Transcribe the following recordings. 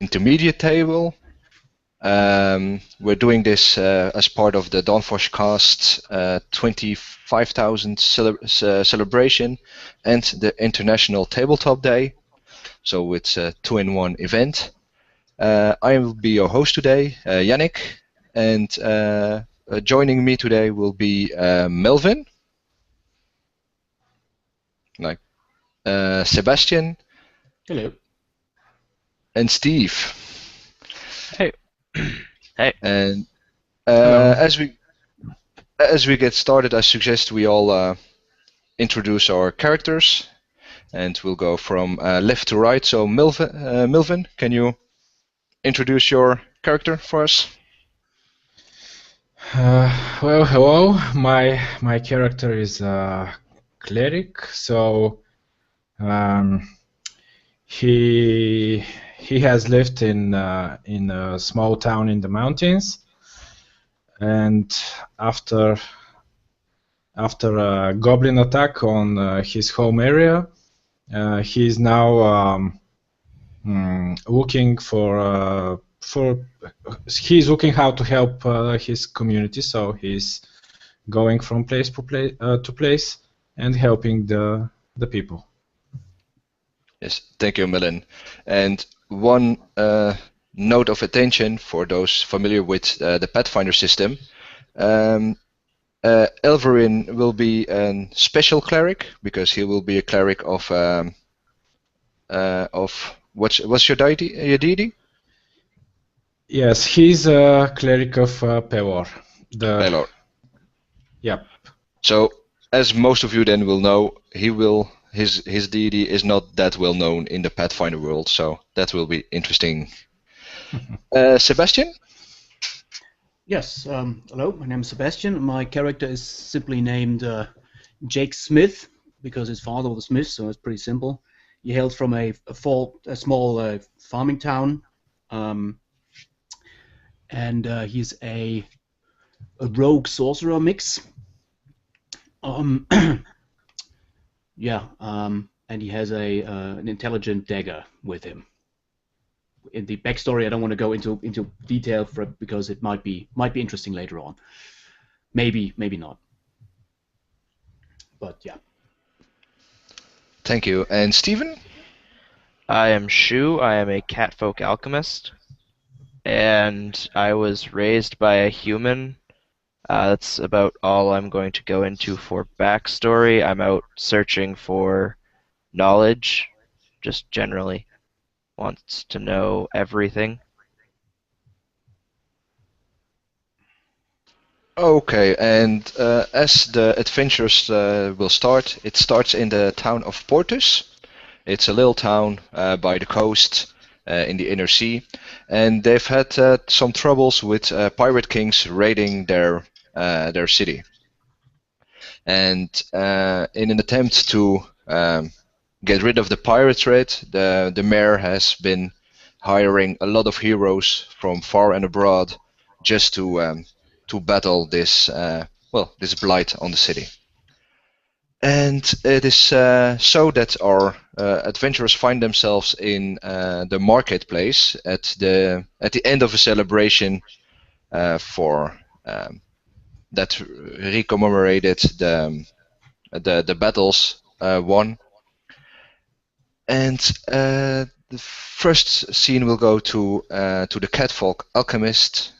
intermediate table. We're doing this as part of the Dawnforge Cast 25,000 celebration and the International Tabletop Day. So it's a 2-in-1 event. I will be your host today, Yannick, and joining me today will be Melvin, Sebastian, hello, and Steve. Hey. Hey. And Hello. as we get started, I suggest we all introduce our characters, and we'll go from left to right. So Melvin, can you introduce your character for us? Well, hello. My character is a cleric. So he has lived in a small town in the mountains, and after a goblin attack on his home area, he is now looking he's looking how to help his community. So he's going from place to place and helping the people. Yes, thank you, Melvin. And one note of attention for those familiar with the Pathfinder system. Elverin will be a special cleric because he will be a cleric of what's your deity? Yes, he's a cleric of Pelor. Pelor. Yep. So, as most of you then will know, his deity is not that well known in the Pathfinder world, so that will be interesting. Sebastian? yes, hello, my name is Sebastian. My character is simply named Jake Smith because his father was a smith, so it's pretty simple. He hails from a small farming town, and he's a rogue sorcerer mix. And he has an intelligent dagger with him. In the backstory, I don't want to go into detail because it might be interesting later on. Maybe not. But yeah. Thank you. And Stephen? I am Shu. I am a catfolk alchemist, and I was raised by a human. That's about all I'm going to go into for backstory. I'm out searching for knowledge, just generally wants to know everything. Okay, and as the adventures will start, it starts in the town of Portus. It's a little town by the coast in the inner sea, and they've had some troubles with pirate kings raiding their city. And in an attempt to get rid of the pirate threat, the mayor has been hiring a lot of heroes from far and abroad just to battle this this blight on the city. And it is so that our adventurers find themselves in the marketplace at the end of a celebration for that recommemorated the battles won. And the first scene will go to the catfolk alchemist,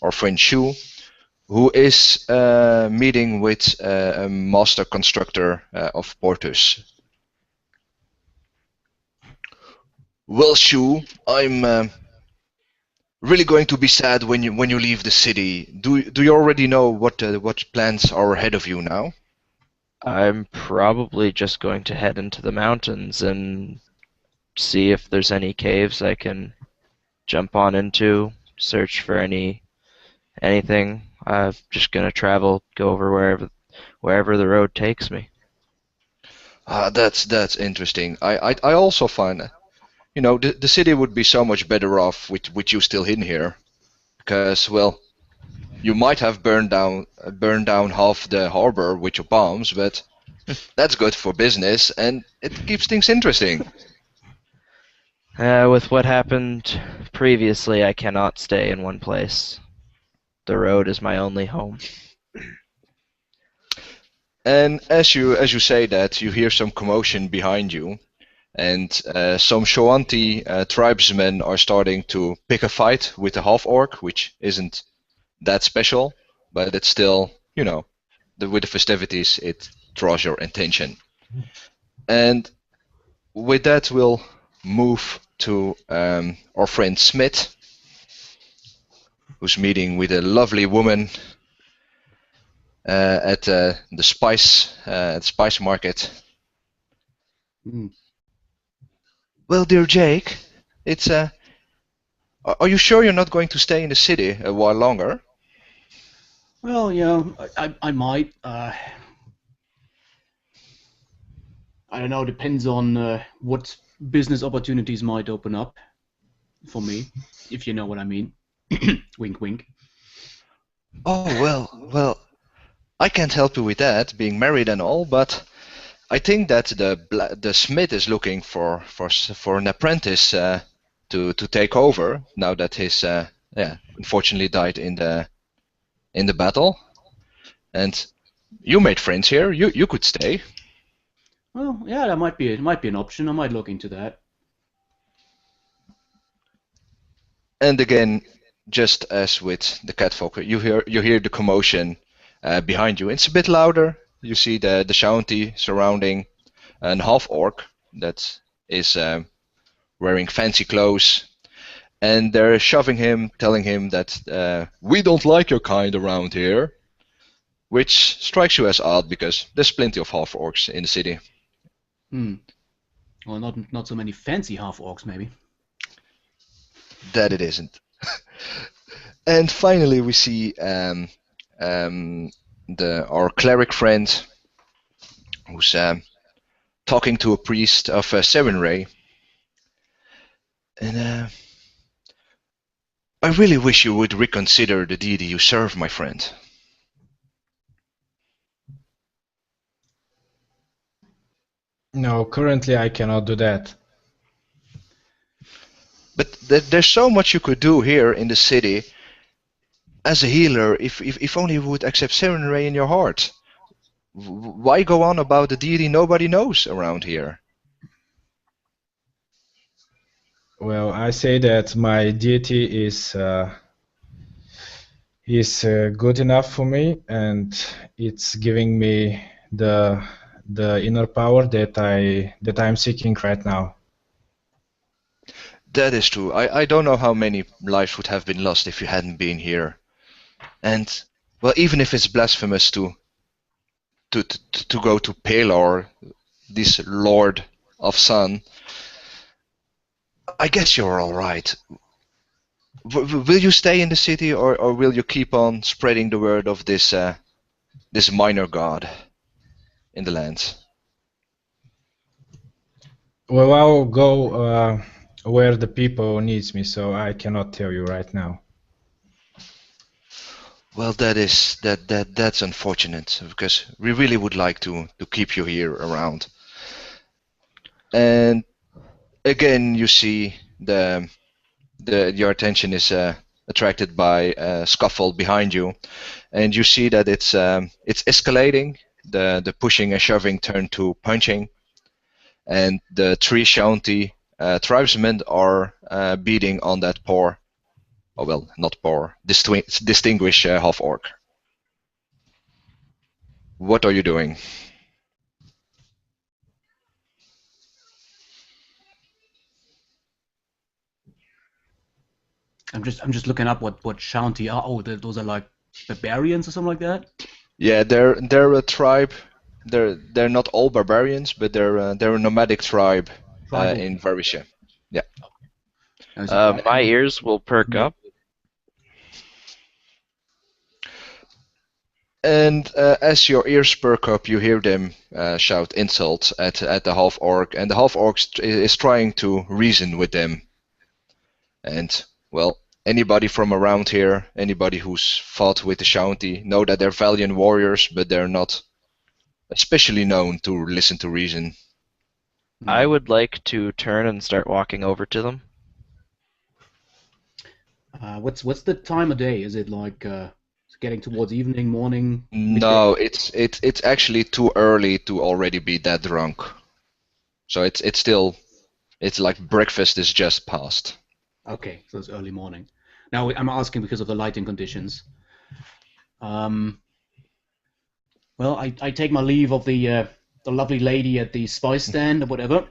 our friend Shu, who is meeting with a master constructor of Portus. Well, Shu, I'm really going to be sad when you leave the city. Do you already know what plans are ahead of you now? I'm probably just going to head into the mountains and see if there's any caves I can jump on into, search for anything. I'm just gonna travel, go over wherever the road takes me. That's interesting. I also find, the city would be so much better off with you still in here, because, well, you might have burned down half the harbor with your bombs, but that's good for business and it keeps things interesting. With what happened previously, I cannot stay in one place. The road is my only home. And as you say that, you hear some commotion behind you, and some Shoanti tribesmen are starting to pick a fight with the half-orc, which isn't that special, but it's still, with the festivities, it draws your attention. And with that, we'll move to our friend Smith, who's meeting with a lovely woman at the spice market. Mm. Well, dear Jake, it's are you sure you're not going to stay in the city a while longer? Well, yeah, I might. I don't know. Depends on what business opportunities might open up for me, if you know what I mean. Wink, wink. Oh, well, I can't help you with that, being married and all, but I think that the smith is looking for an apprentice to take over now that his unfortunately died in the battle. And you made friends here. You could stay. Well, yeah, that might be an option. I might look into that. And again, just as with the catfolk, you hear the commotion behind you. It's a bit louder. You see the Shaunti surrounding an half-orc that is wearing fancy clothes, and they're shoving him, telling him that we don't like your kind around here, which strikes you as odd because there's plenty of half-orcs in the city. Well, not so many fancy half-orcs, maybe. That it isn't. And finally, we see our cleric friend who's talking to a priest of Serenray. And I really wish you would reconsider the deity you serve, my friend. No, currently I cannot do that. But there's so much you could do here in the city as a healer if only you would accept Serenray in your heart. Why go on about the deity nobody knows around here? Well, I say that my deity is good enough for me, and it's giving me the inner power that I'm seeking right now. That is true. I don't know how many lives would have been lost if you hadn't been here. And well, even if it's blasphemous to go to Pelor, this Lord of Sun, I guess you're all right. Will you stay in the city, or will you keep on spreading the word of this minor god in the land? Well, I'll go where the people needs me, so I cannot tell you right now. Well, that's unfortunate because we really would like to keep you here around. And again, you see your attention is attracted by a scuffle behind you, and you see that it's escalating. The pushing and shoving turned to punching, and the three Shaunti tribesmen are beating on that poor, oh well, not poor, distinguished half-orc. What are you doing? I'm just looking up what Shaunti are. Oh, those are like barbarians or something like that. Yeah, they're a tribe. They're not all barbarians, but they're a nomadic tribe in Varisha. Yeah. My ears will perk up. And as your ears perk up, you hear them shout insults at the half-orc, and the half-orc is trying to reason with them. And well, anybody from around here, anybody who's fought with the Shaunti, know that they're valiant warriors, but they're not especially known to listen to reason. I would like to turn and start walking over to them. What's the time of day? Is it like it's getting towards evening, morning, midday? No, it's actually too early to already be that drunk. So it's still like breakfast is just past. Okay, so it's early morning. Now I'm asking because of the lighting conditions. Um, well, I take my leave of the lovely lady at the spice stand or whatever,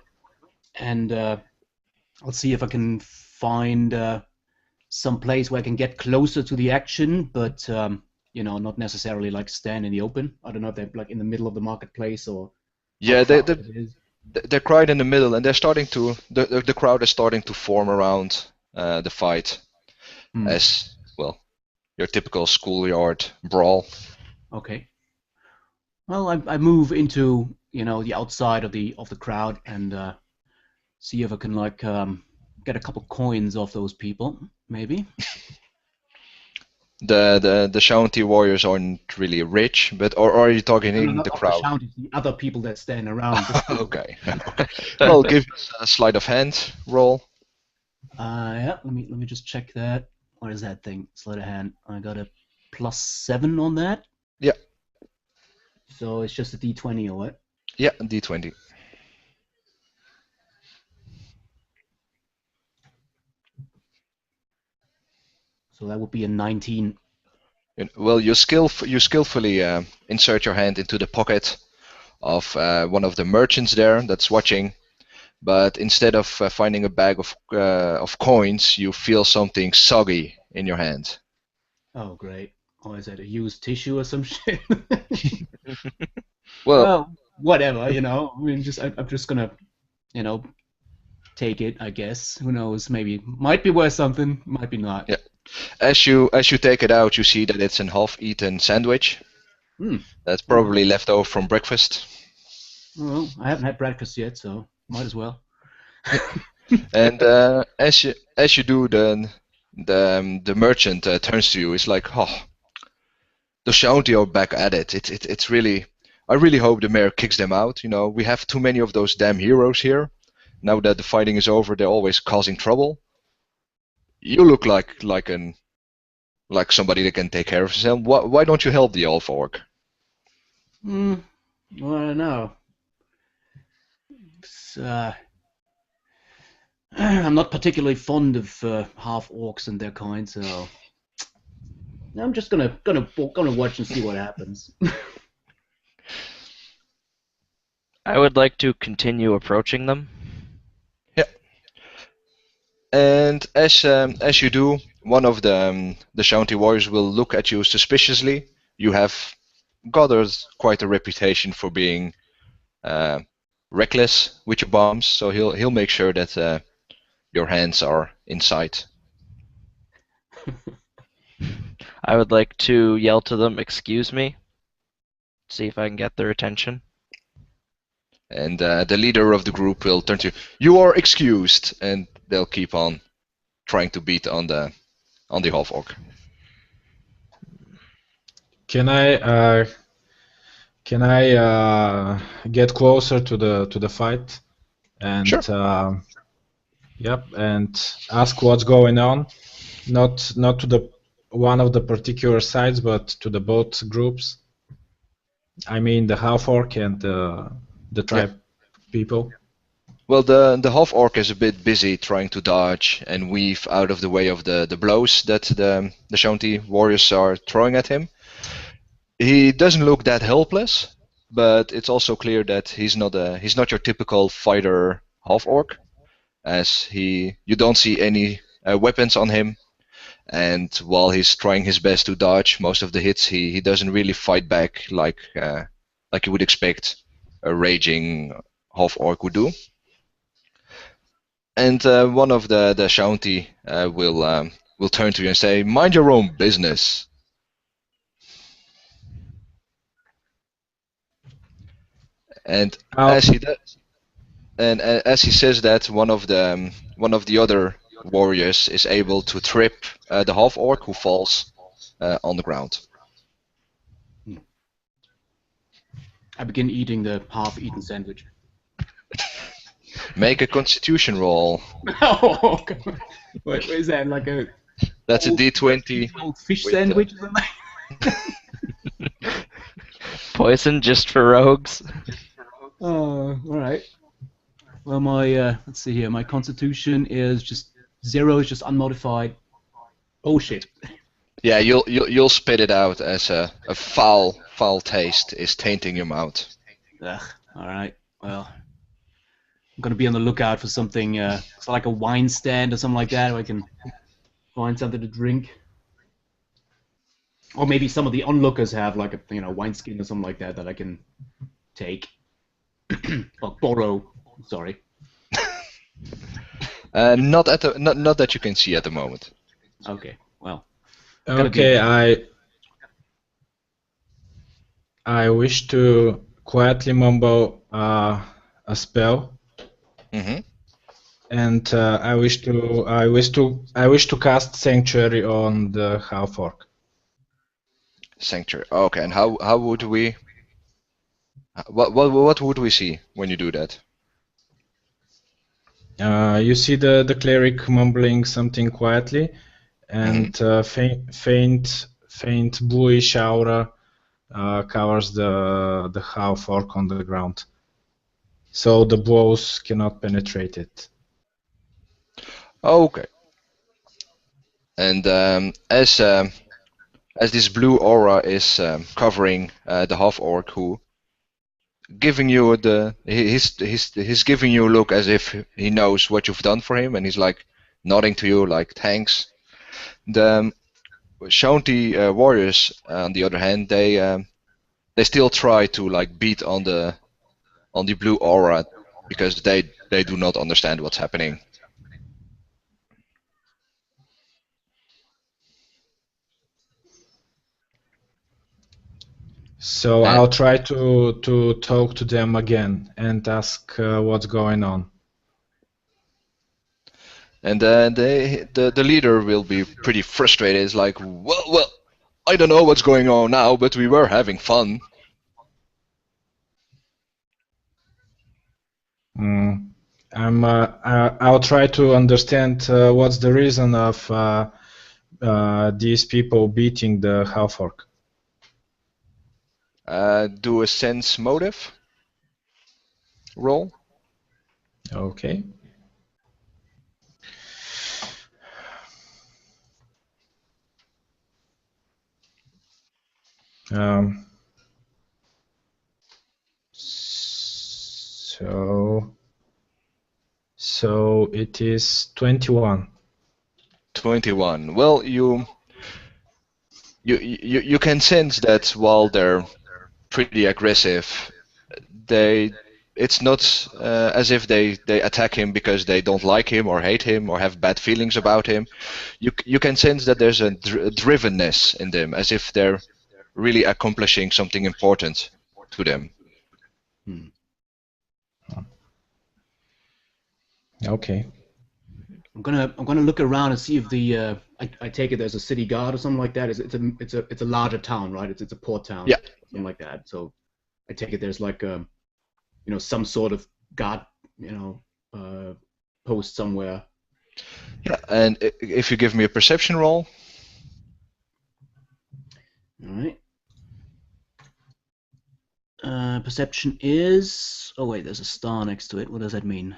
and I'll see if I can find some place where I can get closer to the action, but not necessarily like stand in the open. I don't know if they're like in the middle of the marketplace or how Yeah, crowded it is. they're right in the middle, and they're starting to the crowd is starting to form around the fight Hmm. as well. Your typical schoolyard brawl. Okay. Well, I move into the outside of the crowd and see if I can like get a couple coins off those people, maybe. The Shaunti warriors aren't really rich, but or are you talking No, no, in not the off the crowd? shout, it's the other people that stand around. Okay. Well, give us a sleight of hand roll. Yeah, let me just check that. What is that thing? Sleight of hand. I got a +7 on that. Yeah. So it's just a D20 or what? Yeah, D20. So that would be a 19. Well, you skillfully insert your hand into the pocket of one of the merchants there that's watching, but instead of finding a bag of coins, you feel something soggy in your hand. Oh, great. Or is that a used tissue or some shit? Well, Well, whatever, I mean, I'm just gonna, you know, take it, I guess. Who knows? Maybe might be worth something, might be not. yeah. As you take it out, you see that it's an half-eaten sandwich Hmm. that's probably left over from breakfast. Well, I haven't had breakfast yet, so might as well. And as you do, the merchant turns to you. It's like, oh, the Shaunti are back at it. It's really. I really hope the mayor kicks them out. We have too many of those damn heroes here. Now that the fighting is over, they're always causing trouble. You look like somebody that can take care of himself. Why don't you help the elf orc? Well, I don't know. I'm not particularly fond of half orcs and their kind, so I'm just gonna watch and see what happens. I would like to continue approaching them. Yeah. And as you do, one of the Shaunti warriors will look at you suspiciously. You have gathered quite a reputation for being reckless with your bombs, so he'll make sure that your hands are in sight. I would like to yell to them, "Excuse me." See if I can get their attention. And the leader of the group will turn to you. You are excused, and they'll keep on trying to beat on the half orc. Can I get closer to the fight and Sure. yep, and ask what's going on? Not to the one of the particular sides, but to the both groups. I mean the half orc and the tribe people. Well, the half orc is a bit busy trying to dodge and weave out of the way of the blows that the Shaunti warriors are throwing at him. He doesn't look that helpless, but it's also clear that he's not your typical fighter half orc, as you don't see any weapons on him, and while he's trying his best to dodge most of the hits, he doesn't really fight back like you would expect a raging half orc would do. And one of the Shaunti will turn to you and say, "Mind your own business." And as he does, and as he says that, one of the other warriors is able to trip the half orc, who falls on the ground. I begin eating the half-eaten sandwich. Make a Constitution roll. Oh, come on. What is that? Like a That's a old- D20. old fish with, sandwich? Or something? Poison just for rogues. Oh, all right. Well, my let's see here. My Constitution is just 0, is just unmodified. Oh shit. Yeah, you'll spit it out as a foul taste is tainting your mouth. Ugh. All right. Well, I'm gonna be on the lookout for something, like a wine stand or something like that, where I can find something to drink. Or maybe some of the onlookers have like a wineskin or something like that I can take or borrow. Sorry. Not that you can see at the moment. Okay. Well. Okay, I wish to quietly mumble a spell, Mm-hmm. and I wish to cast Sanctuary on the half-orc. Sanctuary. Okay, and how would we? What would we see when you do that? You see the cleric mumbling something quietly, and faint bluish aura covers the half-orc on the ground, so the blows cannot penetrate it. Okay. And as this blue aura is covering the half orc, who giving you he's giving you a look as if he knows what you've done for him, and he's like nodding to you like thanks. The Shaunti warriors, on the other hand, they still try to like beat on the blue aura because they do not understand what's happening. So I'll try to talk to them again and ask what's going on. And then the leader will be pretty frustrated. It's like, well, I don't know what's going on now, but we were having fun. I'll try to understand what's the reason of these people beating the half-orc. Do a sense motive roll. Okay. So it is 21. 21. Well, you can sense that while they're pretty aggressive, it's not as if they attack him because they don't like him or hate him or have bad feelings about him. You can sense that there's a drivenness in them, as if they're really accomplishing something important to them. Okay. I'm gonna look around and see if the I take it there's a city guard or something like that. It's a larger town, right? It's a port town. Yeah. Something like that. So I take it there's like some sort of guard post somewhere. Yeah. And if you give me a perception roll. All right. Perception is. Oh wait, there's a star next to it. What does that mean?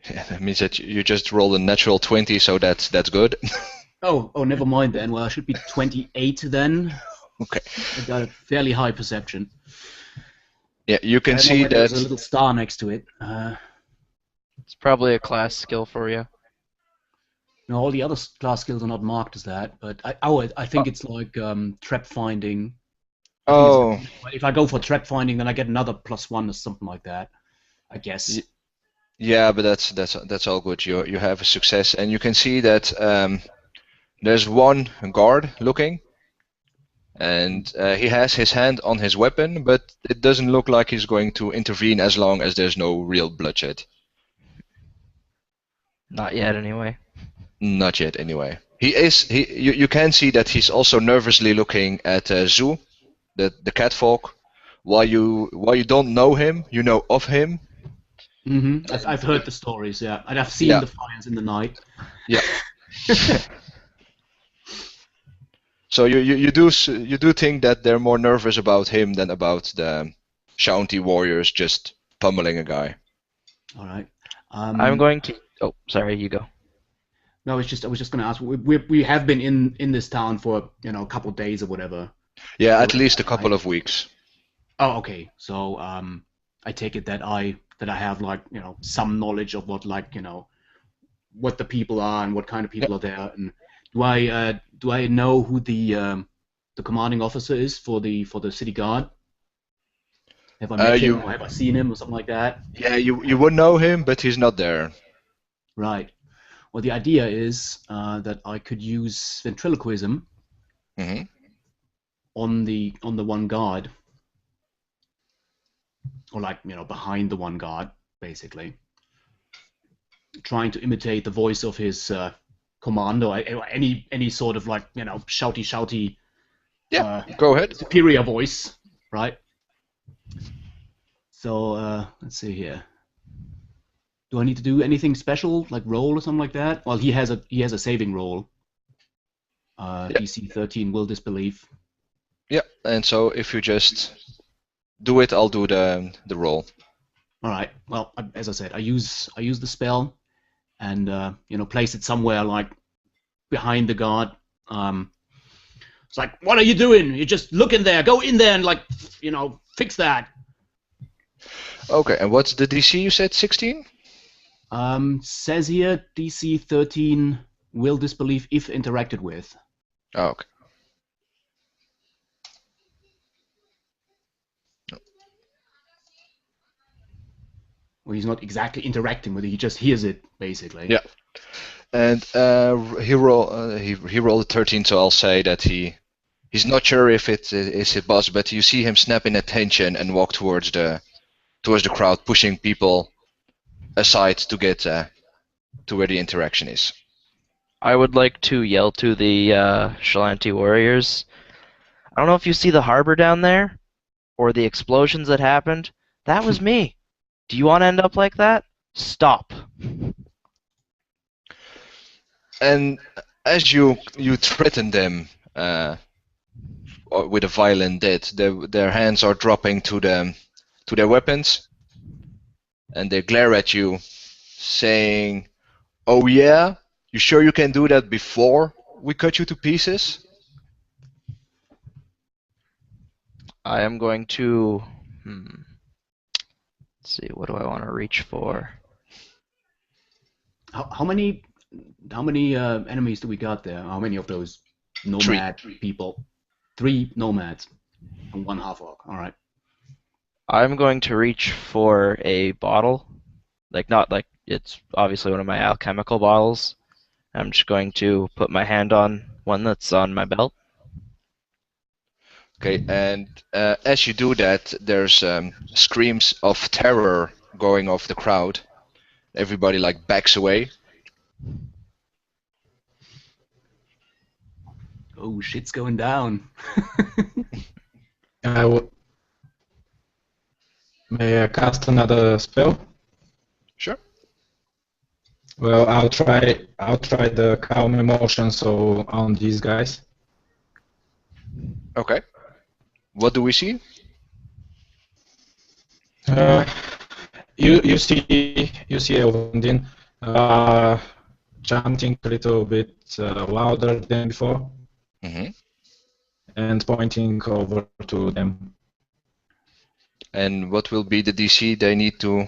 Yeah, that means that you just rolled a natural 20, so that's good. Oh, never mind then. Well, I should be 28 then. Okay. I got a fairly high perception. Yeah, you can see that there's a little star next to it. It's probably a class skill for you. No, all the other class skills are not marked as that, but I think it's like trap finding. Oh. If I go for trap finding, then I get another +1 or something like that, I guess. Yeah, but that's all good. You have a success, and you can see that there's one guard looking, and he has his hand on his weapon, but it doesn't look like he's going to intervene as long as there's no real bloodshed. Not yet, anyway. Not yet, anyway. You can see that he's also nervously looking at Zoo, the catfolk. While you don't know him, you know of him. I've heard the stories, yeah, and I've seen Yeah. the fires in the night. Yeah. So you do think that they're more nervous about him than about the Shaunti warriors just pummeling a guy. All right. I'm going to. Oh, sorry, you go. No, I was just going to ask. We have been in this town for a couple of days or whatever. Yeah, at Already, least a couple right? of weeks. Oh, okay. So I take it that I have like some knowledge of what what the people are and what kind of people are there. And do I know who the commanding officer is for the city guard? Have I met him or have I seen him or something like that? Yeah, you would know him, but he's not there. Right. Well, the idea is that I could use ventriloquism Hmm. on the one guard, or like behind the one guard, basically, trying to imitate the voice of his commander, or any sort of like shouty Yeah, go ahead. superior voice, right? So let's see here. Do I need to do anything special, like roll or something like that? Well, he has a saving roll. DC 13 will disbelief. Yeah, and so if you just do it, I'll do the roll. All right. Well, as I said, I use the spell, and place it somewhere like behind the guard. It's like, what are you doing? You're just looking there. Go in there and like fix that. Okay, and what's the DC you said? 16? Says here DC 13 will disbelief if interacted with. Oh, okay. Well, he's not exactly interacting with it. He just hears it, basically. Yeah. And he rolled a 13, so I'll say that he's not sure if it is his boss, but you see him snap in attention and walk towards the crowd, pushing people aside to get to where the interaction is. I would like to yell to the Shalanti warriors. I don't know if you see the harbor down there, or the explosions that happened. That was me. Do you want to end up like that? Stop. And as you threaten them with a violent death, their hands are dropping to their weapons, and they glare at you, saying, "Oh yeah, you sure you can do that before we cut you to pieces?" I am going to. Let's see. What do I want to reach for? How many enemies do we got there? How many of those nomad people? 3 nomads and 1 half-orc. All right. I'm going to reach for a bottle, not like it's obviously one of my alchemical bottles. I'm just going to put my hand on one that's on my belt. Okay, and as you do that, there's screams of terror going off the crowd. Everybody like backs away. Oh, shit's going down. May I cast another spell? Sure. Well, I'll try the calm emotion, so on these guys. Okay. What do we see? You see Elvindin chanting a little bit louder than before, and pointing over to them. And what will be the DC they need to?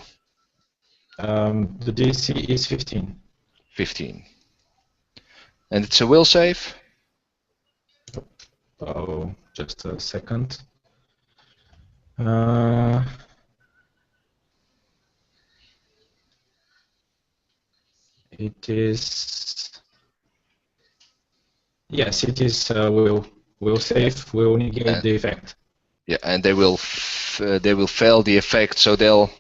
The DC is 15. 15. And it's a will save? Oh, just a second. It is. Yes, it is will save, will negate the effect. Yeah, and they will fail the effect, so they'll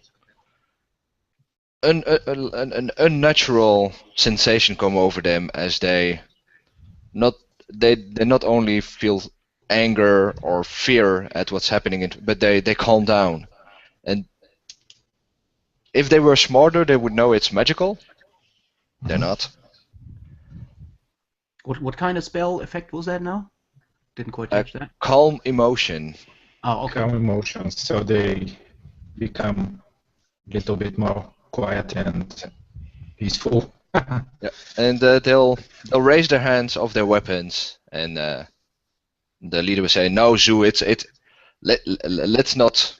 an unnatural sensation come over them as they not only feel anger or fear at what's happening, but they calm down, and If they were smarter, they would know it's magical. They're not. What kind of spell effect was that now? Didn't quite catch that. Calm emotion. Oh, okay. Calm emotions, so they become a little bit more quiet and peaceful. Yeah, and they'll raise their hands off their weapons, and the leader will say, "No, Zoo, let's not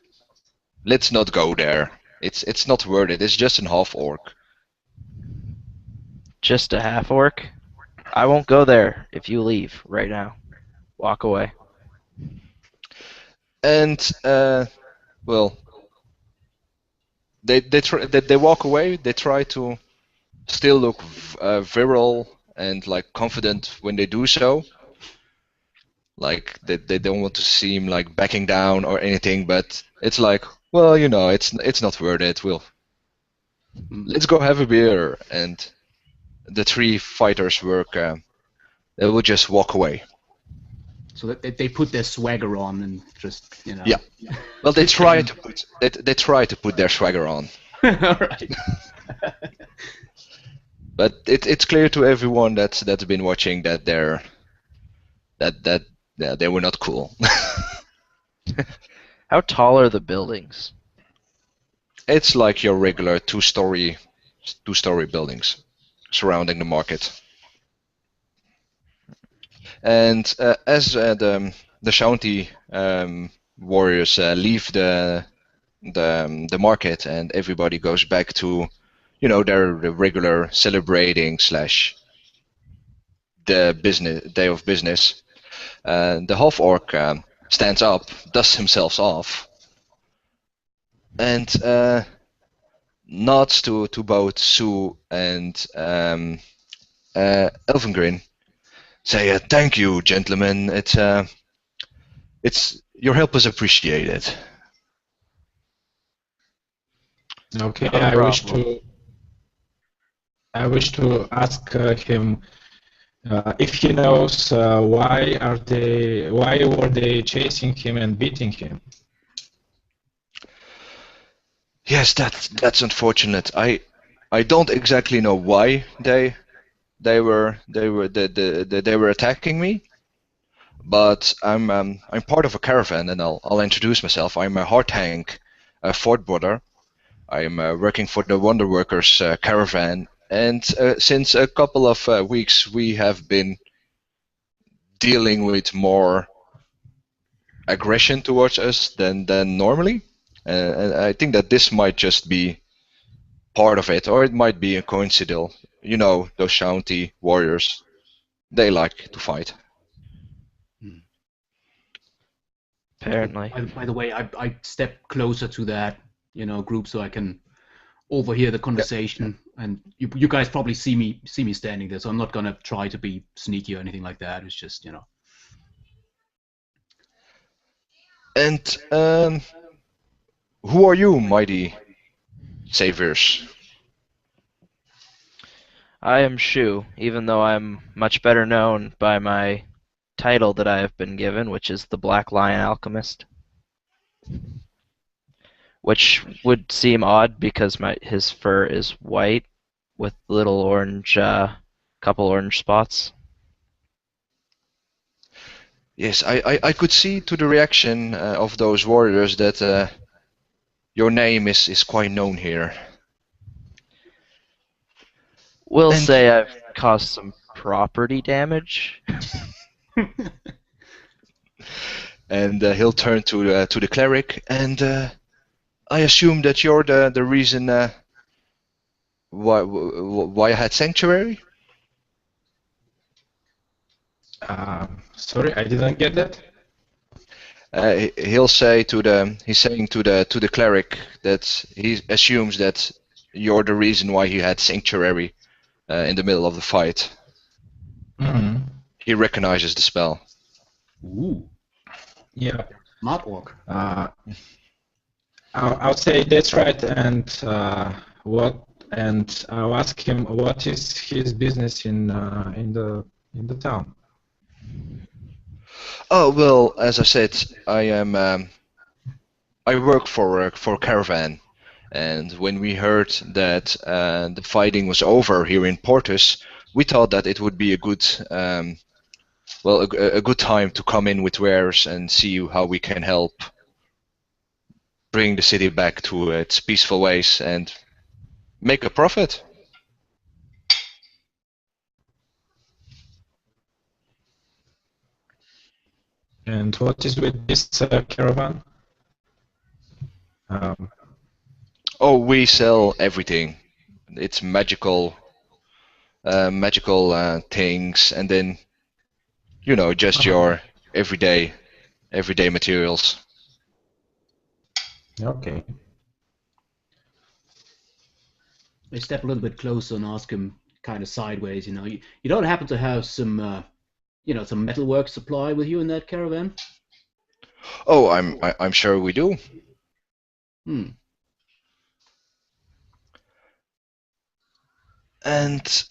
go there. It's not worth it. It's just an half orc." Just a half orc? I won't go there if you leave right now. Walk away. And well, they walk away. They try to still look virile and like confident when they do so. Like they don't want to seem like backing down or anything, but it's like, well, it's not worth it. Let's go have a beer. And the three fighters they will just walk away. So that they put their swagger on and just, Yeah. Well, they try to put their swagger on. All right. But it's clear to everyone that's been watching that they were not cool. How tall are the buildings? It's like your regular two-story buildings surrounding the market. And as the Shaunti warriors leave the market, and everybody goes back to their regular celebrating / the business day of business, the half orc stands up, dusts himself off, and nods to both Sue and Elvengrin. Say, "Thank you, gentlemen. It's your help is appreciated." Okay, No problem. I wish to ask him if he knows why were they chasing him and beating him? Yes, that's unfortunate. I don't exactly know why they were attacking me, but I'm part of a caravan, and I'll introduce myself. I'm a Hardhank, Fort brother. I'm working for the Wonder Workers caravan, and since a couple of weeks we have been dealing with more aggression towards us than normally, and I think that this might just be part of it, or it might be a coincidental. Those Shaunti warriors, they like to fight. Apparently. By the way, I step closer to that, group so I can overhear the conversation. And you guys probably see me standing there, so I'm not gonna try to be sneaky or anything like that. It's just, And who are you, mighty saviors? I am Shu, even though I'm much better known by my title that I have been given, which is the Black Lion Alchemist. Which would seem odd because his fur is white with little orange, couple orange spots. Yes, I could see to the reaction of those warriors that your name is quite known here. We'll say I've caused some property damage. And he'll turn to the cleric, and I assume that you're the reason why I had sanctuary. Sorry, I didn't get that. He's saying to the cleric that he assumes that you're the reason why he had sanctuary in the middle of the fight. Mm-hmm. He recognizes the spell. Ooh. Yeah. Smart orc. I'll say that's right, and I'll ask him what is his business in the town. Oh well, as I said, I work for Caravan, And when we heard that the fighting was over here in Portus, we thought that it would be a good, a good time to come in with wares and see how we can help bring the city back to its peaceful ways and make a profit. And what is with this caravan? Oh, we sell everything. It's magical things, and then just your everyday materials. Okay. I step a little bit closer and ask him kind of sideways, you don't happen to have some, some metalwork supply with you in that caravan? Oh, I'm sure we do. And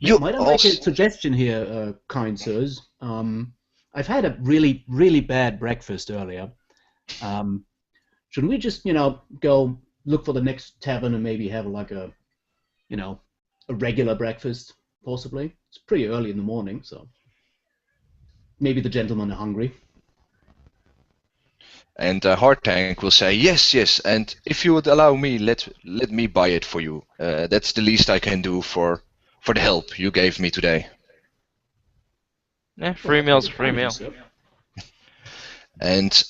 might I make a suggestion here, kind sirs? I've had a really, really bad breakfast earlier. Shouldn't we just, go look for the next tavern and maybe have like a regular breakfast, possibly? It's pretty early in the morning, so maybe the gentlemen are hungry. And Hardtank will say, yes, and if you would allow me, let me buy it for you. That's the least I can do for the help you gave me today. Yeah, free meal's a free meal. And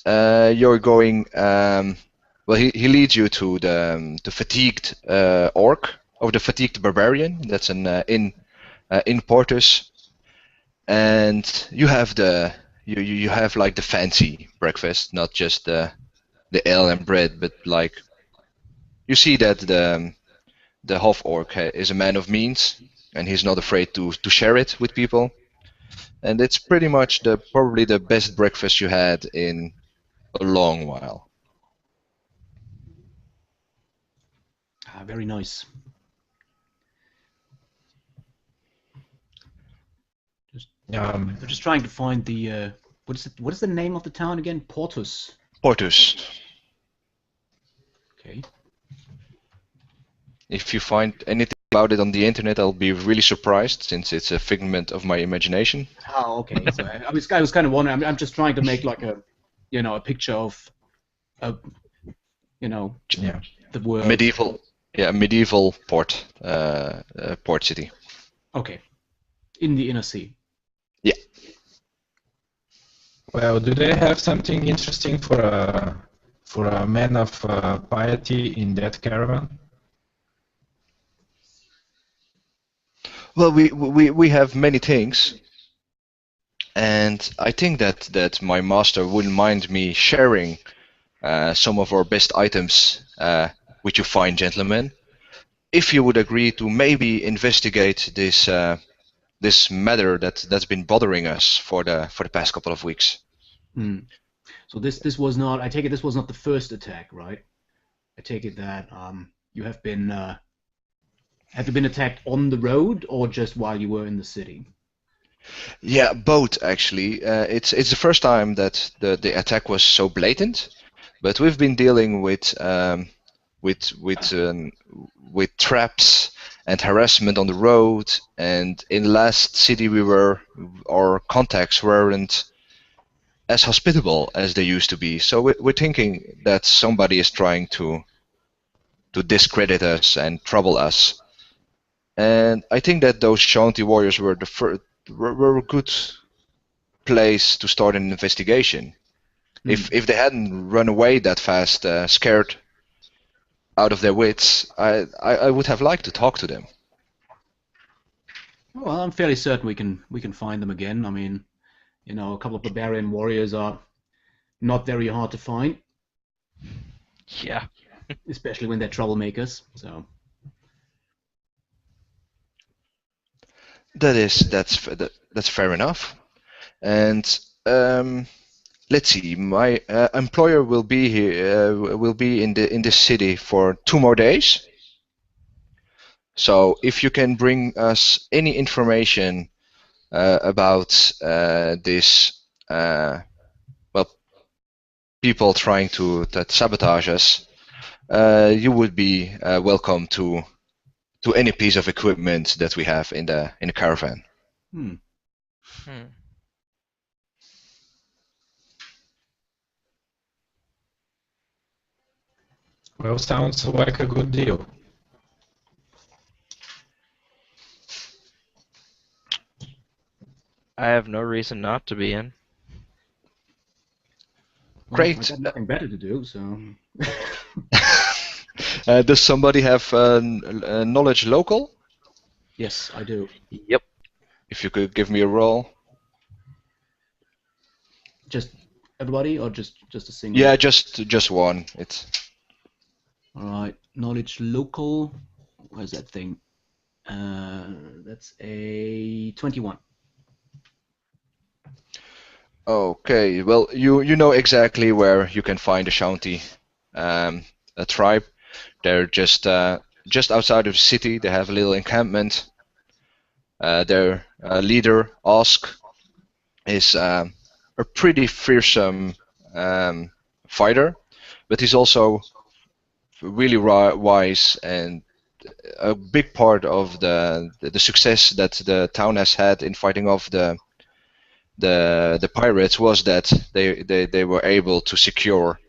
you're going. He leads you to the fatigued orc, or the fatigued barbarian. That's an inn in Portus, and you have you have like the fancy breakfast, not just the ale and bread, but like you see that the half orc is a man of means, and he's not afraid to share it with people. And it's pretty much probably the best breakfast you had in a long while. Very nice. I'm just trying to find the what is the name of the town again? Portus. Portus. Okay. If you find anything about it on the internet, I'll be really surprised, since it's a figment of my imagination. Oh, okay. So I was kind of wondering. I'm just trying to make like a picture of the world. Medieval port city. Okay. In the inner sea. Yeah. Well, do they have something interesting for a man of piety in that caravan? Well, we have many things, and I think that my master wouldn't mind me sharing some of our best items with you fine gentlemen, if you would agree to maybe investigate this matter that's been bothering us for the past couple of weeks. So this was not. I take it this was not the first attack, right? I take it that you have been. Have you been attacked on the road or just while you were in the city? Yeah, both actually. It's the first time that the attack was so blatant, but we've been dealing with traps and harassment on the road, and in the last city our contacts weren't as hospitable as they used to be. So we're thinking that somebody is trying to discredit us and trouble us. And I think that those Shanti warriors were were a good place to start an investigation. If they hadn't run away that fast, scared out of their wits, I would have liked to talk to them. Well, I'm fairly certain we can find them again. I mean, a couple of barbarian warriors are not very hard to find. Yeah. Especially when they're troublemakers. So. That's fair enough. And let's see, my employer will be here. Will be in this city for 2 more days. So if you can bring us any information about this, people trying to sabotage us, you would be welcome to any piece of equipment that we have in the caravan. Hmm. Well, sounds like a good deal. I have no reason not to be in. Well, Great. I got nothing better to do, so. Does somebody have knowledge local? Yes, I do. Yep. If you could give me a roll. Just everybody, or just a single? Yeah, just one. It's All right. Knowledge local. Where's that thing? That's a 21. okay. Well, you know exactly where you can find the Shaunti a tribe. They're just outside of the city. They have a little encampment. Their leader, Ask, is a pretty fearsome fighter, but he's also really wise, and a big part of the success that the town has had in fighting off the pirates was that they were able to secure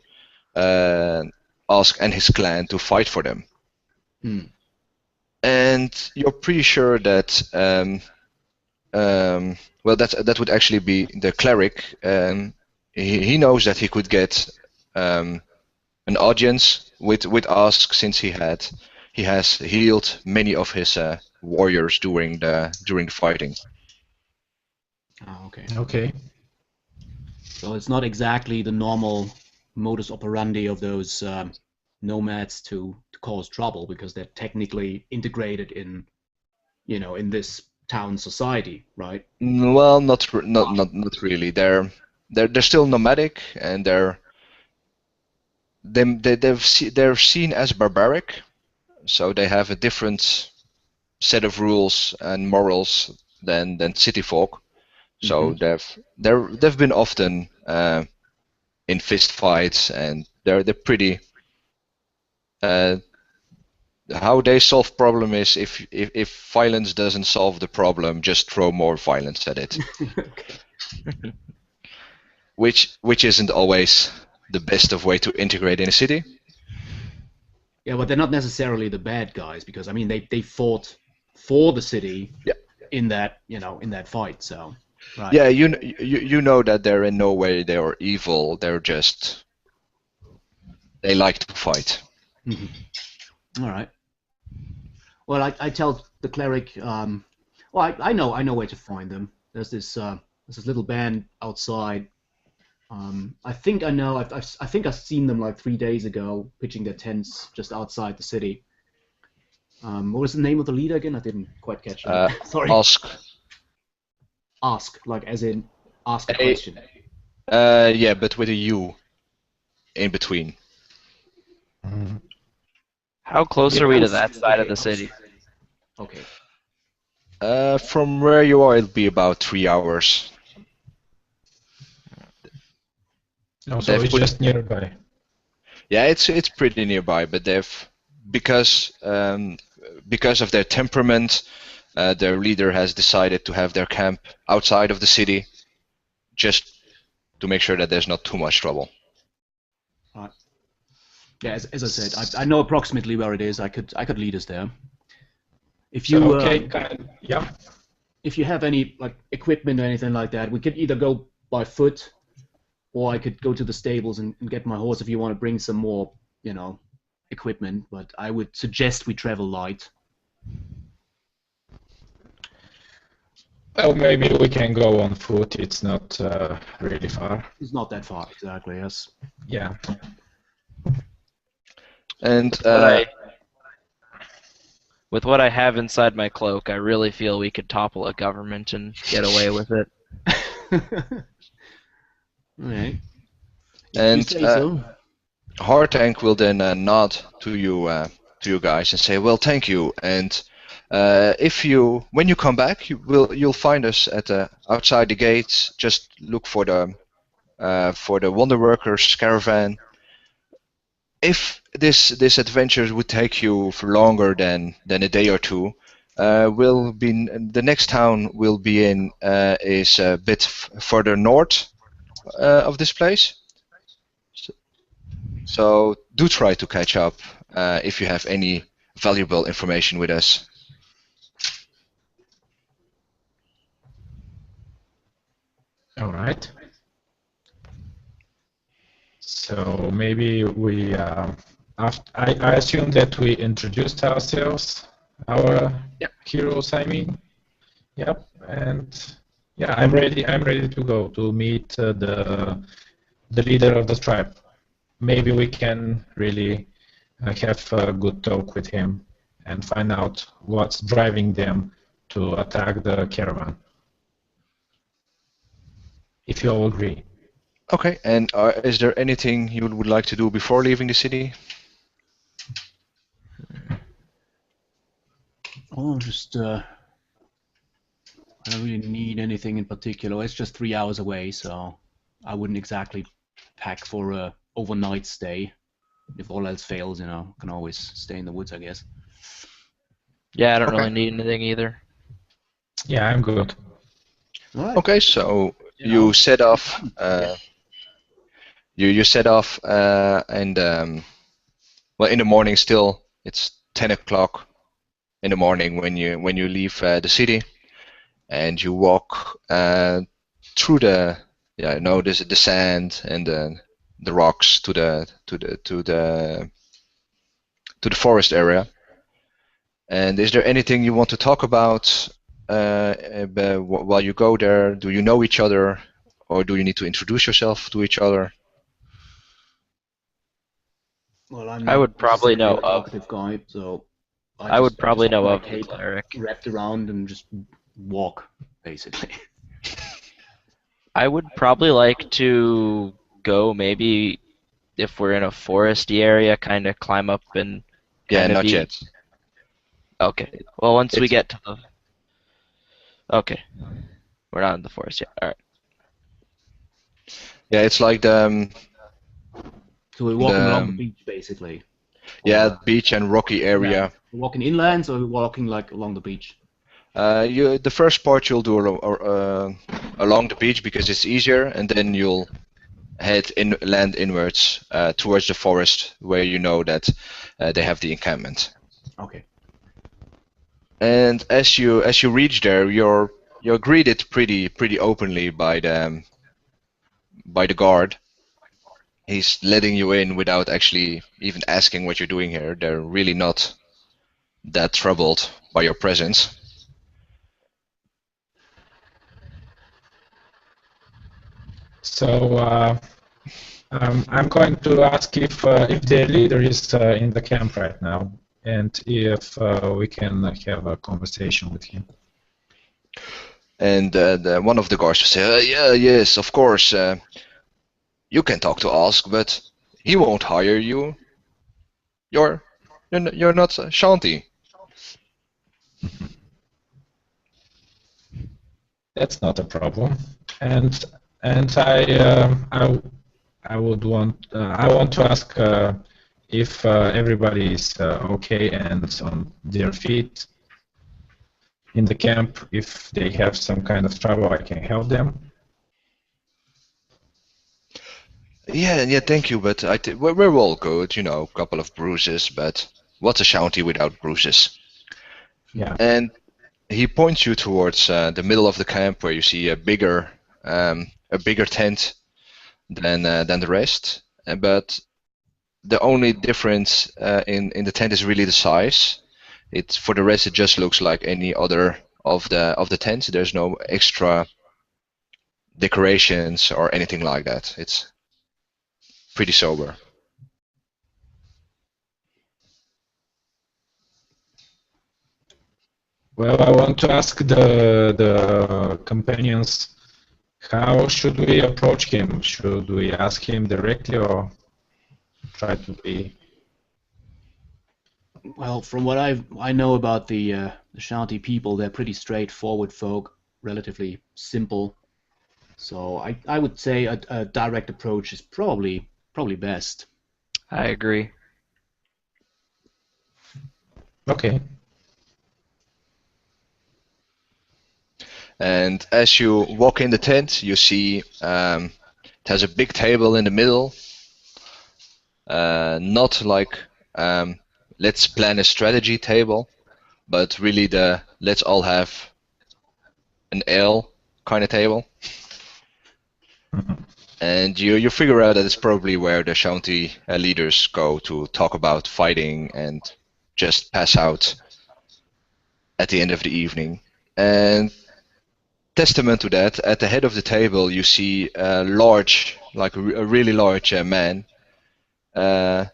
Ask and his clan to fight for them. Hmm. And you're pretty sure that well, that would actually be the cleric. He knows that he could get an audience with Ask, since he has healed many of his warriors during the fighting. Oh, okay. Okay. So it's not exactly the normal modus operandi of those nomads to cause trouble, because they're technically integrated in, in this town society, right? Well, not really. They're still nomadic, and they're seen as barbaric, so they have a different set of rules and morals than city folk. So they've been often in fist fights, and they're pretty. How they solve problem is if violence doesn't solve the problem, just throw more violence at it. Okay. which isn't always the best of way to integrate in a city. Yeah, but they're not necessarily the bad guys, because I mean they fought for the city Yeah. in that in that fight. So right. Yeah, you know that they're in no way they are evil. They're just they like to fight. All right. Well, I tell the cleric. Well, I know where to find them. There's this little band outside. I think I know. I think I've seen them like 3 days ago, pitching their tents just outside the city. What was the name of the leader again? I didn't quite catch it. Sorry. Ask. Ask, like as in ask a question. Yeah, but with a U in between. How close are we to that side of the city? Okay. From where you are, it'll be about 3 hours. Oh, so it's just nearby. Yeah, it's pretty nearby, but because of their temperament, their leader has decided to have their camp outside of the city, just to make sure that there's not too much trouble. Right. Yeah, as I said, I know approximately where it is. I could lead us there. If you So, okay, yeah. if you have any like equipment or anything like that, we could either go by foot, or I could go to the stables and get my horse if you want to bring some more, equipment. But I would suggest we travel light. Well, maybe we can go on foot. It's not really far. It's not that far, exactly. Yes. Yeah. And With what I have inside my cloak, I really feel we could topple a government and get away with it. Alright. And, You say so. Hartank will then nod to you guys and say, "Well, thank you." And when you come back, you'll find us at outside the gates. Just look for the Wonder Workers caravan. if this adventure would take you for longer than a day or two, will be the next town we'll be in is a bit further north of this place. So do try to catch up if you have any valuable information with us. All right. So maybe we, I assume that we introduced ourselves, our heroes, I mean. Yep, and yeah, I'm ready. I'm ready to go to meet the leader of the tribe. Maybe we can really have a good talk with him and find out what's driving them to attack the caravan. If you all agree. Okay, and is there anything you would like to do before leaving the city? Oh, just I don't really need anything in particular. It's just 3 hours away, so I wouldn't exactly pack for a overnight stay. If all else fails, you know, can always stay in the woods, I guess. Yeah, I don't Okay. really need anything either. Yeah, I'm good. All right. Okay, so You you know, set off. yeah. You set off, and well, in the morning still. It's 10 o'clock in the morning when you leave the city, and you walk through the the sand and the rocks to the forest area. And is there anything you want to talk about while you go there? Do you know each other, or do you need to introduce yourself to each other? Well, I'm I not would probably necessarily know a of. talkative guy, so I would probably have know my of the cape cleric. wrapped around and just walk, basically. I would probably like to go maybe if we're in a foresty area, kind of climb up and Yeah, kind of not be. yet. Okay. Well, once we It's get to the. Okay. We're not in the forest yet. All right. yeah, it's like the So we're walking along the the beach, basically. yeah, Or beach and rocky area. we're walking inland, or we're walking like along the beach. The first part you'll do along the beach because it's easier, and then you'll land inwards towards the forest where you know that they have the encampment. Okay. And as you reach there, you're greeted pretty openly by the guard. He's letting you in without actually even asking what you're doing here. They're really not that troubled by your presence. So I'm going to ask if their leader is in the camp right now, and if we can have a conversation with him. And one of the guards will say, "Yeah, yes, of course. You can talk to Ask, but he won't hire you. You're not Shanti." That's not a problem. And I would want I want to ask if everybody is okay and on their feet in the camp. If they have some kind of trouble, I can help them. Yeah, thank you, but we're all good. You know, a couple of bruises, but what's a Shanti without bruises? Yeah. And he points you towards the middle of the camp where you see a bigger tent than the rest. But the only difference in the tent is really the size. For the rest, it just looks like any other of the tents. There's no extra decorations or anything like that. It's pretty sober. Well, I want to ask the companions, how should we approach him? Should we ask him directly or try to be? Well, from what I know about the Shanti people, they're pretty straightforward folk, relatively simple. So I would say a direct approach is probably best. I agree. Okay. And as you walk in the tent, you see it has a big table in the middle. Not like let's plan a strategy table, but really the let's all have an ale kind of table. Mhm. And you figure out that it's probably where the Shanti leaders go to talk about fighting and just pass out at the end of the evening. And testament to that, at the head of the table you see a large, like a really large man,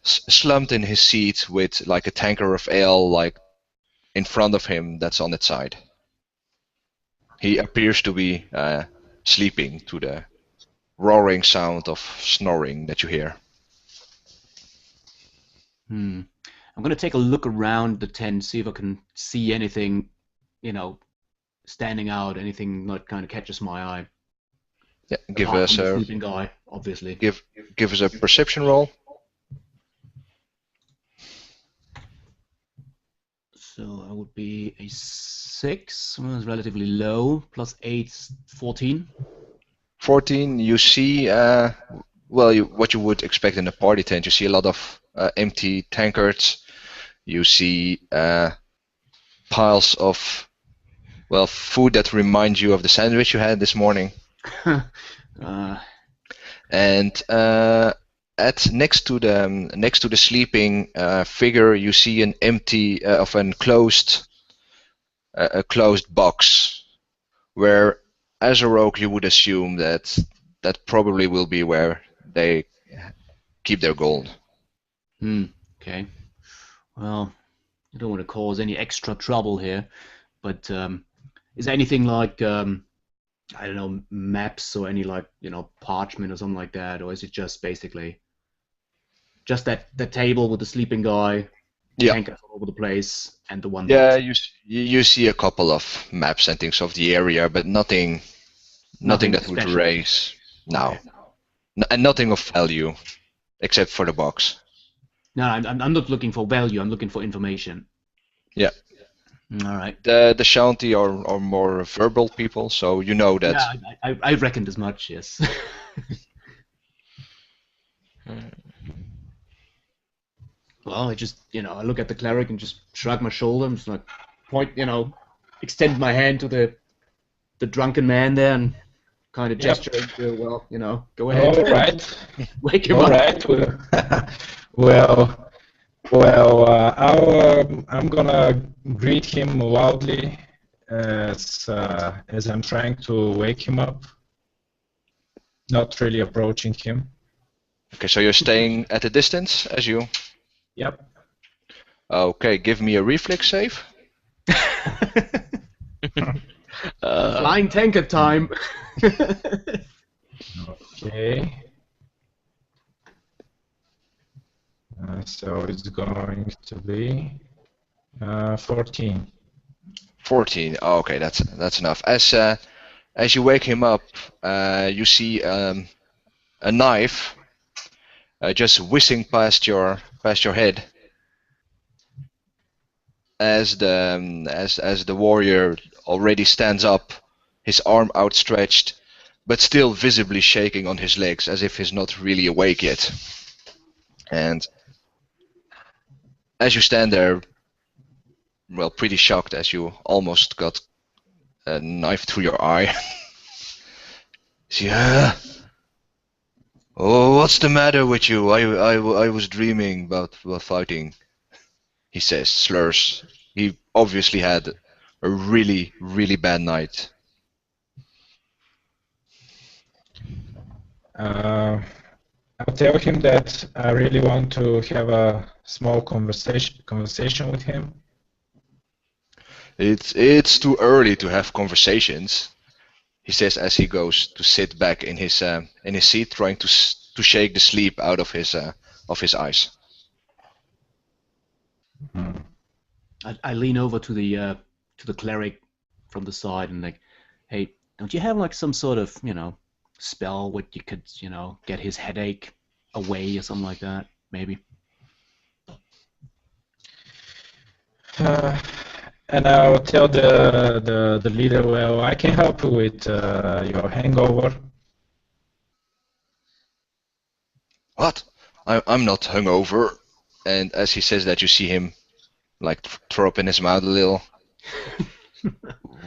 slumped in his seat with like a tankard of ale like in front of him that's on its side. He appears to be sleeping to the roaring sound of snoring that you hear. Hmm. I'm gonna take a look around the tent, see if I can see anything, you know, standing out, anything that kind of catches my eye. Yeah, Apart from the sleeping guy, obviously. give us a perception roll. So that would be a 6, well, it's relatively low, plus 8, 14. 14. You see, well, what you would expect in a party tent. You see a lot of empty tankards. You see piles of, well, food that remind you of the sandwich you had this morning. And at next to the sleeping figure, you see an empty of an closed a closed box, where as a rogue you would assume that that probably will be where they keep their gold. Okay. Well, I don't want to cause any extra trouble here, but is there anything like I don't know, maps or any like, parchment or something like that, or is it just basically just that table with the sleeping guy, Yeah. tankers all over the place, and the one Yeah, box? you see a couple of maps and things of the area, but nothing Nothing that would special. raise. No. Okay. And nothing of value, except for the box. No, I'm not looking for value. I'm looking for information. Yeah. All right. The Shanti are more verbal people, so you know that. Yeah, I reckoned as much. Yes. Well, I just, I look at the cleric and just shrug my shoulder and just like point, extend my hand to the drunken man there and kind of gesture into, well, go ahead. All right. Wake him All up. right. I'm gonna greet him loudly as I'm trying to wake him up, not really approaching him. Okay, so you're staying at a distance as you. Yep. Okay, give me a reflex save. Flying tanker time. Okay. So it's going to be 14. 14. Oh, okay, that's enough. As you wake him up, you see a knife just whizzing past your head. As the warrior already stands up, his arm outstretched, but still visibly shaking on his legs, as if he's not really awake yet. And as you stand there, well, pretty shocked, as you almost got a knife through your eye. Yeah. Oh, what's the matter with you? I was dreaming about fighting, he says, slurs. He obviously had a really, really bad night. I'll tell him that I really want to have a small conversation with him. It's too early to have conversations, he says as he goes to sit back in his seat, trying to shake the sleep out of his eyes. I lean over to the cleric from the side and like, hey, don't you have like some sort of spell where you could get his headache away or something like that? maybe. And I'll tell the leader, well, I can help you with your hangover. What? I'm not hungover. And as he says that, you see him like throw up in his mouth a little.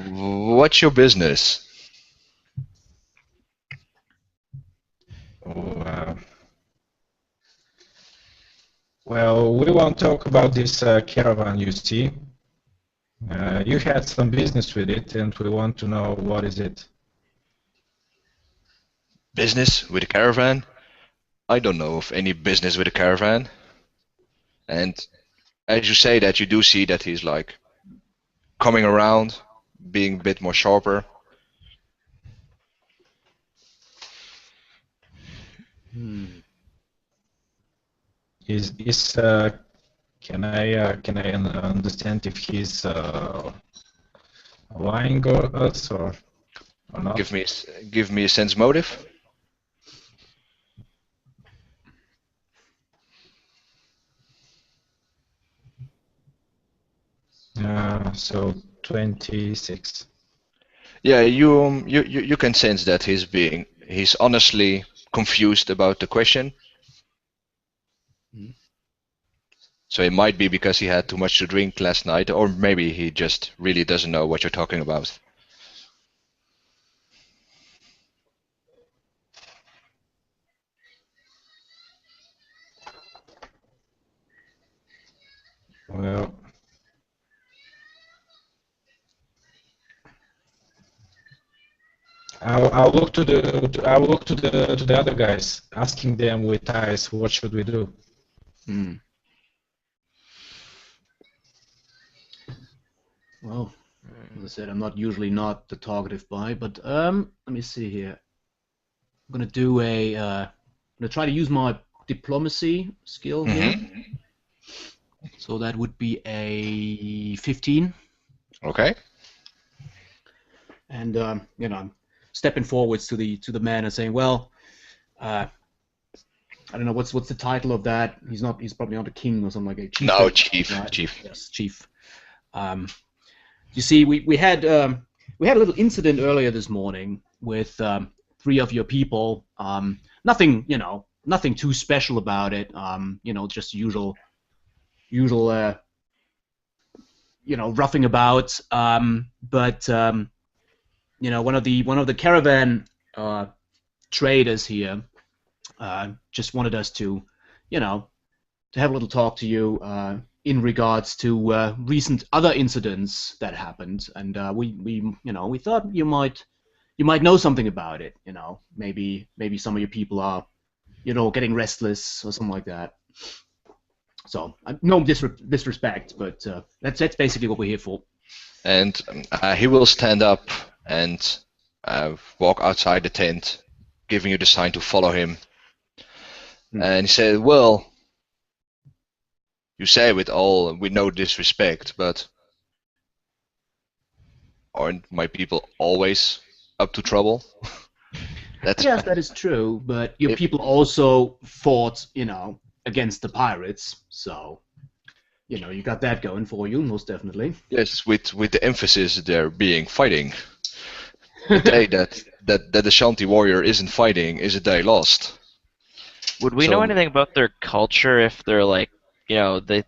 What's your business? Oh, well, we won't talk about this caravan, you see. You had some business with it, and we want to know what is it. Business with a caravan? I don't know of any business with a caravan. And as you say that, you do see that he's like coming around, being a bit more sharper. Can I understand if he's lying us or not? Give me a sense motive. So 26. Yeah, you can sense that he's honestly confused about the question. So it might be because he had too much to drink last night, or maybe he just really doesn't know what you're talking about. Well, I'll look to the other guys, asking them with eyes, what should we do? Well, as I said, I'm usually not the talkative guy, but let me see here. I'm gonna try to use my diplomacy skill here. So that would be a 15. Okay. And I'm stepping forwards to the man and saying, well, I don't know what's the title of that. He's probably not a king or something like a chief. No, chief. Right? Chief. Yes, chief. You see, we had a little incident earlier this morning with 3 of your people. Nothing too special about it. Just usual roughing about. But one of the caravan traders here just wanted us to have a little talk to you in regards to recent other incidents that happened, and we thought you might know something about it. Maybe some of your people are getting restless or something like that. So no disrespect, but that's basically what we're here for. And he will stand up and walk outside the tent, giving you the sign to follow him. And he said, well, you say with no disrespect, but aren't my people always up to trouble? Yes, that is true, but your people also fought, against the pirates, so you got that going for you, most definitely. Yes, with the emphasis there being fighting. The day that the Shanti warrior isn't fighting is a day lost. Would we know anything about their culture, if they're like, they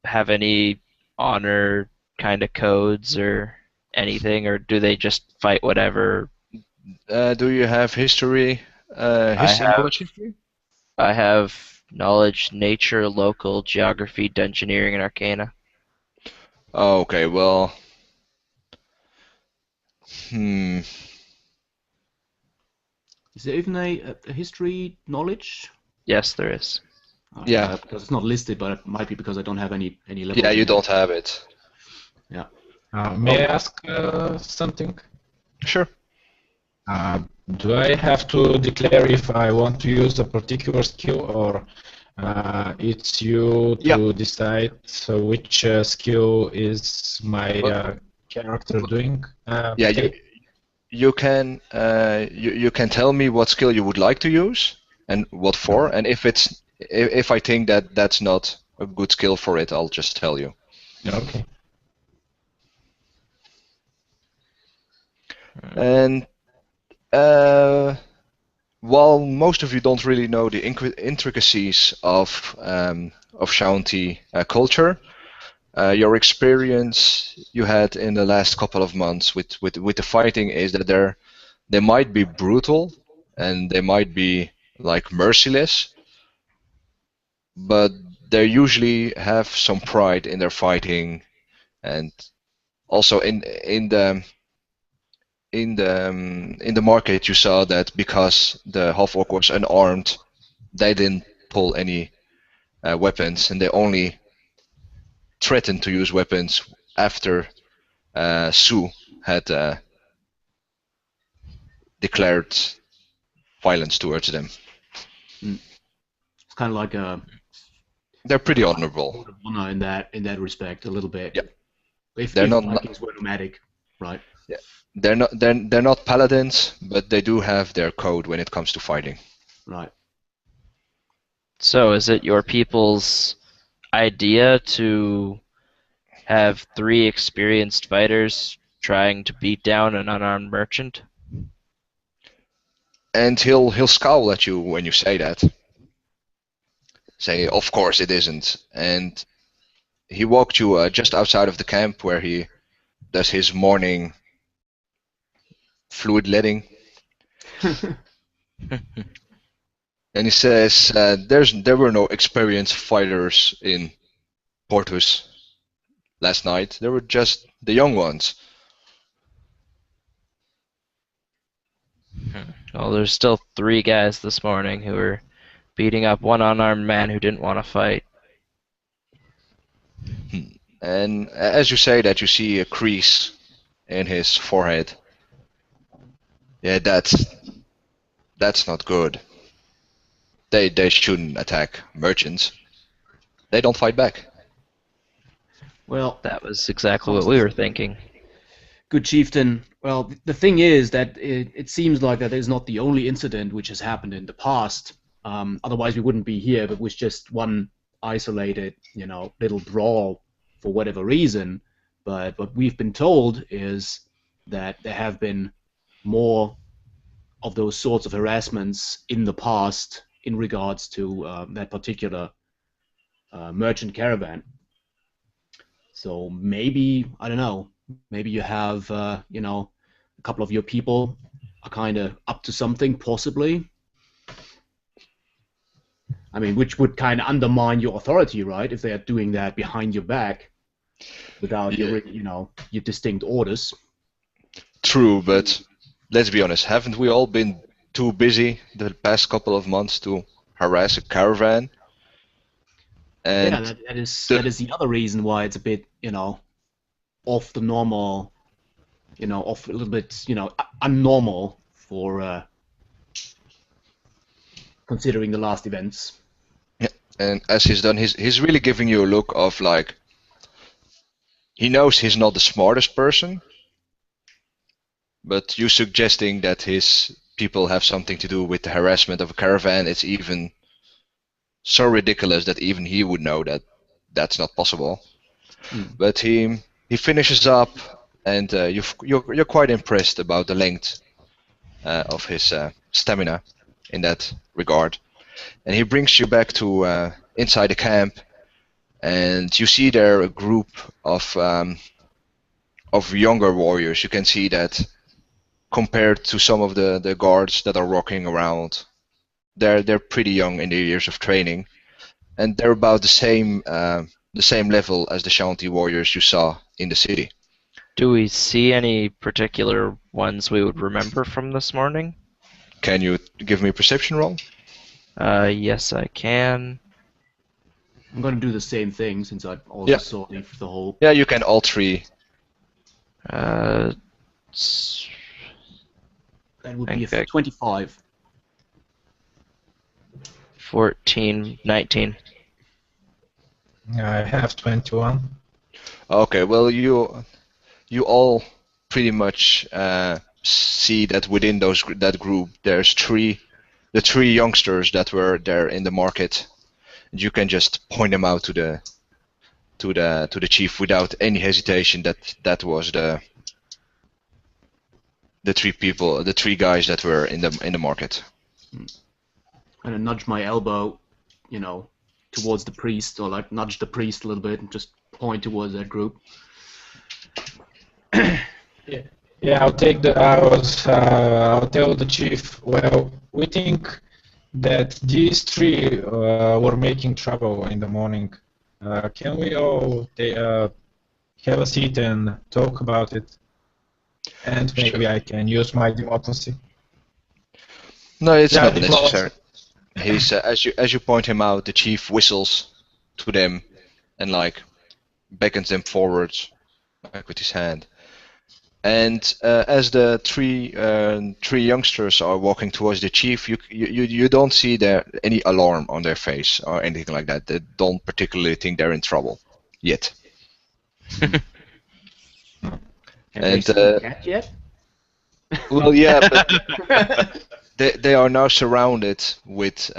have any honor kind of codes or anything, or do they just fight whatever? Do you have history? Knowledge history? I have knowledge, nature, local, geography, engineering, and arcana. Oh, okay, well, Is there even a history knowledge? Yes, there is. Yeah, because it's not listed, but it might be because I don't have any levels. Yeah, you don't have it. Yeah. May I ask something? Sure. Do I have to declare if I want to use a particular skill, or it's you to decide which skill is my character doing? You can tell me what skill you would like to use and what for, and if it's if I think that that's not a good skill for it, I'll just tell you. Okay. And while most of you don't really know the intricacies of Shaunti culture, your experience you had in the last couple of months with the fighting is that they might be brutal and they might be like merciless, but they usually have some pride in their fighting, and also in the market you saw that because the half-orc was unarmed, they didn't pull any weapons, and they only threatened to use weapons after Sue had declared violence towards them. It's kind of like a They're pretty honorable. code of honor in that respect, a little bit. Yeah. If They're not- Vikings were nomadic, right? They're not paladins, but they do have their code when it comes to fighting. Right. So, is it your people's idea to have 3 experienced fighters trying to beat down an unarmed merchant? And he'll scowl at you when you say that. Say, of course it isn't. And he walked you just outside of the camp where he does his morning fluid letting. And he says, there were no experienced fighters in Portus last night. There were just the young ones. Well, there's still 3 guys this morning who were beating up one unarmed man who didn't want to fight. And as you say that, you see a crease in his forehead. Yeah, that's not good. They shouldn't attack merchants. They don't fight back. Well, That was exactly what we were thinking. good chieftain. Well, the thing is that it seems like that is not the only incident which has happened in the past. Otherwise, we wouldn't be here. But with just one isolated, little brawl for whatever reason. But what we've been told is that there have been more of those sorts of harassments in the past in regards to that particular merchant caravan. So maybe, I don't know, maybe you have, a couple of your people are kind of up to something, possibly. I mean, which would kind of undermine your authority, right? If they are doing that behind your back without your distinct orders. True, but let's be honest, haven't we all been too busy the past couple of months to harass a caravan? And Yeah, that is the other reason why it's a bit, off the normal, off a little bit, unnormal for considering the last events. and as he's done, he's really giving you a look of like, he knows he's not the smartest person, but you suggesting that his people have something to do with the harassment of a caravan, it's even so ridiculous that even he would know that that's not possible. But he finishes up, and you're quite impressed about the length of his stamina in that regard. And he brings you back to inside the camp, and you see there a group of younger warriors. You can see that compared to some of the guards that are walking around, they're pretty young in their years of training, and they're about the same level as the Shaunti warriors you saw in the city. Do we see any particular ones we would remember from this morning? Can you give me a perception roll? Yes, I can. I'm going to do the same thing since I also saw the whole. Yeah, you can all 3. S- That would be Okay. 25. 14, 19. I have 21. Okay, well you all pretty much see that within that group there's the 3 youngsters that were there in the market You can just point them out to the chief without any hesitation that was the three guys that were in the market. And I nudge my elbow, towards the priest, or like nudge the priest a little bit and just point towards that group. Yeah, I'll tell the chief. Well, we think that these three were making trouble in the morning. Can we all have a seat and talk about it? And maybe I can use my diplomacy. No, it's Yeah, not diplomacy. necessary. He's as you point him out, the chief whistles to them and like beckons them forwards, like with his hand. And as the three youngsters are walking towards the chief, you don't see any alarm on their face or anything like that. They don't particularly think they're in trouble yet. Have And, they seen the cat yet? Well, yeah, but they are now surrounded with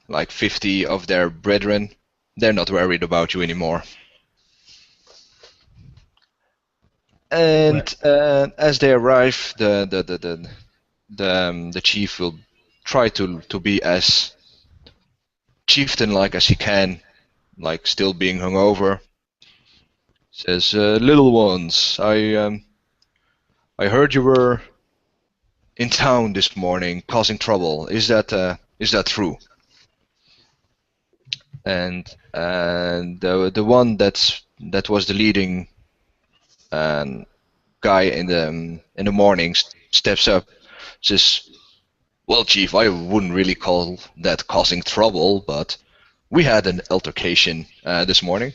like 50 of their brethren. They're not worried about you anymore. And as they arrive, the chief will try to be as chieftain-like as he can, like still being hungover. Says, "Little ones, I heard you were in town this morning causing trouble. Is that true?" And the one that was the leading guy in the morning steps up, says, "Well, Chief, I wouldn't really call that causing trouble, but we had an altercation this morning."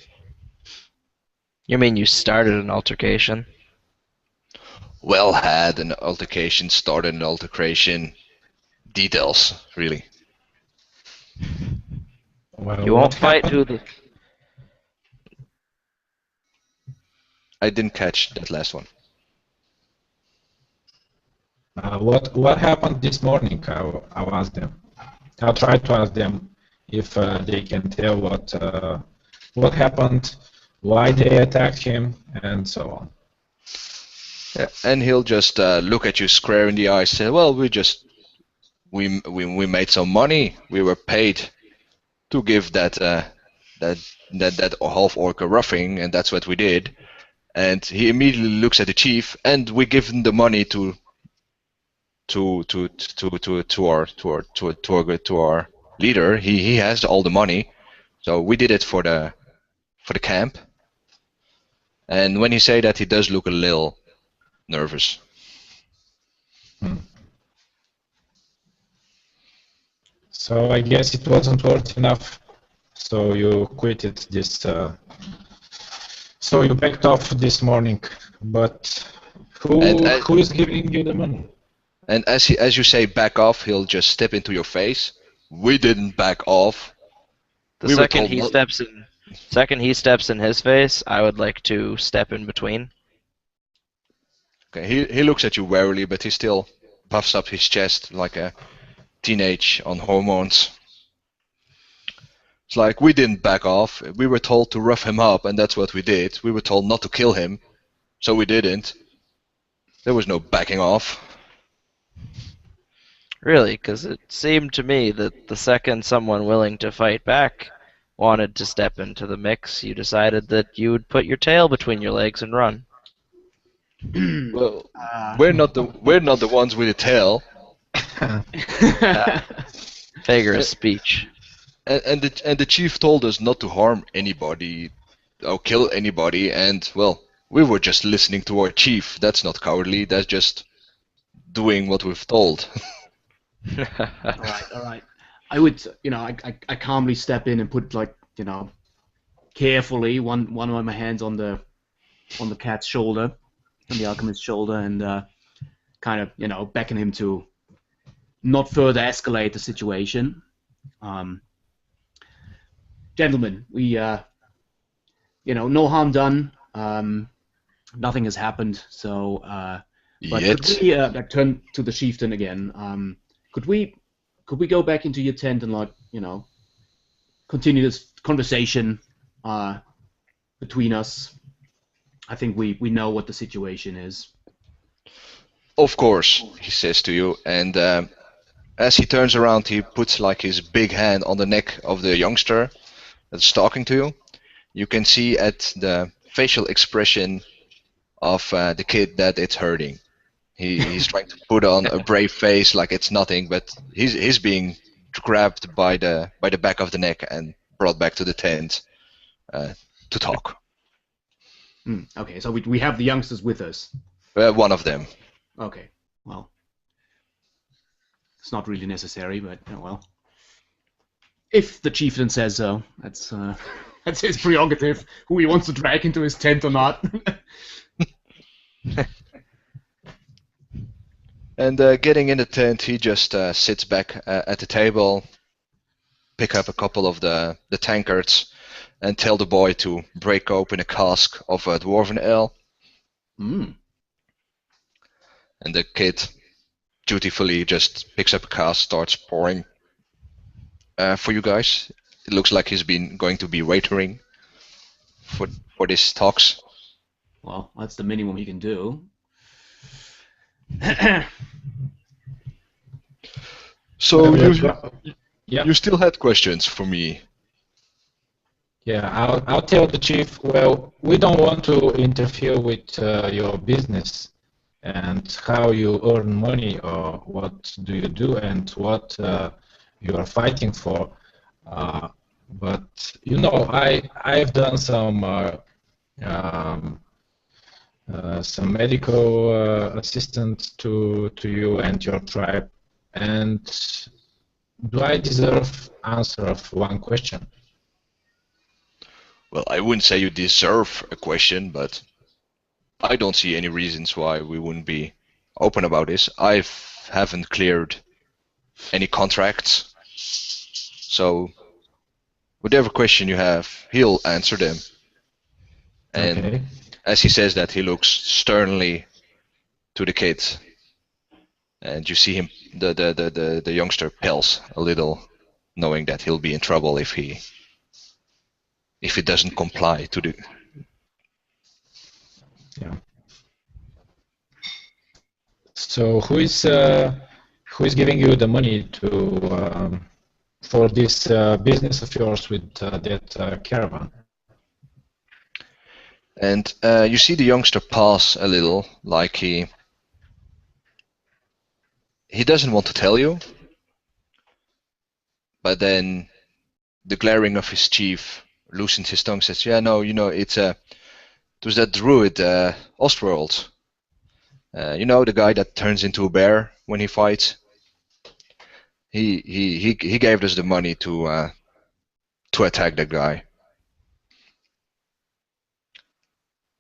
You mean you started an altercation? Well, had an altercation, started an altercation. Details, really. Well, You won't what fight happened? who the... I didn't catch that last one. What happened this morning? I'll ask them. I'll try to ask them if they can tell what happened, why they attacked him, and so on. Yeah, and he'll just look at you square in the eye, say, "Well, we made some money. We were paid to give that half orc a roughing, and that's what we did." And he immediately looks at the chief, and we give him the money to our leader. He has all the money, so we did it for the camp. And when he say that, he does look a little nervous. So I guess it wasn't worth enough. So you quitted this. So you backed off this morning. But who is giving you the money? And as you say back off, he'll just step into your face. We didn't back off. The We were second told he not- steps in his face, I would like to step in between. Okay, he looks at you warily, but he still puffs up his chest like a teenage on hormones. It's like, we didn't back off. We were told to rough him up, and that's what we did. We were told not to kill him, so we didn't. There was no backing off. Really, because it seemed to me that the second someone willing to fight back wanted to step into the mix, you decided that you would put your tail between your legs and run. Well, we're not the ones with the tail. Vigorous speech. And the chief told us not to harm anybody or kill anybody, and well, we were just listening to our chief. That's not cowardly. That's just doing what we've told. All right. I would, I calmly step in and put carefully one of my hands on the cat's shoulder, on the alchemist's shoulder, and kind of, beckon him to not further escalate the situation. Gentlemen, we, no harm done. Nothing has happened. So, but Yet. could we turn to the chieftain again? Could we go back into your tent and continue this conversation between us. I think we know what the situation is. Of course, he says to you, and as he turns around, he puts like his big hand on the neck of the youngster that's talking to you. You can see at the facial expression of the kid that it's hurting. He's trying to put on a brave face like it's nothing, but he's being grabbed by the back of the neck and brought back to the tent to talk. Okay, so we have the youngsters with us. One of them. Okay, well, it's not really necessary, but well, if the chieftain says so, that's his prerogative. Who he wants to drag into his tent or not. And getting in the tent, he just sits back at the table, pick up a couple of the tankards, and tell the boy to break open a cask of dwarven ale. Mm. And the kid dutifully just picks up a cask, starts pouring for you guys. It looks like he's been going to be waitering for these talks. Well, that's the minimum he can do. So Yeah. you still had questions for me? Yeah, I'll tell the chief, well, we don't want to interfere with your business and how you earn money or what do you do and what you are fighting for. But, you know, I've done some medical assistance to you and your tribe, and do I deserve answer of one question? Well, I wouldn't say you deserve a question, but I don't see any reasons why we wouldn't be open about this. I haven't cleared any contracts, so whatever question you have, he'll answer them. And Okay. as he says that, he looks sternly to the kid, and you see him, the youngster pales a little, knowing that he'll be in trouble if he doesn't comply to the. Yeah. So who is giving you the money to for this business of yours with that caravan? And you see the youngster pause a little, like he doesn't want to tell you, but then the glaring of his chief loosens his tongue, says, "Yeah, no, you know, it was that druid, Ostworld. You know, the guy that turns into a bear when he fights. He gave us the money to attack that guy."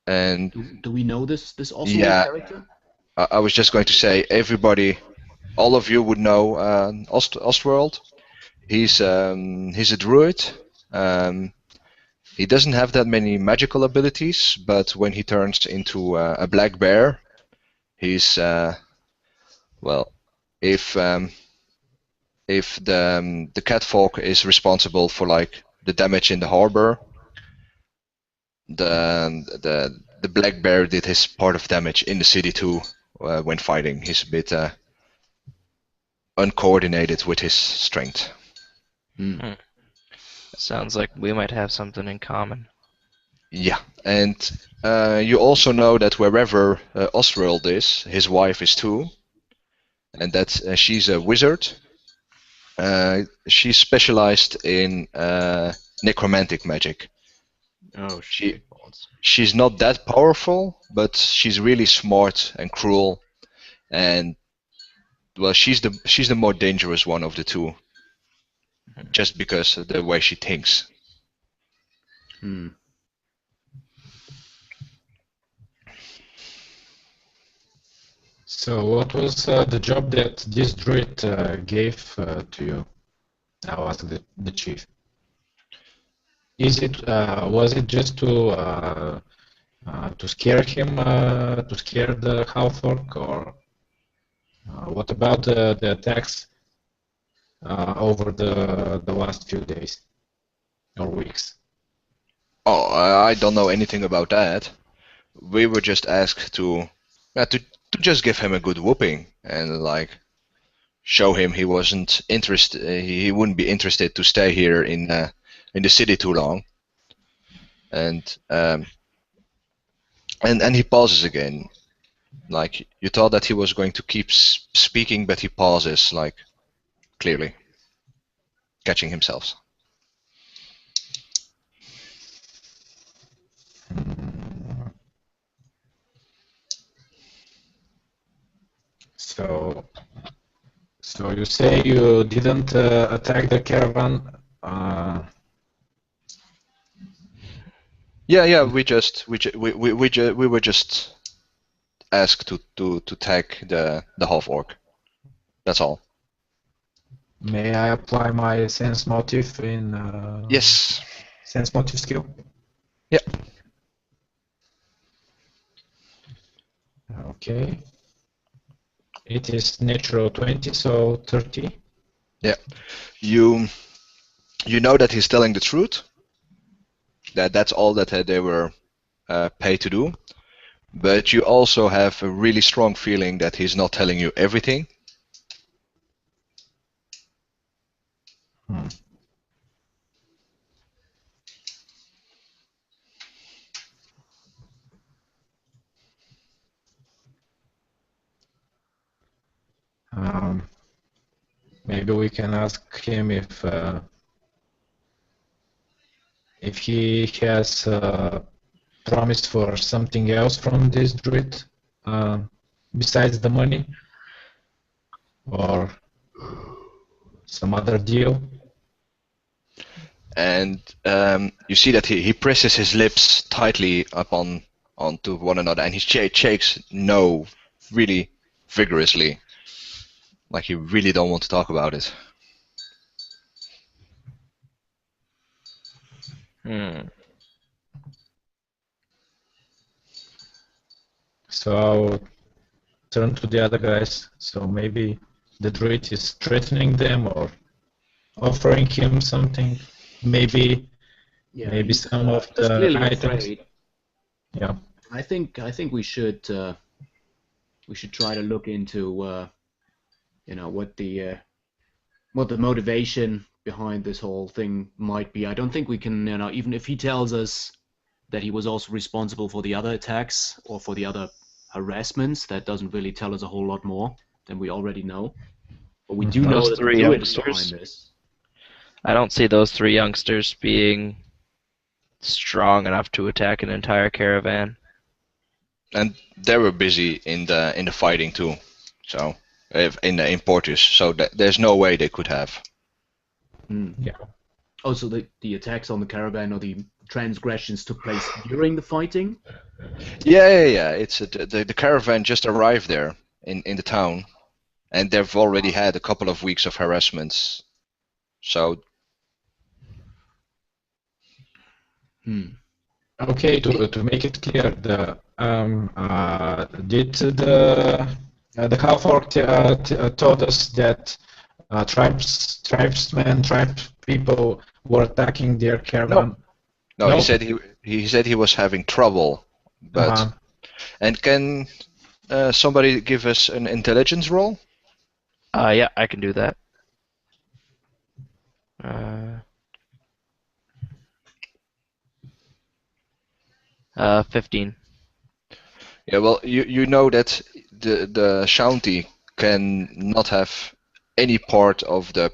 And Do we know this Oswald Yeah. character? I was just going to say, everybody, all of you would know Ostworld. He's a druid. He doesn't have that many magical abilities, but when he turns into a black bear, he's well, if the catfolk is responsible for like the damage in the harbor, the black bear did his part of damage in the city too when fighting. He's a bit uncoordinated with his strength. Sounds like we might have something in common. Yeah, and you also know that wherever Ostworld is, his wife is too, and that she's a wizard. She's specialized in necromantic magic. Oh, She's not that powerful, but she's really smart and cruel, and well, she's the more dangerous one of the two, just because of the way she thinks. So what was the job that this druid gave to you? I'll ask the chief. Was it just to scare him, to scare the half-orc, or what about the attacks over the last few days? or weeks? Oh, I don't know anything about that. We were just asked to just give him a good whooping and like show him he wasn't interested. He wouldn't be interested to stay here in the city too long. And he pauses again. Like you thought that he was going to keep speaking, but he pauses, like clearly catching himself. So you say you didn't attack the caravan? Yeah. We were just asked to tag the half orc. That's all. May I apply my sense motive in? Yes. Sense motive skill. Yeah. Okay. It is natural 20, so 30. Yeah. You know that he's telling the truth. That's all that they were paid to do. But you also have a really strong feeling that he's not telling you everything. Maybe we can ask him if he has promised for something else from this druid besides the money, or some other deal. And you see that he presses his lips tightly onto one another, and he shakes no really vigorously, like he really don't want to talk about it. So I'll turn to the other guys. So maybe the druid is threatening them or offering him something. Maybe some of he's the clearly items. afraid. Yeah. I think we should try to look into what the motivation behind this whole thing might be. I don't think we can, even if he tells us that he was also responsible for the other attacks or for the other harassments, that doesn't really tell us a whole lot more than we already know. But we do know Those that the three druid is youngsters. behind this. I don't see those three youngsters being strong enough to attack an entire caravan. And they were busy in the fighting too, so in Portus, so there's no way they could have. Yeah. Oh, so the attacks on the caravan or the transgressions took place during the fighting? Yeah. It's the caravan just arrived there in the town, and they've already had a couple of weeks of harassments. So. Okay, to make it clear, did the half orc told us that tribesmen, tribe people were attacking their caravan? No, he said he was having trouble, but and can somebody give us an intelligence roll? Yeah, I can do that. 15. Yeah, well, you know that the Shaunti can not have any part of the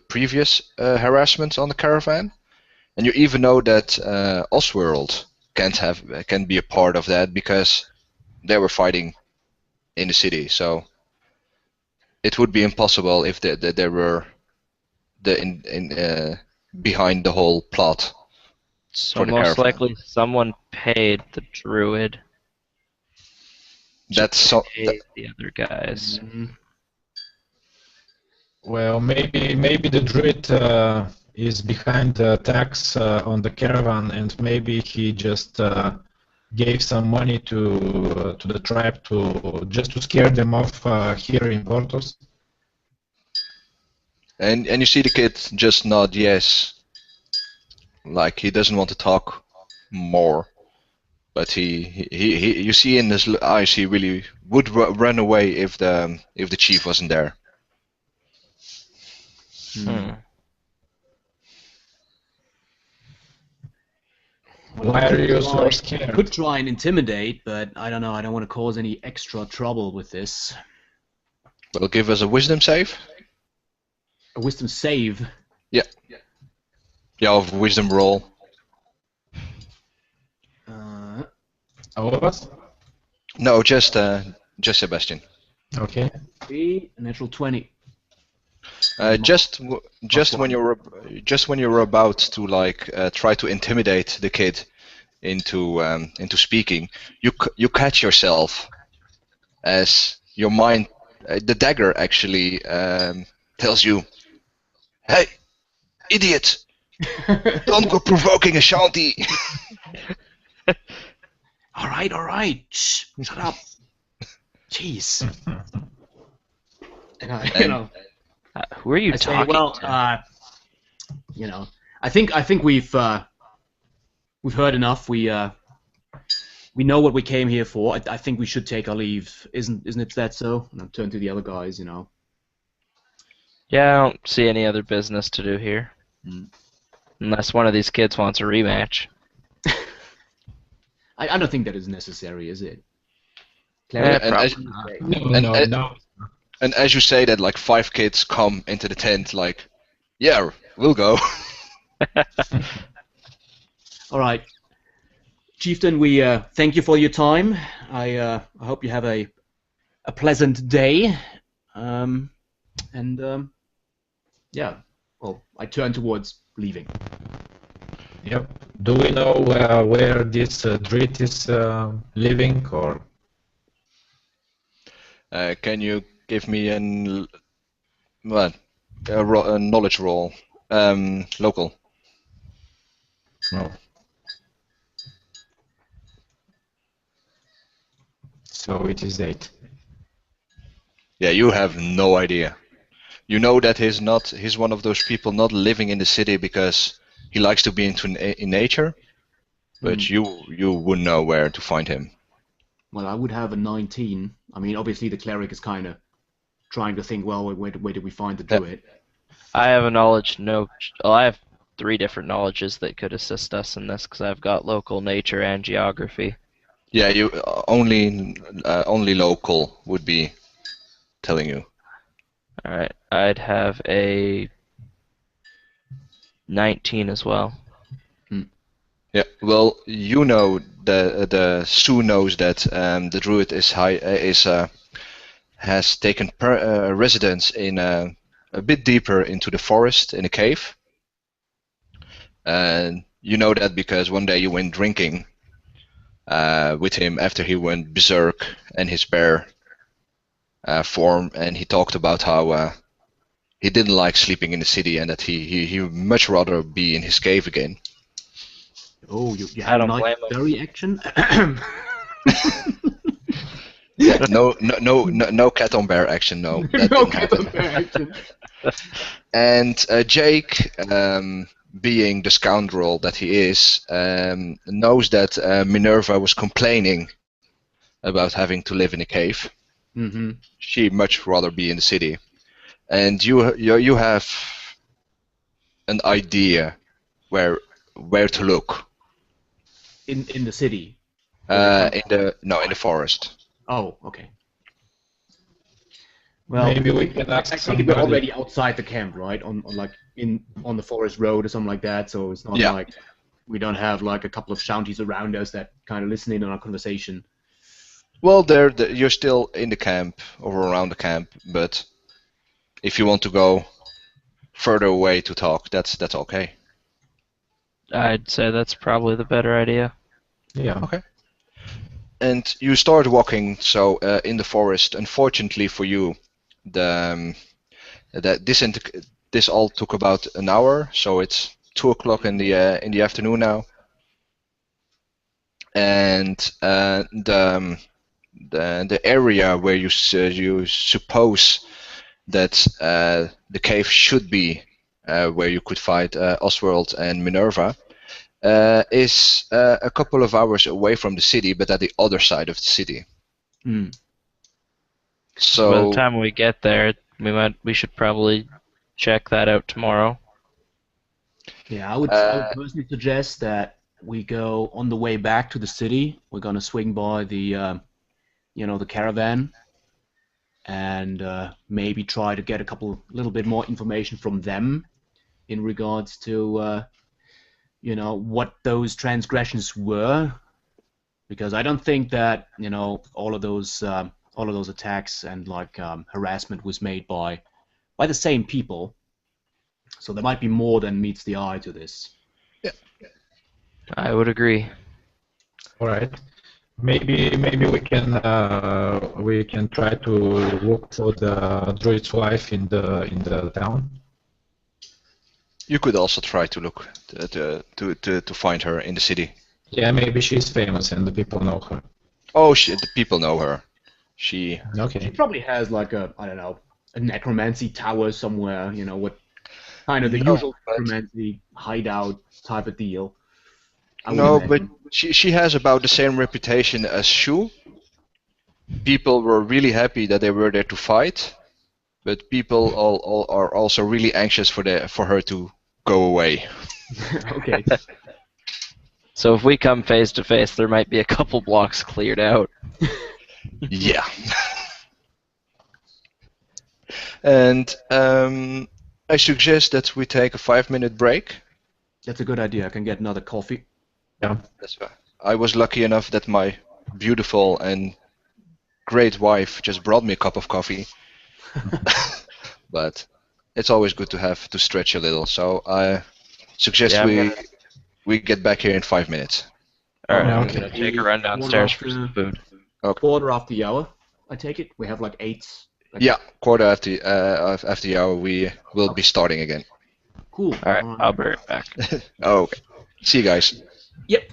previous harassments on the caravan, and you even know that Osworld can be a part of that because they were fighting in the city. So it would be impossible if they were behind the whole plot. So most likely someone paid the druid. That's the other guys. Well, maybe the druid is behind the attacks on the caravan, and maybe he just gave some money to the tribe just to scare them off here in Portus. And you see the kid just nod yes. Like he doesn't want to talk more, but you see in his eyes he really would run away if the chief wasn't there. Hmm. Why are you so I scared? could try and intimidate, but I don't know. I don't want to cause any extra trouble with this. Will give us a wisdom save. A wisdom save. Yeah, of wisdom roll. All of us? No, just Sebastian. Okay. A natural 20. Just one. when you're about to like try to intimidate the kid into speaking, you catch yourself as your mind, the dagger actually tells you, "Hey, idiot! Don't go provoking Ashanti." All right. Shh, shut up. Jeez. And I, Who are you I say, talking well, to? I think we've heard enough. We know what we came here for. I think we should take our leave. Isn't it that so? And I'll turn to the other guys. Yeah, I don't see any other business to do here. Hmm. Unless one of these kids wants a rematch. I don't think that is necessary, is it? Yeah, and as, probably not. No. and as you say that, like 5 kids come into the tent, like, yeah, we'll go. All right, Chieftain. We thank you for your time. I hope you have a pleasant day. Yeah. Well, I turn towards leaving. Yep. Do we know where this Drit is living, or? Can you give me a knowledge roll? Local. No. So it is 8. Yeah, you have no idea. You know that he's one of those people not living in the city because he likes to be in nature, but you wouldn't know where to find him. Well, I would have a 19. I mean, obviously the cleric is kind of trying to think, well, where did we find the druid? I have a knowledge. I have 3 different knowledges that could assist us in this because I've got local, nature, and geography. Yeah, you only local would be telling you. All right, I'd have a 19 as well. Yeah, well, you know the Sue knows that the druid has taken residence in a bit deeper into the forest in a cave, and you know that because one day you went drinking with him after he went berserk and his bear form, and he talked about how he didn't like sleeping in the city and that he would much rather be in his cave again. Oh, you I have don't a nice blame him. berry action? Yeah, no cat on bear action. No, that No didn't cat happen. on bear action. And Jake, being the scoundrel that he is, knows that Minerva was complaining about having to live in a cave. Mm-hmm. She'd much rather be in the city. And you have an idea where to look. In the city. In the forest. Oh, okay. Well, Maybe we can I ask think we're somebody. already outside the camp, right? On the forest road or something like that. So it's not Yeah. like we don't have like a couple of shanties around us that kind of listen in on our conversation. Well, you're still in the camp or around the camp, but if you want to go further away to talk, that's okay. I'd say that's probably the better idea. Yeah. Okay. And you start walking in the forest. Unfortunately for you, this all took about an hour, so it's 2 o'clock in the afternoon now. And the area where you suppose that the cave should be, where you could fight Oswald and Minerva, is a couple of hours away from the city, but at the other side of the city. Hmm. So by the So time we get there, we should probably check that out tomorrow. Yeah, I would personally suggest that we go on the way back to the city. We're gonna swing by the caravan, and maybe try to get a little bit more information from them in regards to what those transgressions were, because I don't think that all of those attacks and like harassment was made by the same people. So there might be more than meets the eye to this. yeah, I would agree. All right. Maybe we can try to look for the druid's wife in the town. you could also try to look to find her in the city. Yeah, maybe she's famous and the people know her. Oh, the people know her. She She Okay. probably has like I don't know, a necromancy tower somewhere, with kind of the no, usual but necromancy hideout type of deal, I would no, but imagine. she has about the same reputation as Shu. People were really happy that they were there to fight, but people all are also really anxious for her to go away. Okay. So if we come face to face, there might be a couple blocks cleared out. Yeah. And I suggest that we take a 5-minute break. That's a good idea. I can get another coffee. Yeah. That's why I was lucky enough that my beautiful and great wife just brought me a cup of coffee. But it's always good to stretch a little. So I suggest Yeah, we get back here in 5 minutes. All right, Yeah, I'm okay. gonna take a run Quarter downstairs for some after, food. quarter after the hour, I take it. We have like 8. Like, Yeah, quarter after the hour we will be starting again. cool. All right, All right. I'll be right back. Okay. See you guys. Yep.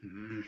Mm.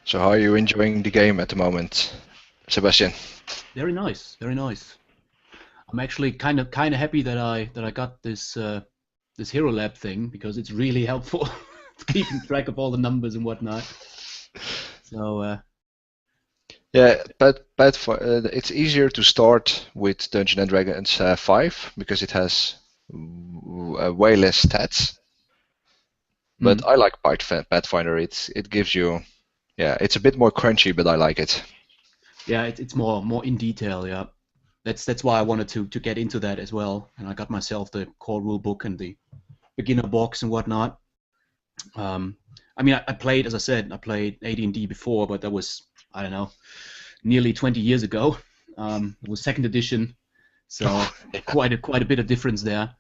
So how are you enjoying the game at the moment, Sebastian? Very nice, very nice. I'm actually kind of happy that I got this Hero Lab thing because it's really helpful keeping track of all the numbers and whatnot. So Yeah, it's easier to start with Dungeons and Dragons 5 because it has way less stats. But I like Pathfinder. It gives you, yeah, it's a bit more crunchy, but I like it. yeah, it's more in detail. Yeah, that's why I wanted to get into that as well. And I got myself the core rule book and the beginner box and whatnot. I mean, I played, as I said, I played AD&D before, but that was, I don't know, nearly 20 years ago. It was second edition, so quite a bit of difference there.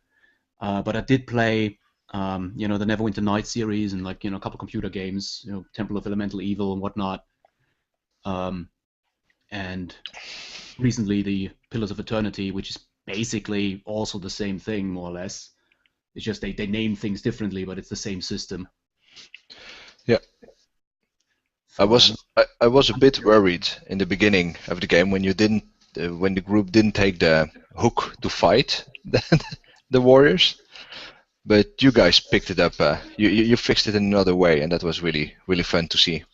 But I did play, the Neverwinter Nights series and like a couple computer games, Temple of Elemental Evil and whatnot. And recently the Pillars of Eternity, which is basically also the same thing more or less. It's just they name things differently, but it's the same system. Yeah. So, I was a bit worried in the beginning of the game when you didn't when the group didn't take the hook to fight the warriors, but you guys picked it up. You fixed it in another way, and that was really fun to see.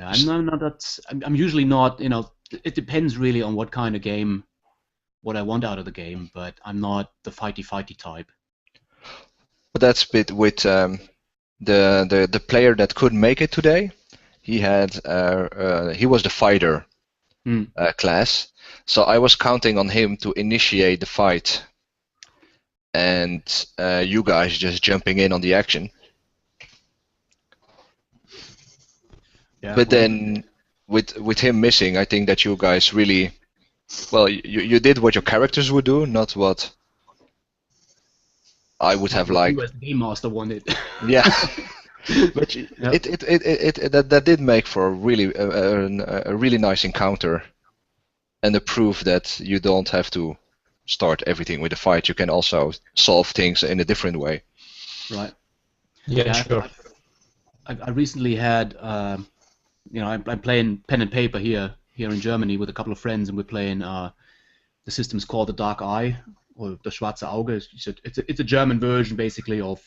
yeah, I'm not that. I'm usually not. It depends really on what kind of game, what I want out of the game. But I'm not the fighty type. But that's a bit with the player that couldn't make it today. He was the fighter class, so I was counting on him to initiate the fight, and you guys just jumping in on the action. Yeah, But then with him missing, I think that you guys really, well, you did what your characters would do, not what I would have liked. You as the game master wanted. Yeah. But that did make for a really nice encounter, and a proof that you don't have to start everything with a fight. You can also solve things in a different way. Right. Yeah, sure. I recently had, I'm playing pen and paper here in Germany with a couple of friends, and we're playing. The system's called the Dark Eye, or the Schwarze Auge. It's a German version basically of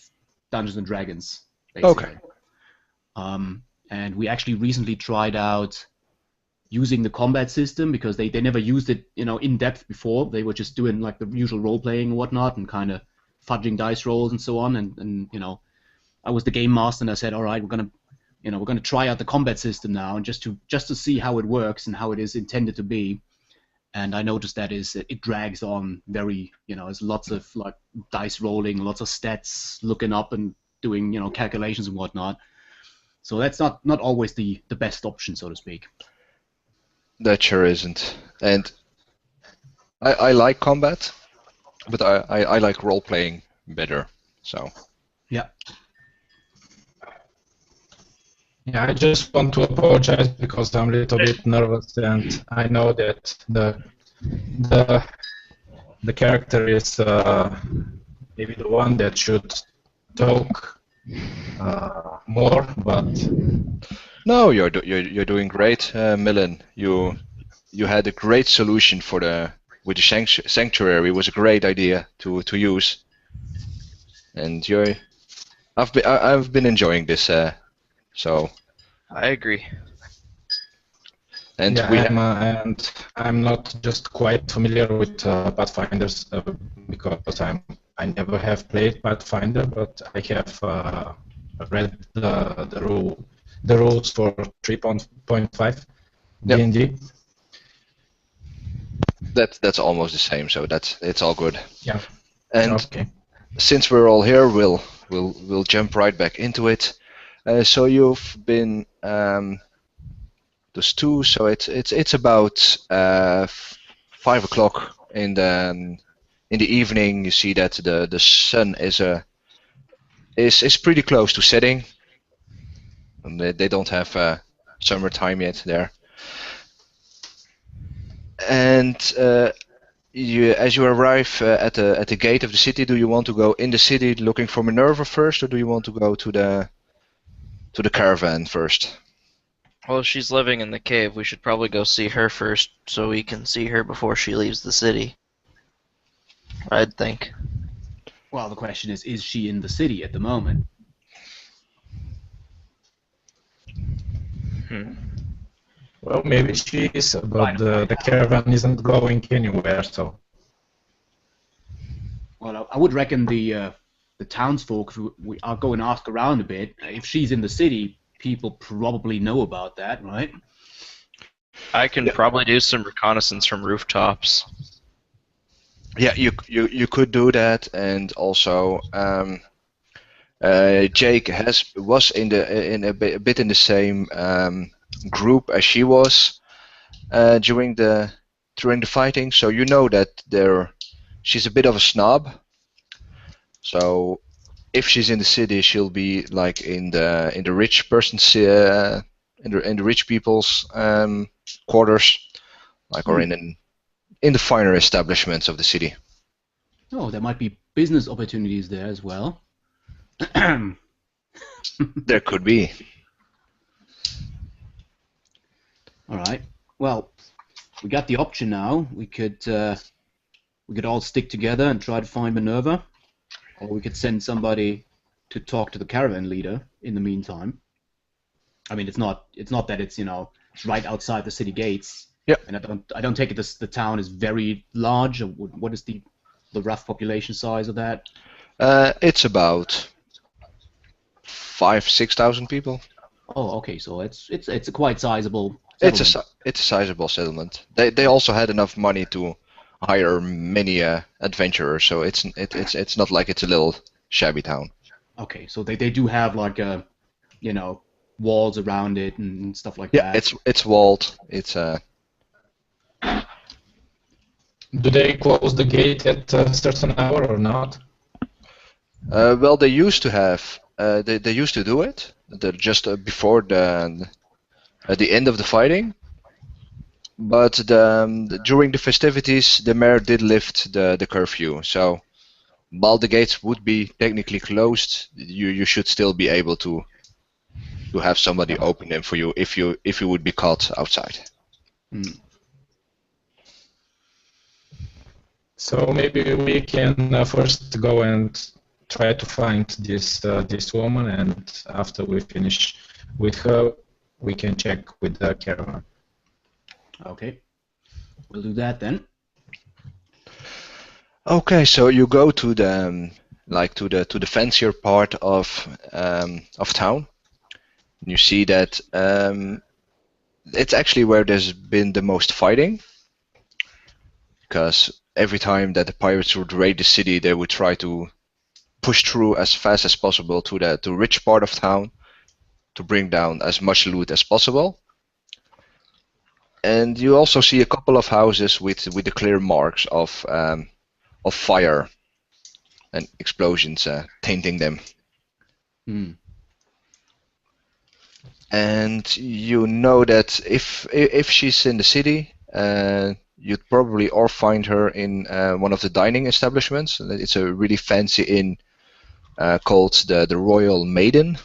Dungeons and Dragons. Basically. Okay. And we actually recently tried out using the combat system because they never used it, in depth before. They were just doing like the usual role playing and whatnot, and kind of fudging dice rolls and so on. And I was the game master, and I said, all right, we're gonna try out the combat system now, and just to see how it works and how it is intended to be. And I noticed that it drags on very, there's lots of like dice rolling, lots of stats, looking up and doing, calculations and whatnot. So that's not always the best option, so to speak. That sure isn't. And I like combat, but I like role playing better. So. Yeah. Yeah, I just want to apologize because I'm a little bit nervous, and I know that the character is maybe the one that should talk more, but No, you're doing great, Millen. You had a great solution with the sanctuary. It was a great idea to use, and I've been enjoying this. So I agree. And Yeah, we and I'm not just quite familiar with Pathfinders because I never have played Pathfinder, but I have read the rules for 3.5 Yep. D&D. that's almost the same, so it's all good. Yeah. And Okay. since we're all here, we'll jump right back into it. So you've been those two, so it's about 5 o'clock in the evening. You see that the sun is pretty close to setting, and they don't have summertime yet there. And as you arrive at the gate of the city, do you want to go in the city looking for Minerva first, or do you want to go to the caravan first? Well, she's living in the cave. We should probably go see her first so we can see her before she leaves the city. I'd think. Well, the question is she in the city at the moment? Well, maybe she is, but Right. the caravan isn't going anywhere, so. Well, I would reckon the townsfolk who we are go and ask around a bit. If she's in the city, people probably know about that, right? I can probably do some reconnaissance from rooftops. Yeah, you could do that, and also Jake was in a bit in the same group as she was during the fighting, so you know that she's a bit of a snob. So if she's in the city, she'll be like in the rich person's in the rich people's quarters, like or in the finer establishments of the city. Oh, there might be business opportunities there as well. There could be. All right. Well, we got the option now. We could all stick together and try to find Minerva, or we could send somebody to talk to the caravan leader in the meantime. I mean, it's not that it's it's right outside the city gates. Yeah. And I don't take it the town is very large. Or what is the rough population size of that? It's about 5,000-6,000 people. Oh, okay. So it's a quite sizable. It's Settlement. a sizable settlement. They also had enough money to hire many adventurers, so it's not like it's a little shabby town. Okay, so they do have like walls around it and stuff like Yeah, that. it's walled. It's Do they close the gate at a certain hour or not? well, they used to have they used to do it just before at the end of the fighting, but during the festivities, the mayor did lift the curfew. So while the gates would be technically closed, you should still be able to have somebody open them for you if you would be caught outside. So maybe we can first go and try to find this woman, and after we finish with her, we can check with the caravan. Okay, we'll do that then. Okay, so you go to the to the fancier part of town. You see that it's actually where there's been the most fighting, because every time that the pirates would raid the city, they would try to push through as fast as possible to the rich part of town to bring down as much loot as possible. And you also see a couple of houses with the clear marks of fire and explosions tainting them. And you know that if she's in the city, you'd probably or find her in one of the dining establishments. It's a really fancy inn called the Royal Maiden,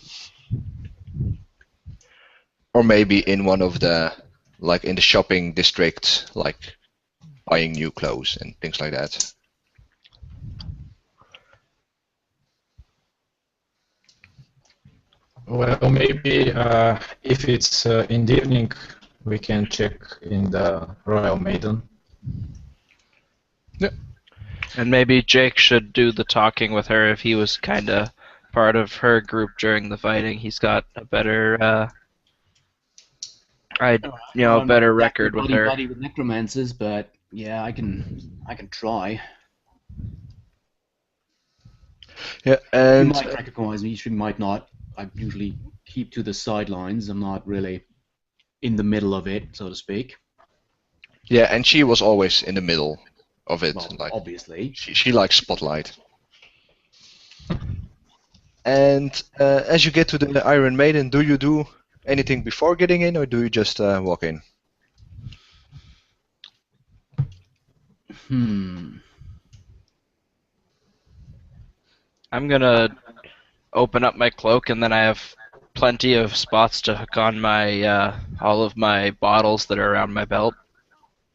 or maybe in one of the in the shopping district, like buying new clothes and things like that. Well, maybe if it's in the evening, we can check in the Royal Maiden. And maybe Jake should do the talking with her if he was kind of part of her group during the fighting. He's got a better, I'm better not record with her. buddy with necromancers, but yeah, I can try. Yeah, She and might recognize me. She might not. I usually keep to the sidelines. I'm not really in the middle of it, so to speak. yeah, and she was always in the middle of it. Well, Like obviously. she likes spotlight. And as you get to the Iron Maiden, do you do anything before getting in, or do you just walk in? I'm gonna open up my cloak, and then I have plenty of spots to hook on my all of my bottles that are around my belt.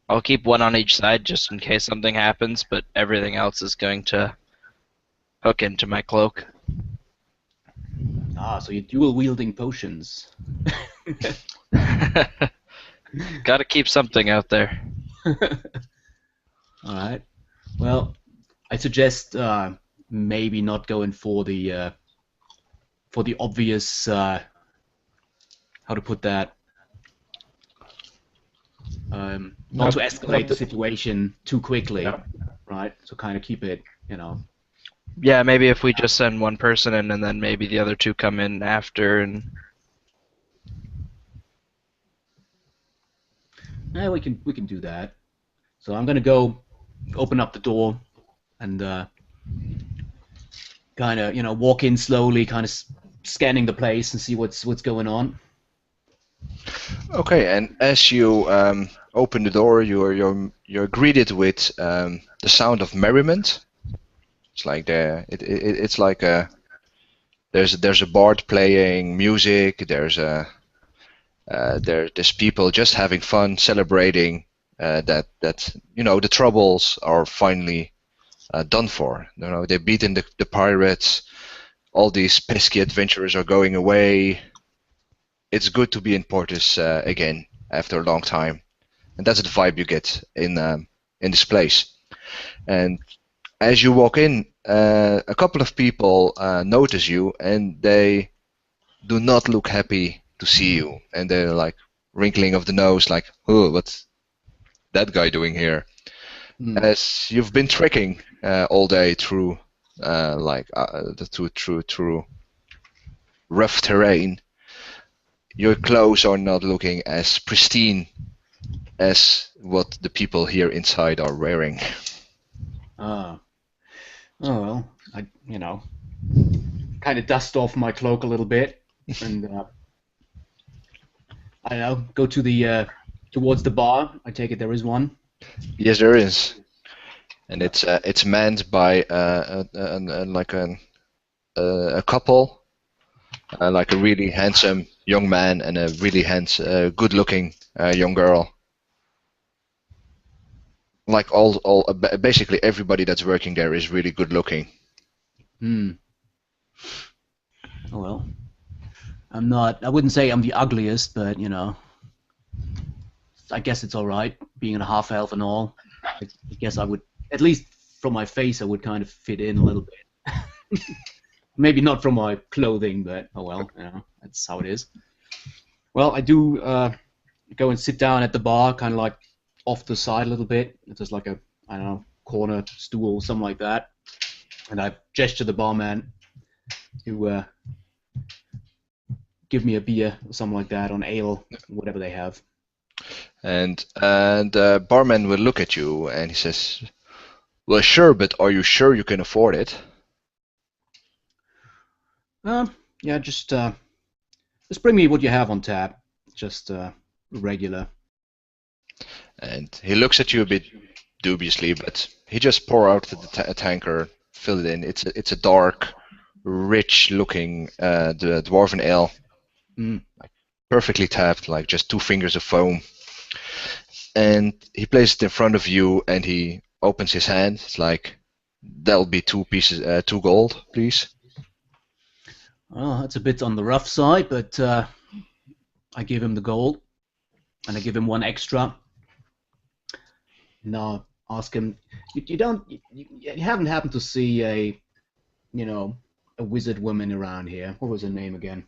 I'll keep one on each side just in case something happens, but everything else is going to hook into my cloak. Ah, so you're dual wielding potions. Gotta keep something out there. All right. Well, I suggest maybe not going for the obvious. How to put that? Not to escalate the situation too quickly, Yeah. right? So kind of keep it, Yeah, maybe if we just send one person in and then maybe the other two come in after and Yeah, we can do that. So I'm gonna go open up the door and kind of walk in slowly, kind of scanning the place and see what's going on. Okay, and as you open the door, you're greeted with the sound of merriment. It's like it's like there's a bard playing music. There's people just having fun, celebrating that the troubles are finally done for. They've beaten the pirates. All these pesky adventurers are going away. It's good to be in Portus again after a long time, and that's the vibe you get in this place. And as you walk in, a couple of people notice you, and they do not look happy to see you, and they're like wrinkling of the nose, like, "Oh, what's that guy doing here?" As you've been trekking all day through through rough terrain, your clothes are not looking as pristine as what the people here inside are wearing. Oh well, I kind of dust off my cloak a little bit and I don't know, go to the towards the bar. I take it there is one. Yes, there is, and it's manned by a couple, like a really handsome young man and a really good-looking young girl. Like basically everybody that's working there is really good-looking. Oh well, I wouldn't say I'm the ugliest, but I guess it's all right being a half elf and all. I guess I would, at least from my face, I would kind of fit in a little bit. Maybe not from my clothing, but oh well, that's how it is. Well, I do go and sit down at the bar, kind of like off the side a little bit. If there's like a, I don't know, corner stool, something like that, and I gesture the barman to give me a beer or something like that, on ale, whatever they have. And the barman will look at you and he says, "Well, sure, but are you sure you can afford it?" Yeah, just bring me what you have on tap, just regular. And he looks at you a bit dubiously, but he just pour out the tanker, fill it in. It's a dark, rich-looking the dwarven ale, like perfectly tapped, like just 2 fingers of foam. And he places it in front of you, and he opens his hand. It's like, "That'll be 2 pieces, 2 gold, please." Well, that's a bit on the rough side, but I give him the gold, and I give him one extra. Now ask him. You haven't happened to see a, a wizard woman around here? What was her name again?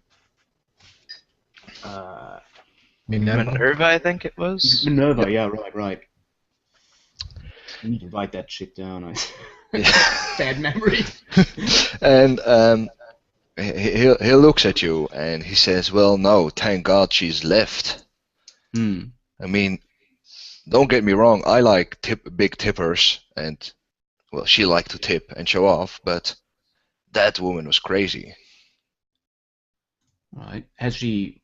Minerva? Minerva, I think it was. Minerva. Yeah, right. I need to write that shit down. Bad memory. And he looks at you and he says, "Well, no, thank God she's left. Hmm. I mean, don't get me wrong, I like big tippers, and well, she liked to tip and show off, but that woman was crazy." Right. Has she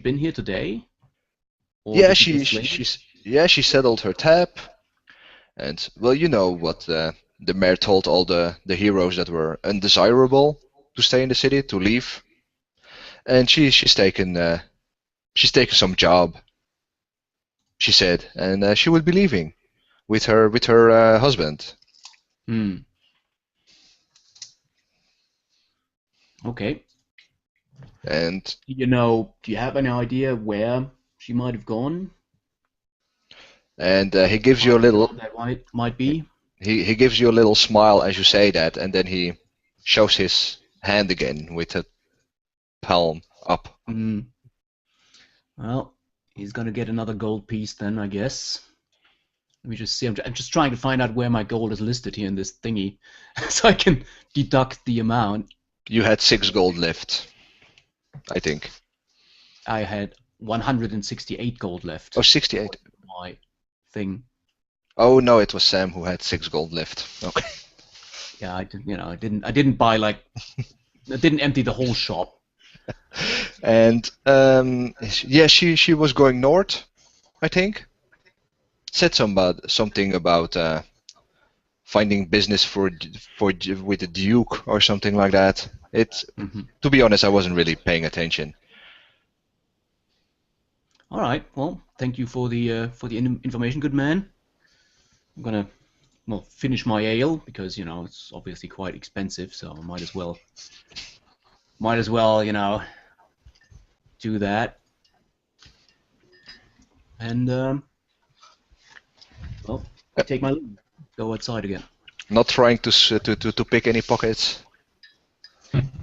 been here today? Or Yeah, did you just leave? she settled her tab, and well, you know what the mayor told all the heroes that were undesirable to stay in the city to leave, and she's taken some job, she said, and she would be leaving with her husband. Hmm. Okay. And Do you have any idea where she might have gone? he gives you a little That might be. he gives you a little smile as you say that, and then he shows his hand again with a palm up. Hmm. Well, he's gonna get another gold piece then, I guess. Let me just see. I'm just trying to find out where my gold is listed here in this thingy, so I can deduct the amount. You had 6 gold left, I think. I had 168 gold left. Oh, 68. My thing. Oh no, it was Sam who had 6 gold left. Okay. Yeah, I didn't buy I didn't empty the whole shop. And yeah, she was going north, I think. Said something about finding business with the Duke or something like that. To be honest, I wasn't really paying attention. All right. Well, thank you for the information, good man. I'm gonna finish my ale because it's obviously quite expensive, so I might as well do that. And I take my leave. Go outside again. Not trying to pick any pockets.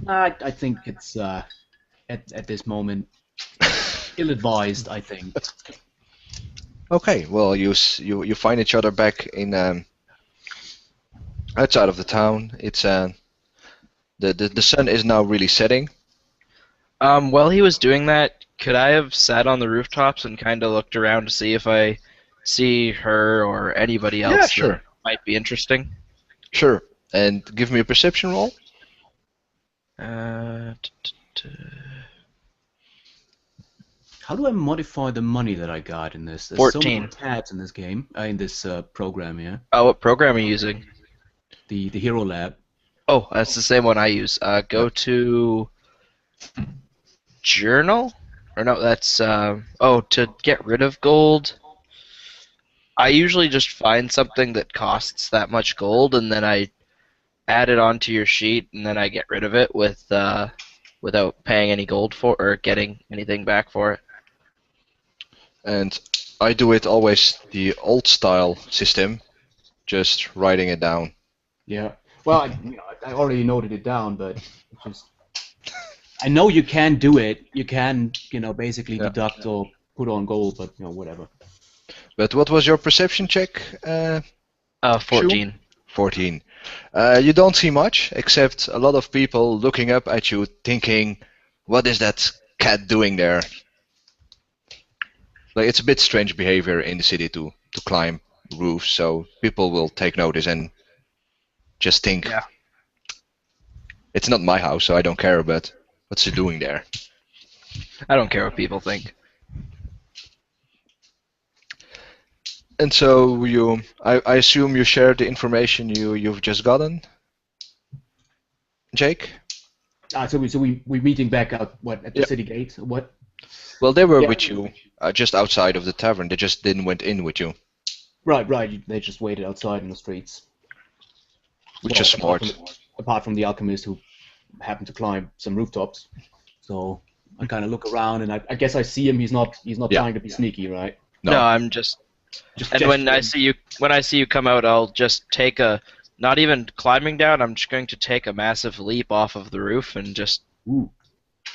I think it's at this moment ill-advised, I think. Okay, well, you find each other back in outside of the town. It's the sun is now really setting. While he was doing that, could I have sat on the rooftops and kind of looked around to see if I see her or anybody else Yeah, sure. that might be interesting? Sure, and give me a perception roll. How do I modify the money that I got in this? There's 14. so many tabs in this game, in this program here. Oh, what program are you using? The Hero Lab. Oh, that's the same one I use. Go to journal? Or no, that's to get rid of gold. I usually just find something that costs that much gold, and then I add it onto your sheet, and then I get rid of it without paying any gold for or getting anything back for it. And I do it always the old style system, just writing it down. Yeah. Well, I already noted it down, but just I know you can do it. You can, basically deduct or put on gold, but whatever. But what was your perception check? 14. 14. You don't see much, except a lot of people looking up at you, thinking, "What is that cat doing there?" Like, it's a bit strange behavior in the city to climb roofs, so people will take notice and just think, Yeah. It's not my house, so I don't care, but what's she doing there? I don't care what people think. And so I assume you share the information you've just gotten, Jake? So we're meeting back out at the city gate. What? Well, they were with you just outside of the tavern. They just didn't went in with you. Right. They just waited outside in the streets. Which is smart. Apart from the alchemist who happen to climb some rooftops. So I kind of look around, and I guess I see him. He's not Yeah. trying to be sneaky, right? No, I'm just. Just And when I gesturing. see you come out, I'll just take a. Not even climbing down. I'm just going to take a massive leap off of the roof and just Ooh,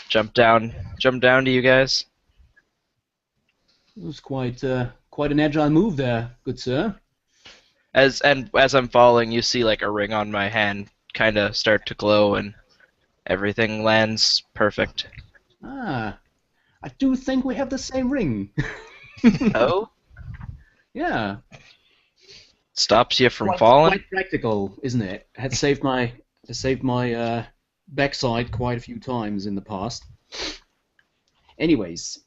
jump down to you guys. it was quite an agile move there, good sir. As I'm falling, you see like a ring on my hand kind of start to glow, and everything lands perfect. Ah, I do think we have the same ring. Oh, Yeah, stops you from quite falling. practical, isn't it? Had saved my backside quite a few times in the past. Anyways,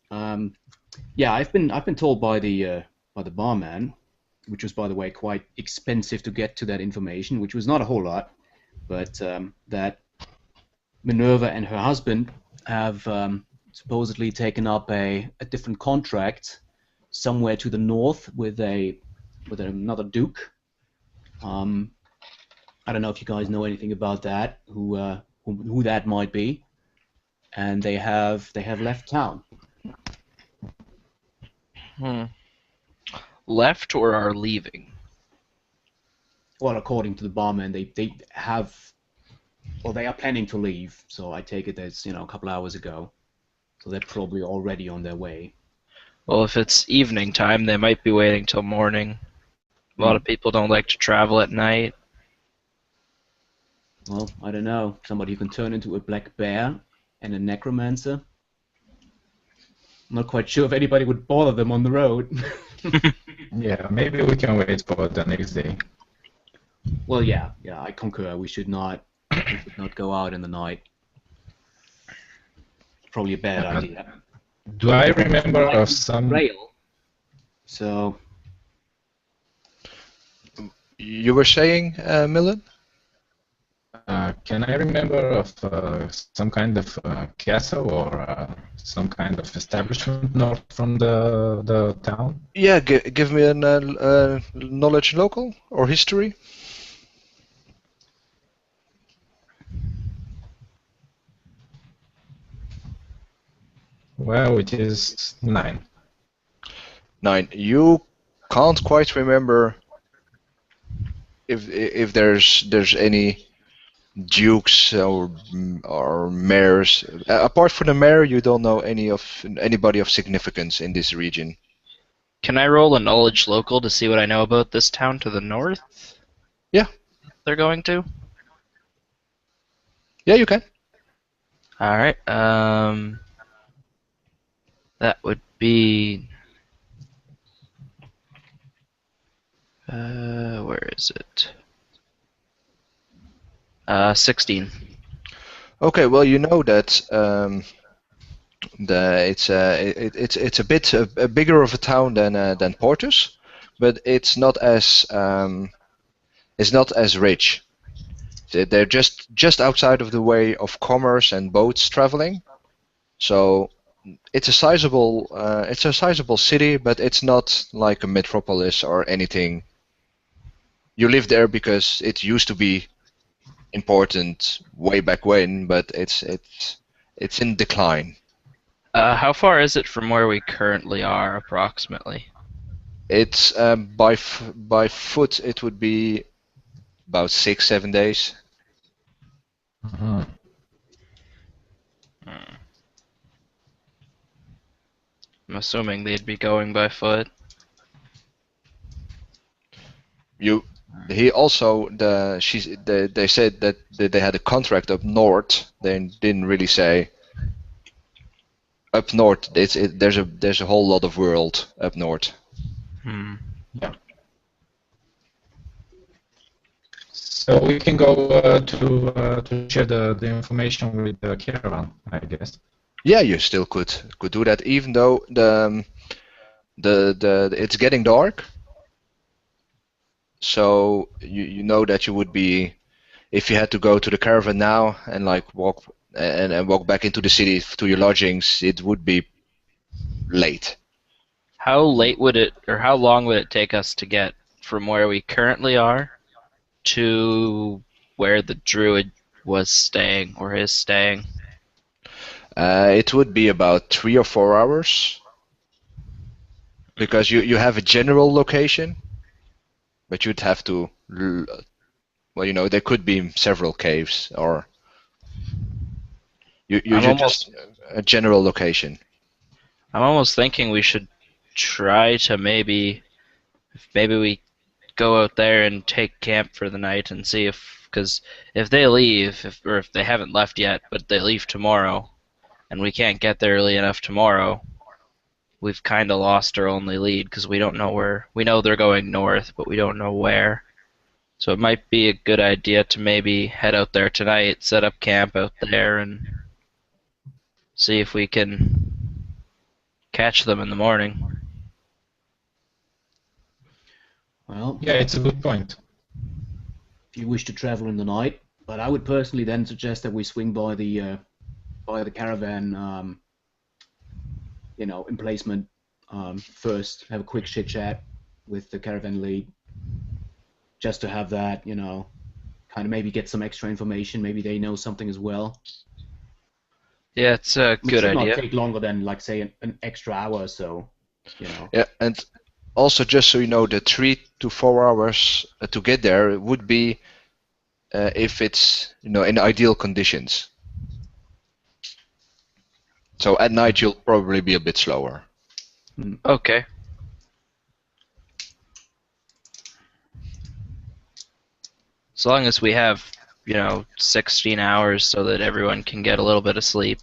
yeah, I've been told by the barman, which was by the way quite expensive to get to that information, which was not a whole lot, but that Minerva and her husband have supposedly taken up a different contract somewhere to the north with another duke. I don't know if you guys know anything about that, who that might be, and they have left town. Left or are leaving? Well, according to the barman, they have, well, they are planning to leave. So I take it that's a couple hours ago. So they're probably already on their way. Well, if it's evening time, they might be waiting till morning. A lot of people don't like to travel at night. Well, I don't know. Somebody who can turn into a black bear and a necromancer. I'm not quite sure if anybody would bother them on the road. Yeah, maybe we can wait for the next day. Well, yeah, I concur. We should not go out in the night. Probably a bad idea. Do I remember of some? Rail. So You were saying, Millen? Can I remember of some kind of castle or some kind of establishment north from the town? Yeah, give me a knowledge local or history. Well, it is 9. 9. You can't quite remember if there's any dukes or mayors. Apart from the mayor, you don't know anybody of significance in this region. Can I roll a knowledge local to see what I know about this town to the north? Yeah. They're going to? Yeah, you can. Alright, that would be... where is it? 16. Okay, well, you know that it's a bit bigger of a town than Portus, but it's not as rich. They're just outside of the way of commerce and boats traveling, so it's a sizable city, but it's not like a metropolis or anything. You live there because it used to be important way back when, but it's in decline. How far is it from where we currently are, approximately? It's by foot it would be about 6-7 days. Uh-huh. I'm assuming they'd be going by foot. He also they said that they had a contract up north. They didn't really say up north. There's a whole lot of world up north. Yeah. So we can go to share the information with the caravan, I guess. Yeah, you still could do that, even though the it's getting dark. So you know that you would be, if you had to go to the caravan now and like walk back into the city to your lodgings, it would be late. How late would it, or how long would it take us to get from where we currently are to where the druid was staying or is staying? It would be about 3 or 4 hours because you have a general location, but you'd have to. Well, there could be several caves, or you just a general location. I'm almost thinking we should try to maybe we go out there and take camp for the night and see because if they leave, or if they haven't left yet, but they leave tomorrow, and we can't get there early enough tomorrow, we've kind of lost our only lead because we don't know where. We know they're going north, but we don't know where. So it might be a good idea to maybe head out there tonight, set up camp out there, and see if we can catch them in the morning. Well, Yeah, it's a good point. if you wish to travel in the night, but I would personally then suggest that we swing by the caravan, emplacement first. Have a quick chit chat with the caravan lead, just to have that, kind of maybe get some extra information. Maybe they know something as well. Yeah, it's a It good should idea. not take longer than, like, say, an extra hour or so. Yeah, and also just so you know, the 3 to 4 hours to get there would be if it's in ideal conditions. So at night you'll probably be a bit slower. Okay. As long as we have, 16 hours so that everyone can get a little bit of sleep.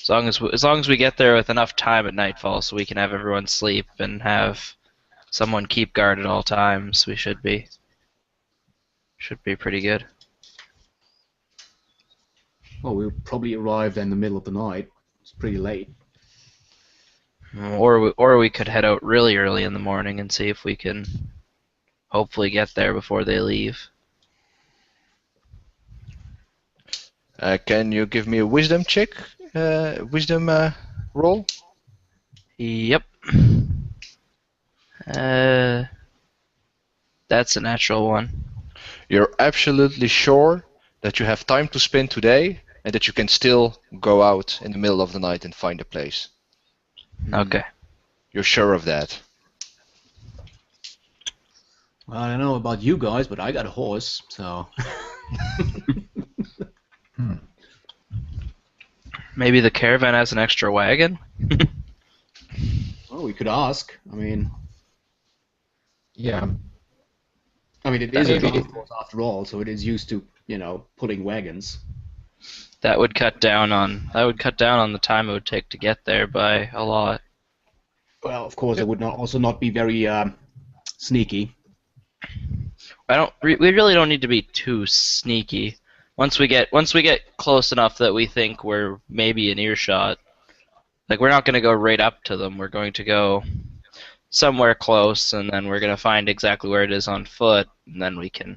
As long as we get there with enough time at nightfall so we can have everyone sleep and have someone keep guard at all times, we should be pretty good. Well, we'll probably arrive in the middle of the night. It's pretty late. Or we could head out really early in the morning and see if we can hopefully get there before they leave. Can you give me a wisdom check? Wisdom roll? Yep. That's a natural one. You're absolutely sure that you have time to spend today and that you can still go out in the middle of the night and find a place. Okay. You're sure of that? Well, I don't know about you guys, but I got a horse, so. Maybe the caravan has an extra wagon? Well, we could ask. Yeah. It is a golf course after all, so it is used to, pulling wagons. That would cut down on the time it would take to get there by a lot. Well, of course, it would also not be very sneaky. We really don't need to be too sneaky. Once we get close enough that we think we're maybe in earshot, like we're not going to go right up to them. We're going to go somewhere close, and then we're going to find exactly where it is on foot, and then we can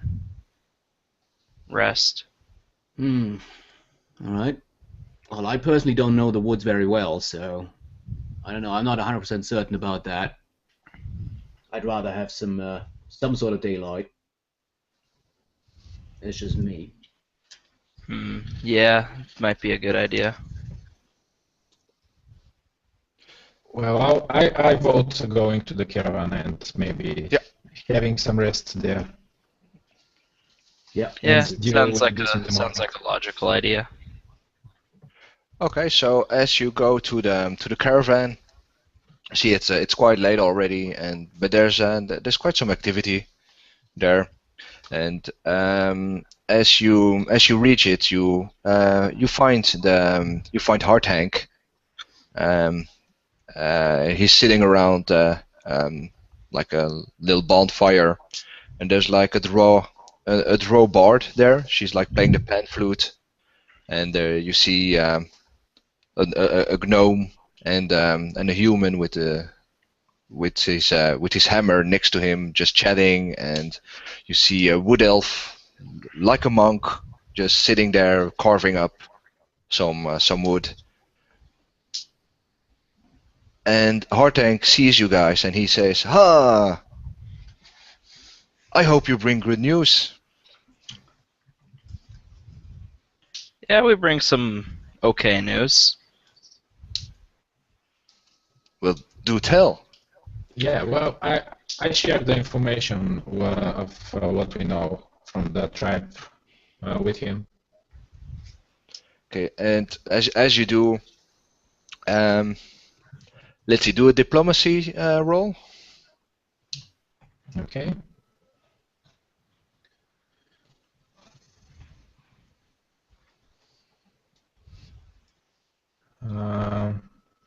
rest. All right. Well, I personally don't know the woods very well, so I don't know. I'm not 100% certain about that. I'd rather have some sort of daylight. It's just me. Yeah, might be a good idea. Well, I vote going to the caravan and maybe having some rest there. Yeah. Yeah, And sounds like a logical idea. Okay, so as you go to the caravan, see it's quite late already, but there's quite some activity there, and as you reach it, you find Hardhank. He's sitting around like a little bonfire, and there's like a drow bard there. She's like playing the pan flute, and you see a gnome and a human with his hammer next to him, just chatting, and you see a wood elf like a monk just sitting there carving up some wood. And Hardhank sees you guys and he says, "Ha! I hope you bring good news." Yeah, we bring some okay news. Well, do tell. Yeah, well, I share the information of what we know from the tribe with him. Okay, and as you do, um, let's see, do a diplomacy roll. Okay.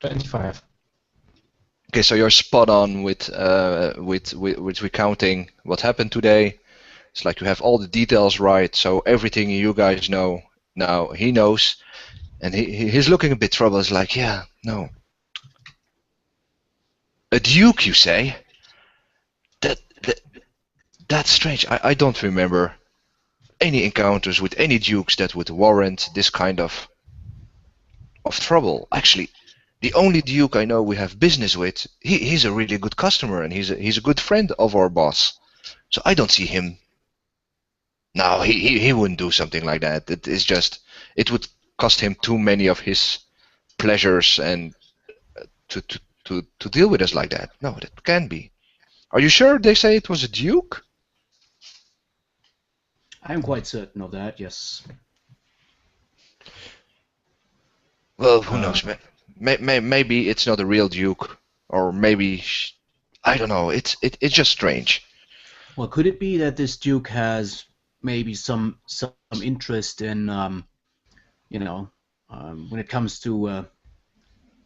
25. Okay, so you're spot on with recounting what happened today. It's like you have all the details right, so everything you guys know now he knows, and he's looking a bit troubled. It's like, yeah, no, a duke, you say? That that's strange. I don't remember any encounters with any dukes that would warrant this kind of trouble. Actually, the only duke I know we have business with, he's a really good customer and he's a good friend of our boss. So I don't see him. No, he wouldn't do something like that. It would cost him too many of his pleasures and to deal with us like that. No, that can't be. Are you sure they say it was a duke? I'm quite certain of that, yes. Well, who knows? Maybe it's not a real duke, or maybe I don't know. It's just strange. Well, could it be that this duke has maybe some interest in, when it comes to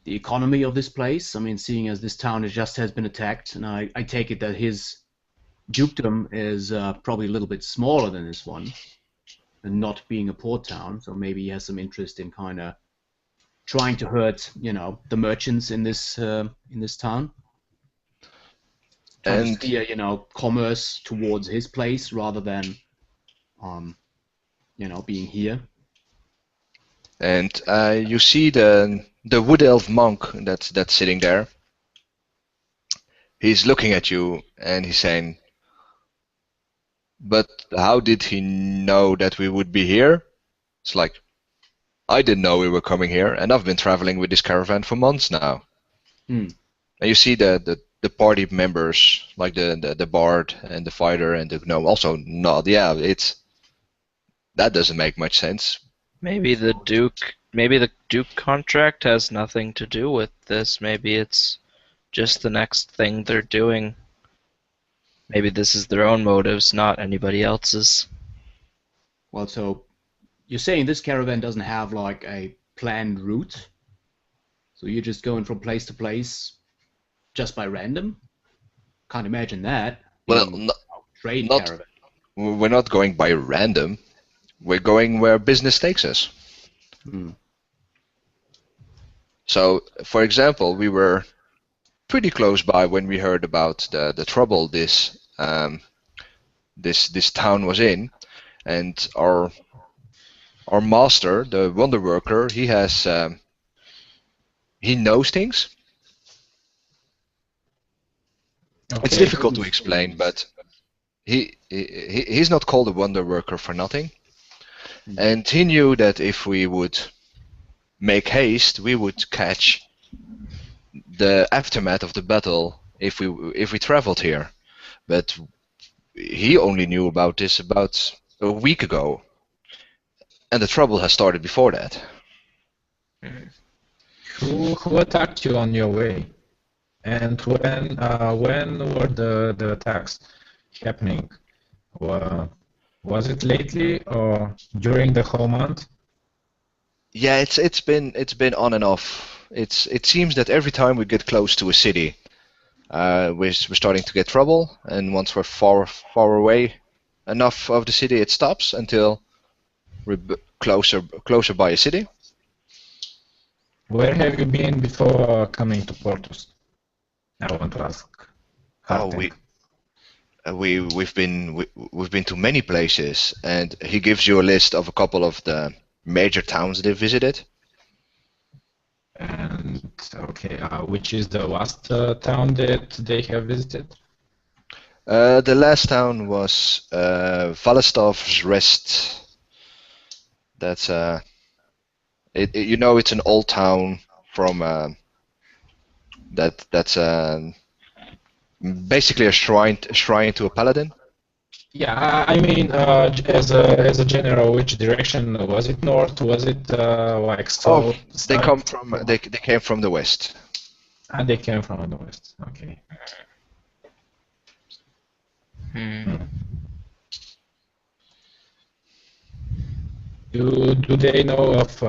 the economy of this place? I mean, seeing as this town has been attacked, and I take it that his dukedom is probably a little bit smaller than this one, and not being a port town. So maybe he has some interest in kind of trying to hurt, the merchants in this town. Trying to steer, commerce towards his place rather than, being here. And you see the wood elf monk that's sitting there. He's looking at you and he's saying, "But how did he know that we would be here?" It's like, I didn't know we were coming here, and I've been traveling with this caravan for months now. And you see the party members, like the bard and the fighter and the gnome, also nod. Yeah, that doesn't make much sense. Maybe the Duke contract has nothing to do with this. Maybe it's just the next thing they're doing. Maybe this is their own motives, not anybody else's. Well, so you're saying this caravan doesn't have like a planned route? So you're just going from place to place just by random? Can't imagine that. Well, Trade caravan. We're not going by random. We're going where business takes us. So, for example, we were pretty close by when we heard about the trouble this town was in, and our master, the Wonder Worker, he knows things. Okay. It's difficult to explain, but he's not called a Wonder Worker for nothing. And he knew that if we would make haste, we would catch the aftermath of the battle if we traveled here. But he only knew about this about a week ago, and the trouble has started before that. Who attacked you on your way? And when were the attacks happening? Was it lately or during the whole month? Yeah, it's been on and off. It seems that every time we get close to a city, we're starting to get trouble, and once we're far away enough of the city, it stops until we're closer by a city. Where have you been before coming to Portus? I want to ask. We've been to many places, and he gives you a list of a couple of the major towns they visited. And okay, which is the last town that they have visited? The last town was Valestov's Rest. That's You know, it's an old town from that's basically a shrine to a paladin. Yeah, I mean, as a general, which direction was it? North? Was it like Oh, south? they come South? from they came from the west. And they came from the west. Okay. Do they know of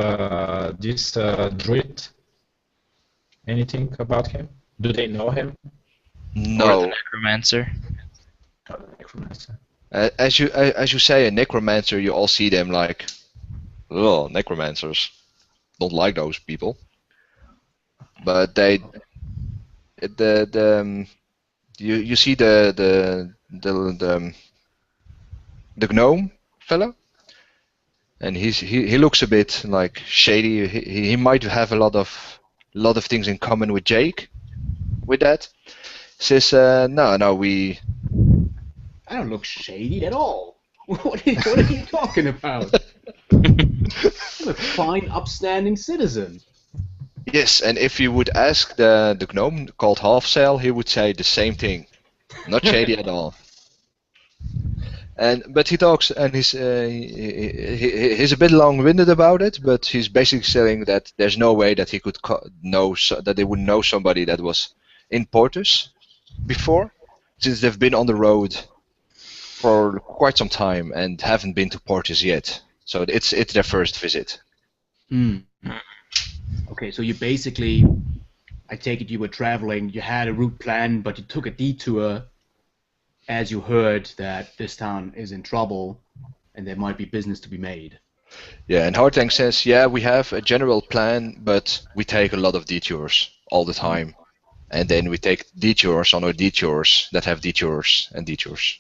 this druid? Anything about him? Do they know him? Or the No, necromancer. Necromancer. as you say, a necromancer, you all see them like, oh, necromancers. Don't like those people. But you see the gnome fella, and he looks a bit like shady. He might have a lot of things in common with Jake. With that, says no we. I don't look shady at all. What are you talking about? I'm a fine, upstanding citizen. Yes, and if you would ask the gnome called Halfsail, he would say the same thing. Not shady at all. But he talks, and he's a bit long-winded about it. But he's basically saying that there's no way that he could that they would know somebody that was in Portus before, since they've been on the road for quite some time and haven't been to Portus yet. So it's their first visit. Okay, so you basically, I take it you were traveling, you had a route plan, but you took a detour as you heard that this town is in trouble and there might be business to be made. Yeah, and Hardtank says, yeah, we have a general plan, but we take a lot of detours all the time. And then we take detours on our detours that have detours and detours.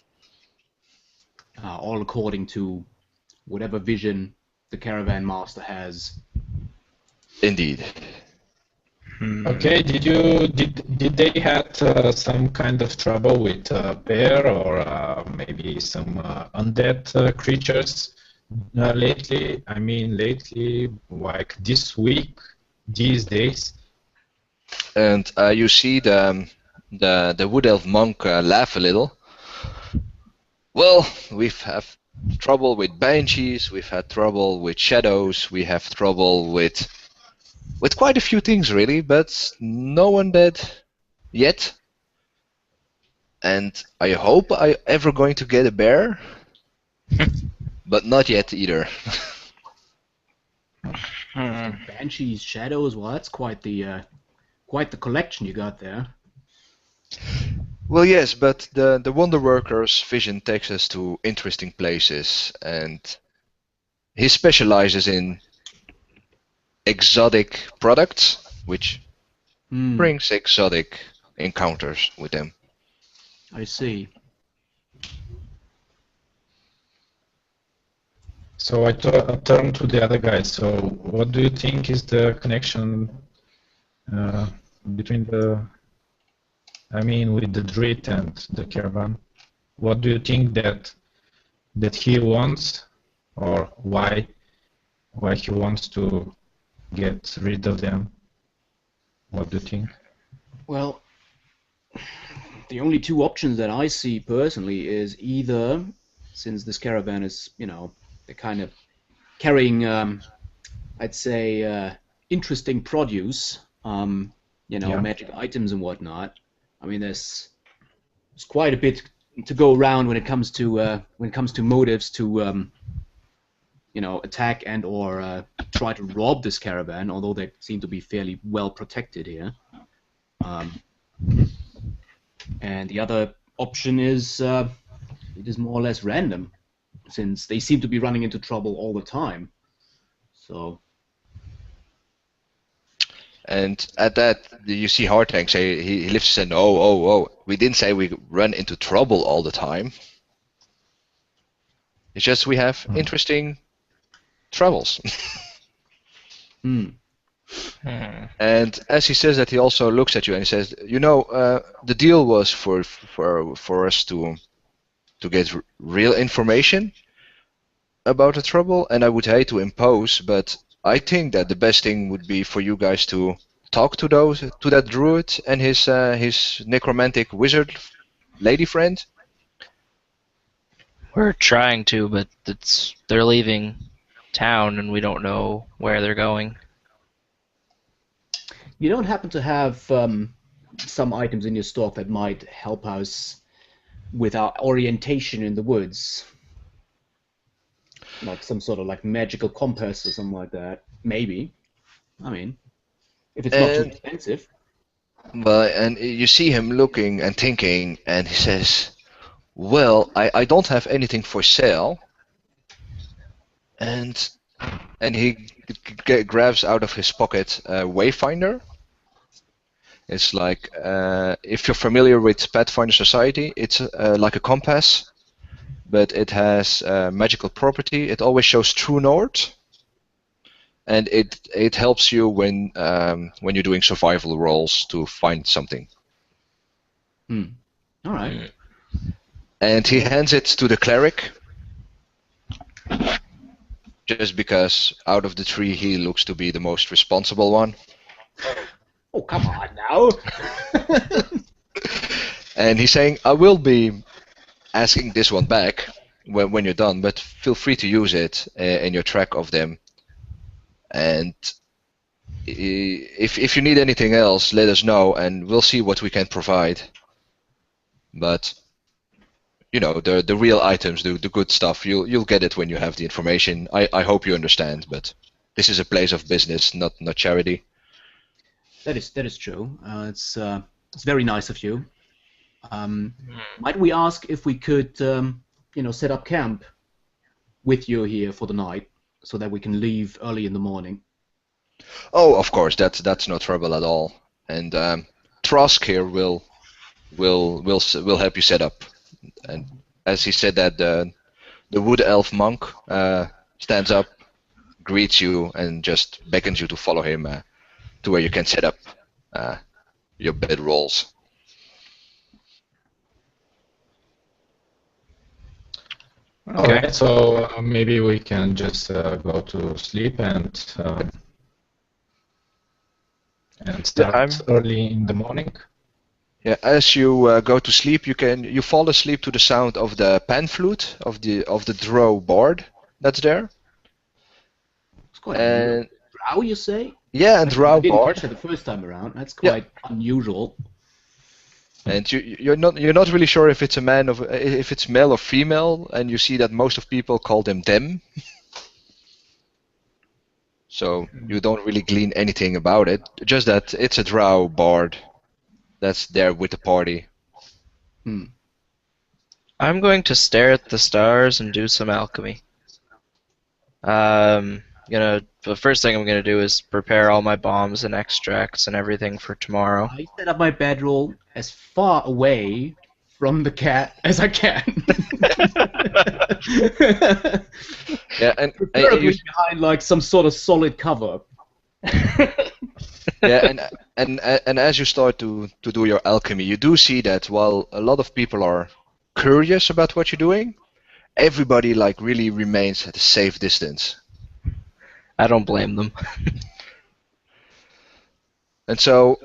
All according to whatever vision the caravan master has. Indeed. Okay, did they had some kind of trouble with bear or maybe some undead creatures lately? I mean, lately, like this week, these days. And you see the wood elf monk laugh a little. Well, we've had trouble with banshees, we've had trouble with shadows, we have trouble with quite a few things really, but no one dead yet. And I hope I ever going to get a bear, but not yet either. Banshees, shadows, well, that's quite the collection you got there. Well, yes, but the Wonder Worker's vision takes us to interesting places, and he specializes in exotic products, which brings exotic encounters with them. I see. So I turn to the other guys. So what do you think is the connection between with the druid and the caravan? What do you think that he wants, or why he wants to get rid of them? What do you think? Well, the only two options that I see personally is either, since this caravan is, they're kind of carrying, I'd say, interesting produce, magic items and whatnot. I mean, there's quite a bit to go around when it comes to motives to attack and or try to rob this caravan, although they seem to be fairly well protected here. And the other option is it is more or less random, since they seem to be running into trouble all the time. So. And at that, you see Hardtank say, he lifts his hand, oh, we didn't say we run into trouble all the time. It's just we have interesting troubles. And as he says that, he also looks at you and he says, the deal was for us to get real information about the trouble, and I would hate to impose, but I think that the best thing would be for you guys to talk to that druid and his necromantic wizard lady friend. We're trying to, but they're leaving town and we don't know where they're going. You don't happen to have some items in your stock that might help us with our orientation in the woods? Like some sort of like magical compass or something like that. Maybe. I mean, if it's not too expensive. Well, and you see him looking and thinking, and he says, "Well, I don't have anything for sale." And he grabs out of his pocket a Wayfinder. It's like, if you're familiar with Pathfinder Society, it's like a compass, but it has a magical property. It always shows true north, and it helps you when you're doing survival rolls to find something. All right. And he hands it to the cleric, just because out of the three he looks to be the most responsible one. Oh, come on now. And he's saying, "I will be asking this one back when you're done, but feel free to use it in your track of them. And if you need anything else, let us know, and we'll see what we can provide. But you know, the real items, the good stuff, you'll get it when you have the information. I hope you understand, but this is a place of business, not charity." That is true. It's very nice of you. Might we ask if we could, set up camp with you here for the night, so that we can leave early in the morning? Oh, of course, that's no trouble at all. And Trask here will help you set up. And as he said that, the wood elf monk stands up, greets you, and just beckons you to follow him to where you can set up your bed rolls. Okay. Alright, so maybe we can just go to sleep and start early in the morning. Yeah, as you go to sleep, you fall asleep to the sound of the pan flute of the drow bard that's there. It's quite unusual. Drow, you say? Yeah, and drow bard. I didn't catch that the first time around. That's quite unusual. And you're not really sure if it's if it's male or female, and you see that most of people call them them. So you don't really glean anything about it, just that it's a drow bard that's there with the party. I'm going to stare at the stars and do some alchemy. The first thing I'm gonna do is prepare all my bombs and extracts and everything for tomorrow. I set up my bedroll as far away from the cat as I can. Yeah, and preferably behind like some sort of solid cover. Yeah, and as you start to do your alchemy, you do see that while a lot of people are curious about what you're doing, everybody like really remains at a safe distance. I don't blame them. And so,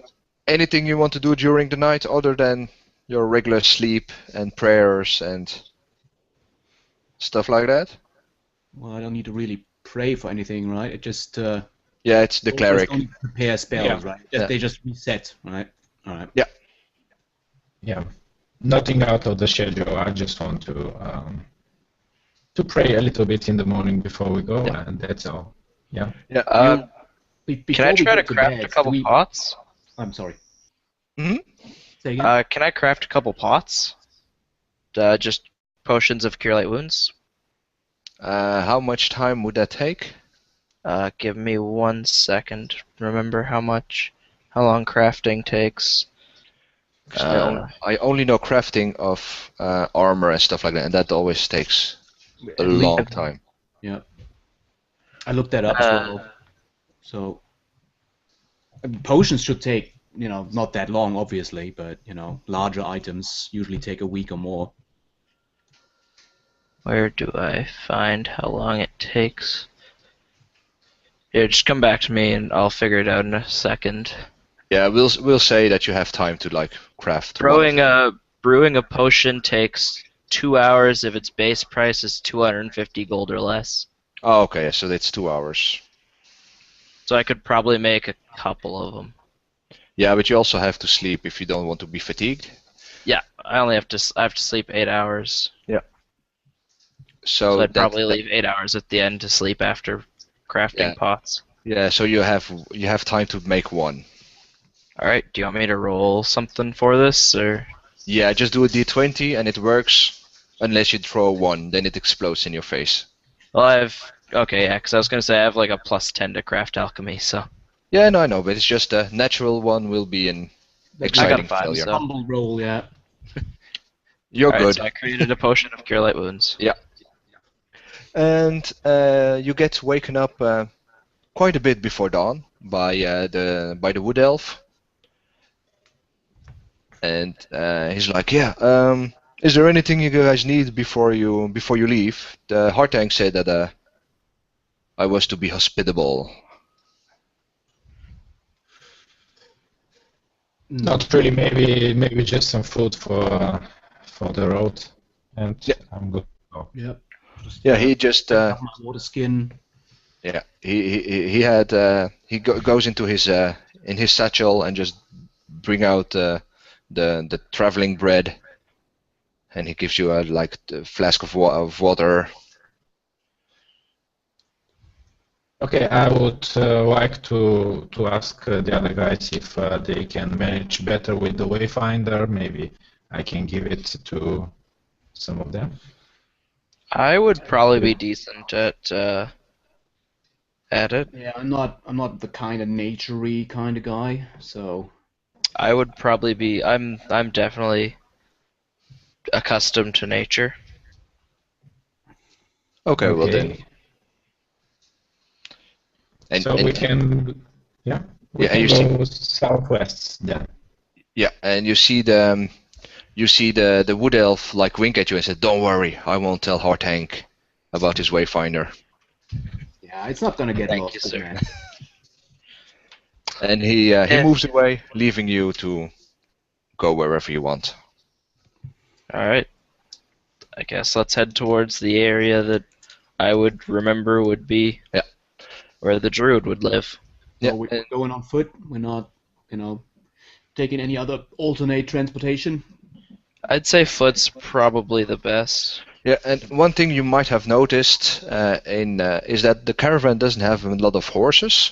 anything you want to do during the night other than your regular sleep and prayers and stuff like that? Well, I don't need to really pray for anything, right? It just yeah, it's the cleric. Only prepare spells, right? They just reset, right? All right. Yeah. Yeah. Nothing out of the schedule. I just want to pray a little bit in the morning before we go, and that's all. Yeah. Yeah. Can I try to craft a couple pots? I'm sorry. Mm-hmm. Say again? Can I craft a couple pots? Just potions of cure light wounds. How much time would that take? Give me 1 second. Remember how long crafting takes. I only know crafting of armor and stuff like that, and that always takes a long time. Yeah. I looked that up as well. So potions should take, not that long, obviously, but larger items usually take a week or more. Where do I find how long it takes? Here, just come back to me and I'll figure it out in a second. Yeah, we'll say that you have time to like craft one. Brewing a potion takes 2 hours if its base price is 250 gold or less. Oh, okay, so it's 2 hours. So I could probably make a couple of them. Yeah, but you also have to sleep if you don't want to be fatigued. Yeah, I have to sleep 8 hours. So I'd probably leave 8 hours at the end to sleep after crafting pots. Yeah, so you have time to make one. All right, do you want me to roll something for this, or? Yeah, just do a d20 and it works, unless you throw a 1, then it explodes in your face. Well, okay, yeah, because I was gonna say I have like a +10 to craft alchemy, so. Yeah, no, I know, but it's just a natural one will be an exciting I got a 5, failure. so. Humble roll, yeah. You're All right, good. so I created a potion of Cure Light Wounds. Yeah. And you get waken up quite a bit before dawn by the wood elf, and he's like, "Yeah, is there anything you guys need before you leave?" The Hartang said that I was to be hospitable. Not really. Maybe just some food for the road, and Yeah. I'm good. Yeah. Yeah, he just my water skin. yeah he had he goes into his in his satchel and just bring out the traveling bread, and he gives you a flask of water. Okay, I would like to ask the other guys if they can manage better with the Wayfinder. Maybe I can give it to some of them. I would probably be decent at it. Yeah, I'm not the kind of nature-y kind of guy, so I would probably be. I'm definitely accustomed to nature. Okay, well then. We can, we can go southwest then. Yeah, and you see the wood elf like wink at you and say, "Don't worry, I won't tell Hartang about his Wayfinder." yeah, it's not gonna get Thank lost, you, sir. man. And he moves away, leaving you to go wherever you want. All right. I guess let's head towards the area that I would remember would be where the druid would live. Yeah, So we're going on foot. We're not, taking any other alternate transportation. I'd say foot's probably the best. Yeah, and one thing you might have noticed is that the caravan doesn't have a lot of horses.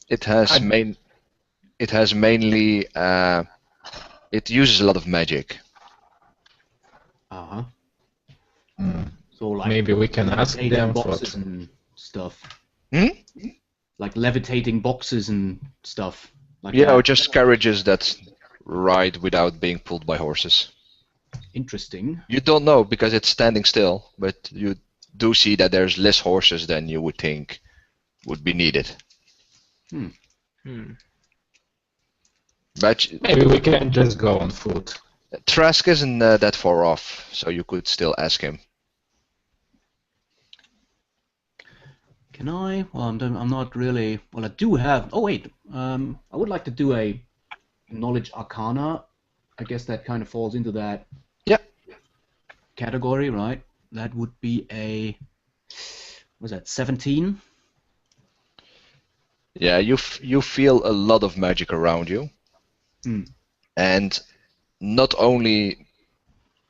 It has mainly it uses a lot of magic. Uh-huh. Mm. So like Maybe we can ask levitating them boxes and stuff. Hmm? Like levitating boxes and stuff. Like Yeah, that. or just carriages that ride without being pulled by horses. Interesting. You don't know because it's standing still, but you do see that there's less horses than you would think would be needed. But maybe we can just go on foot. Trask isn't that far off, so you could still ask him. Can I? Well, I'm not really. Well, I do have. Oh wait. I would like to do a knowledge arcana. I guess that kind of falls into that. Yeah. Category, right? That would be a. What was that? 17. Yeah, you feel a lot of magic around you, and not only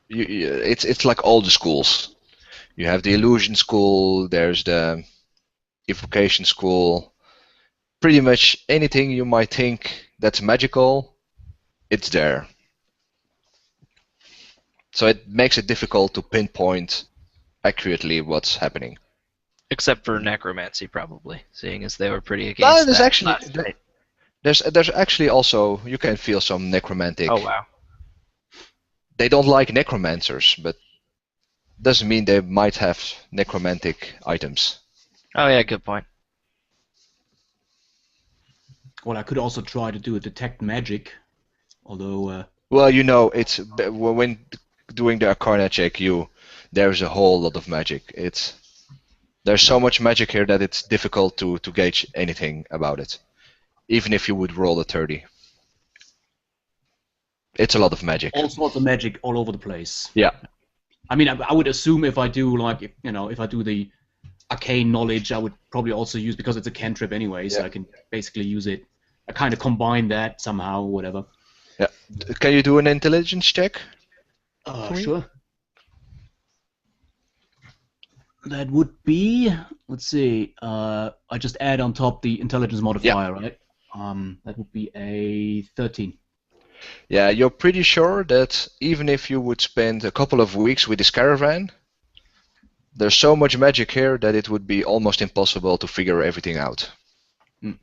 it's like all the schools. You have the illusion school. There's the evocation school. Pretty much anything you might think that's magical, it's there. So it makes it difficult to pinpoint accurately what's happening. Except for necromancy, probably, seeing as they were pretty against There's that actually last night. there's actually also you can feel some necromantic. Oh wow. They don't like necromancers, but doesn't mean they might have necromantic items. Oh yeah, good point. Well, I could also try to do a detect magic, although. Well, it's when doing the Arcana check, there's a whole lot of magic. There's so much magic here that it's difficult to gauge anything about it, even if you would roll a 30. It's a lot of magic. All sorts of magic all over the place. Yeah. I mean, I would assume if I do if I do the arcane knowledge, I would probably also use, because it's a cantrip anyway, so Yeah. I can basically use it. I kind of combine that somehow, whatever. Yeah. Can you do an intelligence check? For me? Sure. That would be, let's see, I just add on top the intelligence modifier, right? That would be a 13. Yeah, you're pretty sure that even if you would spend a couple of weeks with this caravan, there's so much magic here that it would be almost impossible to figure everything out. Hmm.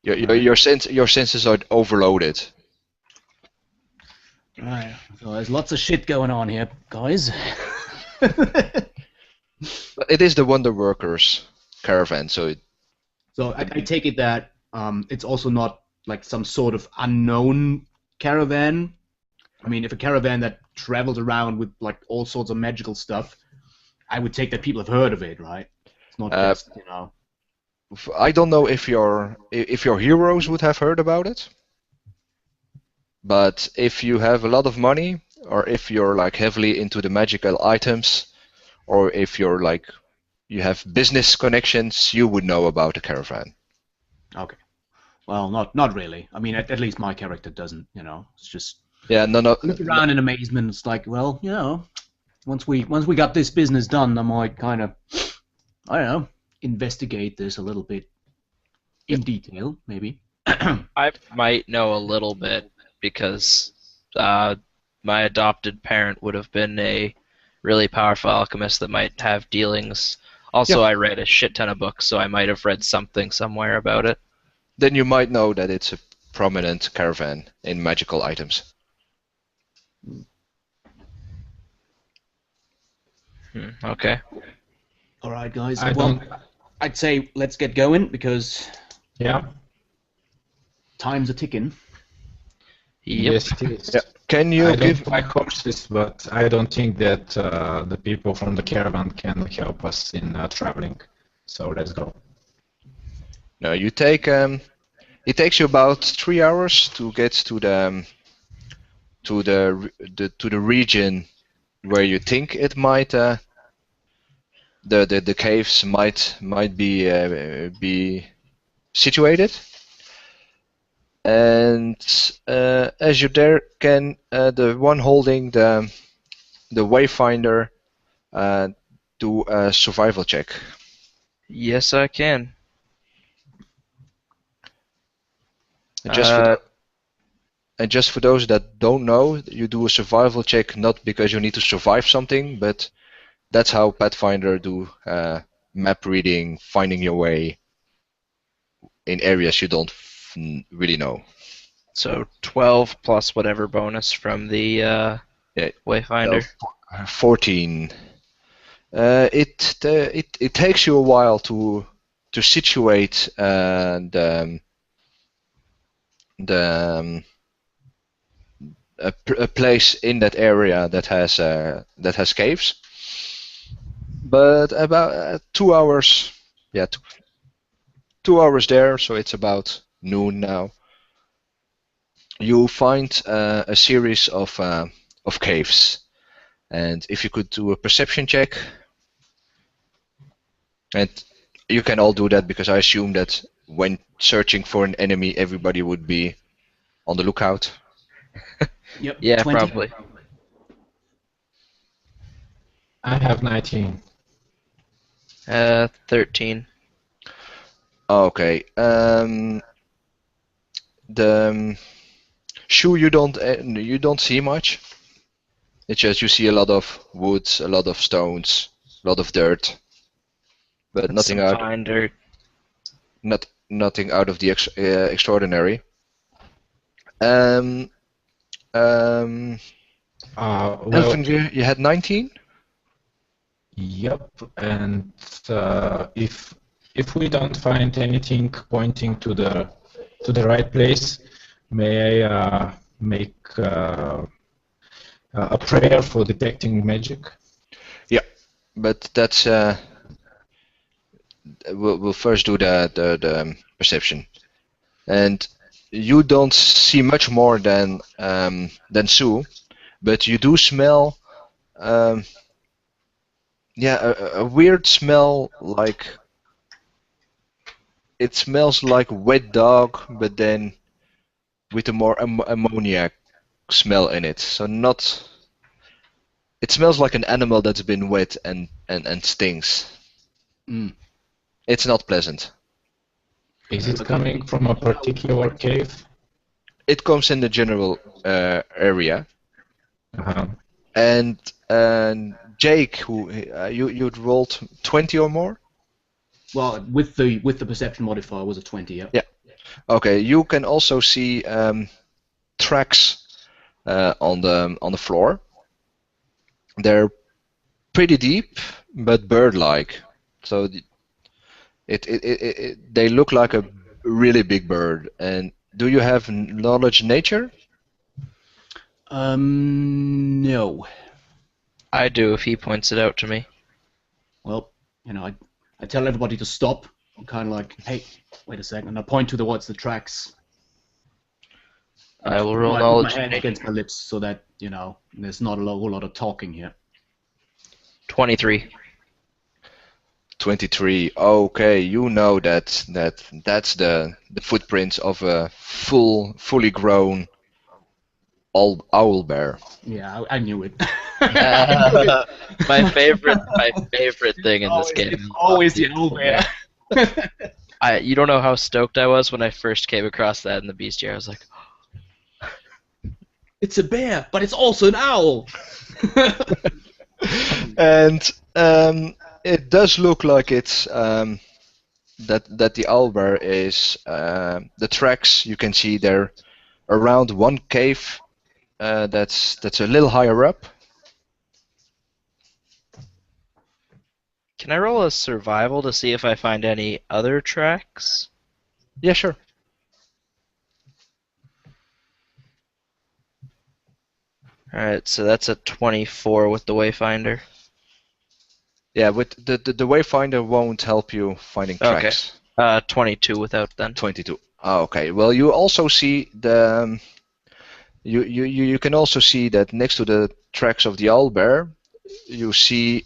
Your senses are overloaded. Right. So there's lots of shit going on here, guys. But it is the Wonder Workers caravan, so So I take it that it's also not like some sort of unknown caravan. I mean, if a caravan that travels around with like all sorts of magical stuff, I would take that people have heard of it, right? It's not just, I don't know if your heroes would have heard about it. But if you have a lot of money, or if you're like heavily into the magical items, or if you're like you have business connections, you would know about the caravan. Okay. Well, not really. I mean, at least my character doesn't. It's just Yeah, no. look around in amazement. It's like, well, once we got this business done, I might kind of, I don't know, investigate this a little bit in detail, maybe. I might know a little bit because my adopted parent would have been a really powerful alchemist that might have dealings. Also, Yeah. I read a shit ton of books, so I might have read something somewhere about it. Then you might know that it's a prominent caravan in magical items. Okay. All right, guys. I Well, don't. I'd say let's get going because Yeah. time's a ticking. Yep. Yes, it is. Yeah. Can you I give? don't like horses, but I don't think that the people from the caravan can help us in traveling. So let's go. No, you take. It takes you about 3 hours to get to the region where you think it might. The caves might be situated. And as you're there, can the one holding the wayfinder do a survival check? Yes, I can. And just for those that don't know, you do a survival check not because you need to survive something, but that's how Pathfinder do map reading, finding your way in areas you don't really know. So 12 plus whatever bonus from the Yeah. Wayfinder. 14. It takes you a while to situate a place in that area that has caves. But about 2 hours, yeah, 2 hours there, so it's about noon now. You find a series of caves, and if you could do a perception check, and you can all do that because I assume that when searching for an enemy, everybody would be on the lookout. Yep. Yeah, 20. probably. I have 19. 13. Okay. The shoe you don't see much. It's just you see a lot of woods, a lot of stones, a lot of dirt, but nothing Some out. fine dirt. Nothing out of the extraordinary. Um, Well, Elfingir, you had 19? yep. And if we don't find anything pointing to the right place, may I make a prayer for detecting magic? Yeah, but that's we'll first do the perception, and you don't see much more than Sue, but you do smell a weird smell, like it smells like wet dog, but then with a more ammoniac smell in it. So not. It smells like an animal that's been wet and stinks. Mm. It's not pleasant. Is it coming from a particular cave? It comes in the general area. Uh-huh. And Jake, who you'd rolled 20 or more? Well, with the perception modifier was a 20. Yeah. Yeah. Okay. You can also see tracks on the floor. They're pretty deep, but bird-like. So they look like a really big bird. And do you have knowledge nature? No. I do if he points it out to me. Well, I tell everybody to stop. I'm kind of like, hey, wait a second. And I point towards the tracks. I will roll I put knowledge my hand nature. against my lips so that, there's not a whole lot of talking here. 23. 23. Okay, you know that's the footprints of a fully grown owl bear. Yeah, I knew it. My favorite thing in this game. It's always the owl bear. You don't know how stoked I was when I first came across that in the bestiary. I was like, It's a bear, but it's also an owl. And it does look like it's that the owlbear is the tracks you can see there around one cave that's a little higher up. can I roll a survival to see if I find any other tracks? Yeah, sure. Alright, so that's a 24 with the Wayfinder. Yeah, with the Wayfinder won't help you finding Okay. tracks. 22 without then. 22. Oh, okay. Well, you also see the you can also see that next to the tracks of the owlbear, you see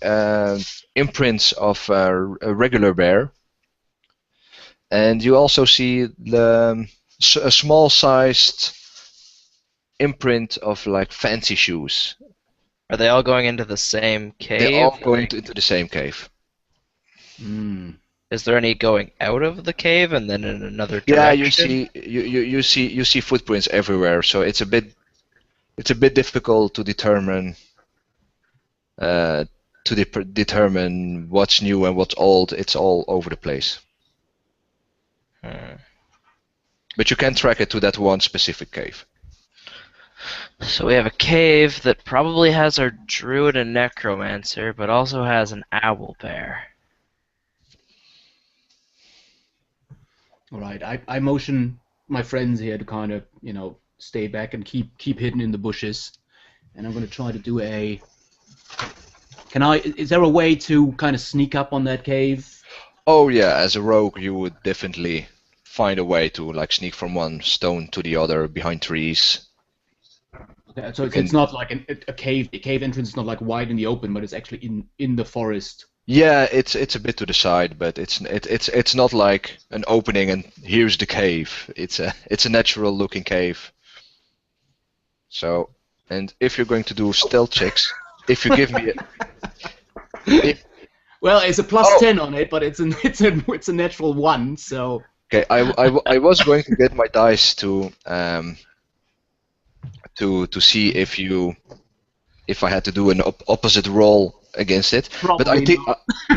imprints of a regular bear, and you also see a small-sized imprint of like fancy shoes. Are they all going into the same cave? They're all going into the same cave. Mm. Is there any going out of the cave and then in another Yeah, direction? you see footprints everywhere, so it's a bit difficult to determine determine what's new and what's old. It's all over the place. But you can track it to that one specific cave. So we have a cave that probably has our druid and necromancer, but also has an owl bear. All right, I motion my friends here to kind of, stay back and keep hidden in the bushes, and I'm going to try to do a. Is there a way to kind of sneak up on that cave? Oh yeah, as a rogue, you would definitely find a way to like sneak from one stone to the other behind trees. Okay, so it's not like a cave. The cave entrance is not like wide in the open, but it's actually in the forest. Yeah, it's a bit to the side, but it's not like an opening and here's the cave. It's a natural looking cave. So, and if you're going to do stealth checks, if you give me Well, it's a plus 10 on it, but it's a natural 1. So. Okay, I was going to get my dice to see if I had to do an opposite roll against it, Probably but I think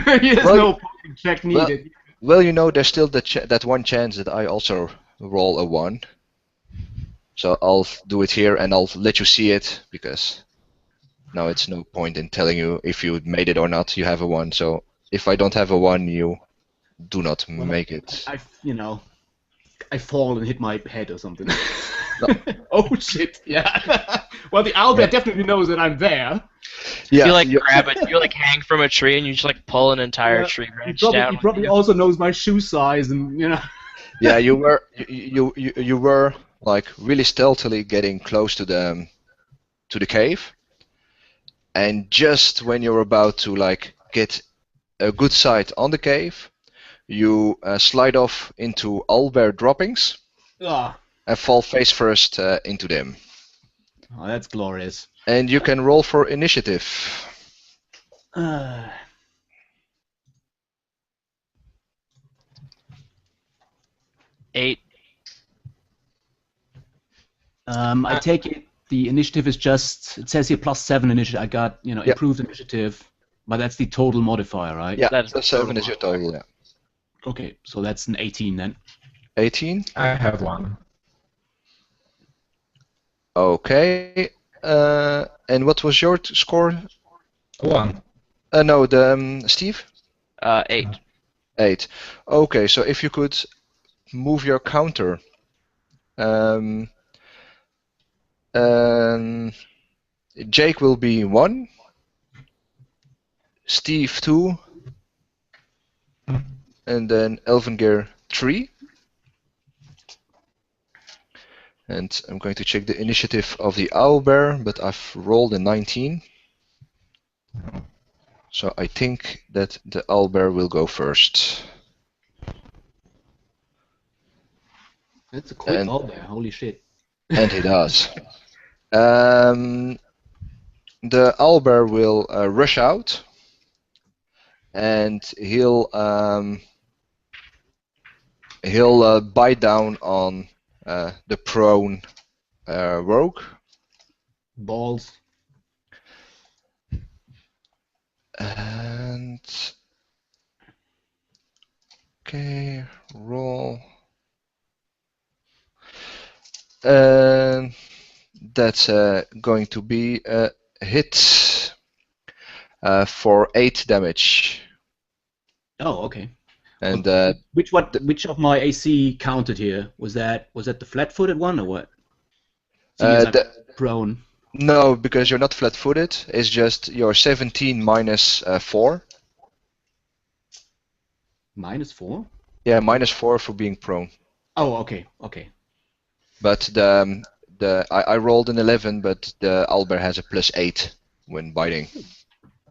there's no point check needed. well, there's still that one chance that I also roll a 1. So I'll do it here and I'll let you see it because now it's no point in telling you if you made it or not. You have a 1. So if I don't have a 1, you do not make it. I fall and hit my head or something. Oh shit! Yeah. Well, the owlbear definitely knows that I'm there. Yeah, you like you- grab it, you like hang from a tree, and you just like pull an entire Yeah, tree He branch probably, down. he with probably you. also knows my shoe size, and yeah, you were like really stealthily getting close to the cave, and just when you're about to like get a good sight on the cave, you slide off into owlbear droppings Ah, and fall face first into them. oh, that's glorious. And you can roll for initiative. Uh, 8. I take it the initiative is just. It says here +7 initiative. I got Yeah. improved initiative, but that's the total modifier, right? Yeah, That is plus the 7 total is your total. Yeah. Okay, so that's an 18 then. 18. I have one. Okay. And what was your score? One. No, the Steve. 8. 8. Okay, so if you could move your counter. Jake will be 1. Steve 2. And then Elvengear 3. And I'm going to check the initiative of the owlbear, but I've rolled a 19. So I think that the owlbear will go first. That's a quick And- all there. Holy shit. And he does. The owlbear will rush out, and he'll bite down on the prone rogue. Balls. And okay, roll. And that's going to be a hit for 8 damage. Oh, okay. And Which of my AC counted here? Was that the flat-footed one or what? Seeing as I'm prone. no, because you're not flat-footed. It's just your 17 minus 4. -4? Yeah, -4 for being prone. Oh, okay, okay. But I rolled an 11, but the owlbear has a +8 when biting.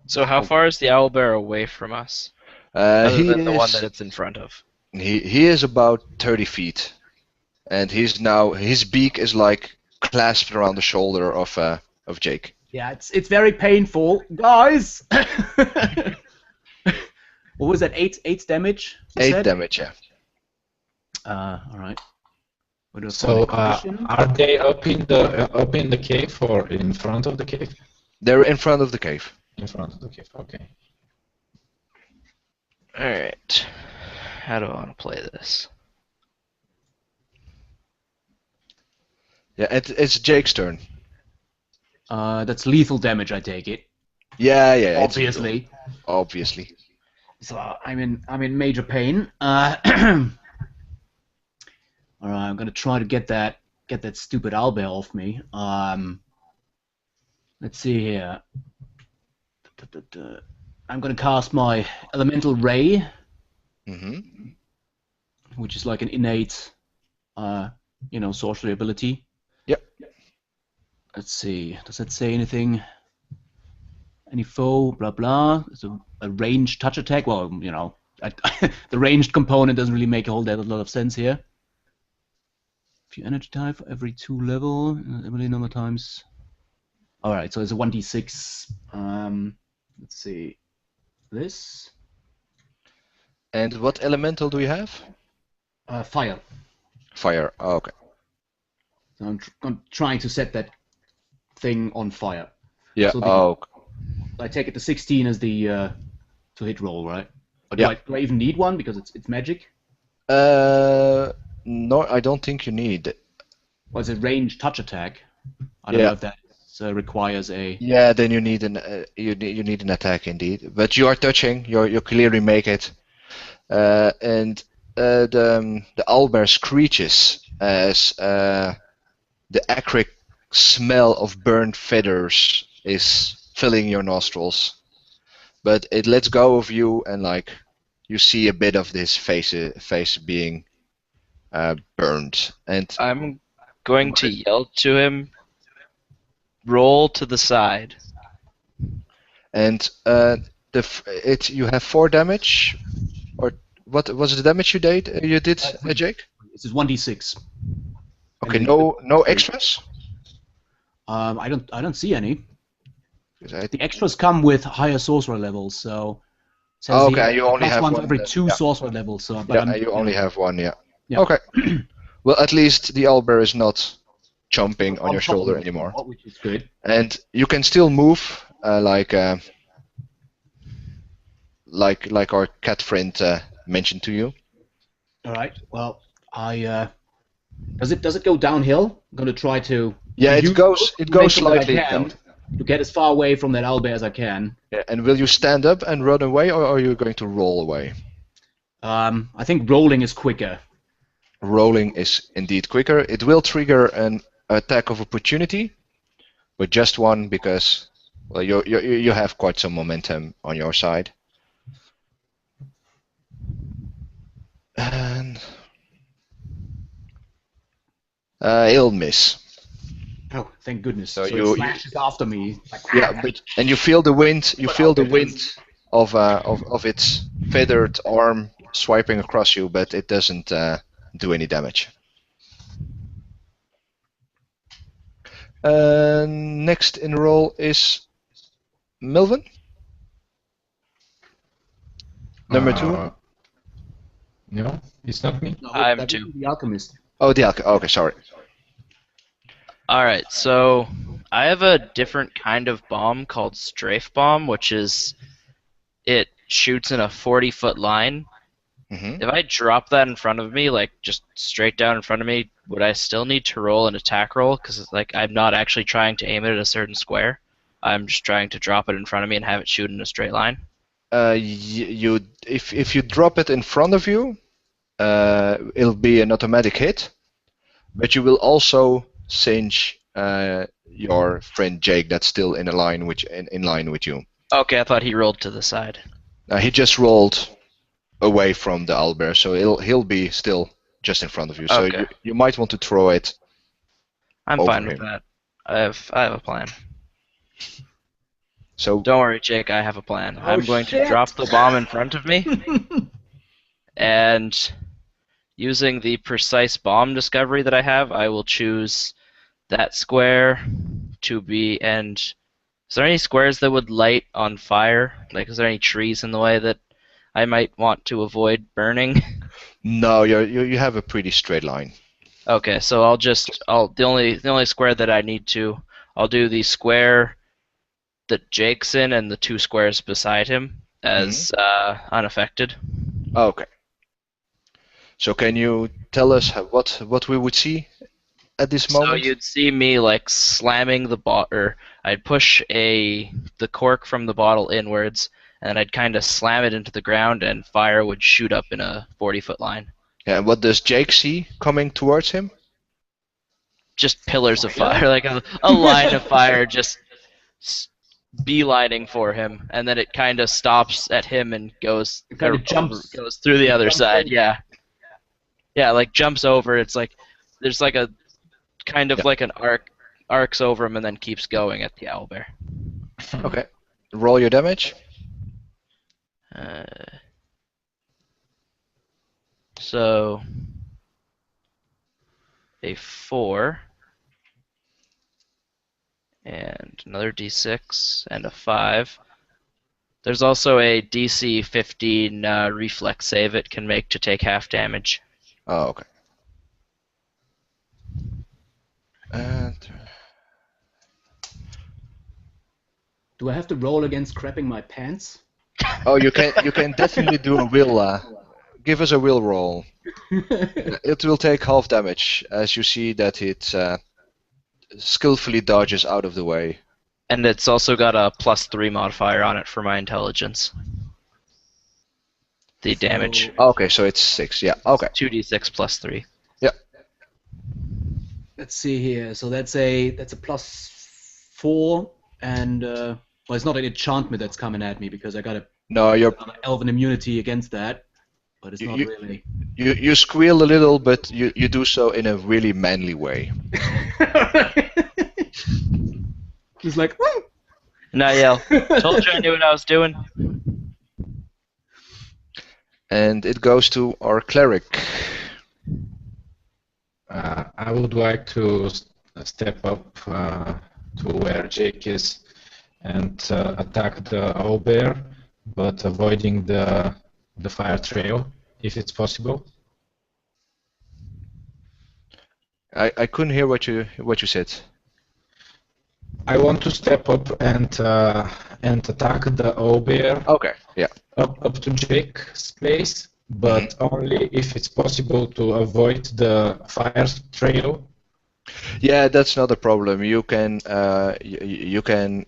So how far is the owlbear away from us? Other He than the one is that it's in front of. he is about 30 feet, and his beak is like clasped around the shoulder of Jake. Yeah, it's very painful, guys. What was that? 8 damage? you 8 said? damage, yeah. All right. What do I So call it? Condition? are they up in the cave or in front of the cave? They're in front of the cave. In front of the cave. Okay. Alright. How do I want to play this? Yeah, it's Jake's turn. That's lethal damage, I take it. Yeah, it's Obviously. obviously. So I'm in major pain. All right, I'm gonna try to get that stupid owlbear off me. Let's see here. I'm gonna cast my elemental ray, Mm-hmm. which is like an innate, sorcery ability. Yep. Let's see. Does that say anything? Any foe? Blah blah. It's a ranged touch attack. Well, the ranged component doesn't really make a lot of sense here. If you energy type for every 2 level, ability number times. All right, so it's a 1d6. Let's see. This And what elemental do you have? fire. Fire. Oh, okay. So I'm trying to set that thing on fire. Yeah. So the- Oh. I take it the 16 as the to hit roll, right? Or Yeah. do I even need one because it's magic? No, I don't think you need. Well, it's a ranged touch attack. I don't Yeah. know if that requires a. Yeah, then you need you need an attack indeed. But you are touching. You clearly make it. And the owlbear screeches as the acrid smell of burned feathers is filling your nostrils. But it lets go of you, and like you see a bit of this face being burned. And I'm going to yell to him, roll to the side. you have 4 damage, or what was the damage you did? Jake? This is 1d6. Okay, And no extras. I don't see any. 'Cause I- The extras come with higher sorcerer levels, so. It says Okay, here, you only plus have one one for every then, 2 yeah. sorcerer levels. So, but Yeah, you only have 1. Yeah. Yeah. Okay. Well, at least the owlbear is not jumping on your top of shoulder it, anymore, which is good. and you can still move, like our cat friend mentioned to you. All right. Well, does it go downhill? I'm gonna try to. Yeah, it use goes the momentum that I slightly can down. to get as far away from that owlbear as I can. Yeah, and will you stand up and run away, or are you going to roll away? I think rolling is quicker. Rolling is indeed quicker. It will trigger an attack of opportunity, but just one because, well, you have quite some momentum on your side. And it'll miss. Oh, thank goodness! So So you- it slashes after me. Like, Yeah, and you feel the wind. You feel the wind of its feathered arm swiping across you, but it doesn't do any damage. Next in roll is Melvin. Number 2. No, it's not me. No, I'm that two. would be the alchemist. Oh, okay, sorry. Alright, so I have a different kind of bomb called Strafe Bomb, which is it shoots in a 40-foot line. Hmm. If I drop that in front of me, like just straight down in front of me, would I still need to roll an attack roll? Because like I'm not actually trying to aim it at a certain square. I'm just trying to drop it in front of me and have it shoot in a straight line. If you drop it in front of you, it'll be an automatic hit, but you will also singe your friend Jake that's still in line with you. Okay, I thought he rolled to the side. He just rolled away from the owlbear, so he'll be still just in front of you. So Okay. you might want to throw it. I'm Over fine with him. that. I have a plan. So Don't worry, Jake, I have a plan. Oh, I'm going to shit. drop the bomb in front of me, and using the precise bomb discovery that I have, I will choose that square to be. And is there any squares that would light on fire? Like, is there any trees in the way that I might want to avoid burning? no, you have a pretty straight line. Okay, so the only square that I need to, I'll do the square that Jake's in and the 2 squares beside him as unaffected. Okay. So can you tell us what we would see at this So moment? you'd see me like slamming the or I'd push the cork from the bottle inwards, and I'd kind of slam it into the ground, and fire would shoot up in a 40-foot line. Yeah, and what does Jake see coming towards him? Just pillars of fire, like a line of fire, just beelining for him, and then it kind of stops at him and goes It kinda jumps. goes through the other Jumps side. over. Yeah, like jumps over. It's like there's like a kind of Yeah. like an arcs over him and then keeps going at the owlbear. Okay. Roll your damage. So a 4 and another d6 and a 5. There's also a DC 15 reflex save it can make to take half damage. Oh, okay. And Do I have to roll against crapping my pants? oh, you can definitely do a will. Give us a will roll. It will take half damage as you see that it skillfully dodges out of the way. And it's also got a +3 modifier on it for my intelligence. The damage. Okay, so it's 6. Yeah. Okay. 2d6 +3. Let's see here. So that's a +4, and Well, it's not an enchantment that's coming at me because I got a No, elven immunity against that, but it's not You- really. you squeal a little, but you do so in a really manly way. It's like, Not yell. Told you I knew what I was doing. And it goes to our cleric. I would like to step up to where Jake is and attack the owlbear, but avoiding the fire trail, if it's possible. I couldn't hear what you said. I want to step up and attack the owlbear Okay, yeah. up to Jake's place, but only if it's possible to avoid the fire trail. Yeah, that's not a problem. You can you can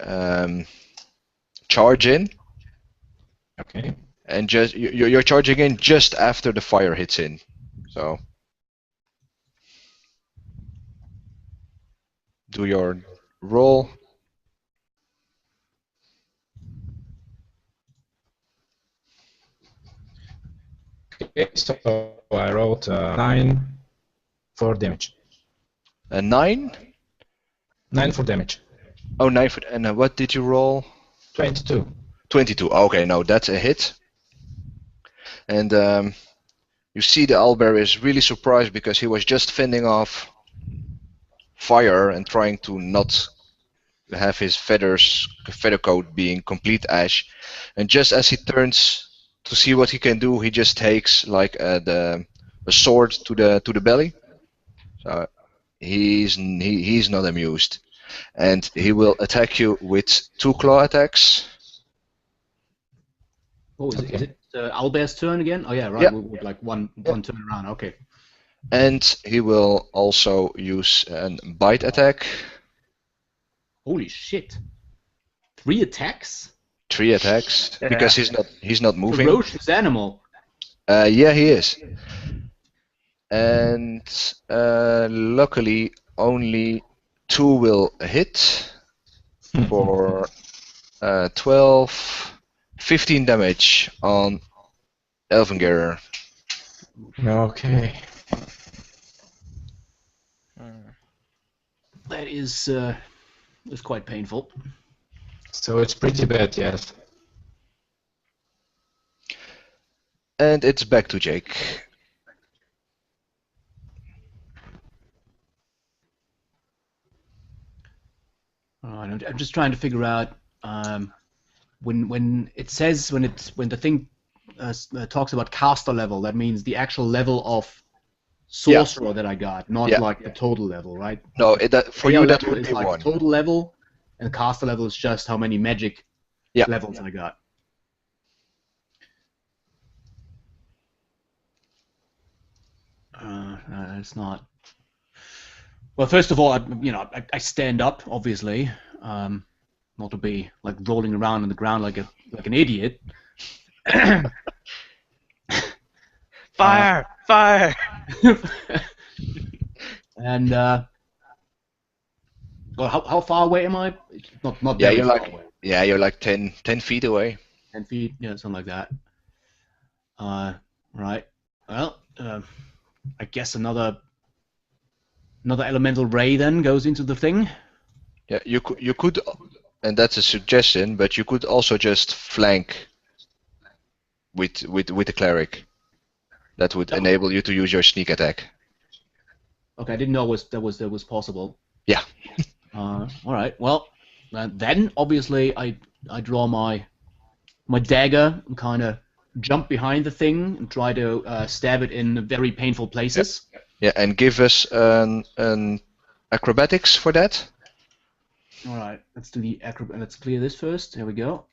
charge in, Okay. and just you're charging in just after the fire hits in. So do your roll. Okay, so I rolled 9 for damage. A 9? 9 for damage. Oh, 9 for, and what did you roll? 22. 22. Okay, no, that's a hit. And you see the owlbear is really surprised because he was just fending off fire and trying to not have his feather coat being complete ash. And just as he turns to see what he can do, he just takes like a sword to the belly. So he's not amused, and he will attack you with 2 claw attacks. Oh, is Okay. it Owlbear's turn again? Oh yeah, right. Yeah. With like one turn around. Okay. And he will also use a bite attack. Holy shit! 3 attacks. 3 attacks because he's not moving. Ferocious animal. Yeah, he is. And luckily, only 2 will hit for 12, 15 damage on Elvengerer. Okay. That is quite painful. So it's pretty bad, yes. And it's back to Jake. Alright, I'm just trying to figure out when it says when the thing talks about caster level, that means the actual level of sorcerer that I got, not Yeah. like the total level, right? No, for AL you that level would is be like 1. total level, and caster level is just how many magic Yeah. levels I got. It's not. Well, first of all, I stand up, obviously, not to be like rolling around on the ground like an idiot. Fire! Fire! And well, how far away am I? Not Yeah, very you're far like away. you're like 10 feet away. 10 feet, yeah, something like that. Right. Well, I guess another elemental ray then goes into the thing. Yeah, you could, and that's a suggestion, but you could also just flank with the cleric. That would enable you to use your sneak attack. Okay, I didn't know that was possible. Yeah. All right. Well, then obviously I draw my dagger and kind of jump behind the thing and try to stab it in very painful places. Yeah, and give us an acrobatics for that. All right. Let's do the let's clear this first. Here we go.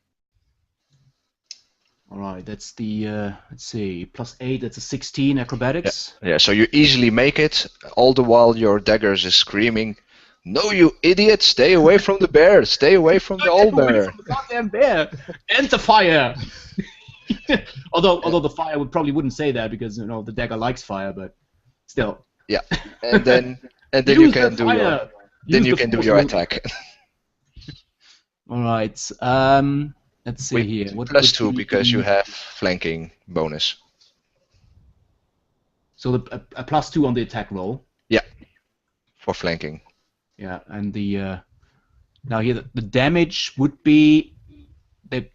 All right. That's the let's see, +8. That's a 16 acrobatics. Yeah, so you easily make it, all the while your daggers is screaming, "No, you idiot! Stay away from the bear! Stay away from the old bear!" From the goddamn bear and the fire. although the fire wouldn't say that because the dagger likes fire, but still. Yeah, and then Use you can the do fire. your Use the do force your will- attack. All right. Let's see With here. What plus would 2 be because you have flanking bonus. so a +2 on the attack roll. Yeah, for flanking. Yeah, and the now here the damage would be the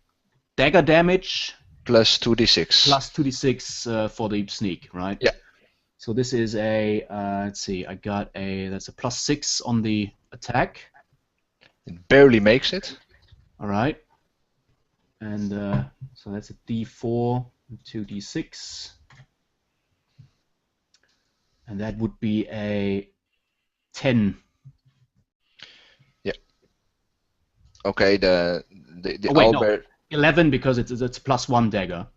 dagger damage Plus 2d6. plus 2d6 for the sneak, right? Yeah. So this is a let's see, I got that's a +6 on the attack. It barely makes it. All right. And so that's a d4, 2d6. And that would be a 10. Okay, the Oh, wait, no. owlbear. 11 because it's +1 dagger.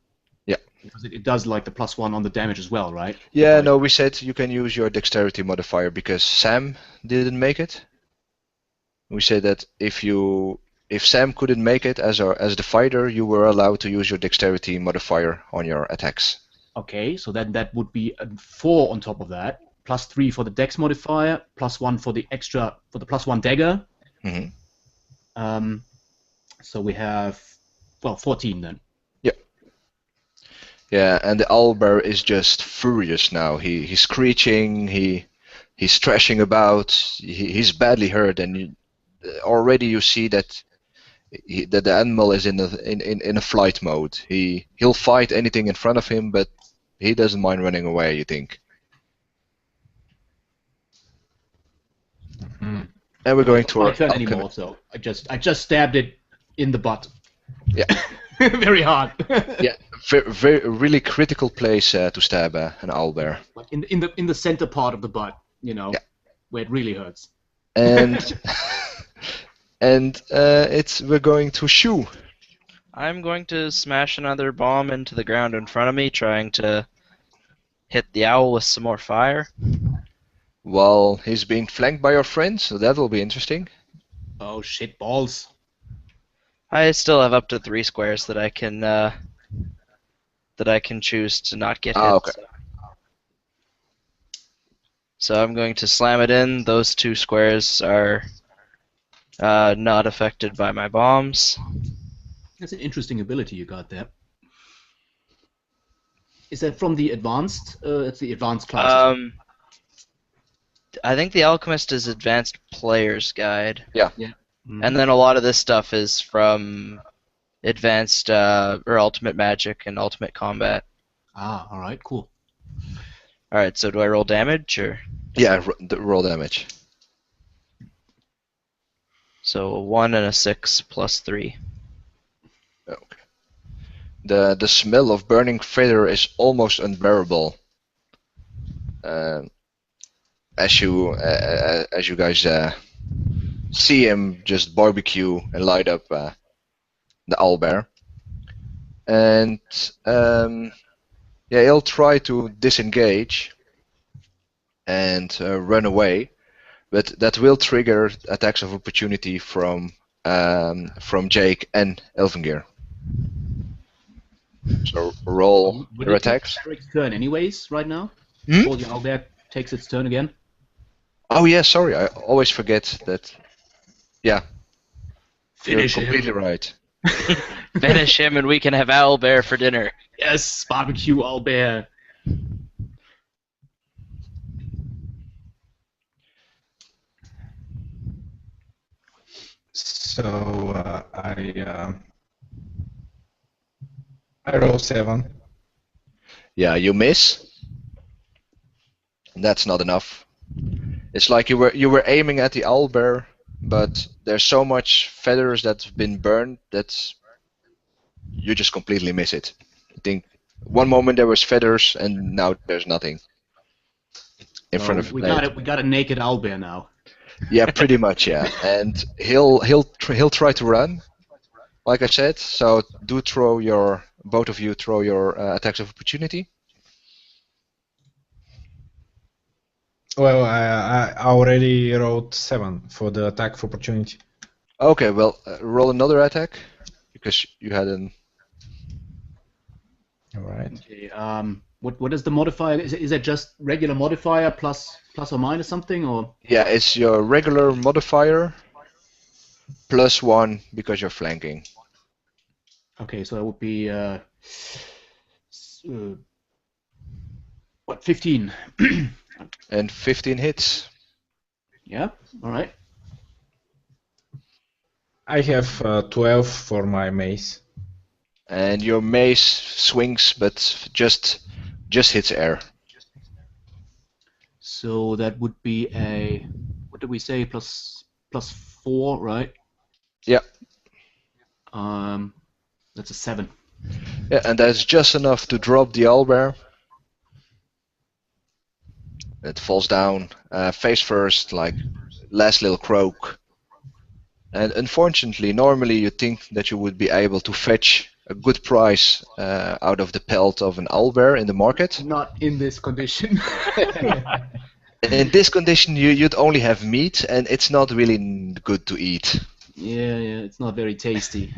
Yeah. Because it does like the +1 on the damage as well, right? Yeah, Like- no, we said you can use your dexterity modifier because Sam didn't make it. We said that if Sam couldn't make it as the fighter, you were allowed to use your dexterity modifier on your attacks. Okay, so that would be a 4 on top of that. +3 for the dex modifier, +1 for the +1 dagger. Mhm. So we have 14 then. Yeah, and the owlbear is just furious now. He's screeching. He's thrashing about. He's badly hurt, and already you see that that the animal is in a flight mode. He'll fight anything in front of him, but he doesn't mind running away. You think? Mm. And we're going to my our turn alchemy. anymore, so I just stabbed it in the butt. Yeah. Very hard. Yeah, very really critical place to stab an owlbear. Like in the center part of the butt, Yeah. where it really hurts. And we're going to Shu. I'm going to smash another bomb into the ground in front of me, trying to hit the owl with some more fire. Well, he's being flanked by your friend, so that will be interesting. Oh shit balls. I still have up to 3 squares that I can choose to not get hit. Okay. So I'm going to slam it in. Those 2 squares are not affected by my bombs. That's an interesting ability you got there. Is that from the advanced? It's the advanced class. I think the Alchemist is Advanced Player's Guide. Mm. And then a lot of this stuff is from Advanced or Ultimate Magic and Ultimate Combat. All right, cool. Alright, so do I roll damage or? Yeah, roll damage. So a 1 and a 6 plus 3. Okay. The smell of burning feather is almost unbearable. As you guys see him just barbecue and light up the owlbear, and he'll try to disengage and run away, but that will trigger attacks of opportunity from Jake and Elvingir. So roll Would your it take attacks. Eric's turn anyways right now? Hmm? Before the owlbear takes its turn again. Oh yeah, sorry, I always forget that. Yeah, Finish you're him. completely right. Finish him and we can have owlbear for dinner. Yes, barbecue owlbear. So I roll 7. Yeah, you miss. That's not enough. It's like you were aiming at the owlbear, but there's so much feathers that's been burned that you just completely miss it. I think one moment there was feathers and now there's nothing in front of we the blade. we got a naked owlbear now. Yeah, pretty much, yeah. And he'll try to run, like I said. So do both of you throw your attacks of opportunity. Well, I already rolled 7 for the attack of opportunity. Okay, well, roll another attack because you had an. All right. Okay, what is the modifier? Is it just regular modifier plus or minus something or? Yeah, it's your regular modifier +1 because you're flanking. Okay, so that would be what, 15? And 15 hits. Yeah. All right. I have 12 for my mace. And your mace swings, but just hits air. So that would be a, what did we say? +4, right? Yeah. That's a 7. Yeah, and that's just enough to drop the owlbear. It falls down, face first, like last little croak. And unfortunately, normally you'd think that you would be able to fetch a good price out of the pelt of an owlbear in the market. Not in this condition. In this condition, you'd only have meat, and it's not really good to eat. Yeah, it's not very tasty.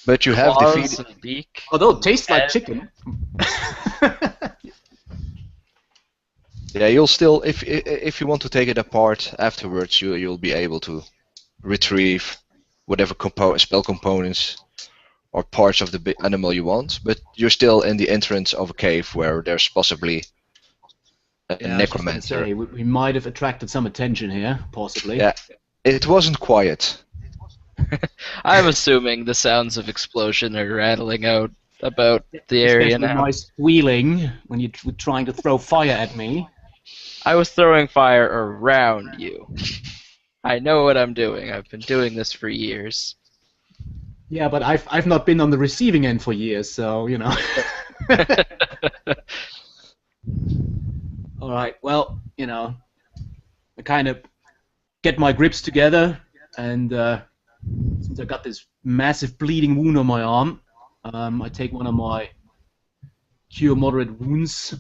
But you have Claws defeated. and beak. Although it tastes like Head. chicken. Yeah, you'll still, if you want to take it apart afterwards, you'll be able to retrieve whatever spell components or parts of the animal you want. But you're still in the entrance of a cave where there's possibly a Yeah, I was just gonna necromancer. say, we might have attracted some attention here, possibly. Yeah, it wasn't quiet. I'm assuming the sounds of explosion are rattling out about the area Especially now. my squealing when you were trying to throw fire at me. I was throwing fire around you. I know what I'm doing. I've been doing this for years. Yeah, but I've not been on the receiving end for years, so you know. All right. Well, you know, I kind of get my grips together, and since I got this massive bleeding wound on my arm, I take one of my cure moderate wounds.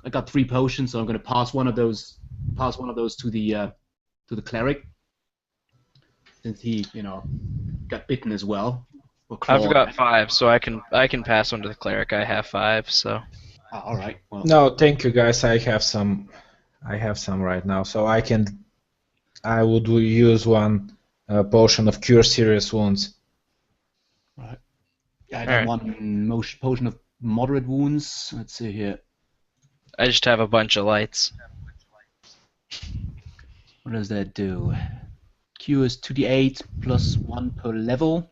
I got 3 potions, so I'm going to pass one of those to the cleric, since he, you know, got bitten as well. Or I've clawed. got 5, so I can pass one to the cleric. I have 5, so. Ah, all right. Well, No, thank you guys. I have some right now, so I would use one potion of cure serious wounds. right. Yeah, I All right. got one potion of moderate wounds. Let's see here. I just have a bunch of lights. What does that do? Cures 2d8 plus 1 per level.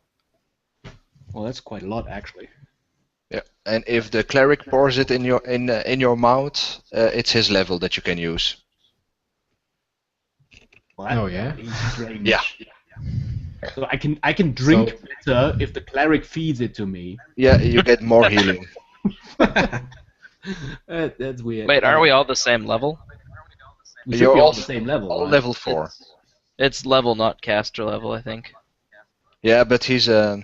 Well, that's quite a lot, actually. Yeah, and if the cleric pours it in your mouth, it's his level that you can use. Well, Oh yeah. strange. Yeah. So I can drink better if the cleric feeds it to me. Yeah, you get more healing. That's weird. Wait, are we all the same level? We should You're be all all the same level. All right? level 4. It's level, not caster level, I think. Yeah, but he's a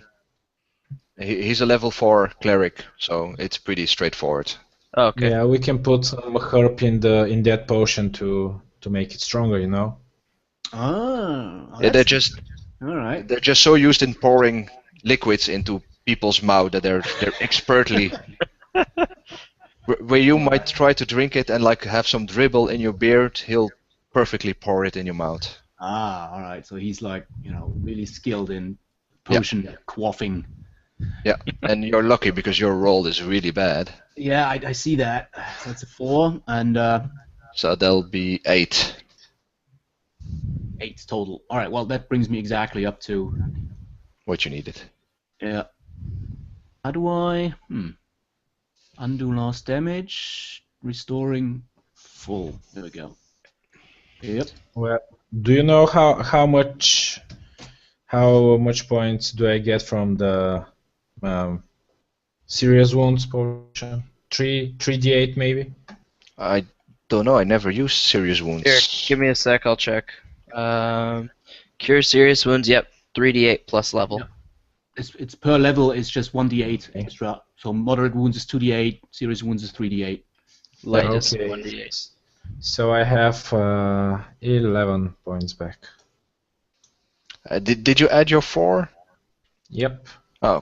level 4 cleric, so it's pretty straightforward. Okay. Yeah, we can put some herb in that potion to make it stronger, you know. Ah. Yeah, they're just all right. so used in pouring liquids into people's mouth that they're expertly. Where you might try to drink it and like have some dribble in your beard, he'll perfectly pour it in your mouth. Ah, all right. So he's like, you know, really skilled in Yeah. potion quaffing. Yeah, and you're lucky because your roll is really bad. Yeah, I see that. So that's a 4 and So that'll be 8. 8 total. All right. Well, that brings me exactly up to. What you needed. Yeah. How do I? Undo last damage, restoring full. There we go. Yep. Well, do you know how much points do I get from the serious wounds potion? 3d8 maybe. I don't know. I never used serious wounds. Here, give me a sec, I'll check. Cure serious wounds, yep, 3d8 plus level. Yep. It's per level. It's just 1d8 extra. So moderate wounds is 2d8. Serious wounds is 3d8. Light is Okay. 1d8. So I have 11 points back. Did you add your 4? Yep. Oh,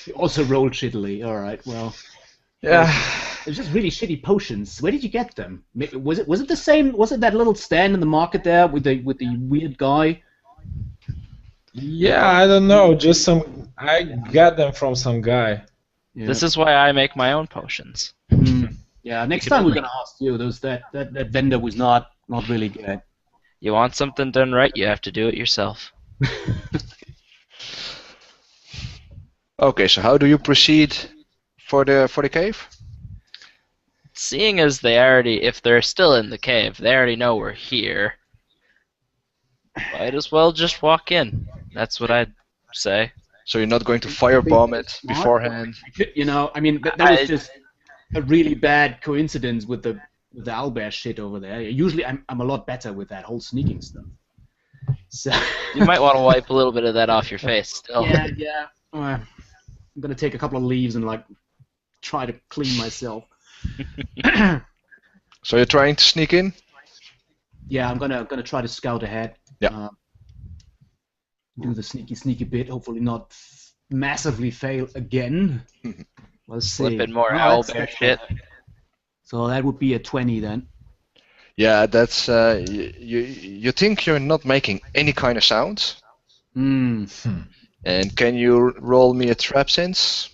You also rolled shittily. All right. Well, yeah. it's just really shitty potions. Where did you get them? Was it the same? Was it that little stand in the market there with the weird guy Yeah, I don't know. Just some. I got them from some guy. Yeah. This is why I make my own potions. Yeah, next can time we're only- gonna ask you. That vendor was not really good. You want something done right, you have to do it yourself. Okay, so how do you proceed for the cave? Seeing as if they're still in the cave, they already know we're here. Might as well just walk in. That's what I'd say. So you're not going to firebomb it Smart. beforehand? You know, I mean, that was just a really bad coincidence with the owlbear shit over there. Usually, I'm a lot better with that whole sneaking stuff. So You might want to wipe a little bit of that off your face still. yeah. I'm gonna take a couple of leaves and like try to clean myself. So you're trying to sneak in? Yeah, I'm gonna try to scout ahead. Yeah. Do the sneaky bit. Hopefully not massively fail again. Let's see. Flipping more that's- owlbear shit. So that would be a 20 then. Yeah, that's you think you're not making any kind of sounds, and can you roll me a trap sense?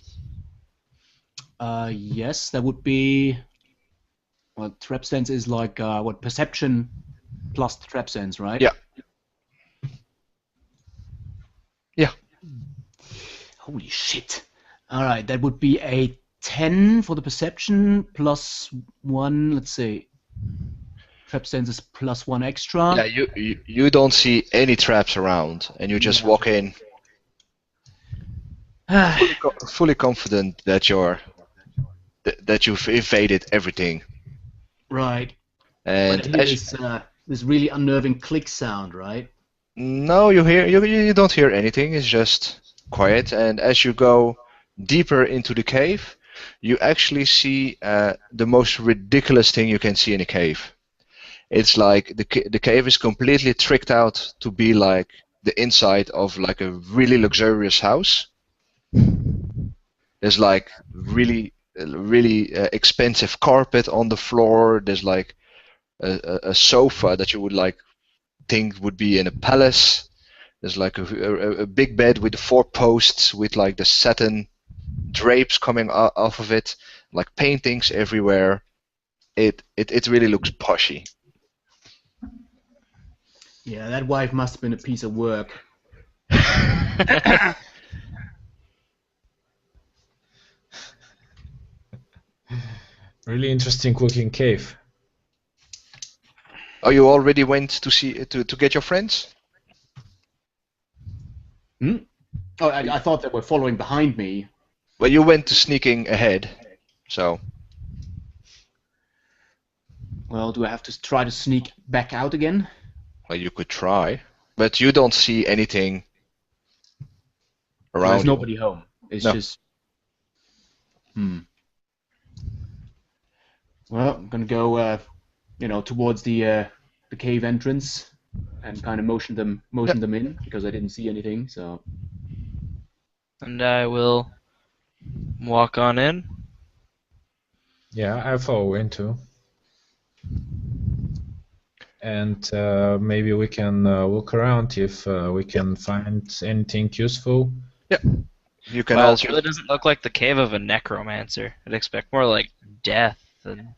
Yes, that would be. Well, trap sense is like what perception plus trap sense, right? Yeah. Yeah. Holy shit! All right, that would be a 10 for the perception plus 1. Let's see. Trap sense is plus 1 extra. Yeah, you don't see any traps around, and you just walk in fully confident that you've evaded everything. Right. And But I hear this really unnerving click sound, right? no, you don't hear anything. It's just quiet. And as you go deeper into the cave, you actually see the most ridiculous thing you can see in a cave. It's like the cave is completely tricked out to be like the inside of like a really luxurious house. There's like really expensive carpet on the floor. There's like a sofa that you would like think would be in a palace. There's like a big bed with 4 posts with like the satin drapes coming off of it, like paintings everywhere. It really looks poshy. Yeah, that wife must have been a piece of work. Really interesting looking cave. Oh, you already went to see to get your friends? Oh, I thought they were following behind me. Well, you went to sneaking ahead, so. Well, do I have to try to sneak back out again? Well, you could try, but you don't see anything around. There's you. nobody home. It's No. just. Well, I'm gonna go, towards the cave entrance, and kind of motion them in because I didn't see anything. So. And I will walk on in. Yeah, I follow in too. And maybe we can look around if we can find anything useful. You can Well, also. it really doesn't look like the cave of a necromancer. I'd expect more like death and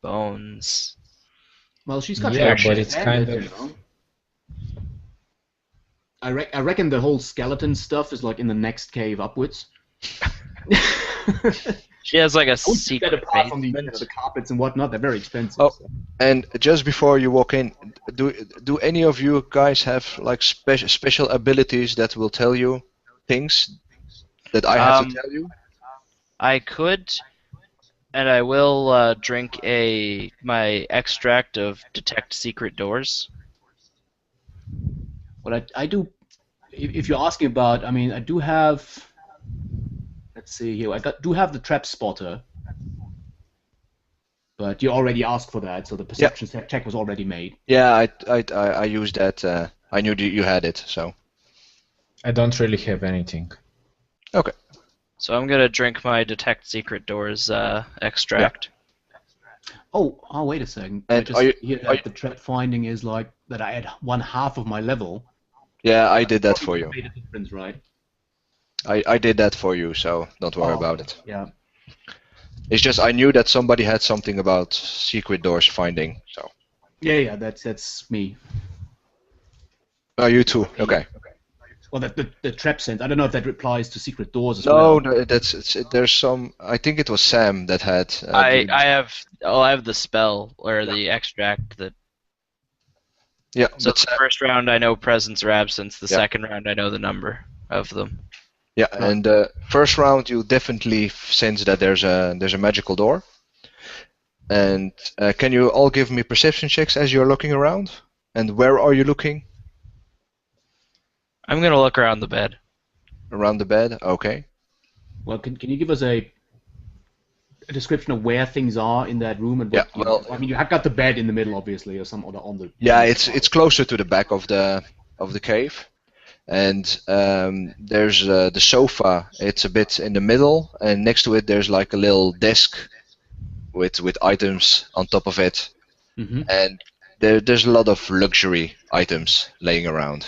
bones. Well, she's got. Yeah, her but it's kind bandit, of- I reckon the whole skeleton stuff is like in the next cave upwards. She has like a That secret apart from basement. the carpets and whatnot, they're very expensive. Oh. And just before you walk in, do any of you guys have like special abilities that will tell you things that I have to tell you? I could, and I will drink my extract of detect secret doors. What I do, if you're asking about, I mean, I do have. Let's see here. do have the trap spotter, but you already asked for that, so the perception check was already made. Yeah, I used that. I knew you had it, so. I don't really have anything. Okay. So I'm gonna drink my detect secret doors extract. Oh, wait a second. And I just are you- hear that the trap finding is like that I had 1/2 of my level. Yeah, I did that for you. Made a difference, right? I did that for you, so don't worry about it. Yeah. It's just I knew that somebody had something about secret doors finding. So. Yeah, that's me. Oh, you too. Okay. Well, the trap sense. I don't know if that applies to secret doors as No, well. no, there's some. I think it was Sam that had. I have the spell or the extract that. Yeah, So but the first round I know presence or absence. The Yeah. second round I know the number of them. yeah, and first round you definitely sense that there's a magical door. And can you all give me perception checks as you're looking around? And where are you looking? I'm gonna look around the bed. Around the bed. Okay. Well, can you give us a description of where things are in that room and Yeah, what? well- I mean, you have got the bed in the middle, obviously, or some other on the. Yeah, it's closer to the back of the cave, and there's the sofa. It's a bit in the middle, and next to it there's like a little desk with items on top of it, Mm-hmm. and there's a lot of luxury items laying around.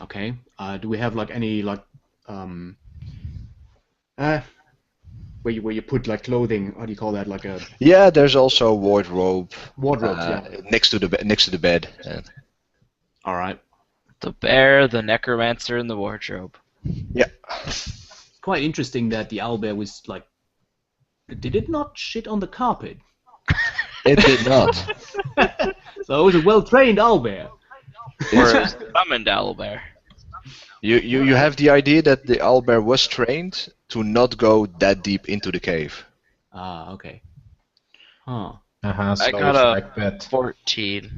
Okay. Do we have like any like where you put like clothing? How do you call that? Like a Yeah, there's also a wardrobe wardrobe? Yeah. next to the bed. All right. The bear, the necromancer, and the wardrobe. Yeah. Quite interesting that the owlbear was like. Did it not shit on the carpet? It did not. So it was a well-trained owlbear. Or a summoned owlbear. You have the idea that the owlbear was trained to not go that deep into the cave. Ah, okay. Huh. So I got it's a like that. 14.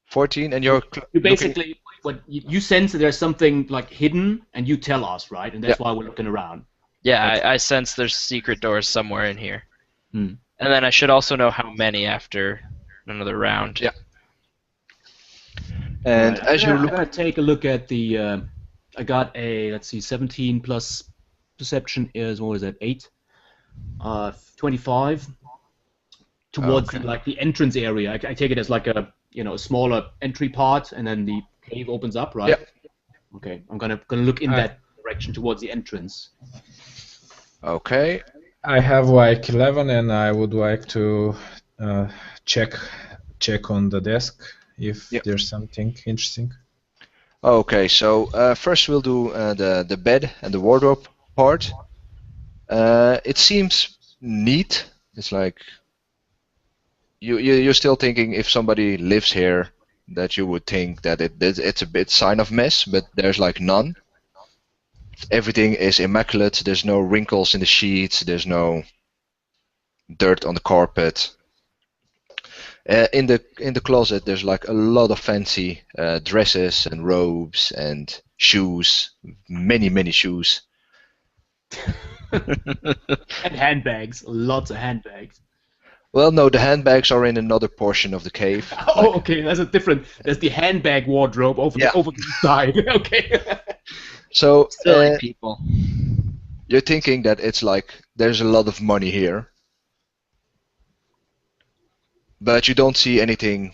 14, and you're You basically what you sense that there's something like hidden, and you tell us, right? And that's why we're looking around. Yeah, I sense there's secret doors somewhere in here. Hmm. And then I should also know how many after another round. Yeah. And Right. as you I'm look, gonna take a look at the. I got a 17 plus perception is what is that 8, 25 towards Okay. like the entrance area. I take it as like a a smaller entry part, and then the cave opens up, right? Yep. Okay, I'm gonna look in that direction towards the entrance. okay, I have like 11, and I would like to check on the desk if Yep. there's something interesting. okay. So first we'll do the bed and the wardrobe part. It seems neat. It's like you're still thinking if somebody lives here that you would think that it's a bit sign of mess, but there's like none. Everything is immaculate. There's no wrinkles in the sheets. There's no dirt on the carpet. In the closet, there's like a lot of fancy dresses and robes and shoes, many shoes. And handbags, lots of handbags. Well, no, the handbags are in another portion of the cave. Oh, okay, that's a different. There's the handbag wardrobe over Yeah. over the side. Okay. So Silly people. you're thinking that it's like there's a lot of money here, but you don't see anything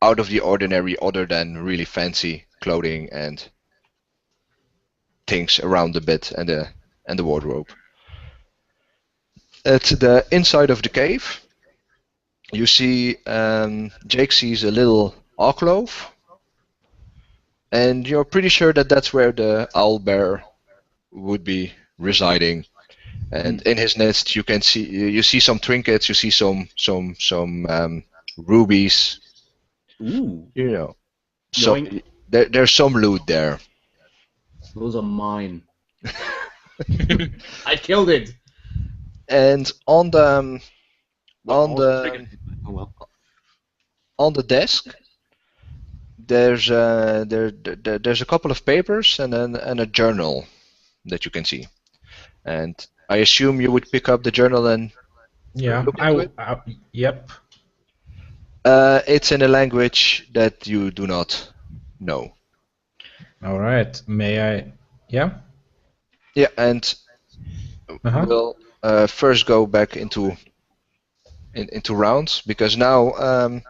out of the ordinary other than really fancy clothing and things around the bed and the wardrobe. At the inside of the cave, you see Jake sees a little alcove, and you're pretty sure that that's where the owlbear would be residing. And in his nest, you see some trinkets, you see some rubies, Ooh, you know. So Yoink. there's some loot there. those are mine. I killed it. And on the Oh well. on the desk, there's there's a couple of papers and a journal that you can see. And I assume you would pick up the journal and Yeah, look into it? Yep. It's in a language that you do not know. All right. May I? Yeah. Yeah, and Uh-huh. we'll first go back into rounds because now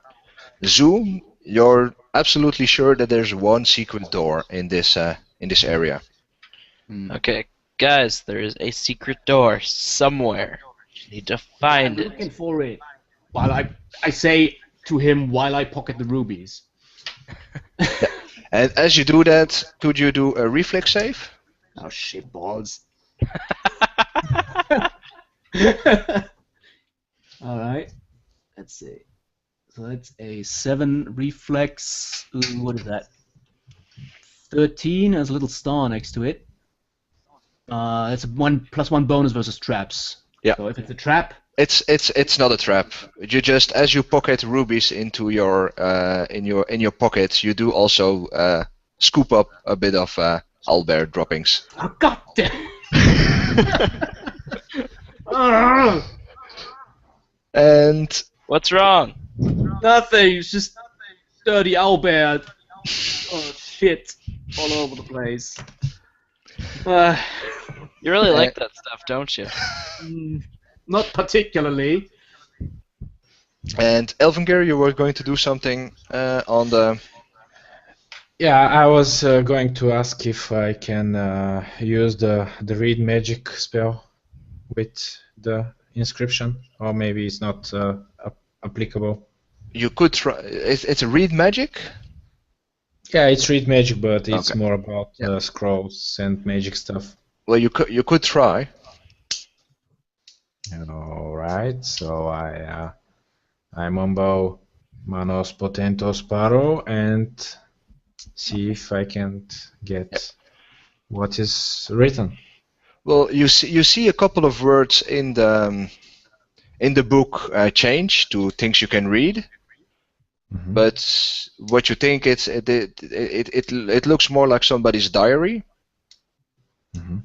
Zoo You're absolutely sure that there's one secret door in this area. Okay, guys, there is a secret door somewhere. You need to find I'm it. looking for it. While I say to him while I pocket the rubies. And as you do that, could you do a reflex save? Oh shit balls. Alright. Let's see. So that's a 7 reflex. Ooh, what is that? 13 has a little star next to it. That's a 1+1 bonus versus traps. Yeah. So if it's a trap, It's not a trap. You just, as you pocket rubies into your in your pockets, you do also scoop up a bit of owlbear droppings. oh god damn. Ah, And What's wrong? nothing. It's just dirty owlbear. Oh shit! All over the place. You really like that stuff, don't you? Not particularly. and Elvingir, you were going to do something on the. Yeah, I was going to ask if I can use the read magic spell with the inscription, or maybe it's not applicable. You could try. It's a read magic. Yeah, it's read magic, but it's Okay. more about Yeah. scrolls and magic stuff. Well, you could try. All right, so I mumble Manos Potentos Paro and see if I can get what is written. Well, you see a couple of words in the book change to things you can read. Mhm. But what you think it looks more like somebody's diary, Mhm.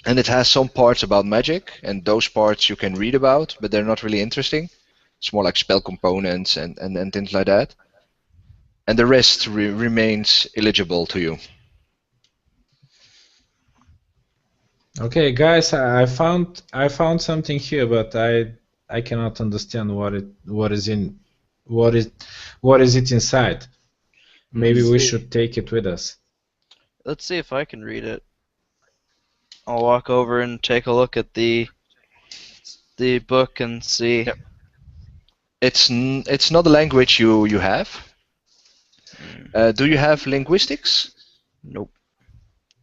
and it has some parts about magic, and those parts you can read about, but they're not really interesting. It's more like spell components and things like that. And the rest remains illegible to you. Okay, guys, I found something here, but I cannot understand what is it inside. Maybe we should take it with us. Let's see if I can read it. I'll walk over and take a look at the book and see. Yep. It's not a language you have. Do you have linguistics? Nope.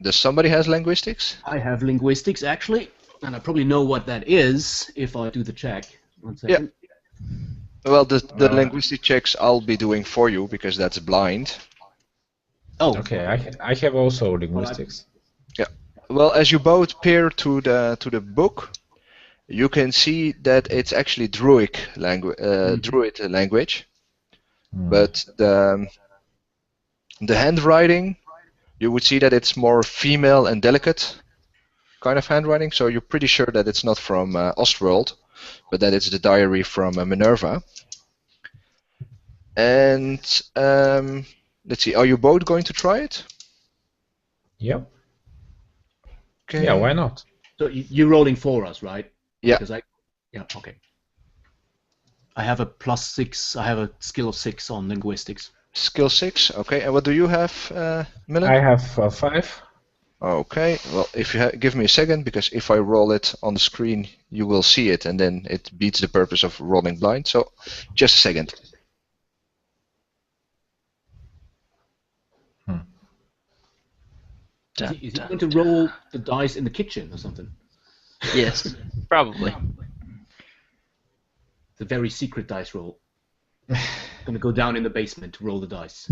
Does somebody has linguistics? I have linguistics actually, and I probably know what that is if I do the check. 1 second. Well, the linguistic checks I'll be doing for you because that's blind. Oh, Okay, I have also linguistics. Well, as you both peer to the book, you can see that it's actually Druid language, but the handwriting, you would see that it's more female and delicate kind of handwriting. So you're pretty sure that it's not from Ostworld, but that it's the diary from Minerva. And let's see, are you both going to try it? Yep. Okay. Yeah, why not? so you're rolling for us, right? Yeah. Because yeah, okay. I have a +6. I have a skill of 6 on linguistics. Skill 6. Okay. And what do you have, Millen? I have 5. Okay, well, if you give me a second, because if I roll it on the screen, you will see it, and then it beats the purpose of rolling blind. So, just a second. Is he going to roll the dice in the kitchen or something? Yes, probably. It's a very secret dice roll. Gonna go down in the basement to roll the dice.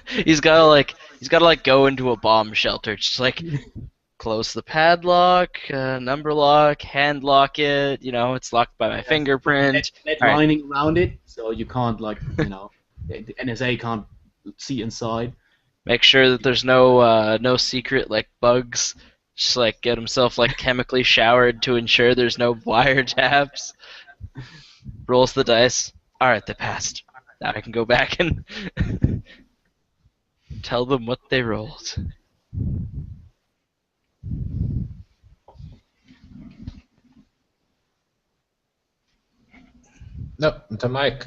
He's gotta go into a bomb shelter, just like close the padlock, number lock, hand lock it. You know, it's locked by my fingerprint. Lead All right. lining around it, so you can't the NSA can't see inside. Make sure that there's no secret like bugs. Just like get himself like chemically showered to ensure there's no wiretaps. Rolls the dice. All right, they passed. Now I can go back and tell them what they rolled. No, the mic.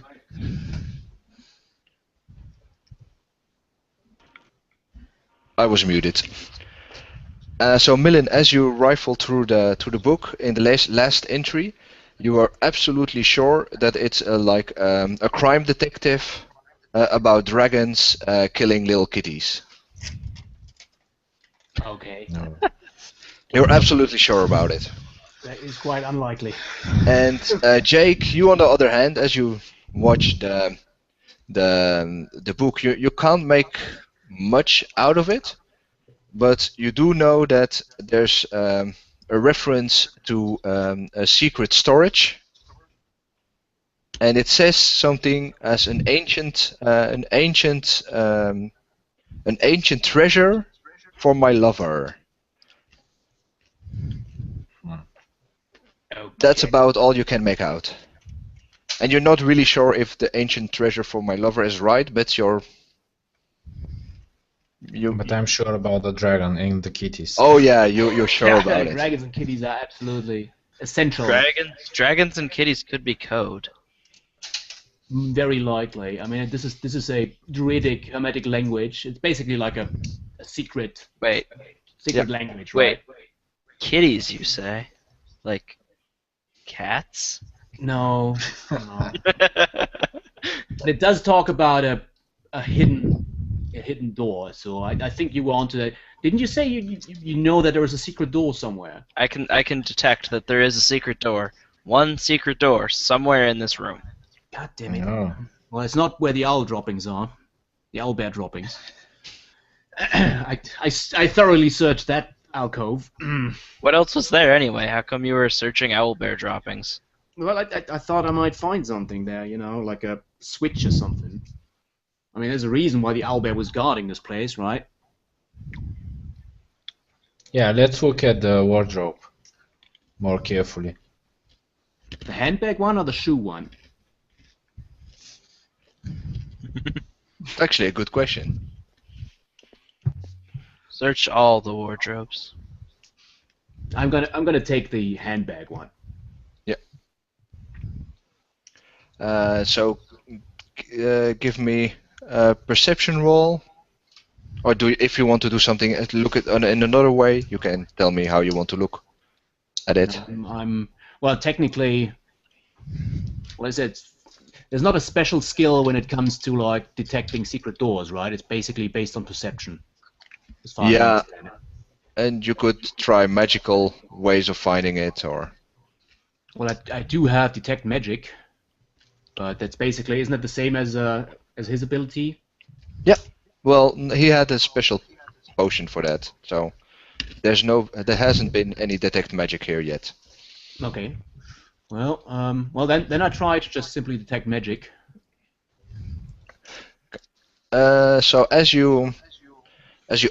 I was muted. So Millen, as you rifle through the book in the last entry, you are absolutely sure that it's a crime detective about dragons killing little kitties. Okay. No. You're absolutely sure about it. That is quite unlikely. And Jake, you on the other hand, as you watch the book, you can't make much out of it, but you do know that there's a reference to a secret storage, and it says something as an ancient treasure for my lover. That's Okay. about all you can make out. And you're not really sure if the ancient treasure for my lover is right, but you. But I'm sure about the dragon and the kitties. Oh yeah, you're sure Yeah, about it. dragons and kitties are absolutely essential. Dragons and kitties could be code. Very likely. I mean, this is a druidic hermetic language. It's basically like a secret Wait, language, wait. right? Kitties, you say? Like cats? No. No. But it does talk about a hidden door. So I think you were onto that. Didn't you say you know that there is a secret door somewhere? I can detect that there is a secret door. One secret door somewhere in this room. God damn it. No. Well, it's not where the owl droppings are. The owl bear droppings. I thoroughly searched that alcove. What else was there anyway? How come you were searching owlbear droppings? Well, I thought I might find something there, you know, like a switch or something. I mean, there's a reason why the owlbear was guarding this place, right? Yeah, let's look at the wardrobe more carefully. The handbag one or the shoe one? It's actually a good question. Search all the wardrobes. I'm gonna take the handbag one. So give me a perception roll, or if you want to do something, look at in another way. You can tell me how you want to look at it. Well, technically, what is it? There's not a special skill when it comes to like detecting secret doors, right? It's basically based on perception. As far as I Yeah. understand it. And you could try magical ways of finding it, or Well, I do have detect magic, but that's basically isn't it the same as his ability? well, he had a special potion for that. So there hasn't been any detect magic here yet. Okay. Well, then I try to just simply detect magic. So as you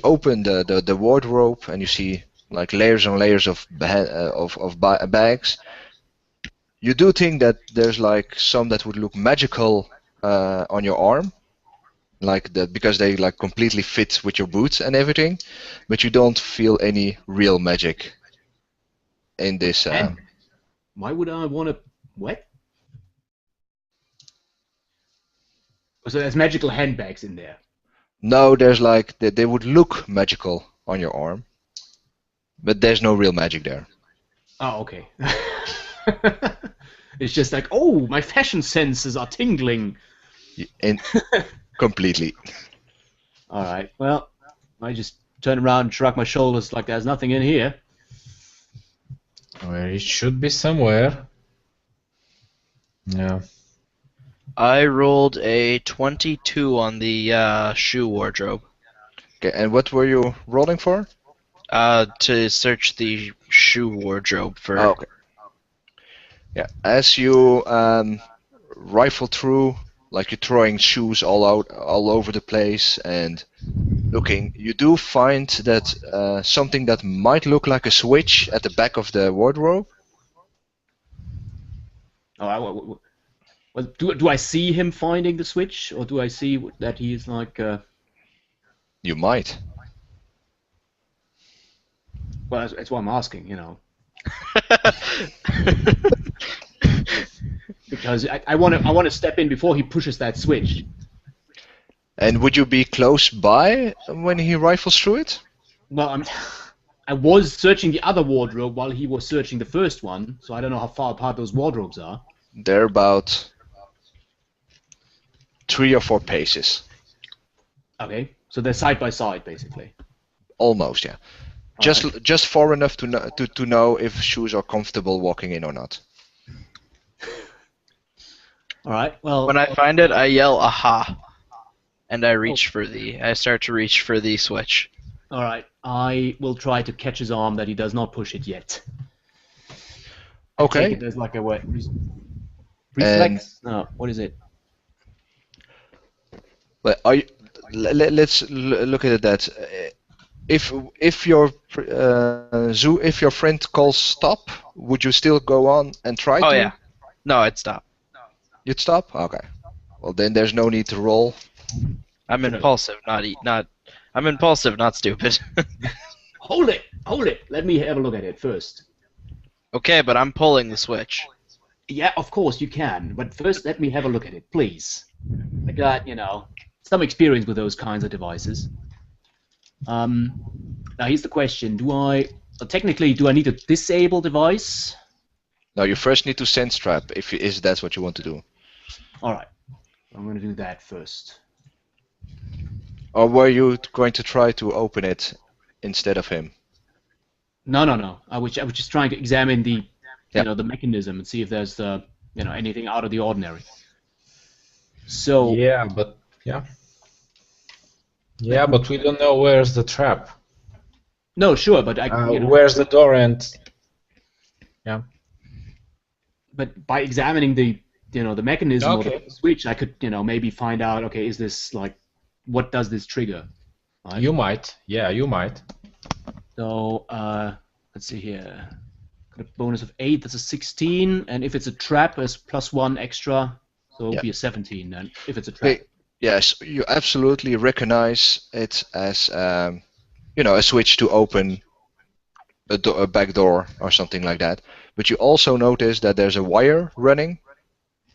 open the wardrobe and you see like layers and layers of bags, you do think that there's like some that would look magical on your arm, like that because they like completely fit with your boots and everything, but you don't feel any real magic in this. And why would I want to what? So there's magical handbags in there. No, there's like they would look magical on your arm, but there's no real magic there. Oh, okay. It's just like, oh, my fashion senses are tingling. And completely. All right. Well, I just turn around and shrug my shoulders like there's nothing in here. Well, it should be somewhere. Yeah. I rolled a 22 on the shoe wardrobe. Okay, and what were you rolling for? To search the shoe wardrobe for. Oh, okay. Yeah, as you rifle through, like you're throwing shoes all over the place and looking, you do find that something that might look like a switch at the back of the wardrobe. Oh, well, do I see him finding the switch, or do I see that he's like? You might. Well, that's what I'm asking, you know. Because I want to step in before he pushes that switch. And would you be close by when he rifles through it? Well, I was searching the other wardrobe while he was searching the first one, so I don't know how far apart those wardrobes are. They're about 3 or 4 paces. Okay, so they're side by side, basically. Almost, yeah. Just far enough to know if shoes are comfortable walking in or not. All right. Well, When I find it, I yell "aha!" and I start to reach for the switch. all right. I will try to catch his arm that he does not push it yet. I take Okay. it there's like a what? Reflex? No. What is it? But let's look at it that if your if your friend calls stop, would you still go on and try Oh to? yeah. No, I'd stop. You'd stop? Okay. Well, then there's no need to roll. I'm impulsive, I'm impulsive, not stupid. Hold it! Hold it! Let me have a look at it first. Okay, but I'm pulling the switch. Yeah, of course you can, but first let me have a look at it, please. I got, some experience with those kinds of devices. Now here's the question: technically, do I need a disable device? No, you first need to sense trap if that's what you want to do. All right, I'm going to do that first. Or were you going to try to open it instead of him? No. I was just trying to examine the, Yeah. the mechanism and see if there's anything out of the ordinary. So Yeah, but we don't know where's the trap. no, sure, but Where's the door and but by examining the the mechanism of Okay. the switch, I could maybe find out, okay, is this like, what does this trigger? Right? you might. Yeah, you might. So let's see here. Got a bonus of 8. That's a 16, and if it's a trap, it's +1 extra, so it'll Yeah. be a 17. Then if it's a trap. Yes, you absolutely recognize it as a switch to open a back door or something like that. But you also notice that there's a wire running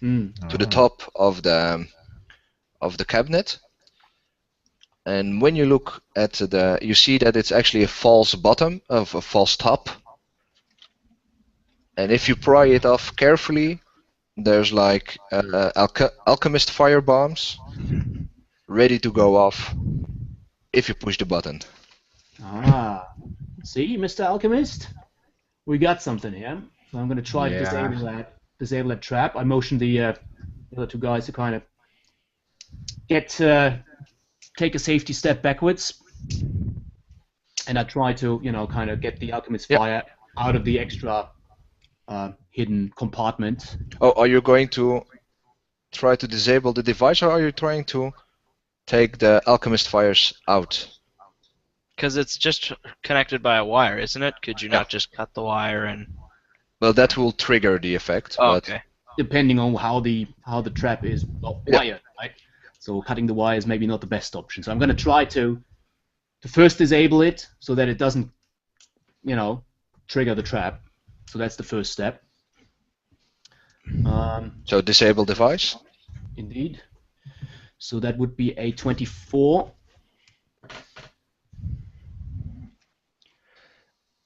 to the top of the cabinet. And when you look at you see that it's actually a false bottom of a false top. And if you pry it off carefully, there's like alchemist fire bombs ready to go off if you push the button. See, Mr. Alchemist, we got something here. So I'm going to try to Yeah. disable that trap. I motioned the other two guys to kind of take a safety step backwards, and I try to kind of get the alchemist fire out of the extra hidden compartment. Oh, are you going to try to disable the device, or are you trying to take the alchemist fires out? Because it's just connected by a wire, isn't it? Could you not just cut the wire and... Well, that will trigger the effect. Oh, but okay. Depending on how the trap is wired, right? So cutting the wire is maybe not the best option. So I'm going to try to first disable it so that it doesn't, trigger the trap. So that's the first step. So disable device. Indeed. So that would be a 24.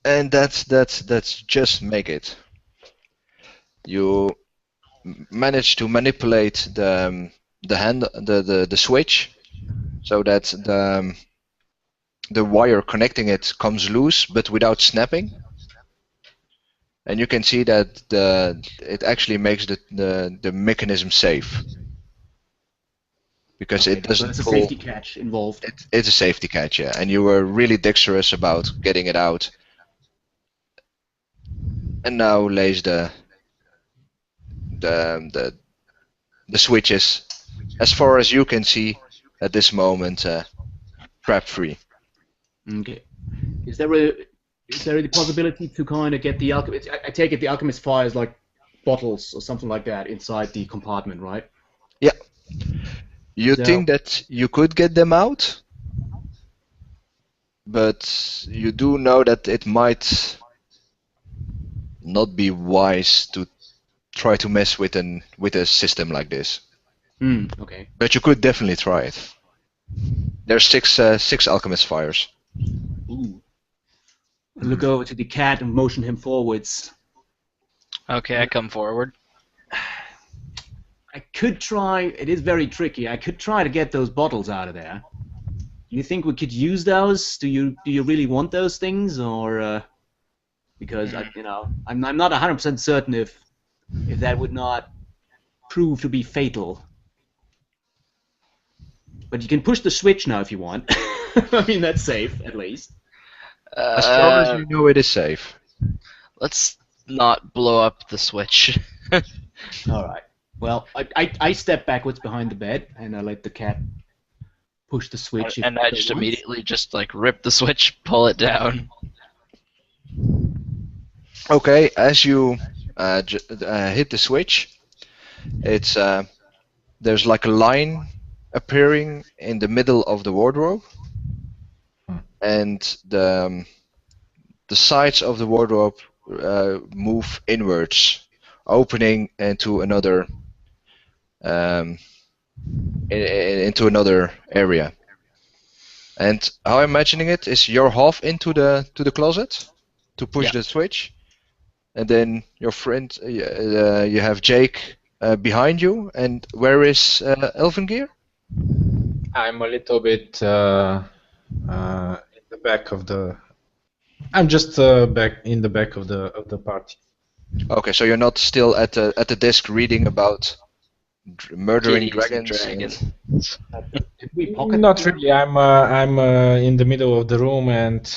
And that's just make it. You manage to manipulate the switch so that the wire connecting it comes loose, but without snapping. And you can see that it actually makes the mechanism safe, because it doesn't There's a pull. safety catch involved. It's a safety catch, yeah. And you were really dexterous about getting it out. And now lays the switches, as far as you can see at this moment, trap free. Okay. Is there the possibility to kind of get the alchemist? I take it the alchemist fires like bottles or something like that inside the compartment, right? Yeah. You So- think that you could get them out, but you do know that it might not be wise to try to mess with a system like this. Okay. But you could definitely try it. There's six alchemist fires. Ooh. I look over to the cat and motion him forwards. Okay, I come forward. I could try. It is very tricky. I could try to get those bottles out of there. Do you think we could use those? Do you really want those things, or because I'm not 100% certain if that would not prove to be fatal. But you can push the switch now if you want. I mean, that's safe at least. As far as you know, it is safe. Let's not blow up the switch. All right. Well, I step backwards behind the bed and I let the cat push the switch. And I just immediately just like rip the switch, pull it down. Okay, as you hit the switch, it's there's like a line appearing in the middle of the wardrobe, and the sides of the wardrobe move inwards, opening into another into another area. And how I'm imagining it is you're half into the closet to push the switch, and then your friend you have Jake behind you. And where is Elvengear? I'm a little bit in the back of the. I'm just back in the back of the party. Okay, so you're not still at the desk reading about murdering Kitties dragons. and Did we pocket Not really. I'm in the middle of the room, and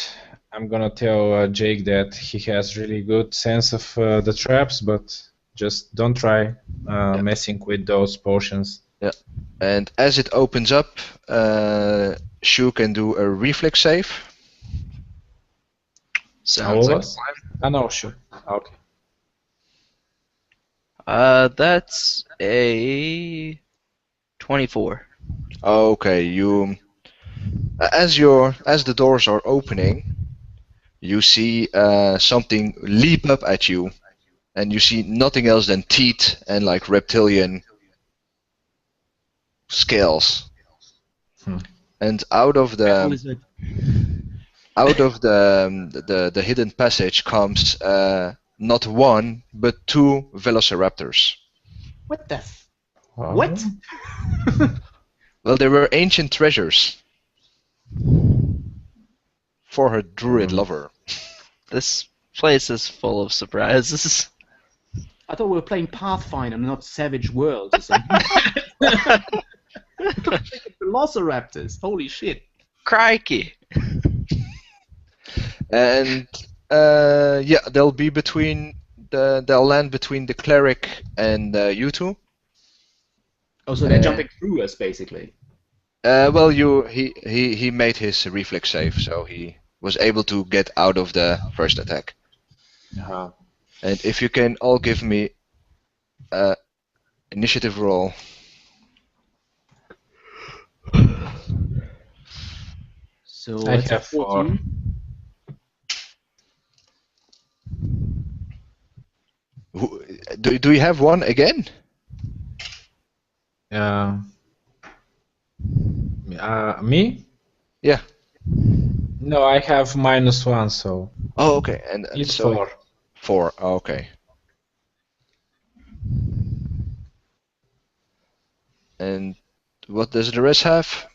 I'm gonna tell Jake that he has really good sense of the traps, but just don't try messing with those potions. Yeah. And as it opens up, Shu can do a reflex save. Sounds like Hours? No, sure. Okay. that's a 24. Okay, you as the doors are opening, you see something leap up at you, and you see nothing else than teeth and like reptilian scales. And out of the hidden passage comes not one but two velociraptors. What the? What? Well, they were ancient treasures for her druid lover. This place is full of surprises. I thought we were playing Pathfinder, not Savage Worlds or something. Velociraptors! Holy shit! Crikey! And yeah, they'll be they'll land between the cleric and you two. Oh, so they're jumping through us, basically. Well, he made his reflex save, so he was able to get out of the first attack. Uh-huh. And if you can all give me initiative roll. So I it's a have 4. 14. Do you have one again? Me? Yeah. No, I have -1, so Oh, okay. And it's so 4. 4. Okay. And what does the rest have?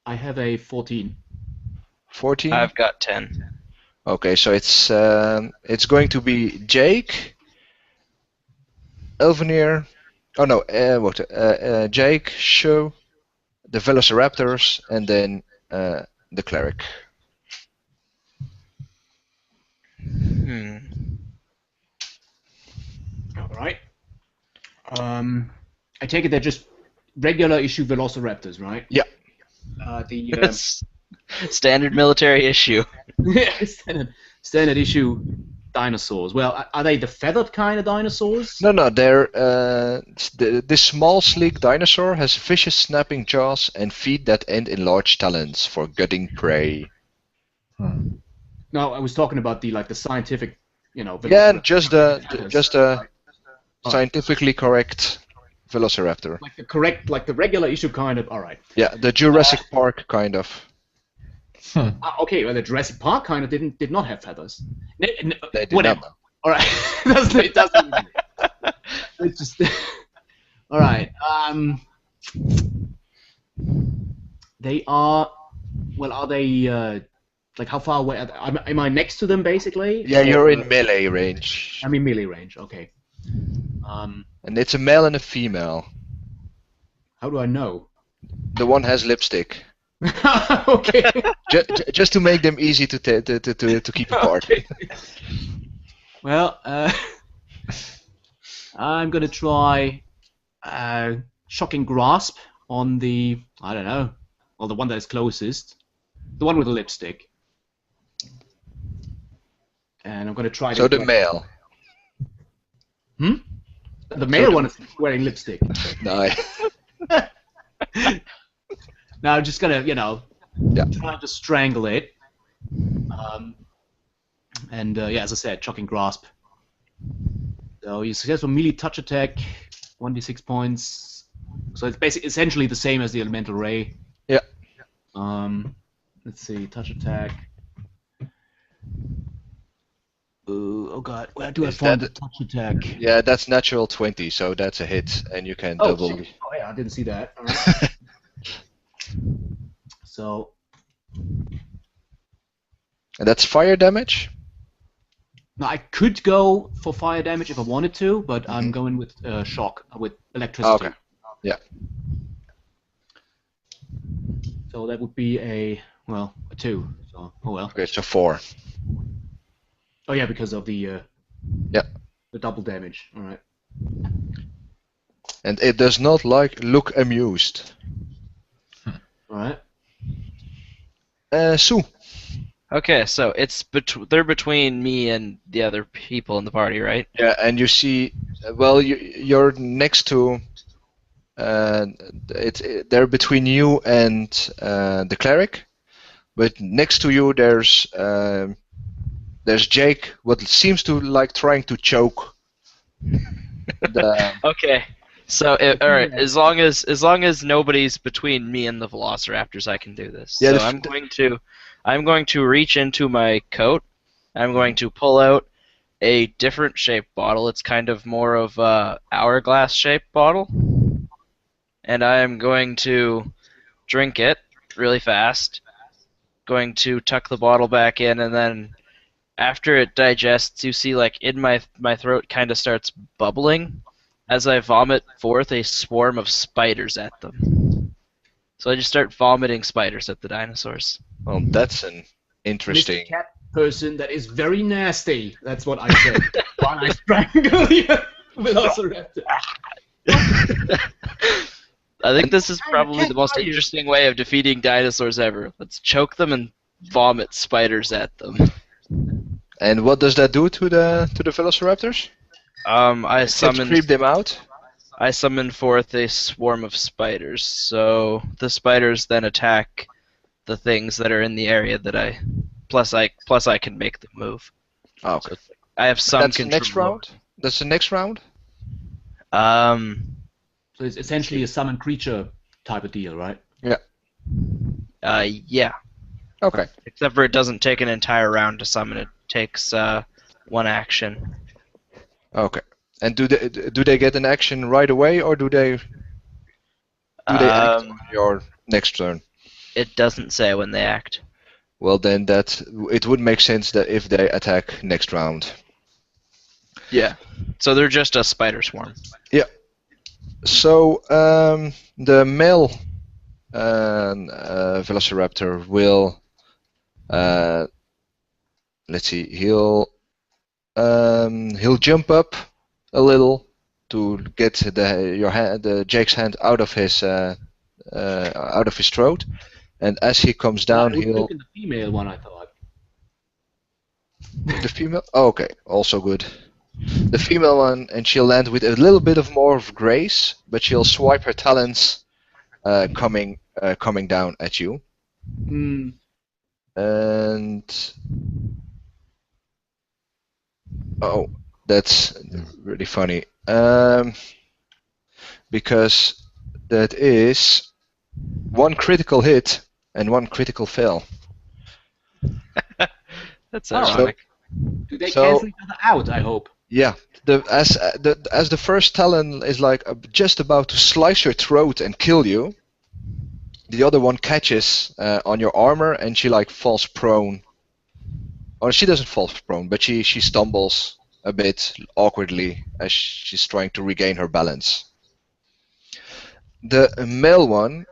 I have a 14. 14. I've got 10. Okay, so it's going to be Jake, Elvenir. Oh no, Jake, Shu, the Velociraptors, and then the cleric. All right. I take it they're just regular issue Velociraptors, right? Yeah. Standard military issue. standard issue dinosaurs. Well, are they the feathered kind of dinosaurs? No, they're this small, sleek dinosaur has vicious, snapping jaws and feet that end in large talons for gutting prey. No, I was talking about the scientific, Yeah, just a scientifically correct Velociraptor. Like the correct, like the regular issue kind of. All right. Yeah, the Jurassic Park kind of. Okay, well, the Jurassic Park kind of did not have feathers. They did Whatever. not. All right. it doesn't. It's just. All right. They are. Well, are they? Like how far away? Am I next to them basically? Yeah, Or- you're in melee range. I'm in melee range. Okay. And it's a male and a female. How do I know? The one has lipstick. Okay. Just to make them easy to keep apart. Okay. Well, I'm gonna try shocking grasp on the I don't know, well the one that is closest, the one with the lipstick, and I'm gonna try. So to the male. The male one is wearing lipstick. No. Now I'm just gonna Yeah. try to strangle it. And yeah, as I said, shocking grasp. So you successful melee touch attack, 1d6 points. So it's basically essentially the same as the elemental ray. Yeah. Let's see, touch attack. Oh god, where do I Is find the that- touch attack? Yeah, that's natural 20, so that's a hit, and you can double. shit. Oh yeah, I didn't see that. All right. So And that's fire damage. now I could go for fire damage if I wanted to, but I'm going with shock, with electricity. Okay. Yeah. So that would be a 2. So oh well. Okay, so 4. Oh yeah, because of the Yeah. the double damage. All right. And it does not look amused. All right. Sue. Okay, so they're between me and the other people in the party, right? Yeah, and you see, well, you're next to. They're between you and the cleric, but next to you there's Jake. What seems to like trying to choke. Okay. So all right, as long as nobody's between me and the Velociraptors, I can do this. Yeah, so I'm going to reach into my coat. I'm going to pull out a different shaped bottle. It's kind of more of a hourglass shaped bottle, and I am going to drink it really fast. Going to tuck the bottle back in, and then after it digests, you see like in my throat kind of starts bubbling as I vomit forth a swarm of spiders at them. So I just start vomiting spiders at the dinosaurs. Well, that's an interesting. Mr. Cat person that is very nasty. That's what I said. While I strangle the Velociraptor. I think this is I probably can't the most tell you. interesting way of defeating dinosaurs ever. Let's choke them and vomit spiders at them. And what does that do to the Velociraptors? I Does it creep them out? I summon forth a swarm of spiders. So the spiders then attack the things that are in the area that I plus I can make them move. Oh, okay. I have some That's the control. next round. That's the next round. So it's essentially a summon creature type of deal, right? Yeah. Okay. Except for it doesn't take an entire round to summon. It takes one action. Okay. And do they get an action right away, or do they act on your next turn? It doesn't say when they act. Well, then it would make sense that if they attack next round. Yeah. So they're just a spider swarm. So the male Velociraptor will. Let's see. He'll jump up a little to get Jake's hand out of his throat, and as he comes down, I was he'll. looking at the female one, I thought. The female? Oh, okay, also good. The female one, and she'll land with a little bit of more of grace, but she'll swipe her talons, coming down at you. Hmm. And oh, that's really funny. because that is 1 critical hit and 1 critical fail. That's Oh. ironic. Do they So- cancel each other out, I hope? Yeah, as the first talon is like just about to slice your throat and kill you, the other one catches on your armor and she like falls prone. Or she doesn't fall prone, but she stumbles a bit awkwardly as she's trying to regain her balance. The male one,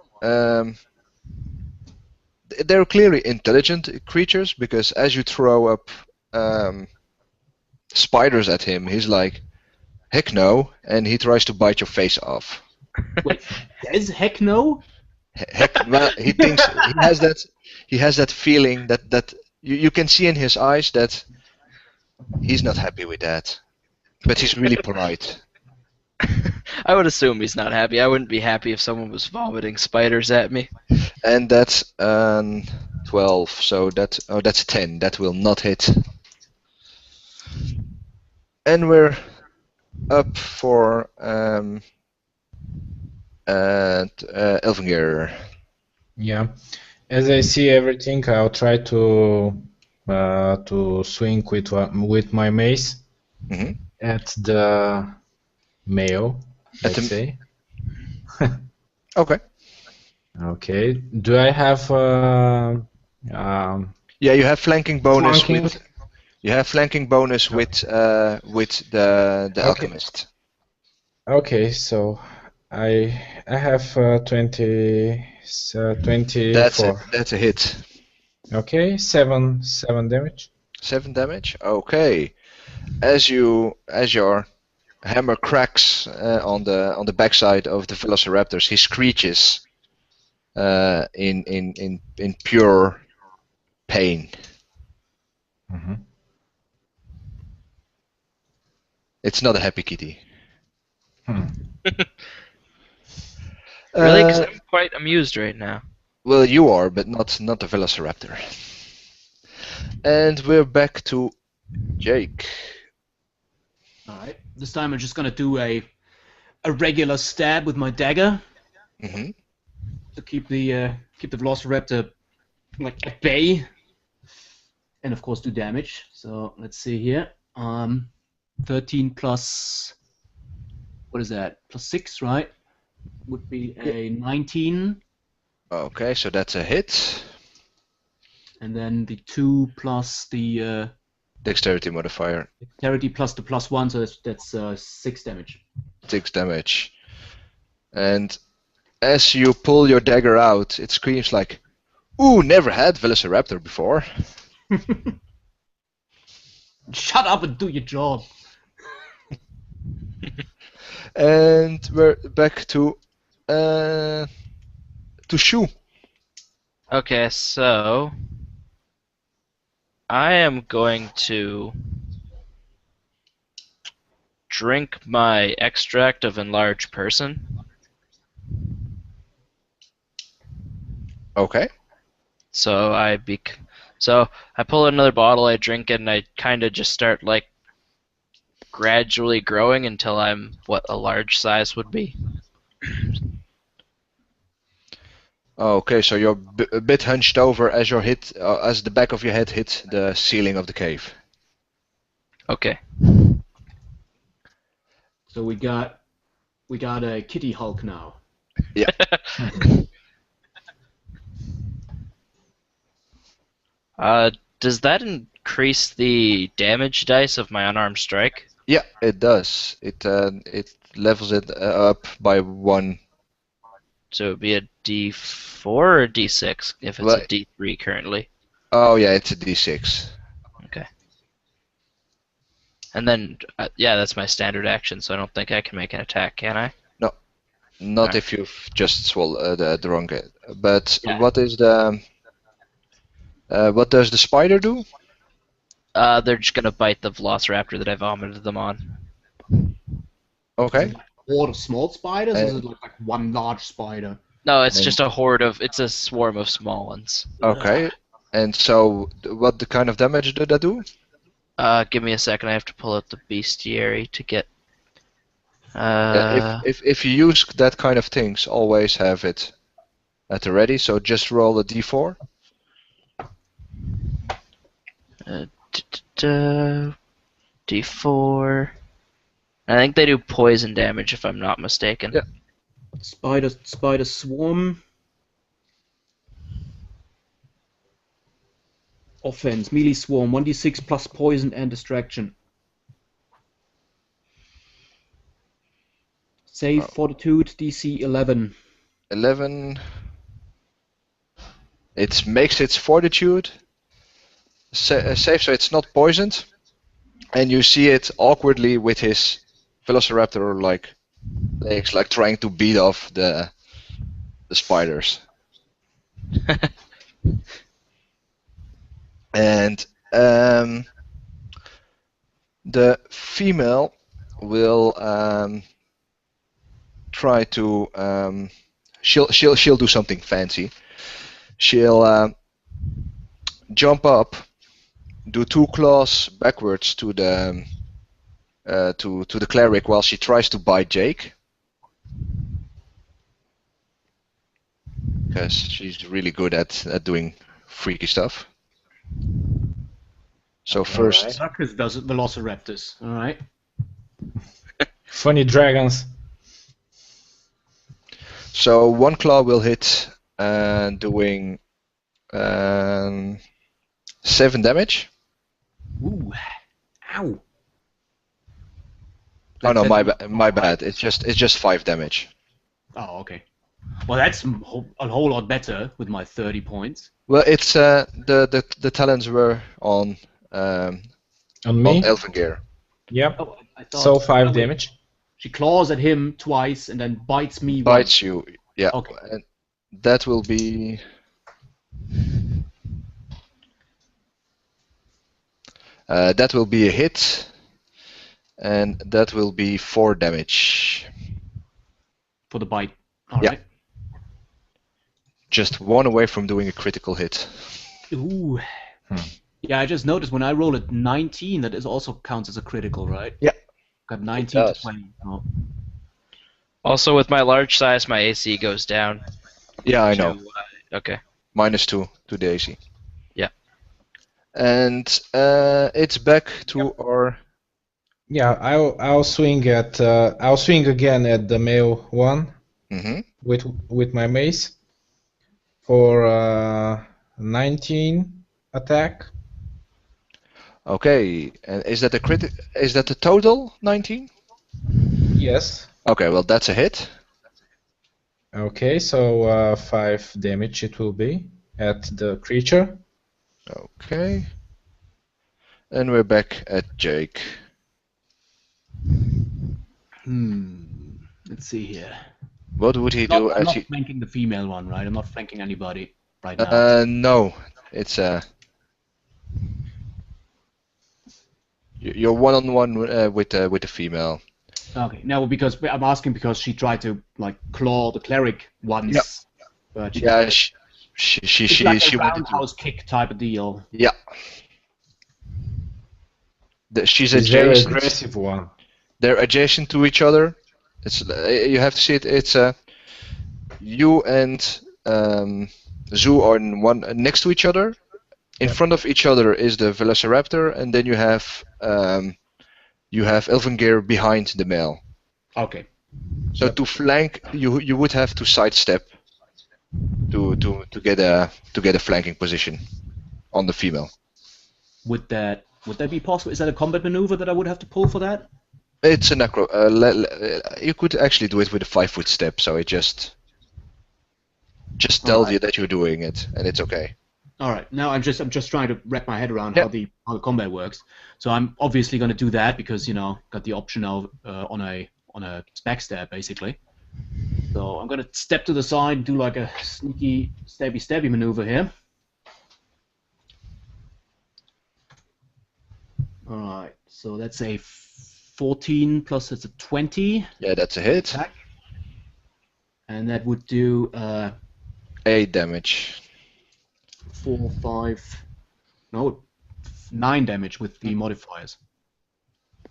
they're clearly intelligent creatures because as you throw up spiders at him, he's like, heck no, and he tries to bite your face off. Wait, says heck no? Heck, well, he thinks he has that feeling that you can see in his eyes that he's not happy with that, but he's really polite. I would assume he's not happy. I wouldn't be happy if someone was vomiting spiders at me. And that's 12, so that's 10. That will not hit. And we're up for Elvingir. Yeah. As I see everything, I'll try to swing with my mace Mhm. at the male. At Let's the- say. Okay. Okay. Do I have Yeah, you have flanking bonus Flanking. with. You have flanking bonus with the Okay. alchemist. Okay, so I have 24. That's a hit. Okay, 7 damage. 7 damage. Okay. As your hammer cracks on the backside of the Velociraptors, he screeches in pure pain. Mhm. It's not a happy kitty. Really? Because Uh, I'm quite amused right now. well, you are, but not the Velociraptor. And we're back to Jake. Alright. This time I'm just gonna do a regular stab with my dagger Hmm. to keep the Velociraptor like at bay. And of course do damage. So let's see here. 13 plus what is that? Plus 6, right? Would be a 19. Okay, so that's a hit. And then the 2 plus the Dexterity modifier, dexterity plus the plus 1, so that's 6 damage. 6 damage. And as you pull your dagger out, it screams like, "Ooh, never had Velociraptor before." Shut up and do your job. And we're back to Shu. Okay, so I am going to drink my extract of enlarged person. Okay. So I pull another bottle, I drink it, and I kind of just start like gradually growing until I'm what a large size would be. Okay, so you're a bit hunched over as as the back of your head hit the ceiling of the cave. Okay. So we got a Kitty Hulk now. Does that increase the damage dice of my unarmed strike? Yeah, it does. It levels it up by 1. So it would be a D4 or a D6 if it's Well- a D3 currently. Oh yeah, it's a D6. Okay. And then, yeah, that's my standard action, so I don't think I can make an attack, can I? Not Alright. if you've just swallowed the wrong. But Yeah. what is the? What does the spider do? They're just gonna bite the Velociraptor that I vomited them on. Okay. Horde of small spiders, or is Uh, it like one large spider? No, it's Um, just it's a swarm of small ones. Okay. And so, what the kind of damage did that do? Give me a second, I have to pull out the bestiary to get If you use that kind of things, always have it at the ready. So just roll a d4. D4. I think they do poison damage if I'm not mistaken. Yeah. Spider swarm. Offense, melee swarm, 1d6 plus poison and distraction. Save fortitude, DC 11. 11. It makes its fortitude save, so it's not poisoned. And you see it awkwardly with his Velociraptor like legs, like trying to beat off the spiders. And the female will try to she'll do something fancy. She'll jump up, do 2 claws backwards to the to the cleric while she tries to bite Jake, because she's really good at doing freaky stuff. So first, Marcus does it, Velociraptors. All right. Funny dragons. so 1 claw will hit, doing 7 damage. Ooh. Ow. Oh no, That's- my bad. It's just 5 damage. Oh, okay. Well, that's a whole lot better with my 30 points. Well, it's the talents were on On me? Elvengear. Yep. Oh, I thought. So 5 oh, wait. damage. She claws at him twice and then bites me once. Bites you, yeah. Okay. And that will be. That will be a hit, and that will be 4 damage. For the bite. All Yeah. right. Just 1 away from doing a critical hit. Ooh. Yeah, I just noticed when I roll at 19, that is also counts as a critical, right? Yeah. Got 19 to does. 20. Oh. Also, with my large size, my AC goes down. Yeah, I know. Okay. -2 to the AC. Yeah. And it's back to our. Yeah, I'll swing again at the male one Mhm. with my mace for 19 attack. Okay, and is that Is that the total 19? Yes. Okay, well that's a hit. Okay, so 5 damage it will be at the creature. Okay. And we're back at Jake. Let's see here. What would he do I'm as not he? flanking the female one, right? I'm not flanking anybody right now. No, it's you're one-on-one with the female. Okay. No, because I'm asking because she tried to like claw the cleric once. Yep. But she, Yeah, it's she like she a wanted to. roundhouse kick type of deal. Yeah. She's It's very adjacent. aggressive one. They're adjacent to each other. It's you have to see it. It's you and Zoo are in one next to each other. In front of each other is the Velociraptor, and then you have Elvengear behind the male. Okay. So to flank, you would have to sidestep to get a flanking position on the female. Would that be possible? Is that a combat maneuver that I would have to pull for that? It's an acro. You could actually do it with a 5-foot step, so it just tells you that you're doing it, and it's okay. All right. Now I'm just trying to wrap my head around Yeah. how the combat works. So I'm obviously going to do that because got the option now on a backstab basically. So I'm going to step to the side, do like a sneaky stabby maneuver here. All right. So that's a 14 plus it's a 20 Yeah, that's a hit. attack, and that would do 8 damage. 4, 5, no, 9 damage with the modifiers.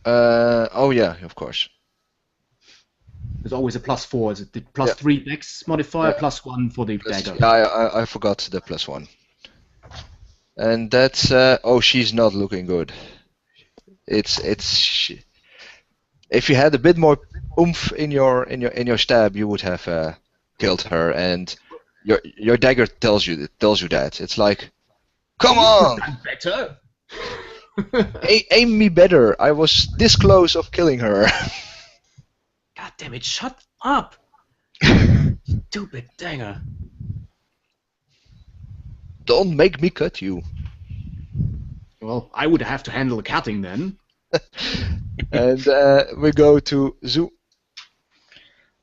Oh yeah, of course. There's always a +4. It's the +3 dex modifier, +1 for the dagger. Yeah, I forgot the +1. And that's oh, she's not looking good. If you had a bit more oomph in your stab, you would have killed her. And your dagger tells you that. It's like, come on, Better. aim me better. I was this close of killing her. God damn it! Shut up. Stupid dagger. Don't make me cut you. Well, I would have to handle the cutting then. And we go to Zoo.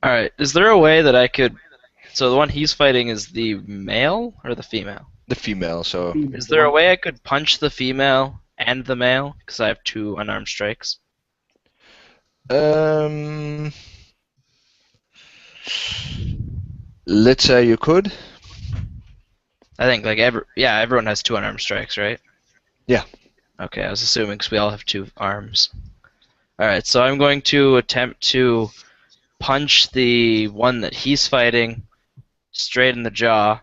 Alright, is there a way that I could... So the one he's fighting is the male or the female? The female, so Is there a way I could punch the female and the male? Because I have 2 unarmed strikes. let's say you could. I think like everyone has 2 unarmed strikes, right? Yeah. Okay, I was assuming because we all have 2 arms. Alright, so I'm going to attempt to punch the one that he's fighting straight in the jaw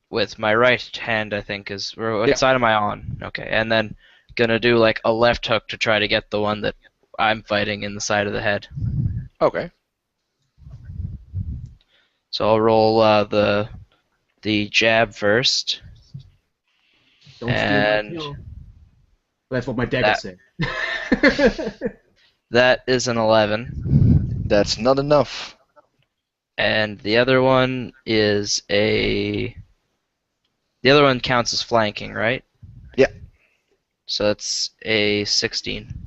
with my right hand, I think is... What side am I on? Okay, and then gonna do like a left hook to try to get the one that I'm fighting in the side of the head. Okay. So I'll roll the jab first. Don't steal my And kill. That's what my dagger said. that is an 11. That's not enough. And the other one is a... The other one counts as flanking, right? Yeah. So that's a 16.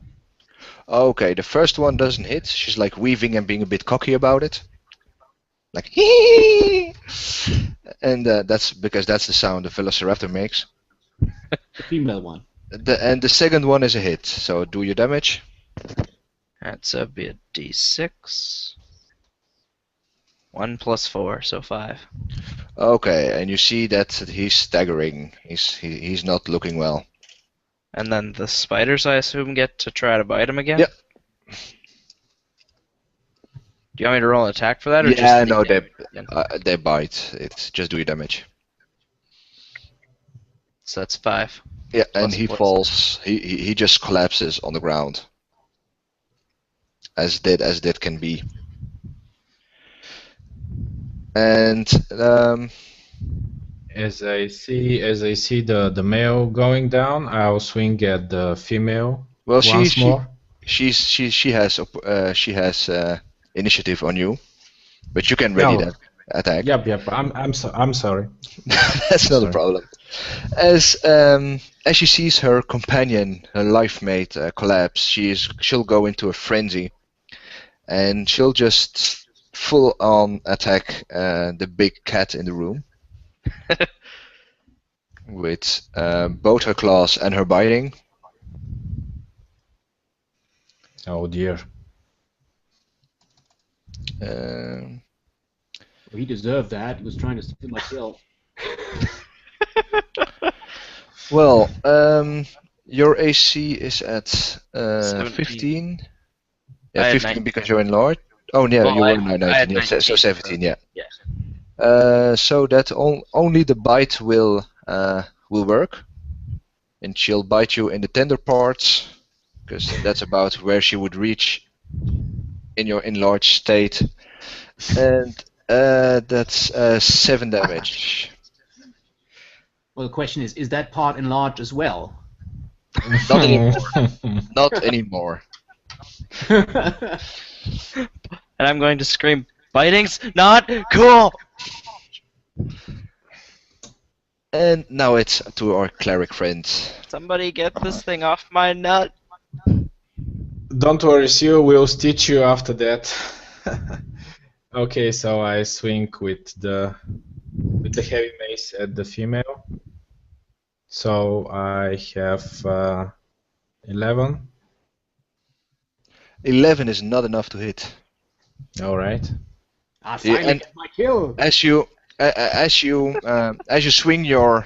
Okay, the first one doesn't hit. She's like weaving and being a bit cocky about it. Like, hee. And that's because that's the sound the Velociraptor makes. The female one. And the second one is a hit, so do your damage. That's be a d6. 1 + 4, so 5. Okay, and you see that he's staggering. He's not looking well. And then the spiders, I assume, get to try to bite him again? Yep. Do you want me to roll an attack for that? Or Yeah, just no, the damage? they bite. It's just do your damage. So that's 5. Yeah, and Plus he poison. falls. He just collapses on the ground. As dead as dead can be. And As I see the male going down, I'll swing at the female well, once more. she has initiative on you, but you can ready No. that attack. Yep. I'm sorry. That's not a Sorry. problem. As she sees her companion, her life mate, collapse, she'll go into a frenzy, and she'll just full on attack the big cat in the room with both her claws and her biting. Oh dear. Um, He deserved that. He was trying to steal my kill. well, your AC is at 17. 15. I Yeah, had 15 19. because you're enlarged. Oh, yeah, Well, you I were now had 19. Yeah, so 19, 17. Yeah. Yeah. So that only the bite will work, and she'll bite you in the tender parts, because that's about where she would reach in your enlarged state, and that's 7 damage. Well, the question is that part enlarged as well? Not anymore. Not anymore. And I'm going to scream, biting's not cool! And now it's to our cleric friends. Somebody get this thing off my nut. Don't worry, Sue. We'll stitch you after that. Okay, so I swing with the heavy mace at the female. So I have 11. 11 is not enough to hit. All right. I finally and- get my kill. As you swing your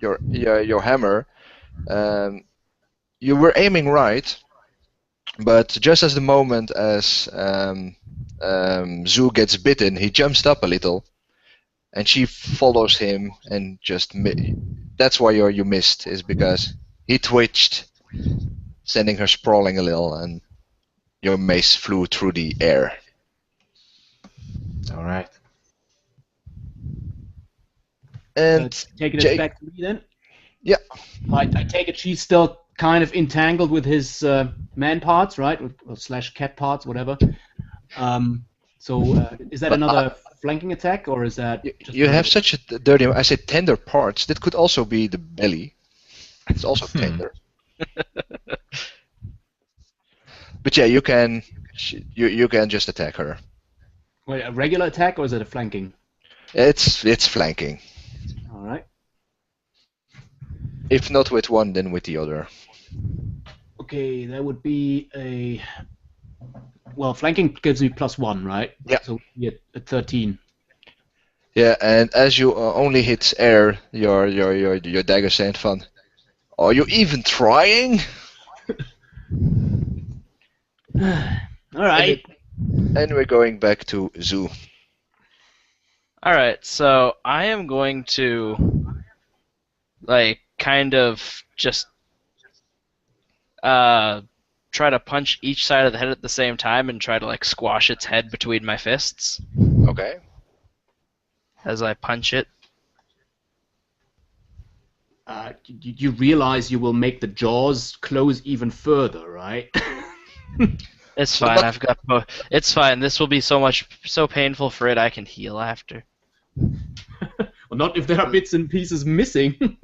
hammer, you were aiming right, but just as the moment as Zoo gets bitten, he jumps up a little, and she follows him and just that's why you missed, is because he twitched, sending her sprawling a little, and your mace flew through the air. All right. And Taking Jake- it back to me then. Yeah. I take it she's still kind of entangled with his man parts, right? Or slash cat parts, whatever. So is that But, another flanking attack, or is that? Just you have another- such a dirty. I said tender parts. That could also be the belly. It's also tender. But yeah, you can just attack her. Wait, a regular attack, or is it a flanking? It's flanking. All right. If not with one, then with the other. Okay, that would be a. Well, flanking gives me +1, right? Yeah. So we get a 13. Yeah, and as you only hit air, your dagger saying fun. Are you even trying? All right. And we're going back to Zoo. Alright, so I am going to, like, kind of just try to punch each side of the head at the same time and try to, like, squash its head between my fists Okay. as I punch it. You realize you will make the jaws close even further, right? It's fine, I've got both. It's fine, this will be so painful for it, I can heal after. Well, not if there are bits and pieces missing.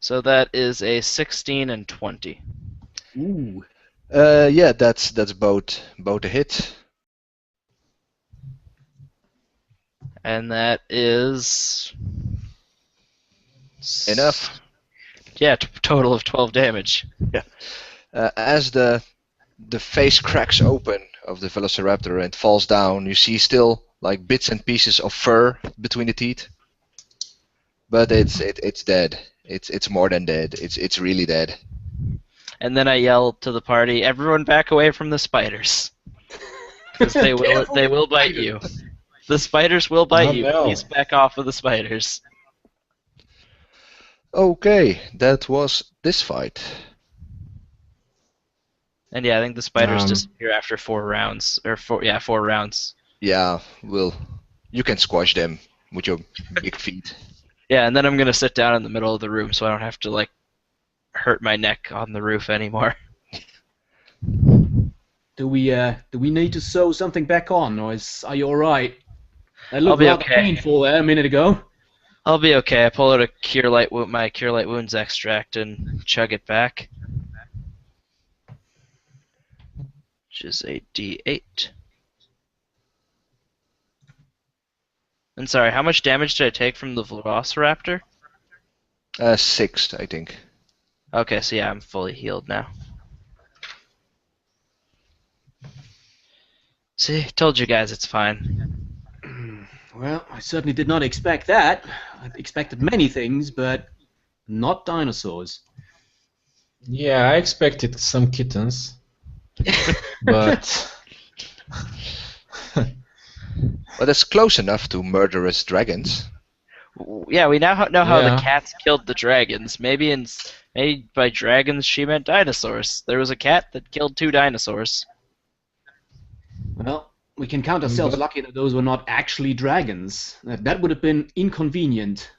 So that is a 16 and 20. Ooh. Yeah, that's both a hit. And that is... Enough. Yeah, total of 12 damage. As the face cracks open of the Velociraptor and falls down, you see still like bits and pieces of fur between the teeth. But it's dead. It's more than dead. It's really dead. And then I yell to the party, "Everyone back away from the spiders, because they will bite you. The spiders will bite Oh, you. no. Please back off of the spiders." Okay, that was this fight. And yeah, I think the spiders Um, disappear after 4 rounds, or 4 rounds. Yeah, you can squash them with your big feet. Yeah, and then I'm gonna sit down in the middle of the room so I don't have to like hurt my neck on the roof anymore. Do we need to sew something back on, or are you all right? That I'll looked be rather okay. painful there a minute ago. I'll be okay. I pull out my Cure Light Wounds extract and chug it back, which is a D8. And sorry, how much damage did I take from the Velociraptor? 6, I think. Okay, so yeah, I'm fully healed now. See, told you guys it's fine. Well, I certainly did not expect that. I expected many things, but not dinosaurs. Yeah, I expected some kittens, but But it's close enough to murderous dragons. Yeah, we now know how Yeah. the cats killed the dragons. Maybe by dragons she meant dinosaurs. There was a cat that killed 2 dinosaurs. Well, we can count ourselves But- lucky that those were not actually dragons. That would have been inconvenient.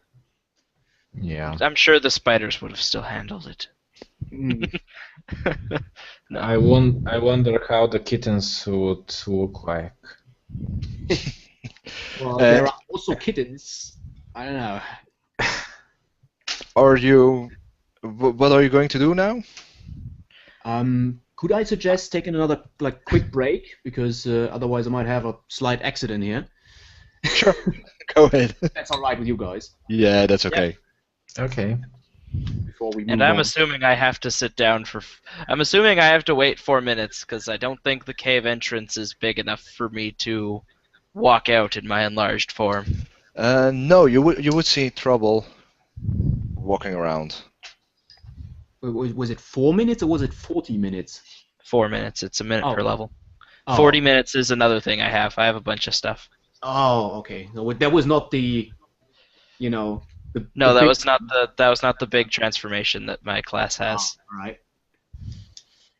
yeah, I'm sure the spiders would have still handled it. Mm. No. I wonder how the kittens would look like. Well, there are also kittens. I don't know. What are you going to do now? Could I suggest taking another quick break, because otherwise I might have a slight accident here. Sure. Go ahead. That's all right with you guys. Yeah, that's okay. Okay. Before we move And I'm on. assuming I have to sit down for. I'm assuming I have to wait 4 minutes because I don't think the cave entrance is big enough for me to walk out in my enlarged form. No, you would see trouble walking around. Was it 4 minutes or was it 40 minutes? 4 minutes. It's a minute Oh. per level. Oh. 40 minutes is another thing I have. I have a bunch of stuff. Oh, okay. So that was not the, you know, the No, the that big. was not the big transformation that my class has. Oh, right.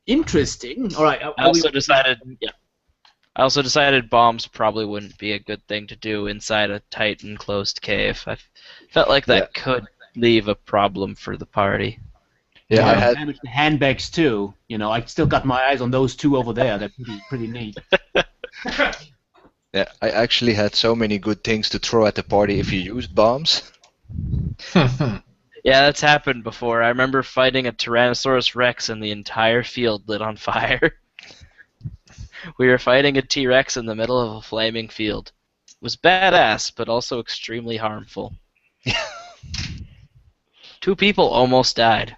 Interesting. All right. I also decided bombs probably wouldn't be a good thing to do inside a tight enclosed cave. I felt like that could leave a problem for the party. Yeah, I Yeah, had damage the handbags too. I still got my eyes on those two over there. They're pretty neat. yeah, I actually had so many good things to throw at the party if you used bombs. Yeah, that's happened before. I remember fighting a Tyrannosaurus Rex and the entire field lit on fire. We were fighting a T-Rex in the middle of a flaming field. It was badass, but also extremely harmful. 2 people almost died.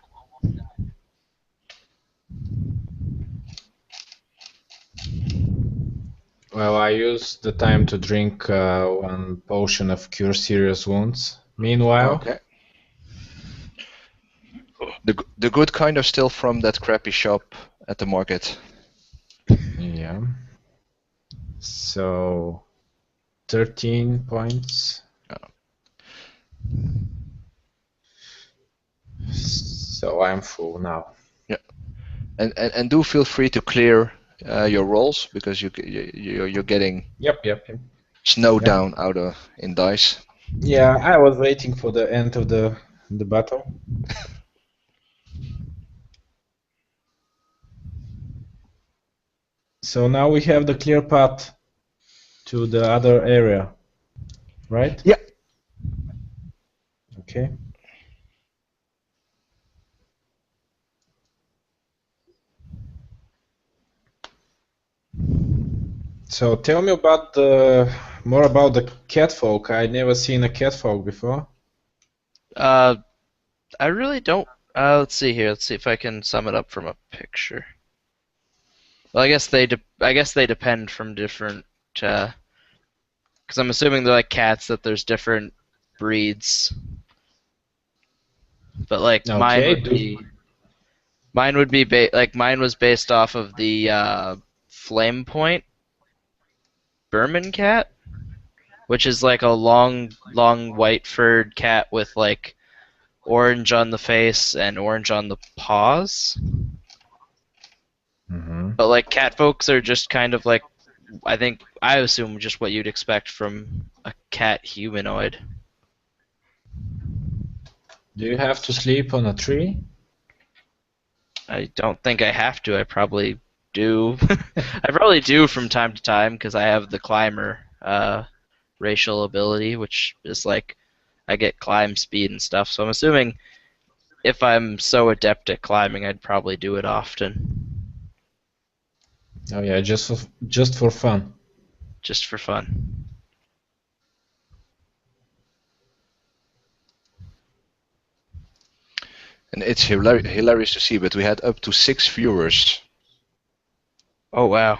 Well, I used the time to drink 1 potion of Cure Serious Wounds. Meanwhile, Okay. The good kind are still from that crappy shop at the market. yeah. So, 13 points. So I'm full now. And do feel free to clear your rolls because you're getting Yep. snowed Yeah. down in dice. Yeah, I was waiting for the end of the battle. So now we have the clear path to the other area, right? Yeah. Okay. So tell me about more about the catfolk. I never seen a catfolk before. I really don't. Let's see here. Let's see if I can sum it up from a picture. Well, I guess they depend from different. Because I'm assuming they're like cats that there's different breeds. But like mine Okay, would be mine was based off of the Flame Point Burman cat, which is like a long white furred cat with like orange on the face and orange on the paws. Mm-hmm. But like cat folks are just kind of like, I assume just what you'd expect from a cat humanoid. Do you have to sleep on a tree? I don't think I have to. I probably do. I probably do from time to time because I have the climber racial ability, which is like I get climb speed and stuff. So I'm assuming if I'm so adept at climbing, I'd probably do it often. Oh yeah, just for fun. Just for fun. And it's hilarious to see, but we had up to 6 viewers. Oh wow.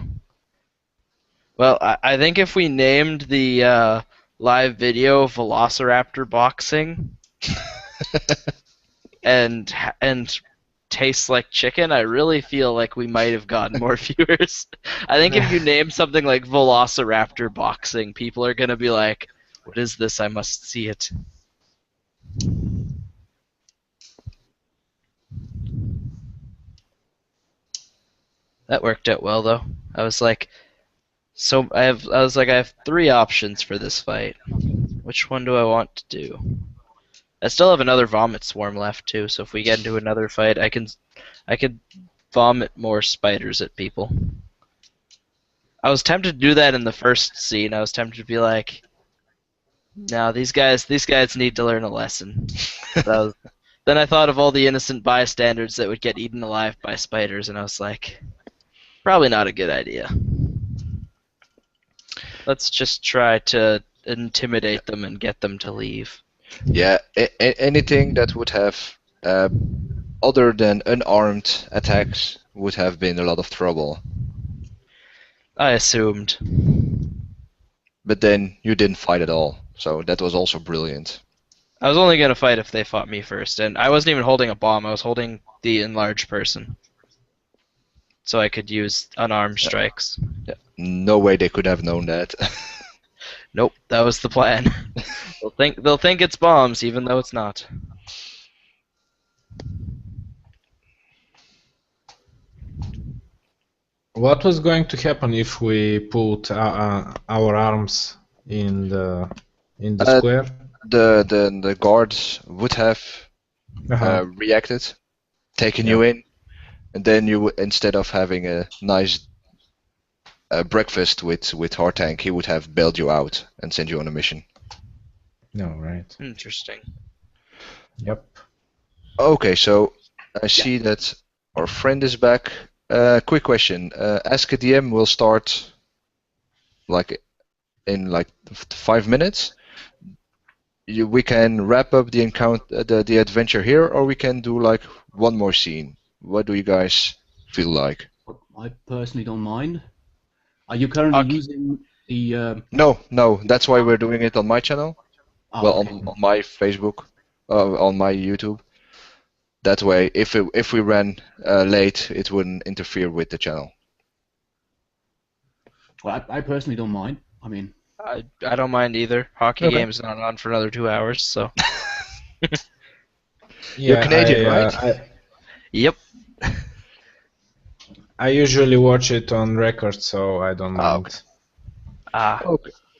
Well, I think if we named the live video Velociraptor Boxing and tastes like chicken, I really feel like we might have gotten more viewers. I think if you name something like Velociraptor Boxing, people are gonna be like, "What is this? I must see it." That worked out well though. I was like, I have 3 options for this fight. Which one do I want to do? I still have another vomit swarm left too, so if we get into another fight, I could vomit more spiders at people. I was tempted to do that in the first scene. I was tempted to be like, "No, these guys need to learn a lesson." Then I thought of all the innocent bystanders that would get eaten alive by spiders, and I was like, probably not a good idea. Let's just try to intimidate them and get them to leave. Yeah, anything that would have other than unarmed attacks would have been a lot of trouble. I assumed. But then you didn't fight at all, so that was also brilliant. I was only gonna fight if they fought me first, and I wasn't even holding a bomb. I was holding the enlarged person. so I could use unarmed strikes. Yeah. No way they could have known that. Nope, that was the plan. They'll think it's bombs, even though it's not. What was going to happen if we put our arms in the square? The guards would have reacted, taken you in, and then you instead of having a nice breakfast with Hartank, he would have bailed you out and sent you on a mission. No, right. Interesting. Yep. Okay, so I see that our friend is back. Quick question. Ask a DM will start in 5 minutes. We can wrap up the encounter, the adventure here, or we can do like one more scene. What do you guys feel like? I personally don't mind. Are you currently using the? No. That's why we're doing it on my channel. Oh, Well, okay. on my Facebook, on my YouTube. That way, if we ran late, it wouldn't interfere with the channel. Well, I personally don't mind. I mean, I don't mind either. Hockey Okay. game's not on for another 2 hours, so. You're Canadian, right? Yep. I usually watch it on record, so I don't mind. Okay. Ah,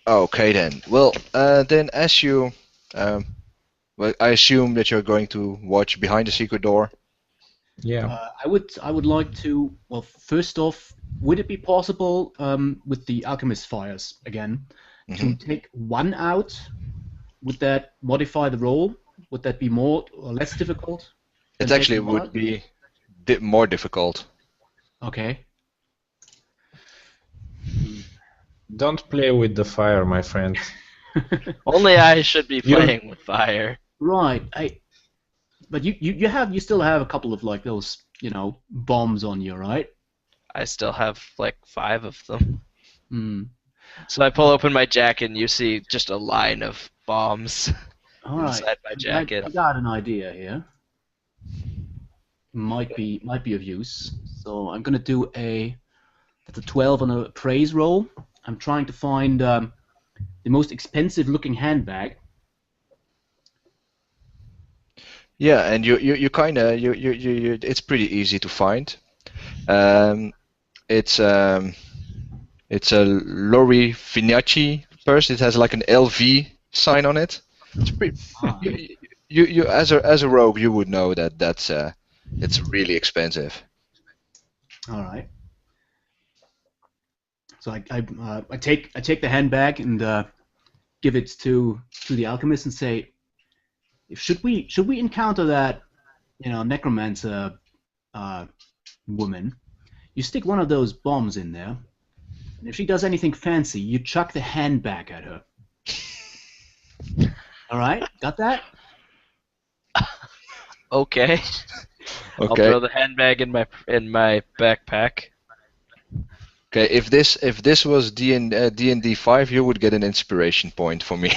Okay then. Well, then as you, well, I assume that you're going to watch Behind the Secret Door. Yeah. I would like to. Well, first off, would it be possible with the alchemist fires again to take one out? Would that modify the roll? Would that be more or less difficult? than It actually taking one would out? be more difficult. Okay. Don't play with the fire, my friend. only I should be playing with fire. Right. But you still have a couple of like those bombs on you, right? I still have like 5 of them. Hmm. So I pull open my jacket and you see just a line of bombs All right. inside my jacket. I got an idea here. Might be of use. So I'm gonna do that's a 12 on a praise roll. I'm trying to find the most expensive looking handbag. Yeah, and you kind of it's pretty easy to find. It's a Lori Finacci purse. It has like an LV sign on it. It's pretty. You as a rogue, you would know that it's really expensive. All right. So I take the handbag and give it to the alchemist and say, should we encounter that necromancer woman, you stick one of those bombs in there, and if she does anything fancy, you chuck the handbag at her. All right, got that? Okay. I'll Okay. throw the handbag in my backpack. Okay. If this was D&D 5, you would get an inspiration point for me.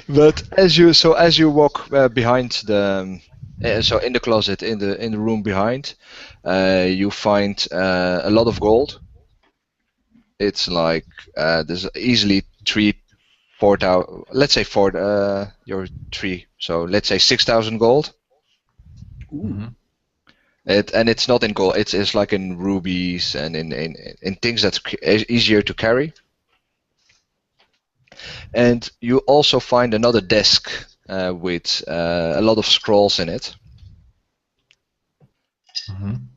But as you walk behind the so in the closet in the room behind, you find a lot of gold. It's like there's easily 4,000. Let's say your 3. So let's say 6,000 gold. Ooh. It's not in gold. It's like in rubies and in things that's easier to carry. And you also find another desk with a lot of scrolls in it. Mhm.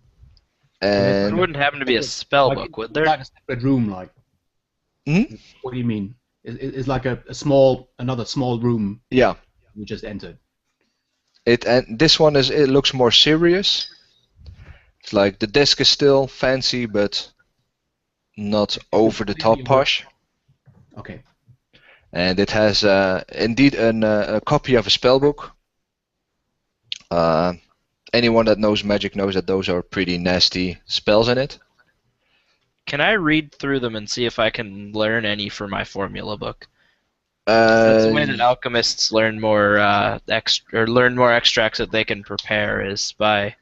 There And wouldn't happen to be a spell book, would there? Like a separate room, like. Hmm? What do you mean? It's like another small room yeah, you just entered. and this one it looks more serious. It's like the desk is still fancy, but not over the top posh. Okay. And it has indeed a copy of a spellbook. Anyone that knows magic knows that those are pretty nasty spells in it. Can I read through them and see if I can learn any for my formula book? That's the way that alchemists learn more learn more extracts that they can prepare is by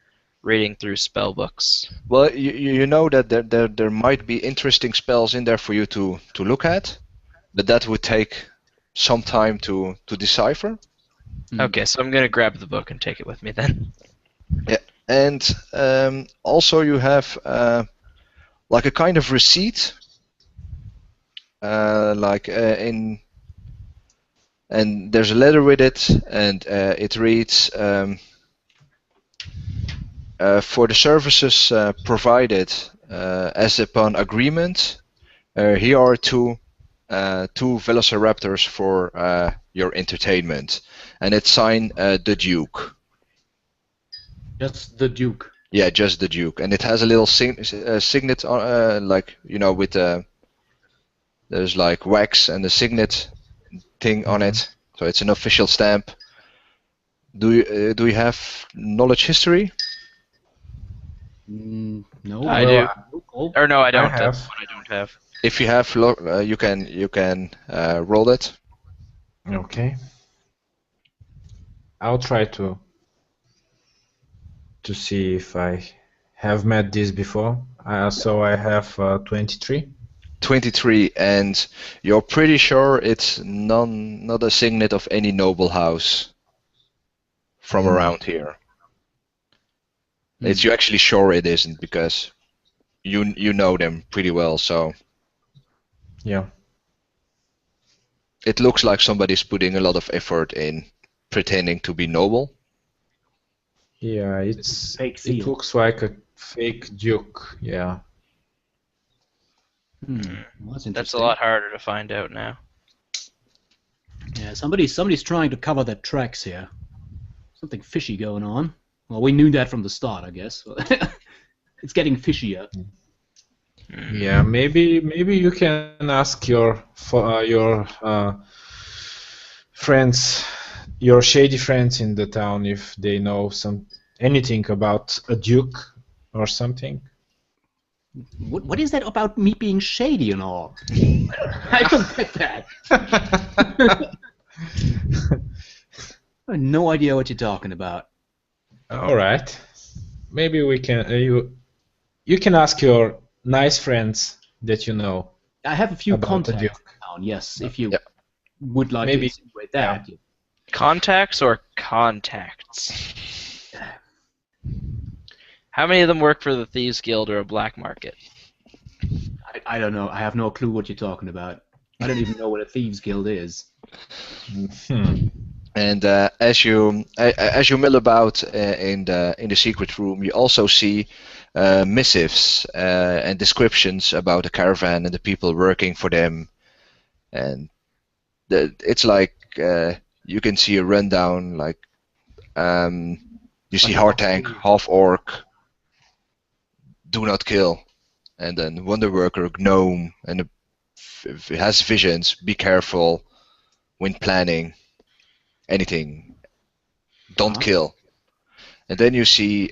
reading through spell books. Well, you know that there might be interesting spells in there for you to look at, but that would take some time to decipher. Okay, so I'm gonna grab the book and take it with me then. Yeah, and also you have like a kind of receipt, and there's a letter with it, and it reads, for the services provided as upon agreement, here are two velociraptors for your entertainment, and it's signed the Duke. Just the Duke. Yeah, just the Duke, and it has a little signet on, like with there's like wax and a signet thing on it, so it's an official stamp. Do you have knowledge history? No. I do. Oh, Or no, I don't. have. That's what I don't have. If you have, you can roll it. Okay. I'll try to see if I have met this before. So I have 23. 23, and you're pretty sure it's not a signet of any noble house from around here. It's you actually sure it isn't, because you know them pretty well, so Yeah. it looks like somebody's putting a lot of effort in pretending to be noble. Yeah, Fake it seal. looks like a fake Duke. Yeah. Well, that's interesting. That's a lot harder to find out now. Yeah, somebody's trying to cover their tracks here. Something fishy going on. Well, we knew that from the start, I guess. It's getting fishier. Yeah, maybe you can ask your friends, your shady friends in the town, if they know anything about a Duke or something. What is that about me being shady and all? I don't get that. I have no idea what you're talking about. All right. Maybe we can. You can ask your nice friends that you know. I have a few About the contacts Duke. in town, yes, if you Yep. would like Maybe, to insinuate that. Contacts or contacts? How many of them work for the Thieves Guild or a black market? I don't know. I have no clue what you're talking about. I don't even know what a Thieves Guild is. And as you mill about in the secret room, you also see missives and descriptions about the caravan and the people working for them, and it's like you can see a rundown, like you see Hartank, half orc, do not kill, and then Wonder Worker, gnome, and if it has visions, be careful when planning anything, don't kill. And then you see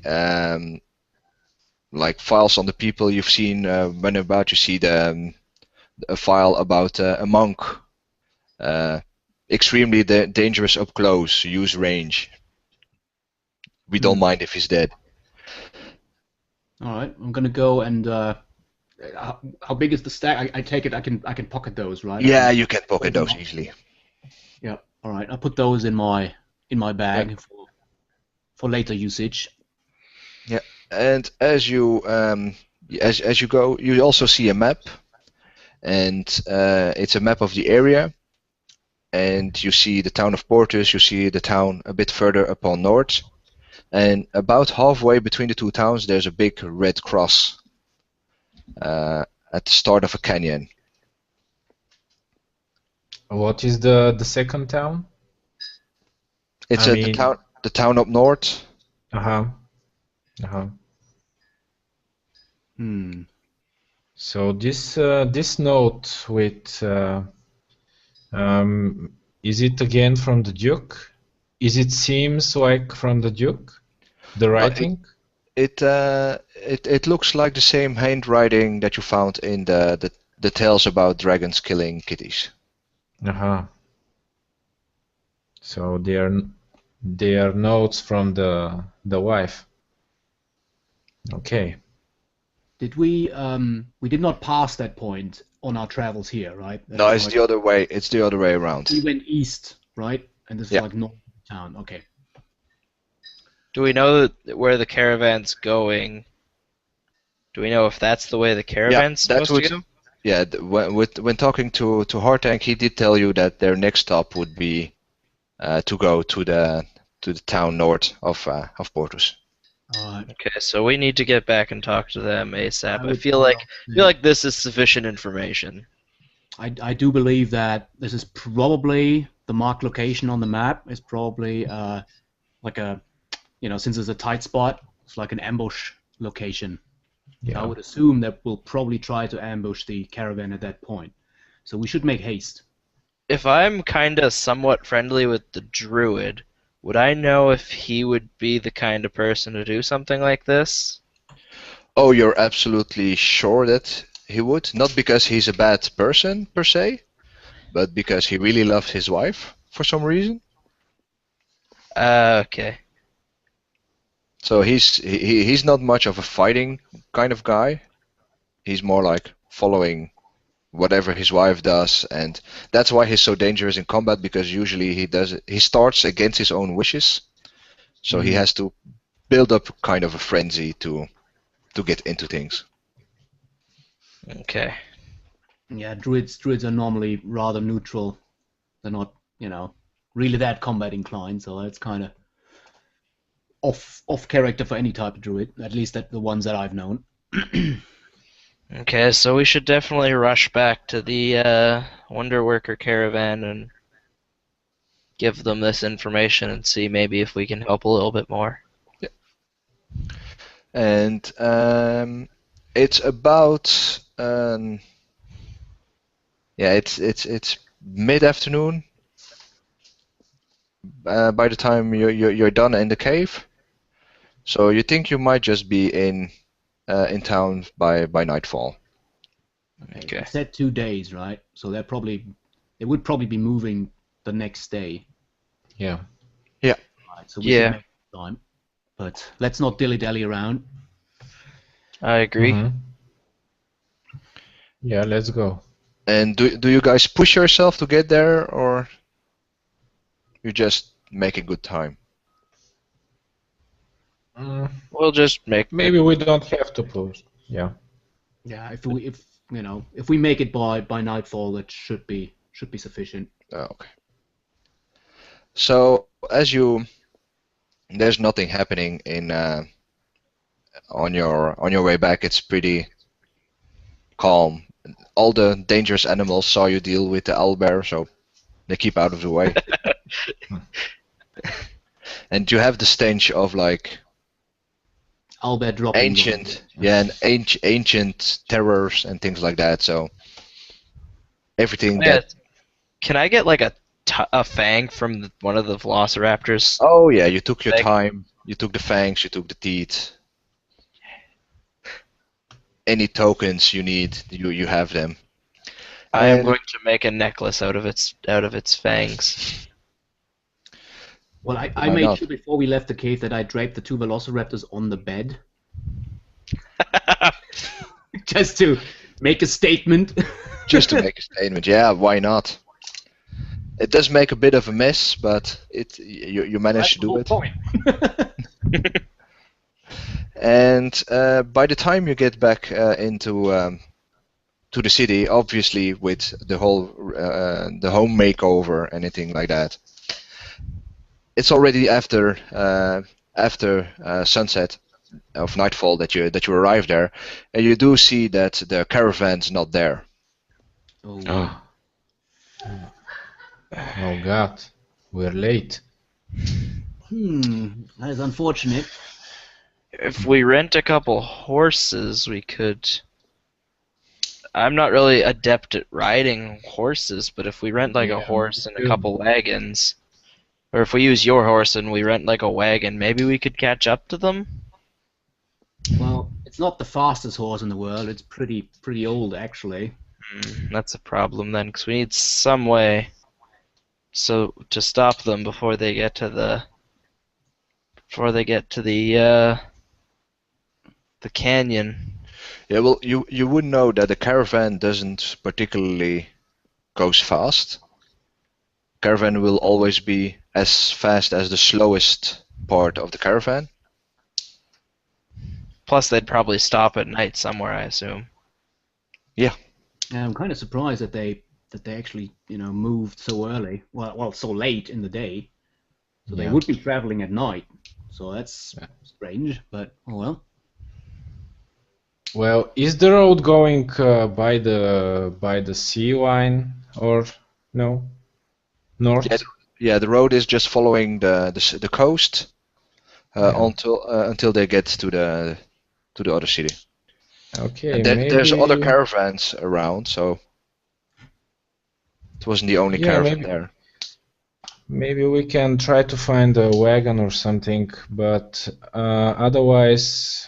like files on the people you've seen when about. You see a file about a monk, extremely dangerous up close, use range. We don't mind if he's dead. All right, I'm gonna go and. How big is the stack? I take it I can pocket those, right? Yeah, you can pocket those easily. Yeah. All right, I'll put those in my bag for later usage. Yeah, and as you as you go, you also see a map, and it's a map of the area, and you see the town of Portus. You see the town a bit further upon north, and about halfway between the two towns, there's a big red cross at the start of a canyon. What is the second town? It's I the mean- town up north. So this note with is it again from the Duke? Is it seems like from the Duke? The writing? It looks like the same handwriting that you found in the tales about dragons killing kitties. So they are notes from the wife. Okay. Did we did not pass that point on our travels here, right? That No, is it's like the other way. It's the other way around. we went east, right? And this is Yeah. like north of town. Okay. Do we know where the caravan's going? Do we know if that's the way the caravan's that supposed would. to go? Yeah, when talking to Hartank, he did tell you that their next stop would be to go to the town north of Portus. Okay, so we need to get back and talk to them ASAP. I would feel like this is sufficient information. I do believe that this is probably the marked location on the map is probably like a, since it's a tight spot, it's like an ambush location. Yeah. I would assume that we'll probably try to ambush the caravan at that point. So we should make haste. If I'm kinda somewhat friendly with the druid, would I know if he would be the kind of person to do something like this? Oh, you're absolutely sure that he would? Not because he's a bad person per se, but because he really loves his wife for some reason. Okay. So he's not much of a fighting kind of guy. He's more like following whatever his wife does, and that's why he's so dangerous in combat, because usually he starts against his own wishes. So he has to build up kind of a frenzy to get into things. Okay. Yeah, druids are normally rather neutral. They're not, really that combat inclined, so that's kind of off character for any type of druid, at least the ones that I've known. Okay, so we should definitely rush back to the Wonder Worker caravan and give them this information and see maybe if we can help a little bit more. And it's about it's mid-afternoon by the time you're done in the cave. So you think you might just be in town by nightfall. Okay. You said 2 days, right? So they would probably be moving the next day. Yeah. Right, so we should make time. But let's not dilly-dally around. I agree. Mhm. Yeah, let's go. And do you guys push yourself to get there, or you just make a good time? We'll just make Maybe we don't have to push. Yeah. Yeah, if we make it by nightfall, that should be sufficient. Oh, okay. So there's nothing happening on your way back. It's pretty calm. All the dangerous animals saw you deal with the owlbear, so they keep out of the way. And you have the stench of like Albert dropping ancient terrors and things like that. So everything Yeah. that. Can I get like a fang from one of the velociraptors? Oh yeah, you took your Fang. time. You took the fangs. You took the teeth. Any tokens you need, you have them. I am And- going to make a necklace out of its fangs. Well, I Why made not? sure before we left the cave that I draped the 2 velociraptors on the bed, just to make a statement. Just to make a statement. Yeah, why not? It does make a bit of a mess, but you managed to do it. Point. And by the time you get back into to the city, obviously with the whole the home makeover, anything like that, it's already after sunset of nightfall that you arrive there, and you do see that the caravan's not there. Oh. Oh God, we're late. That is unfortunate. If we rent a couple horses, we could. I'm not really adept at riding horses, but if we rent like a horse and a couple wagons, or if we use your horse and we rent like a wagon, maybe we could catch up to them? Well, it's not the fastest horse in the world. It's pretty old, actually. That's a problem then, because we need some way to stop them before they get to the The canyon. Yeah, well, you would know that the caravan doesn't particularly goes fast. Caravan will always be as fast as the slowest part of the caravan. Plus, they'd probably stop at night somewhere, I assume. Yeah, I'm kind of surprised that they actually moved so early. Well, so late in the day. So they Yeah. would be traveling at night. So that's strange, but oh well. Well, is the road going by the sea line or no? North? Yeah, the road is just following the coast Yeah. until they get to the other city. Okay, And there's other maybe. caravans around, so it wasn't the only Yeah, caravan maybe. there. Maybe we can try to find a wagon or something, but otherwise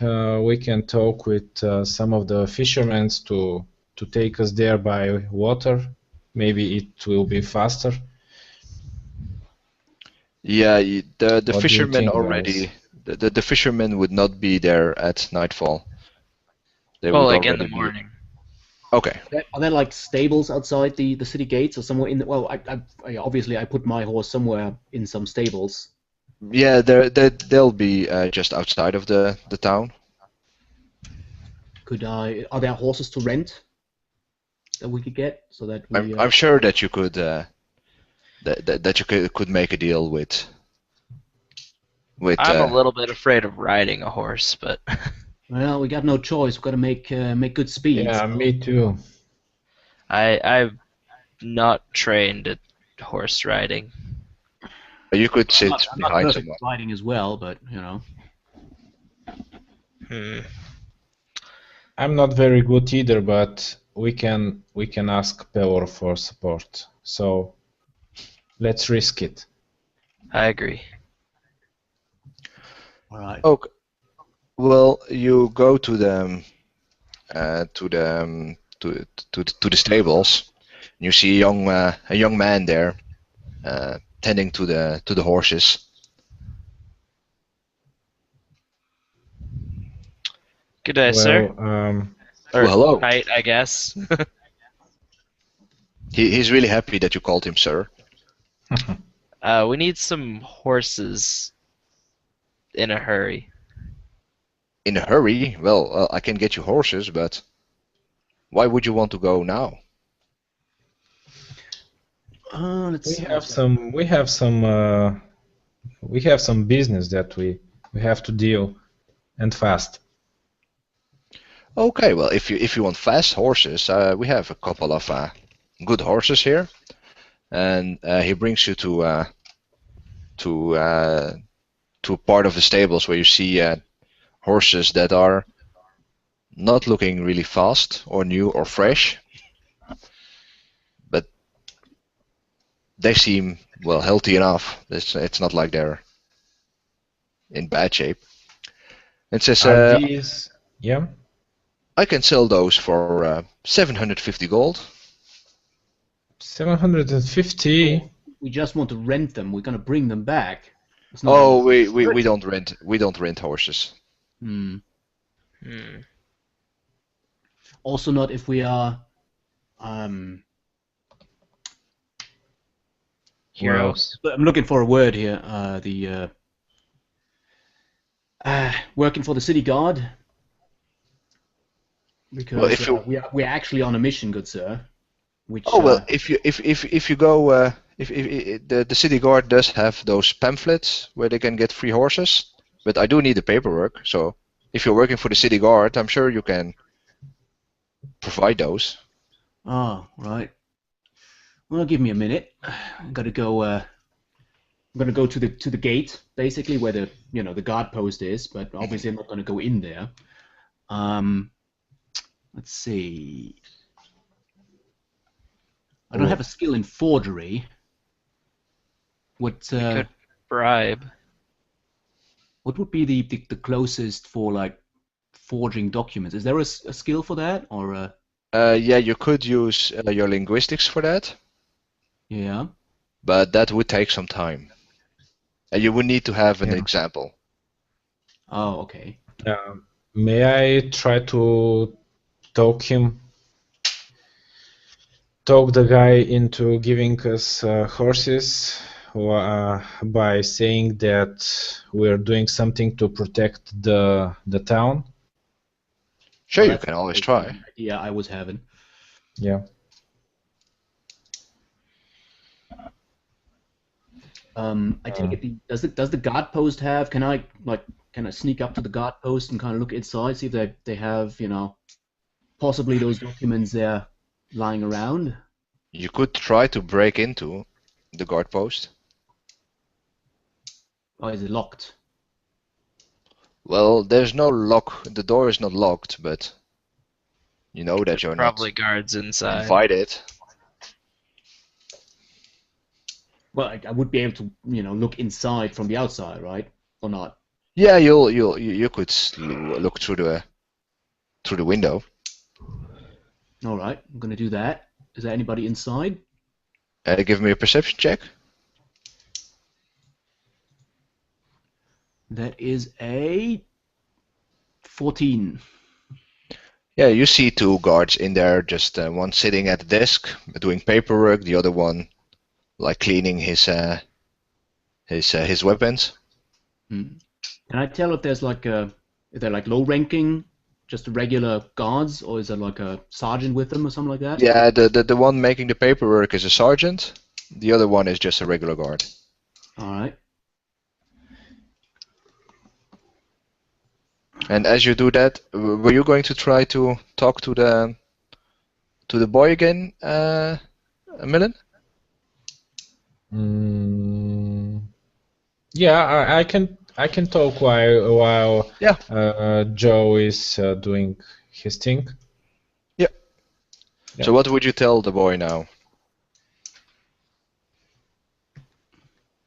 we can talk with some of the fishermen to take us there by water. Maybe it will be faster. Yeah, the What do you fishermen think, already, guys? the fishermen would not be there at nightfall. They Well, would like in already the be. morning. Okay. Are there like stables outside the city gates or somewhere in the? Well, I obviously I put my horse somewhere in some stables. Yeah, they'll be just outside of the town. Are there horses to rent that we could get so that we? I'm sure that you could that you could make a deal with I'm a little bit afraid of riding a horse, but Well, we got no choice. We've got to make good speed. Yeah, me too. I'm not trained at horse riding. you could sit I'm not behind perfect someone. at riding as well, but Hmm. I'm not very good either, but we can ask Pelor for support. So let's risk it. I agree. All right. Okay. Well, you go to the to the to the stables. You see a young man there tending to the horses. Good day, sir. Well, Or Well, hello. night, I guess. He's really happy that you called him sir. We need some horses in a hurry. In a hurry? Well, I can get you horses, but why would you want to go now? Let's we see. have some business that we have to deal, and fast. Okay, well, if you want fast horses, we have a couple of good horses here, and he brings you to a part of the stables where you see horses that are not looking really fast or new or fresh, but they seem well healthy enough. It's not like they're in bad shape. It says Are these? Yeah. I can sell those for 750 gold. 750. We just want to rent them. We're gonna bring them back. It's not Oh, like- we don't rent horses. Hmm. Hmm. Also, not if we are. Um, Heroes. I'm looking for a word here. Working for the city guard. Because Well, if you- we're actually on a mission, good sir. Which Oh well, if you go, if the city guard does have those pamphlets where they can get free horses, but I do need the paperwork. So if you're working for the city guard, I'm sure you can provide those. Oh, right. Well, give me a minute. I'm gonna go. I'm gonna go to the gate, basically where the guard post is. But obviously, I'm not gonna go in there. Let's see. I don't have a skill in forgery. What Could bribe. what would be the closest for like forging documents? Is there a skill for that or Yeah, you could use your linguistics for that, yeah? but that would take some time, and you would need to have an Yeah. example. Oh, okay. May I try to talk the guy into giving us horses by saying that we're doing something to protect the town? Sure, Well, you that's can always basically try. the idea I was having. Yeah. I take it. Does the guard post have? Can I sneak up to the guard post and kind of look inside, see if they have possibly those documents there lying around? You could try to break into the guard post. Or is it locked? Well, there's no lock. The door is not locked, but you know that you're Probably not guards inside. invited. Well, I would be able to look inside from the outside, right? Or not? Yeah, you could look through the window. All right, I'm gonna do that. Is there anybody inside? Give me a perception check. That is a 14. Yeah, you see two guards in there, just one sitting at the desk doing paperwork, the other one like cleaning his weapons. Can I tell if there's if they're like low ranking, just regular guards, or is there like a sergeant with them or something like that? Yeah, the one making the paperwork is a sergeant. The other one is just a regular guard. All right. And as you do that, were you going to try to talk to the boy again, Millen? Yeah, I can talk while Yeah. Joe is doing his thing. Yeah. Yeah. So what would you tell the boy now?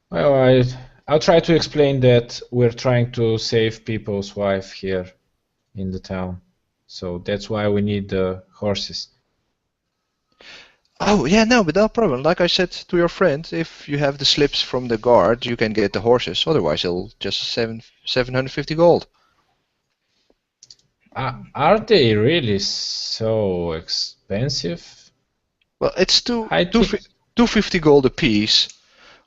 Well, I'll try to explain that we're trying to save people's wife here in the town, so that's why we need the horses. Oh, yeah, no, but no problem. Like I said to your friend, if you have the slips from the guard, you can get the horses. Otherwise, it'll just 750 gold. Are they really so expensive? Well, it's I think 250 gold a piece,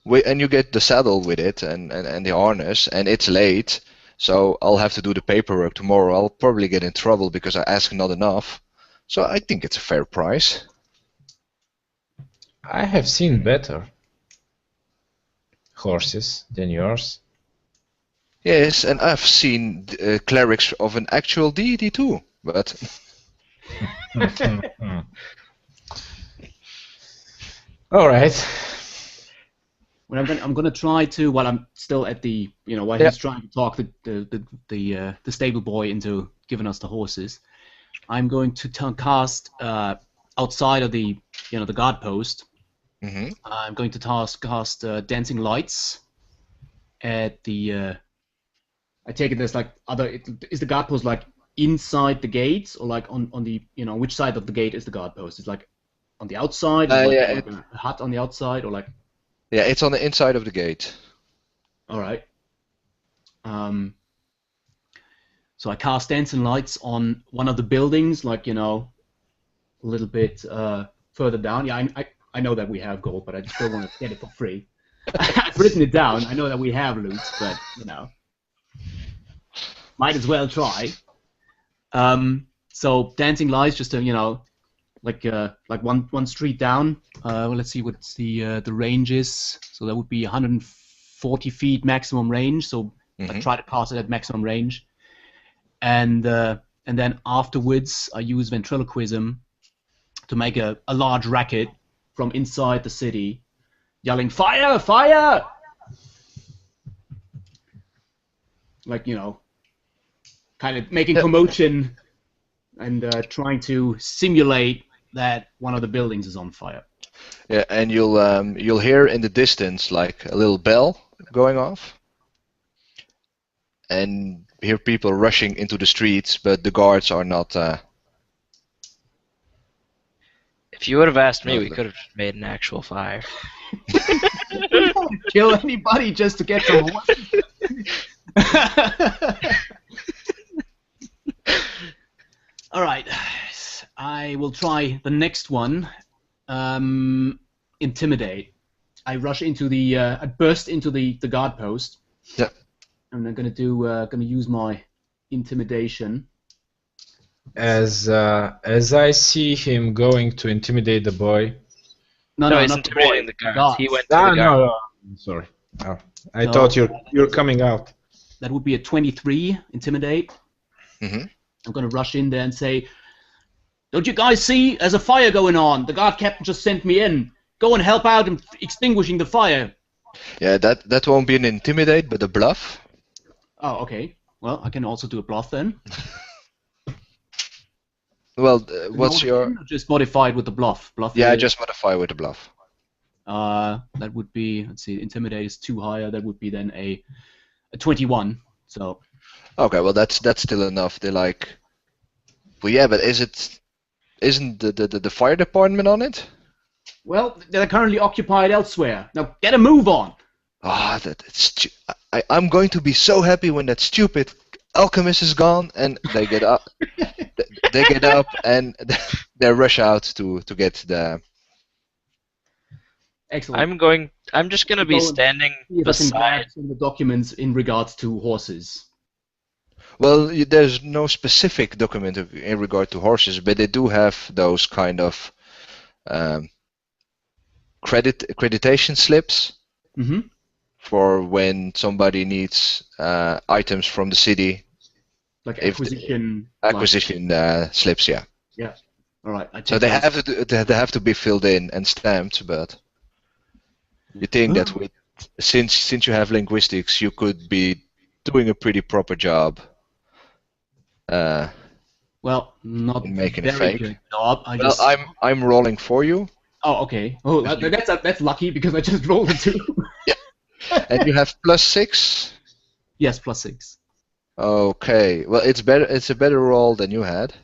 and you get the saddle with it and the harness, and it's late, so I'll have to do the paperwork tomorrow. I'll probably get in trouble because I asked not enough. So I think it's a fair price. I have seen better horses than yours. Yes, and I've seen clerics of an actual deity too, but All right. Well, I'm gonna try to, while I'm still at the while he's trying to talk the stable boy into giving us the horses, I'm going to cast outside of the the guard post. I'm going to cast dancing lights at the. I take it there's like is the guard post like inside the gates or like on the which side of the gate is the guard post? It's like on the outside, like a hut on the outside, or like. Yeah, it's on the inside of the gate. All right. So I cast dancing lights on one of the buildings, like a little bit further down. Yeah, I know that we have gold, but I just don't want to get it for free. I've written it down. I know that we have loot, but might as well try. So dancing lights, just to like one street down. Well, let's see what the range is. So that would be 140 feet maximum range. So I try to cast it at maximum range, and then afterwards I use ventriloquism to make a large racket from inside the city, yelling "Fire! Fire!" Like kind of making commotion and trying to simulate that one of the buildings is on fire. Yeah, and you'll hear in the distance like a little bell going off, and hear people rushing into the streets, but the guards are not. If you would have asked me, we could have made an actual fire. Kill anybody just to get some horses. All right. I will try the next one. Intimidate. I rush into the. I burst into the guard post. Yeah. And I'm gonna use my intimidation. As I see him going to intimidate the boy. No, he's not intimidating the boy, guards. He went to Ah, the guard. no, sorry. Oh, I So- thought you're coming out. That would be a 23 intimidate. Mhm. I'm gonna rush in there and say, "Don't you guys see? There's a fire going on. The guard captain just sent me in. Go and help out in extinguishing the fire." Yeah, that won't be an intimidate, but a bluff. Oh, okay. Well, I can also do a bluff then. Well, what's your? Or just modified with the bluff? Bluff. Yeah, is- just modify with the bluff. That would be. Let's see. Intimidate is 2 higher. That would be then a 21. So. Okay, well that's still enough. They're like, well, yeah, but isn't the fire department on it? Well, they're currently occupied elsewhere. Now get a move on. Ah, I'm going to be so happy when that stupid alchemist is gone, and they get up. They get up and they rush out to get the. Excellent. I'm just gonna be Go and standing See if I can beside. grab some of the documents in regards to horses. Well, there's no specific document in regard to horses, but they do have those kind of accreditation slips Mm-hmm. for when somebody needs items from the city. Like If- acquisition. Acquisition slips, yeah. All right. I So take they those. have they have to be filled in and stamped, but you think that with since you have linguistics, you could be doing a pretty proper job. Well, not Making it very fake. good job. I Well, just. I'm rolling for you, Oh, okay. Oh, that's lucky because I just rolled a 2. and you have +6. Yes, +6. Okay, well it's better. It's a better roll than you had.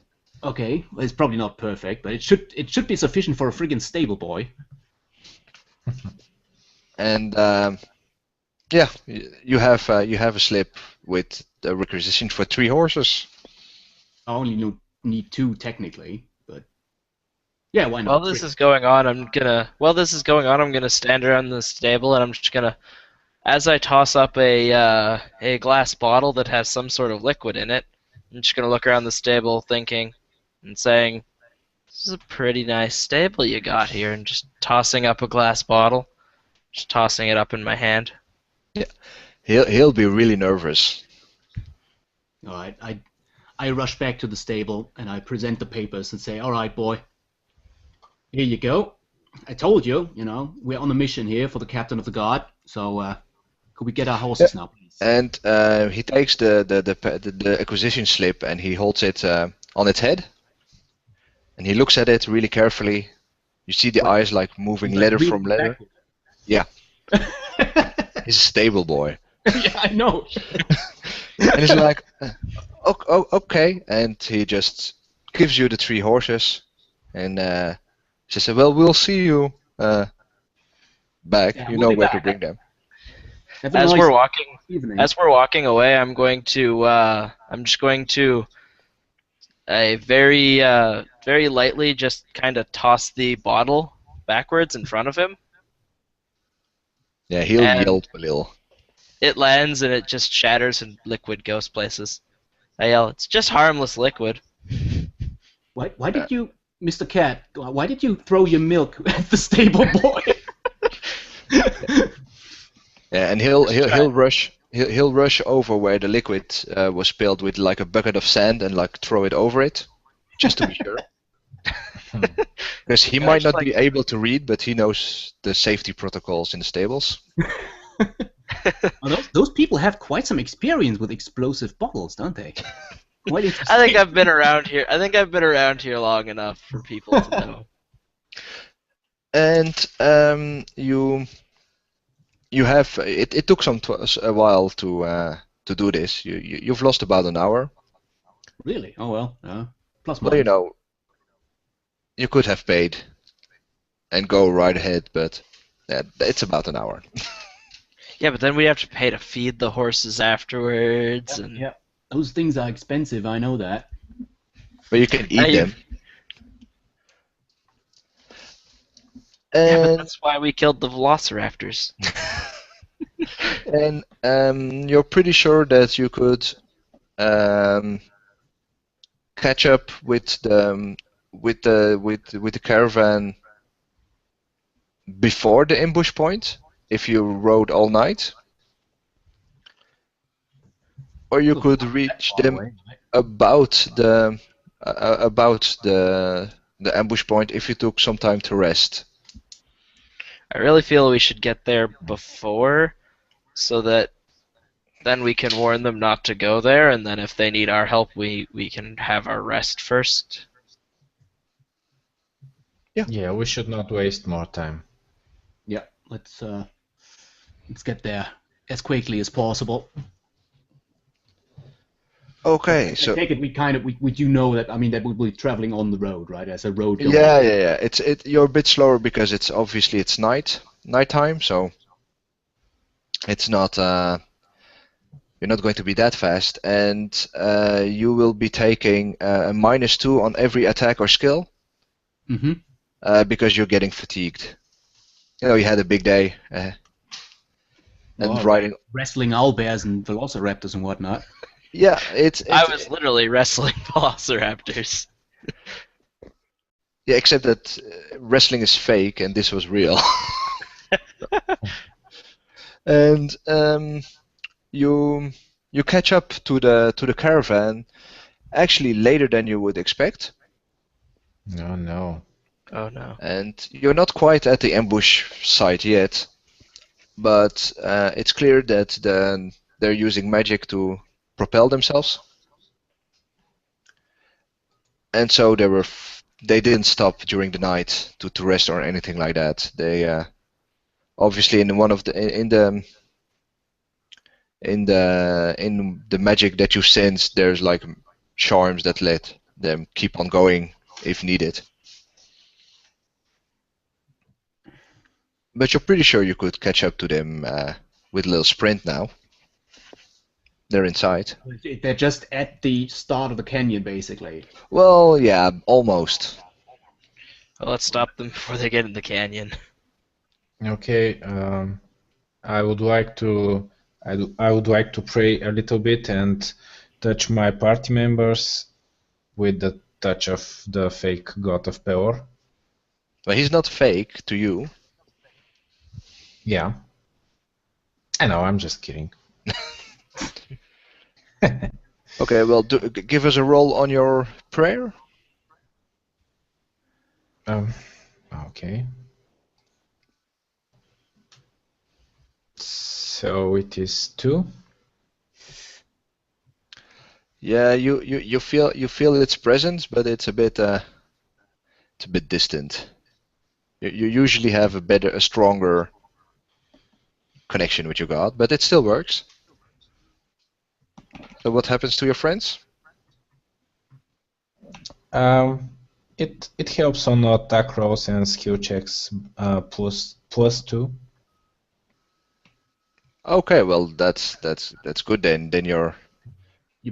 Okay, well, it's probably not perfect, but it should be sufficient for a friggin' stable boy. And yeah, you have a slip with the requisition for 3 horses. I only need 2 technically, but yeah, why not? While this is going on, I'm gonna stand around the stable and I'm just gonna, as I toss up a glass bottle that has some sort of liquid in it, I'm just gonna look around the stable thinking and saying, "This is a pretty nice stable you got here," and just tossing up a glass bottle, just tossing it up in my hand. He'll be really nervous. All right, I rush back to the stable and I present the papers and say, "All right, boy, here you go. I told you, we're on a mission here for the captain of the guard. So could we get our horses now, please?" And he takes the acquisition slip and he holds it on its head, and he looks at it really carefully. You see the eyes like moving Like letter really from letter. backward. Yeah. He's a stable boy, Yeah, I know. and he's like, okay, and he just gives you the 3 horses, and she said, "Well, we'll see you back. Yeah, You we'll know be where to back. bring them." Have a As nice we're walking, evening. As we're walking away, I'm just going to very lightly just kind of toss the bottle backwards in front of him. Yeah, he'll And- yelp a little. It lands and it just shatters and liquid goes places. I yell, "It's just harmless liquid." Why did you, Mr. Cat? Why did you throw your milk at the stable boy? Yeah, and he'll rush over where the liquid was spilled with like a bucket of sand and like throw it over it, just to be sure. Because he might not be able to read, but he knows the safety protocols in the stables. Well, those people have quite some experience with explosive bottles, don't they? Quite interesting. I think I've been around here. I think I've been around here long enough for people to know. And you have it took a while to do this. You've lost about an hour. Really? Oh well. Plus Well, minus. you could have paid and go right ahead, but it's about an hour. Yeah, but then we have to pay to feed the horses afterwards, and Yeah. Those things are expensive. I know that. But you can eat Hey, them. Yeah, but And that's why we killed the velociraptors. you're pretty sure that you could catch up with the caravan before the ambush point if you rode all night, or you could reach Far them away, right? about the ambush point if you took some time to rest. I really feel we should get there before, so that then we can warn them not to go there, and then if they need our help, we can have our rest first. Yeah, we should not waste more time. Yeah, let's get there as quickly as possible. Okay, I so take it we do know that, I mean, that we'll be traveling on the road, right? As a road going. yeah. You're a bit slower because it's nighttime, so it's not you're not going to be that fast, and you will be taking a -2 on every attack or skill Mm-hmm. because you're getting fatigued. You know, you had a big day, and Well, riding. wrestling owlbears and velociraptors and whatnot. Yeah, I was literally wrestling velociraptors. yeah, except that wrestling is fake and this was real. And you catch up to the caravan actually later than you would expect, No, no. Oh no. and you're not quite at the ambush site yet, but it's clear that they're using magic to propel themselves, and so they didn't stop during the night to rest or anything like that. They obviously in one of the in the magic that you sense, there's like charms that let them keep on going if needed. But you're pretty sure you could catch up to them with a little sprint now. They're inside. They're just at the start of the canyon, basically. Well, yeah, almost. Well, let's stop them before they get in the canyon. Okay, I would like to I would like to pray a little bit and touch my party members with the touch of the fake god of Peor. But he's not fake to you. Yeah. I know, I'm just kidding. Okay, well, give us a roll on your prayer. Okay. So it is 2. Yeah, you feel its presence, but it's a bit distant. You usually have a stronger connection with your god, but it still works. So what happens to your friends? It helps on attack rolls and skill checks plus 2. Okay, well that's good then. Then you're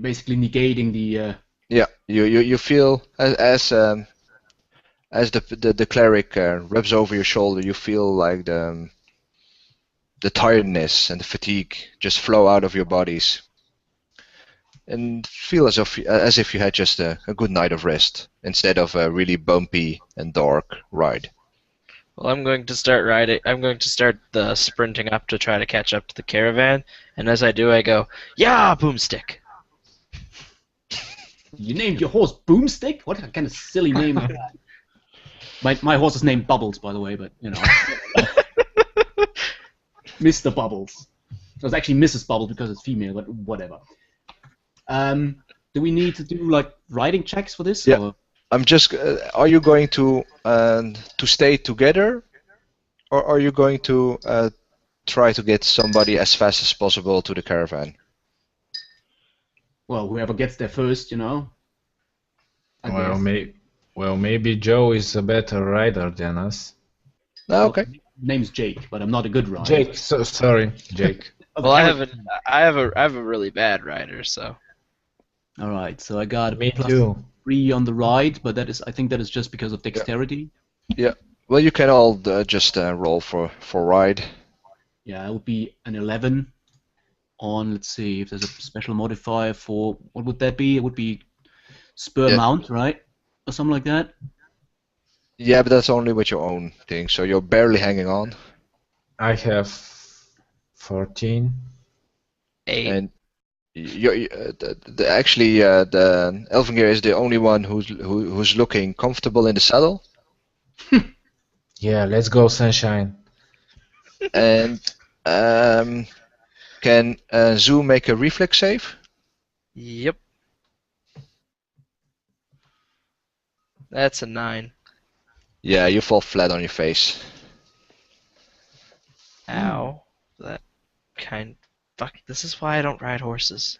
basically negating the. yeah you feel as the cleric rubs over your shoulder, you feel like the tiredness and the fatigue just flow out of your bodies, and feel as if you had just a good night of rest instead of a really bumpy and dark ride. Well, I'm going to start riding. I'm going to start the sprinting up to try to catch up to the caravan, and as I do, I go, "Yeah, boomstick." You named your horse Boomstick? What kind of silly name is that? My horse is named Bubbles, by the way, but you know. Mr. Bubbles. It was actually Mrs. Bubbles because it's female, but whatever. Do we need to do like riding checks for this? Yeah. Or? I'm just. Are you going to stay together, or are you going to try to get somebody as fast as possible to the caravan? Well, whoever gets there first, you know. I guess. Maybe Joe is a better rider than us. Oh, okay. Name's Jake, but I'm not a good rider. Jake, sorry, Jake. Well, I have a really bad rider, so. All right, so I got Me plus too. 3 on the right, but I think that is just because of dexterity. Well, you can all just roll for ride. Yeah, it would be an 11 on, let's see, if there's a special modifier for, what would that be? It would be spur Yeah. mount, right? Or something like that. Yeah, but that's only with your own thing, so you're barely hanging on. I have 14. 8. And actually, the Elvingir is the only one who's looking comfortable in the saddle. Yeah, let's go, sunshine. And can Zoo make a reflex save? Yep. That's a 9. Yeah, you fall flat on your face. Ow. That kind. Fuck. This is why I don't ride horses.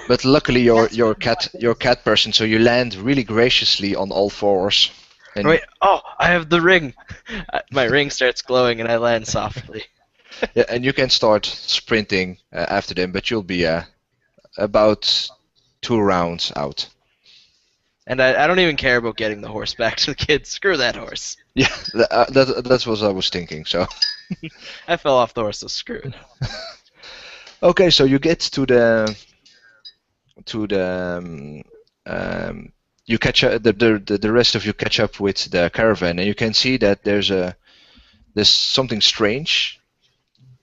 But luckily, you're a cat person, so you land really graciously on all fours. And Wait. Oh, I have the ring. My ring starts glowing and I land softly. yeah, and you can start sprinting after them, but you'll be about 2 rounds out. And I don't even care about getting the horse back to the kids. Screw that horse. Yeah, that's what I was thinking. So. I fell off the horse, so screw it. Okay, so you get to the you catch the rest of you catch up with the caravan, and you can see that there's something strange.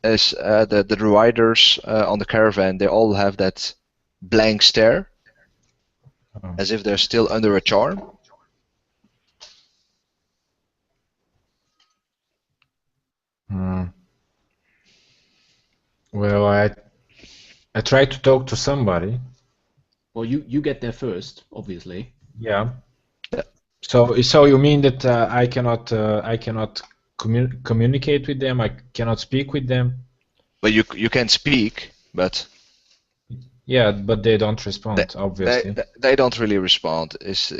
As the riders on the caravan, they all have that blank stare, as if they're still under a charm. Well, I tried to talk to somebody. Well, you get there first, obviously. Yeah. So you mean that I cannot communicate with them? I cannot speak with them? But you can speak, but Yeah, but they don't respond, obviously. they don't really respond. It's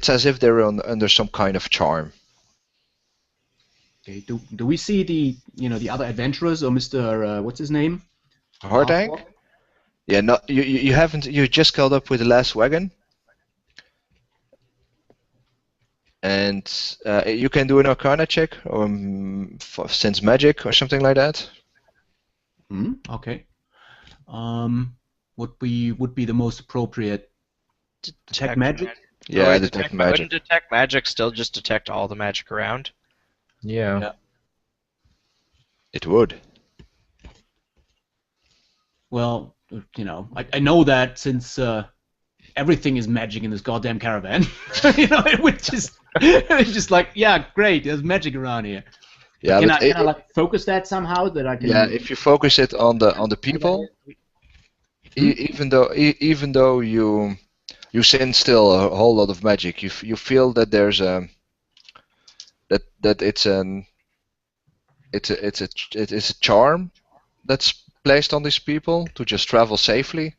as if they're under some kind of charm. Okay. Do we see the other adventurers or Mr. What's his name? Hardank? Yeah, no, you haven't. You just caught up with the last wagon, and you can do an Arcana check or sense magic or something like that. Okay. What would be the most appropriate? Detect magic? Yeah, Or detect magic. Wouldn't detect magic still just detect all the magic around? Yeah. It would. Well, I know that since everything is magic in this goddamn caravan, it would it's just like, yeah, great, there's magic around here. Yeah, Can but I like focus that somehow that I can? yeah, if you focus it on the people, even though you sense still a whole lot of magic, you feel that there's that it's a charm that's placed on these people to just travel safely,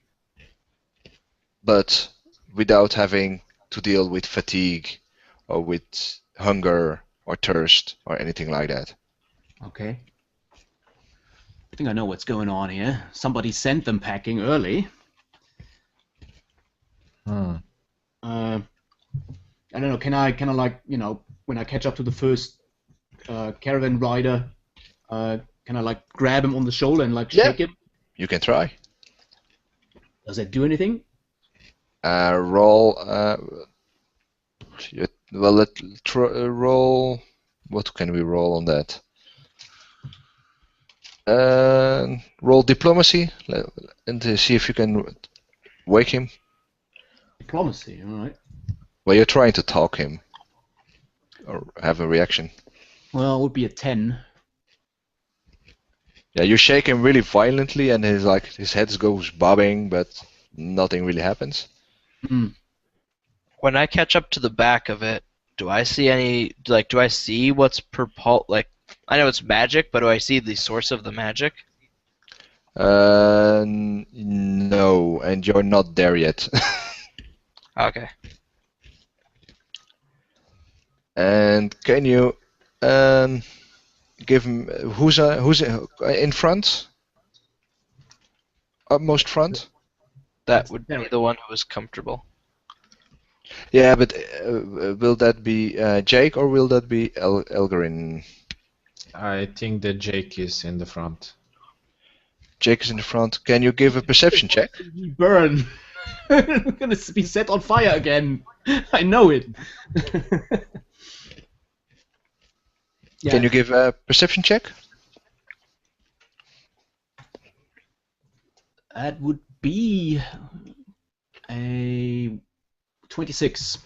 but without having to deal with fatigue or with hunger or thirst or anything like that. Okay. I think I know what's going on here. Somebody sent them packing early. I don't know. Can I like when I catch up to the first caravan rider, can I like grab him on the shoulder and like shake him? You can try. Does that do anything? Roll. Roll. What can we roll on that? Roll diplomacy and see if you can wake him. Diplomacy. All right. Well, you're trying to talk him or have a reaction. Well, it would be a 10. Yeah, you shake him really violently, and his head goes bobbing, but nothing really happens. When I catch up to the back of it, do I see any? Do I see what's I know it's magic, but do I see the source of the magic? No, and you're not there yet. Okay. And can you give him who's in front? Upmost front? That would be the one who is comfortable. Yeah, but will that be Jake or will that be Elgarin? I think that Jake is in the front. Jake is in the front. Can you give a perception check? We burn. We're gonna be set on fire again. I know it. Yeah, Can you give a perception check? that would be a 26.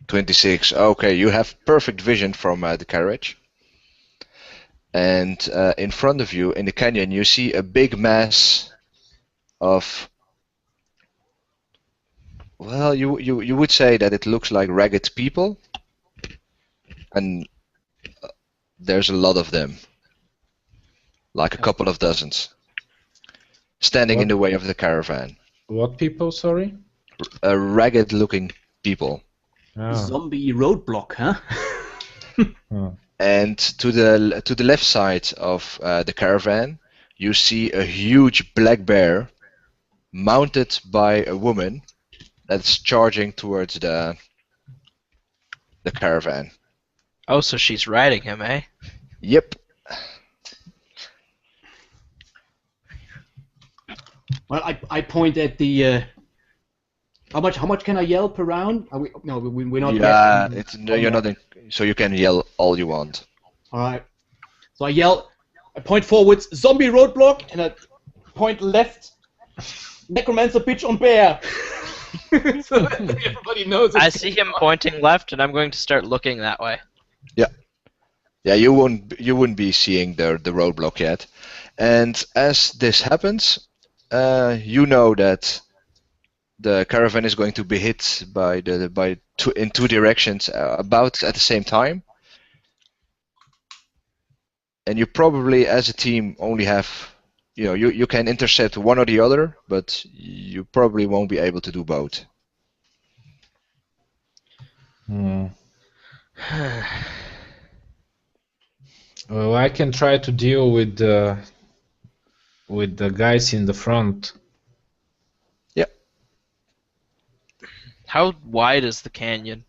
26. Okay, you have perfect vision from the carriage. And in front of you in the canyon, you see a big mass of. Well, you would say that it looks like ragged people, and there's a lot of them, like a couple of dozens, standing in the way of the caravan. What people, sorry? Ragged-looking people. Ah. Zombie roadblock, huh? And to the left side of the caravan, you see a huge black bear mounted by a woman that's charging towards the caravan. Oh, so she's riding him, eh? Yep. Well, I point at the. How much can I yell per round? Are we, no, we're not. Yeah, yet. it's no, you're not in, so you can yell all you want. All right. So I yell. I point forwards, zombie roadblock, and I point left, necromancer bitch on bear. So that everybody knows. I see him pointing left, and I'm going to start looking that way. Yeah, you wouldn't be seeing the roadblock yet. And as this happens, you know that the caravan is going to be hit in two directions about at the same time. And you probably, as a team, only have, you can intercept one or the other, but you probably won't be able to do both. Well, I can try to deal with the guys in the front. How wide is the canyon?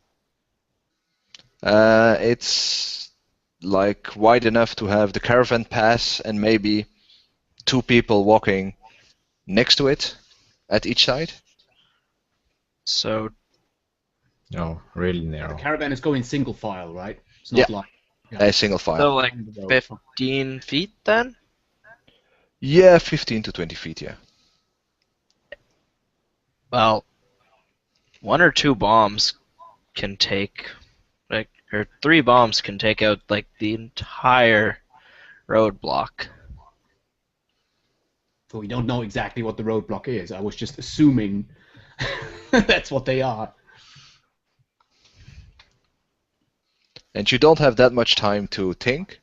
It's like wide enough to have the caravan pass and maybe two people walking next to it at each side. So, Oh, really The narrow. caravan is going single file, right? It's not Yeah. like. A single file. so like 15 feet then? Yeah, 15 to 20 feet, yeah. Well, one or two bombs can take, or 3 bombs can take out like the entire roadblock. So we don't know exactly what the roadblock is. I was just assuming that's what they are. And you don't have that much time to think,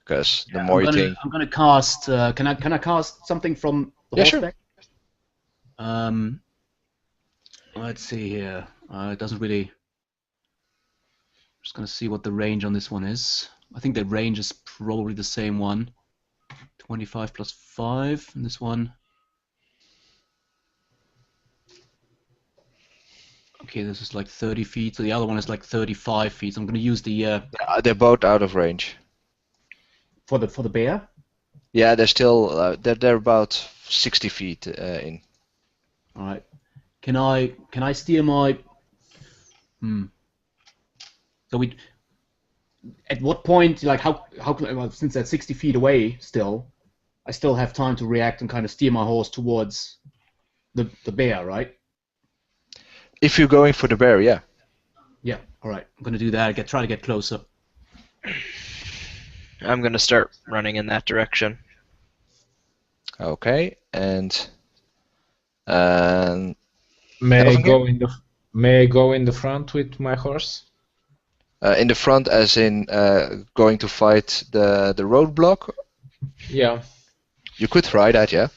because the more you think. I'm gonna cast. Can I cast something from the Yeah, sure. horseback? Let's see here. It doesn't really. Just gonna see what the range on this one is. I think the range is probably the same one. 25 plus 5, and this one. Okay, this is like 30 feet. So the other one is like 35 feet. So I'm gonna use the They're both out of range. for the bear. Yeah, they're still they're about 60 feet in. All right. Can I steer my? So we. At what point, like how well, since that's 60 feet away still, I still have time to react and kind of steer my horse towards the bear, right? If you're going for the bear, yeah. Yeah. All right. I'm gonna do that. Try to get closer. I'm gonna start running in that direction. Okay, and May I Elvin go in the front with my horse? in the front, as in going to fight the roadblock. Yeah. You could try that, yeah.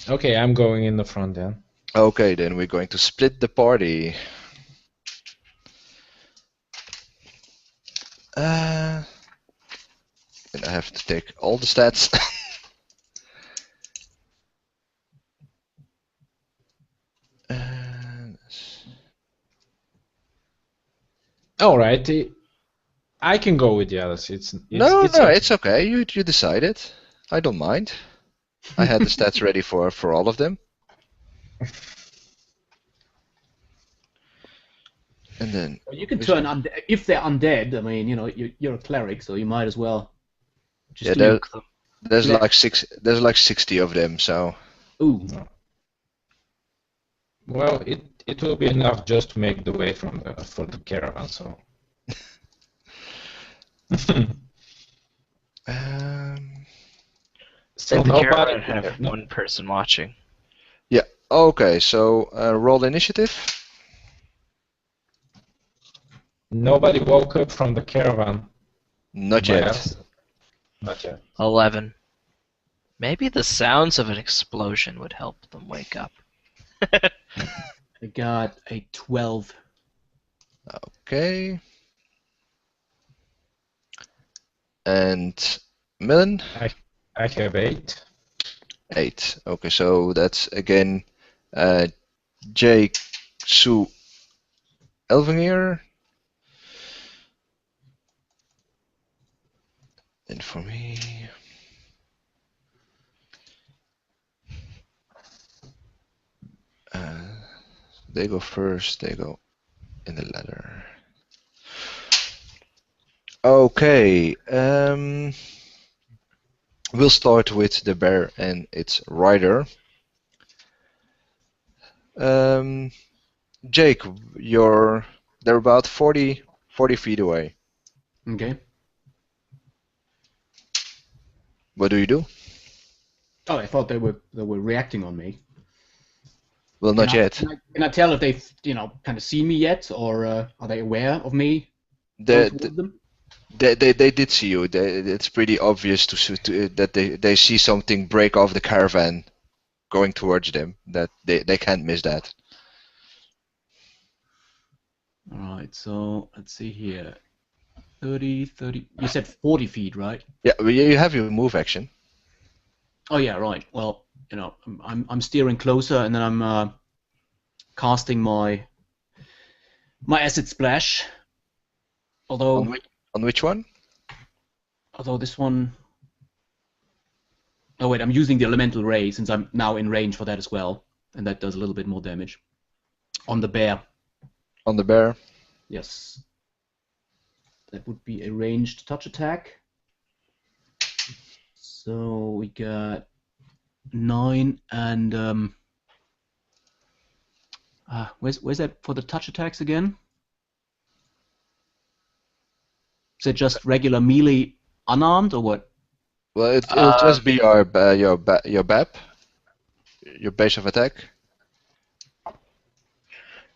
Okay, I'm going in the front then. Okay, then we're going to split the party. And I have to take all the stats. And All right. I can go with the others. It's No, okay. it's okay. You decided. I don't mind. I had the stats ready for all of them. And then Well, you can turn undead if they're undead. I mean, you're a cleric, so you might as well just do your. there's cleric. like 60 of them, so Ooh. Well, it will be enough just to make the way for the caravan. So. So the nobody. caravan have one person watching. yeah. Okay, so roll initiative. Nobody woke up from the caravan. Not by yet. us. Not yet. 11. Maybe the sounds of an explosion would help them wake up. I got a 12. Okay. And Millen? I have 8. 8. Okay, so that's again Jake, Sue, Elvingir. And for me, they go first, they go in the ladder. Okay, we'll start with the bear and its rider. Jake, they're about 40 feet away. Okay. What do you do? Oh, I thought they were reacting on me. Well, not yet. Can I tell if they've kind of seen me yet, or are they aware of me? They, Going towards them? they did see you. It's pretty obvious that they see something break off the caravan going towards them. That they can't miss that. All right, so let's see here. 30. You said 40 feet, right? Yeah, well, you have your move action. Oh yeah, right. Well, I'm steering closer, and then I'm casting my acid splash. Although On which one? this one. Oh wait, I'm using the elemental ray since I'm now in range for that as well, and that does a little bit more damage. On the bear. On the bear. Yes. That would be a ranged touch attack. So we got 9 and where's that for the touch attacks again? Is it just regular melee unarmed or what? Well, it'll just be your BAP, your base of attack.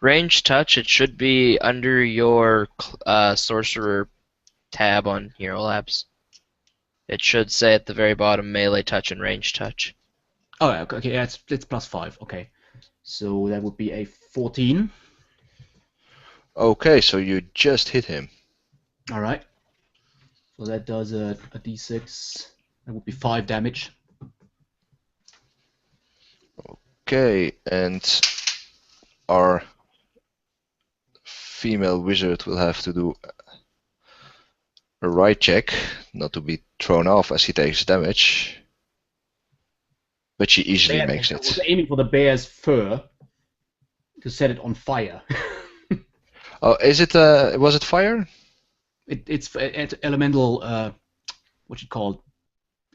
Range touch, it should be under your sorcerer tab on Hero Labs. It should say at the very bottom melee touch and range touch. Oh, okay, yeah, it's +5. Okay, so that would be a 14. Okay, so you just hit him. All right. So that does a d6. That would be 5 damage. Okay, and our female wizard will have to do a right check, not to be thrown off as he takes damage. But she easily makes I was it. aiming for the bear's fur to set it on fire. Oh, was it fire? It's elemental. What's it called?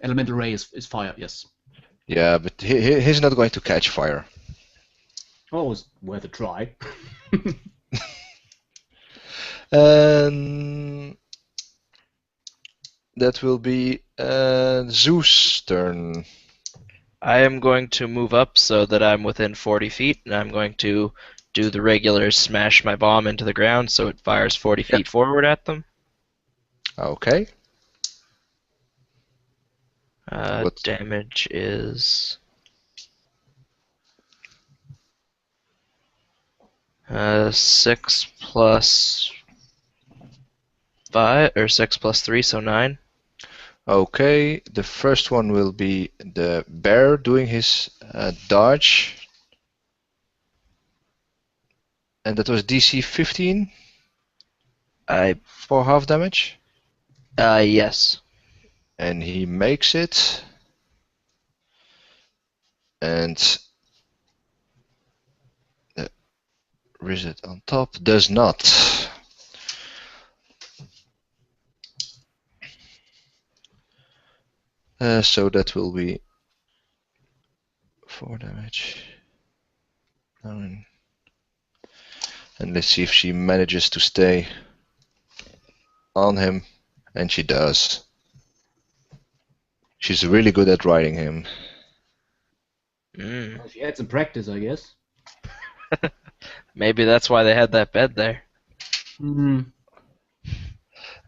Elemental ray is fire. Yes. Yeah, but he's not going to catch fire. Well, it was worth a try. That will be Zeus' turn. I am going to move up so that I'm within 40 feet, and I'm going to do the regular smash my bomb into the ground so it fires 40 feet forward at them. Okay. Damage is 6 plus 5 or 6 plus 3, so 9. Okay, the first one will be the bear doing his dodge. And that was DC 15. I for half damage, yes. and he makes it. And the wizard on top does not. So that will be 4 damage. 9. And let's see if she manages to stay on him. And she does. She's really good at riding him. Mm. Well, she had some practice, I guess. Maybe that's why they had that bed there. Hmm.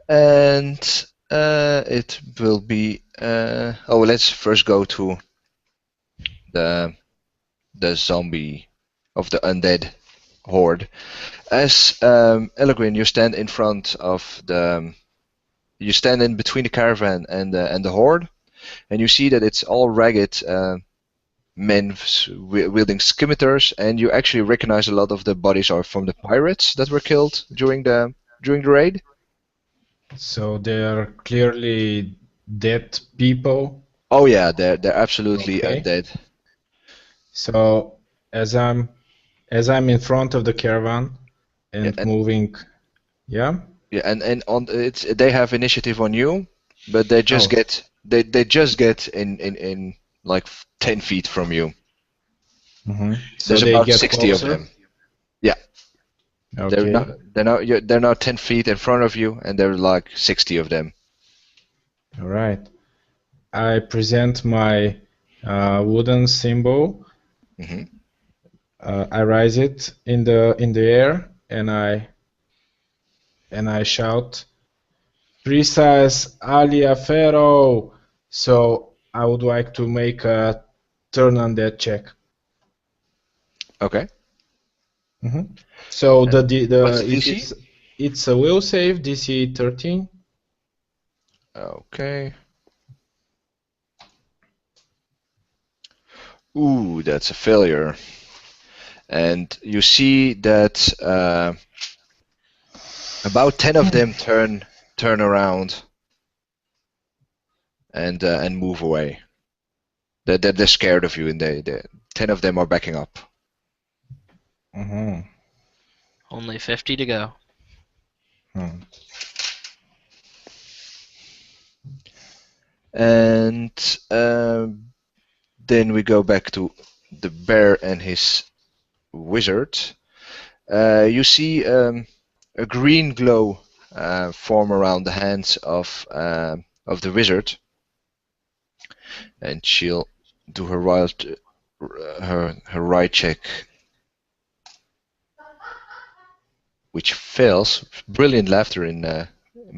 And it will be. Oh, let's first go to the zombie of the undead horde. As Elegrin, you stand in front of the. You stand in between the caravan and the horde, and you see that it's all ragged men wielding scimitars, and you actually recognize a lot of the bodies are from the pirates that were killed during the raid. So they're clearly dead people. Oh yeah, they're absolutely Okay. undead. So as I'm in front of the caravan and Yeah, and- moving, yeah. Yeah, and on it's they have initiative on you, but they just Oh. get they just get in like 10 feet from you. Mm-hmm. So There's they about get 60 closer. of them. Yeah, Okay. they're now 10 feet in front of you, and there are like 60 of them. All right. I present my wooden symbol. Hmm. I raise it in the air, and I shout, "Precise Aliafero!" So I would like to make a turn on that check. Okay. Mm-hmm. So What's the DC? it's a will save, DC 13. Okay. Ooh, that's a failure. And you see that about 10 of them turn around and move away. They're scared of you, and 10 of them are backing up. Mm-hmm. Only 50 to go. Hmm. And then we go back to the bear and his wizard. You see a green glow form around the hands of the wizard, and she'll do her right check, which fails. Brilliant laughter in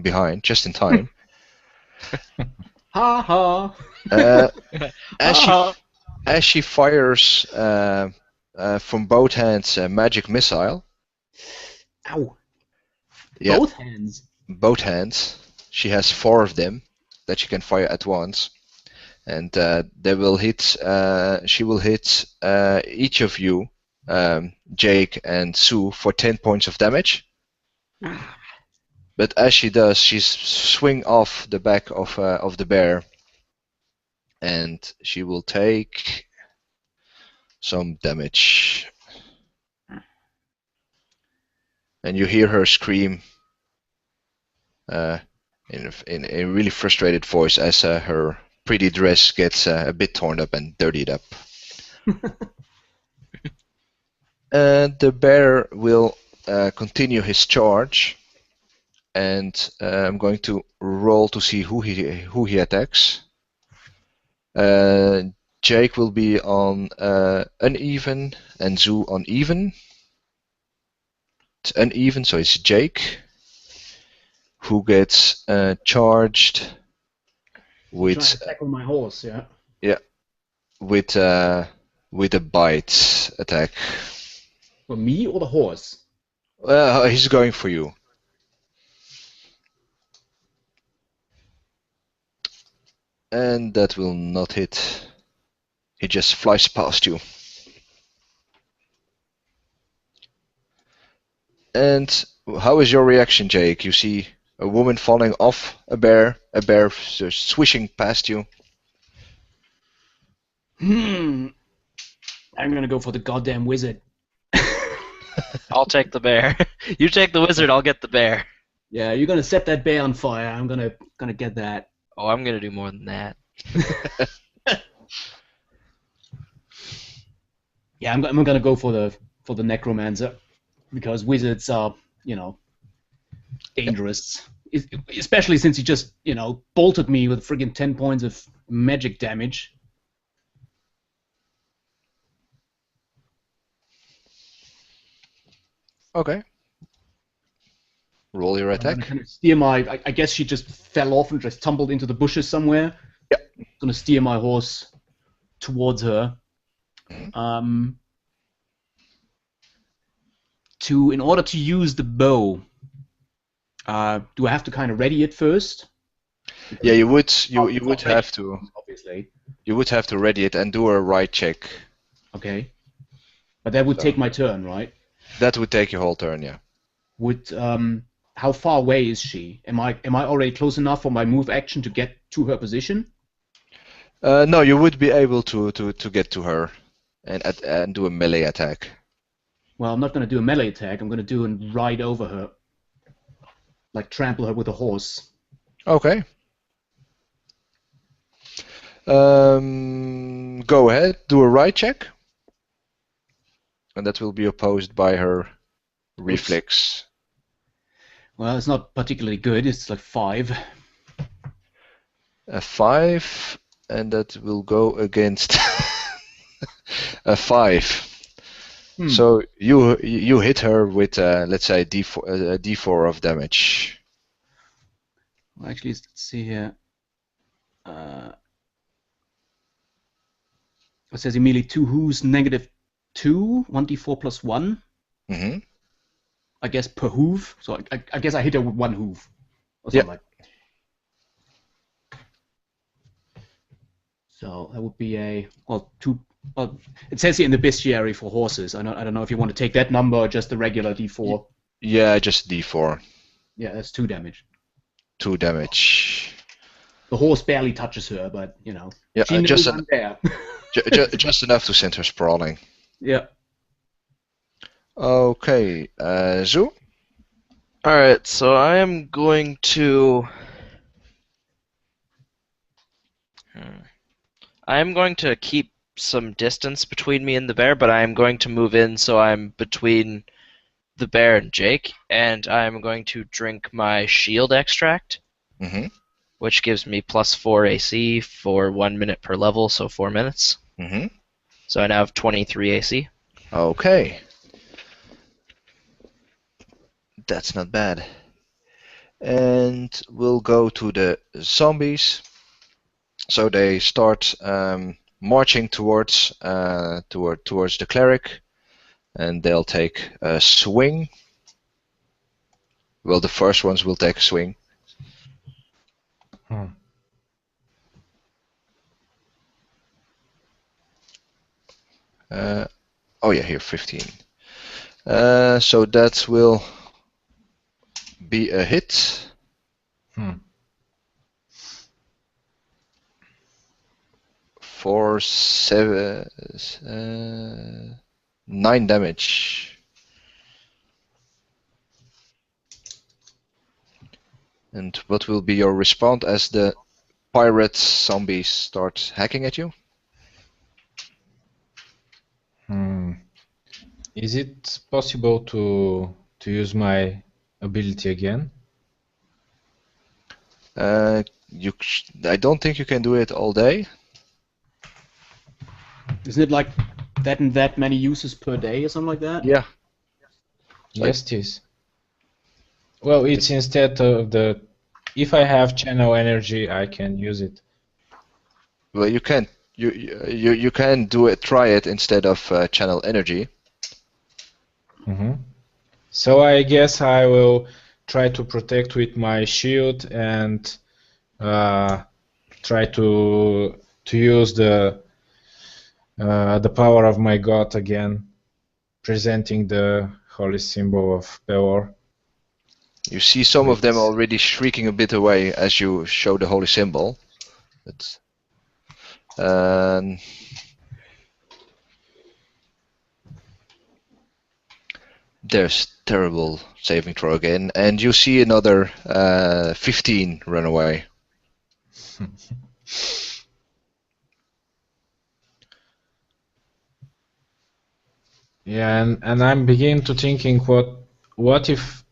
behind, just in time. Ha ha! As she fires from both hands a magic missile. Ow! Yeah, Both hands. both hands. She has 4 of them that she can fire at once, and they will hit. She will hit each of you, Jake and Sue, for 10 points of damage. But as she does, she's swing off the back of the bear, and she will take some damage. And you hear her scream in a really frustrated voice as her pretty dress gets a bit torn up and dirtied up. The bear will continue his charge, and I'm going to roll to see who he attacks. Jake will be on uneven and Zoo on even. It's uneven, so it's Jake who gets charged Trying with to tackle my horse, yeah. with a bite attack. For me or the horse? He's going for you. And that will not hit. He just flies past you. And how is your reaction, Jake? You see a woman falling off a bear just swishing past you. I'm gonna go for the goddamn wizard. I'll take the bear. You take the wizard, I'll get the bear. Yeah, you're gonna set that bear on fire. I'm gonna get that. Oh, I'm gonna do more than that. Yeah, I'm gonna go for the necromancer, because wizards are, dangerous. Especially since he just, bolted me with friggin' 10 points of magic damage. Okay. Roll your I'm gonna attack. kind of steer my. I guess she just fell off and just tumbled into the bushes somewhere. Yep. I'm gonna steer my horse towards her. In order to use the bow, do I have to kind of ready it first? Yeah, you would have to. Obviously. You would have to ready it and do a right check. Okay. But that would take my turn, right? That would take your whole turn, yeah. How far away is she? Am I already close enough for my move action to get to her position? No, you would be able to get to her and do a melee attack. Well, I'm not going to do a melee attack. I'm going to do and ride over her, like trample her with a horse. Okay. Go ahead, do a right check. And that will be opposed by her reflex. Well, it's not particularly good. It's like 5. A 5, and that will go against a 5. So you hit her with let's say D4 of damage. Well, actually, let's see here. It says immediately 2 hooves, -2, 1d4 plus 1. Mm-hmm. I guess per hoof. So I guess I hit her with 1 hoof. Or something like that. So that would be it says here in the bestiary for horses. I don't know if you want to take that number or just the regular D4. Yeah, just D4. Yeah, that's 2 damage. 2 damage. The horse barely touches her, but Yeah, she knows I'm there. just enough to send her sprawling. Yeah. Okay, Zoo? Alright, so I am going to... I am going to keep some distance between me and the bear, but I am going to move in so I'm between the bear and Jake, and I am going to drink my shield extract, which gives me +4 AC for 1 minute per level, so 4 minutes. So I now have 23 AC. Okay. That's not bad. And we'll go to the zombies. So they start marching towards the cleric, and they'll take a swing. Well, the first ones will take a swing. Oh yeah, here 15. So that will be a hit. For 9 damage. And what will be your response as the pirate zombies start hacking at you? Is it possible to use my ability again? I don't think you can do it all day. Isn't it like that and that many uses per day or something like that? Yeah. Yes, it is. Well, it's instead of the... If I have channel energy, I can use it. Well, you can. You can do it. Try it instead of channel energy. So I guess I will try to protect with my shield and try to use the power of my god again, presenting the holy symbol of Pelor. You see some of them already shrieking a bit away as you show the holy symbol. But, there's terrible saving throw again, and you see another 15 run away. Yeah, and I'm beginning to thinking what if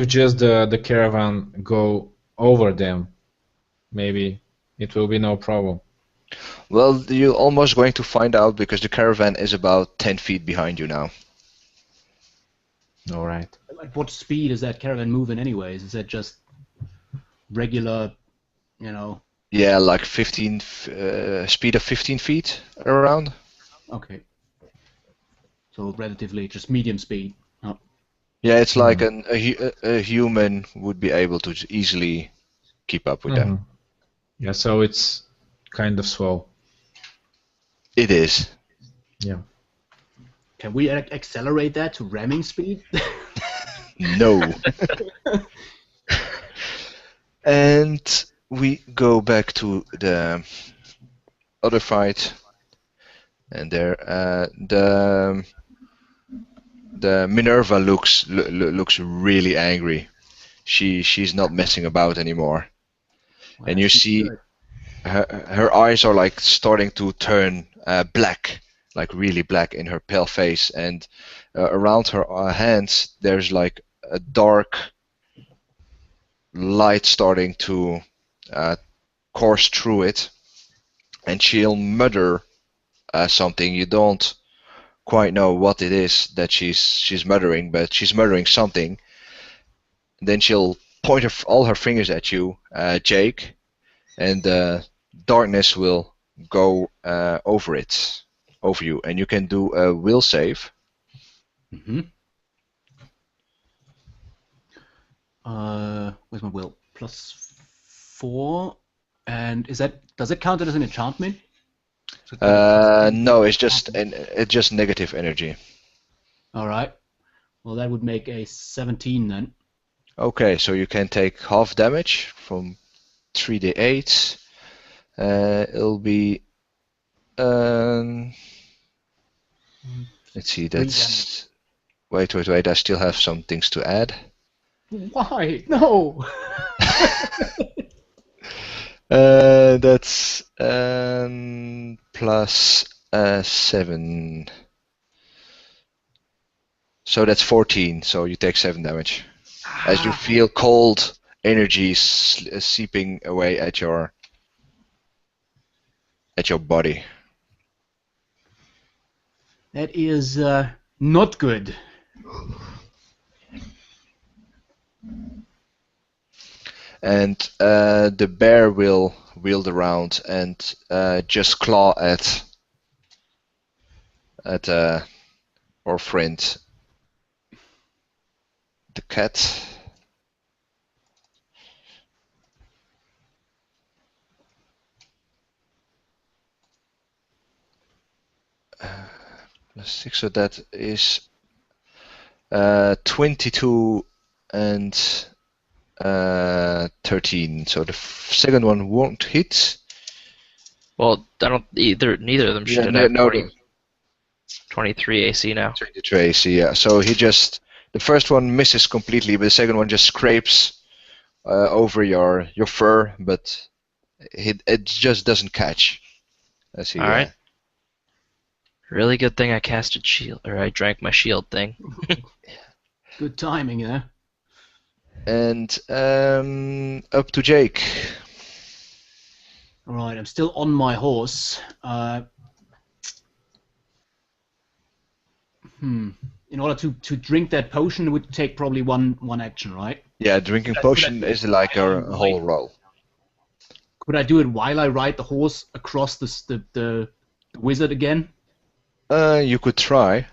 just the caravan go over them? Maybe it will be no problem. Well, you're almost going to find out because the caravan is about 10 feet behind you now. All right. At what speed is that caravan moving anyways? Is that just regular, Yeah, like 15, speed of 15 feet around. Okay. So relatively just medium speed. Oh. Yeah, it's like a human would be able to easily keep up with them. Yeah, so it's kind of slow. It is. Yeah. Can we accelerate that to ramming speed? No. And we go back to the other fight, and there the Minerva looks really angry. She's not messing about anymore, Wow, and you she's see good. her eyes are like starting to turn black, like really black in her pale face, and around her hands there's like a dark light starting to course through it, and she'll mutter something. You don't quite know what it is that she's muttering, but she's muttering something. Then she'll point all her fingers at you, Jake, and darkness will go over you, and you can do a will save. Mm-hmm. Where's my will? +4, and does it count it as an enchantment? No, it's just negative energy. All right. Well, that would make a 17 then. Okay, so you can take half damage from 3d8. It'll be let's see, that's wait, I still have some things to add. Why? No. That's plus 7. So that's 14, so you take 7 damage. As you feel cold energy seeping away at your body. That is not good. And the bear will wheel around and just claw at our friend, the cat. +6, so that is 22 and 13. So the second one won't hit. Well, neither of them should Yeah, have no, 23 AC now. 23 AC, yeah. So the first one misses completely, but the second one just scrapes over your fur, but it just doesn't catch. I see. All right. Really good thing I casted shield, or I drank my shield thing. Good timing, yeah. And up to Jake. All right, I'm still on my horse. In order to drink that potion, it would take probably one action, right? Yeah, drinking potion is like a whole roll. Could I do it while I ride the horse across the wizard again? You could try.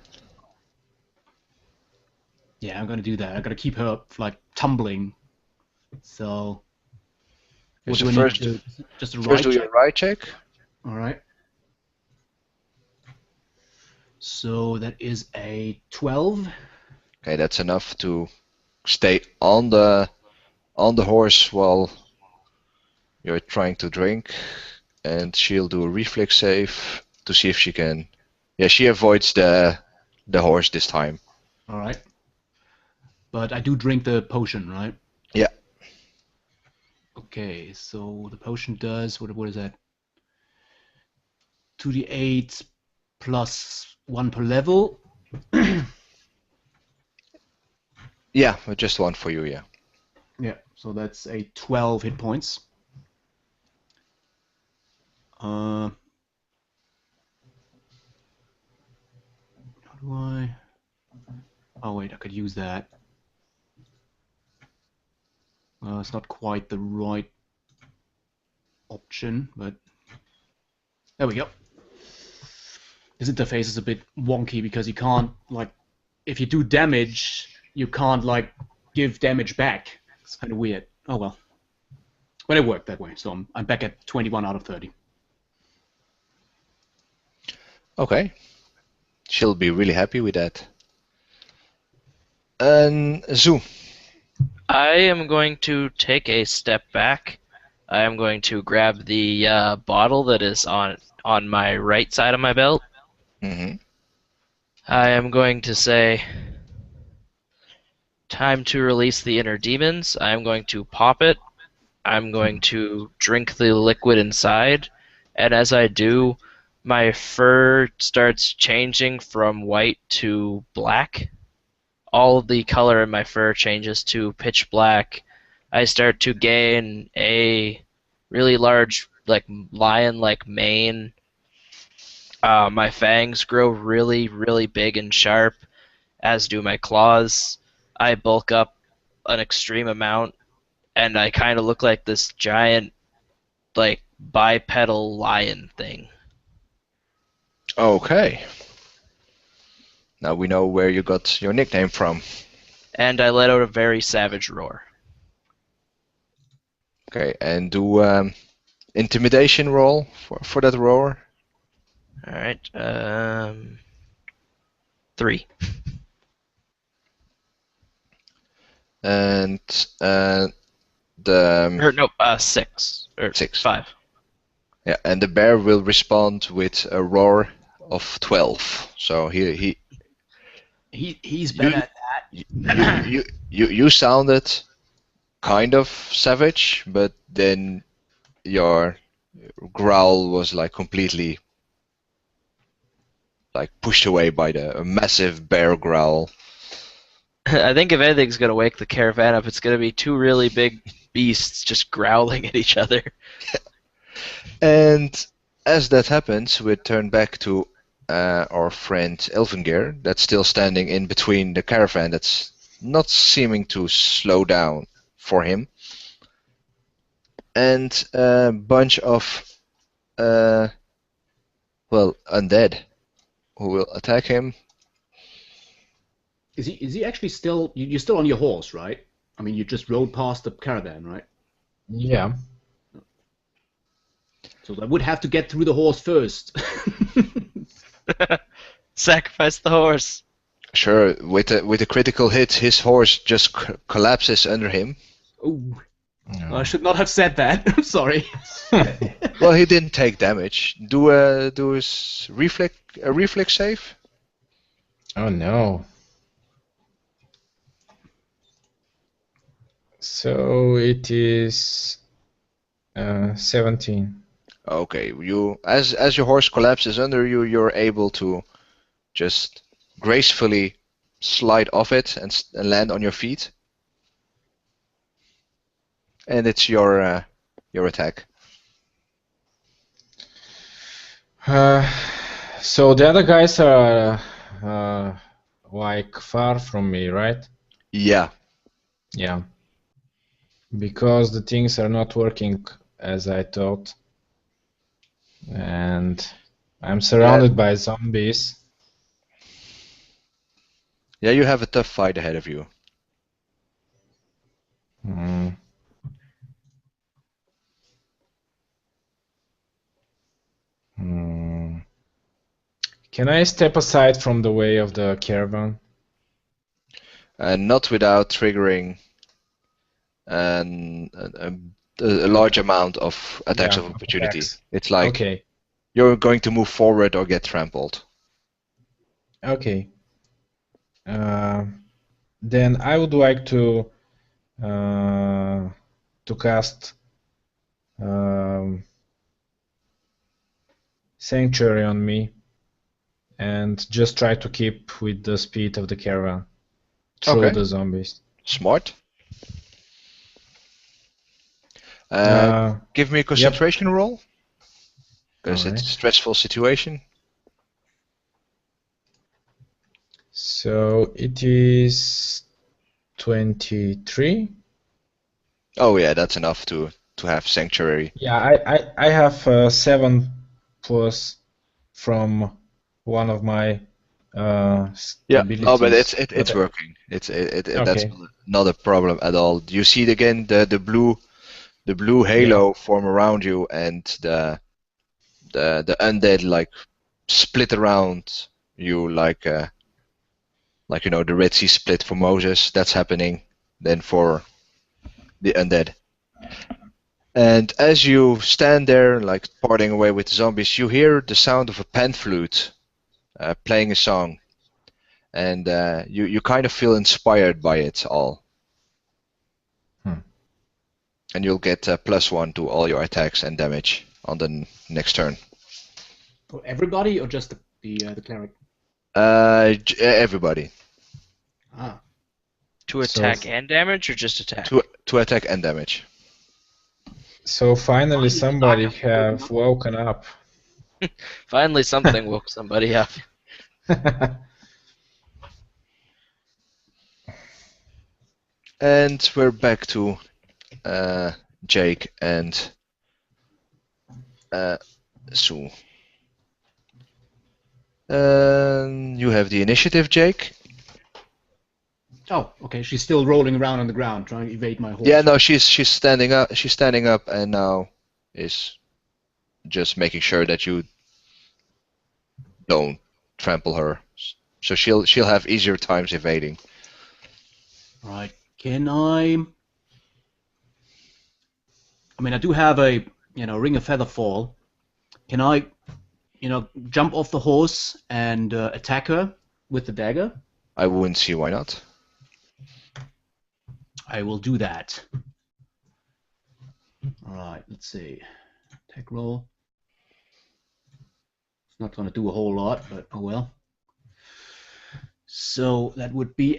Yeah, I'm gonna do that. I'm gonna keep her like tumbling. So. What do I need to do? Just a First ride do check? your ride check. All right. So that is a 12. Okay, that's enough to stay on the horse while you're trying to drink, and she'll do a reflex save to see if she can. Yeah, she avoids the horse this time. All right. But I do drink the potion, right? Yeah. Okay, so the potion does what is that? 2d8 plus 1 per level. Yeah, just one for you. Yeah. Yeah, so that's a 12 hit points. How do I? Oh wait, I could use that. It's not quite the right option, but there we go. His interface is a bit wonky because you can't, like, if you do damage, you can't, like, give damage back. It's kind of weird. Oh well. But it worked that way, so I'm back at 21 out of 30. Okay. She'll be really happy with that. And Zoo. I am going to take a step back. I am going to grab the bottle that is on my right side of my belt. Mm-hmm. I am going to say, time to release the inner demons. I am going to pop it. I'm going to drink the liquid inside. And as I do, my fur starts changing from white to black. All of the color in my fur changes to pitch black. I start to gain a really large, like, lion-like mane. My fangs grow really, really big and sharp, as do my claws. I bulk up an extreme amount, and I kind of look like this giant, like, bipedal lion thing. Okay. Now we know where you got your nickname from. And I let out a very savage roar. Okay, and do intimidation roll for that roar. Alright, 3. And the Or, nope, 6. Or 6. 5. Yeah, and the bear will respond with a roar of 12. So he's better at that. you sounded kind of savage, but then your growl was like completely like pushed away by the massive bear growl. I think if anything's gonna wake the caravan up, it's gonna be 2 really big beasts just growling at each other. And as that happens, we turn back to our friend Elvingir, that's still standing in between the caravan, that's not seeming to slow down for him. And a bunch of, undead who will attack him. Is he actually still? You're still on your horse, right? I mean, you just rode past the caravan, right? Yeah. So I would have to get through the horse first. Sacrifice the horse. Sure, with a critical hit, his horse just collapses under him. Oh, No. I should not have said that. I'm sorry. Well, he didn't take damage. Do a reflex save. Oh no. So it is 17. Okay, you as your horse collapses under you, you're able to just gracefully slide off it and land on your feet. And it's your attack. So the other guys are like far from me, right? Yeah. Yeah. Because the things are not working as I thought. And I'm surrounded by zombies. Yeah, you have a tough fight ahead of you. Mm. Can I step aside from the way of the caravan? And not without triggering a large amount of attacks Yeah, of opportunity. attacks. It's like Okay. you're going to move forward or get trampled. Okay. Then I would like to cast Sanctuary on me and just try to keep with the speed of the caravan through Okay. the zombies. Smart. Uh, Give me a concentration roll, because Alright. it's a stressful situation. So it is 23. Oh yeah, that's enough to have sanctuary. Yeah, I have 7 plus from one of my abilities. Oh, but it's But, working. That's okay. not a problem at all. You see it again, the blue halo form around you, and the undead like split around you like you know the Red Sea split for Moses. That's happening then for the undead. And as you stand there, like parting away with the zombies, you hear the sound of a pan flute playing a song, and you kind of feel inspired by it all. And you'll get +1 to all your attacks and damage on the next turn. For everybody or just the cleric? Everybody. Ah. To attack and damage, or just attack? To attack and damage. So finally somebody have woken up. Finally, something woke somebody up. And we're back to Jake and Sue. You have the initiative, Jake. Oh, okay. She's still rolling around on the ground, trying to evade my horse. Yeah, no, she's standing up. She's standing up, and now is just making sure that you don't trample her. So she'll have easier times evading. Right. Can I mean, I do have a ring of feather fall. Can I jump off the horse and attack her with the dagger? I wouldn't see why not. I will do that. All right, let's see. Attack roll. It's not going to do a whole lot, but oh well. So that would be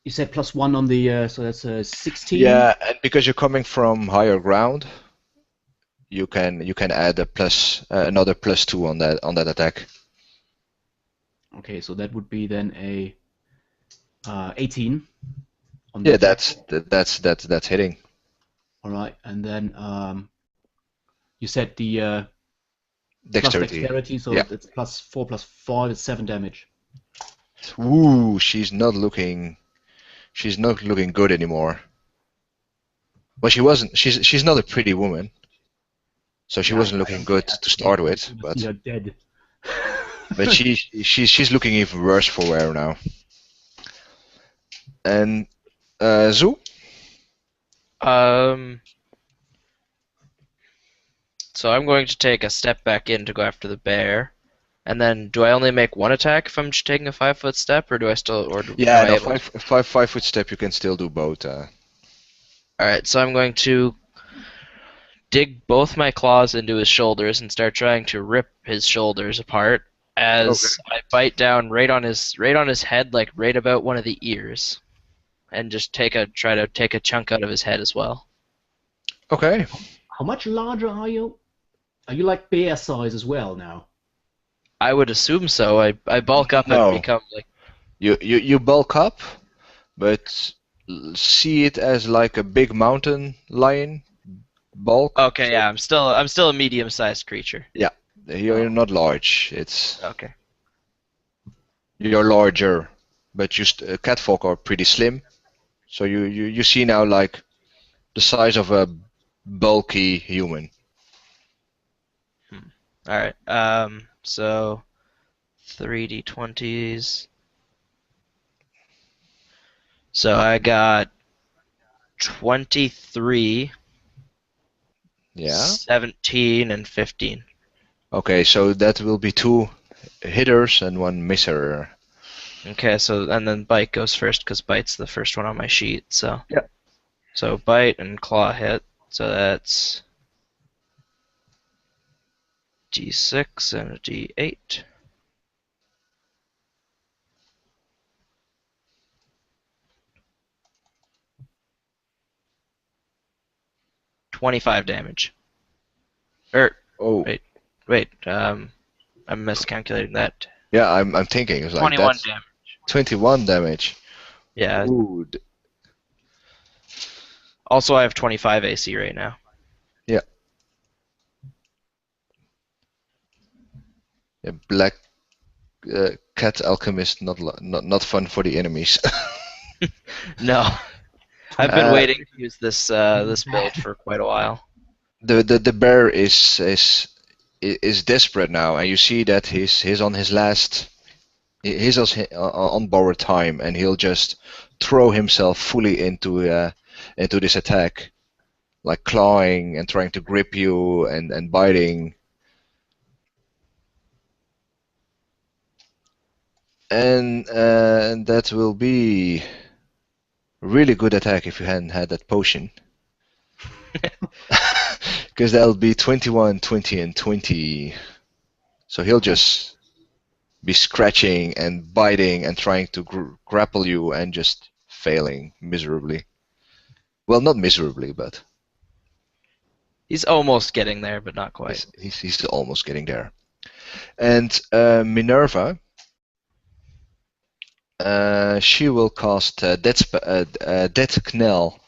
you said +1 on the, so that's a 16. Yeah, and because you're coming from higher ground, you can add a another +2 on that attack. Okay, so that would be then a 18. Yeah, that's hitting. All right, and then you said the Dexterity. plus dexterity, so Yeah. it's +4 +5, it's 7 damage. Ooh, she's not looking good anymore. Well, she wasn't. She's not a pretty woman, so she wasn't looking good to start with. But You're dead. but she's looking even worse for wear now. And Zoo? So I'm going to take a step back in to go after the bear, and then do I only make one attack if I'm just taking a 5-foot step, or do I still? Yeah, no, 5-foot step. You can still do both. All right, so I'm going to dig both my claws into his shoulders and start trying to rip his shoulders apart as I bite down right on his head, like right about one of the ears, and just try to take a chunk out of his head as well. Okay. How much larger are you? Are you like bear size as well now? I would assume so. I bulk up No. and become like. You bulk up, but see it as like a big mountain lion bulk. Okay, yeah, I'm still a medium-sized creature. Yeah, you're not large. It's Okay. You're larger, but catfolk are pretty slim. So you see now like the size of a bulky human. All right. So 3d20s. So I got 23, Yeah. 17, and 15. Okay, so that will be 2 hitters and 1 misser. Okay, so and then bite goes first because bite's the first one on my sheet. So Yeah. So bite and claw hit. So that's d6 and a d8. $25 damage. Oh, Wait. I'm miscalculating that. yeah, I'm thinking it's like 21 that's damage. 21 damage. Yeah. Ooh, Also, I have 25 AC right now. yeah. Black cat alchemist, not fun for the enemies. No, I've been Uh, waiting to use this build for quite a while. the bear is desperate now, and you see that he's on his last. He's on borrowed time, and he'll just throw himself fully into this attack, like clawing and trying to grip you and biting. And that will be a really good attack if you hadn't had that potion. Because that'll be 21, 20, and 20. So he'll just be scratching and biting and trying to grapple you and just failing miserably. Well, not miserably, but He's almost getting there, but not quite. he's almost getting there. And Minerva, she will cast Death Knell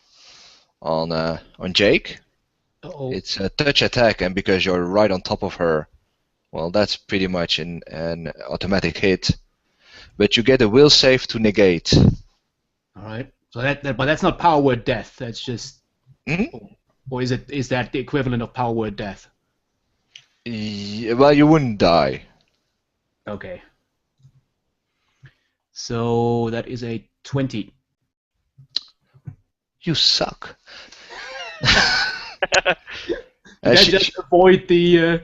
on Jake. Uh-oh. It's a touch attack, and because you're right on top of her, well, that's pretty much an automatic hit. But you get a will save to negate. All right. So but that's not power word death. That's just, Mhm. or is that the equivalent of power word death? Well, you wouldn't die. Okay. So that is a 20. You suck. Did I She- just avoid the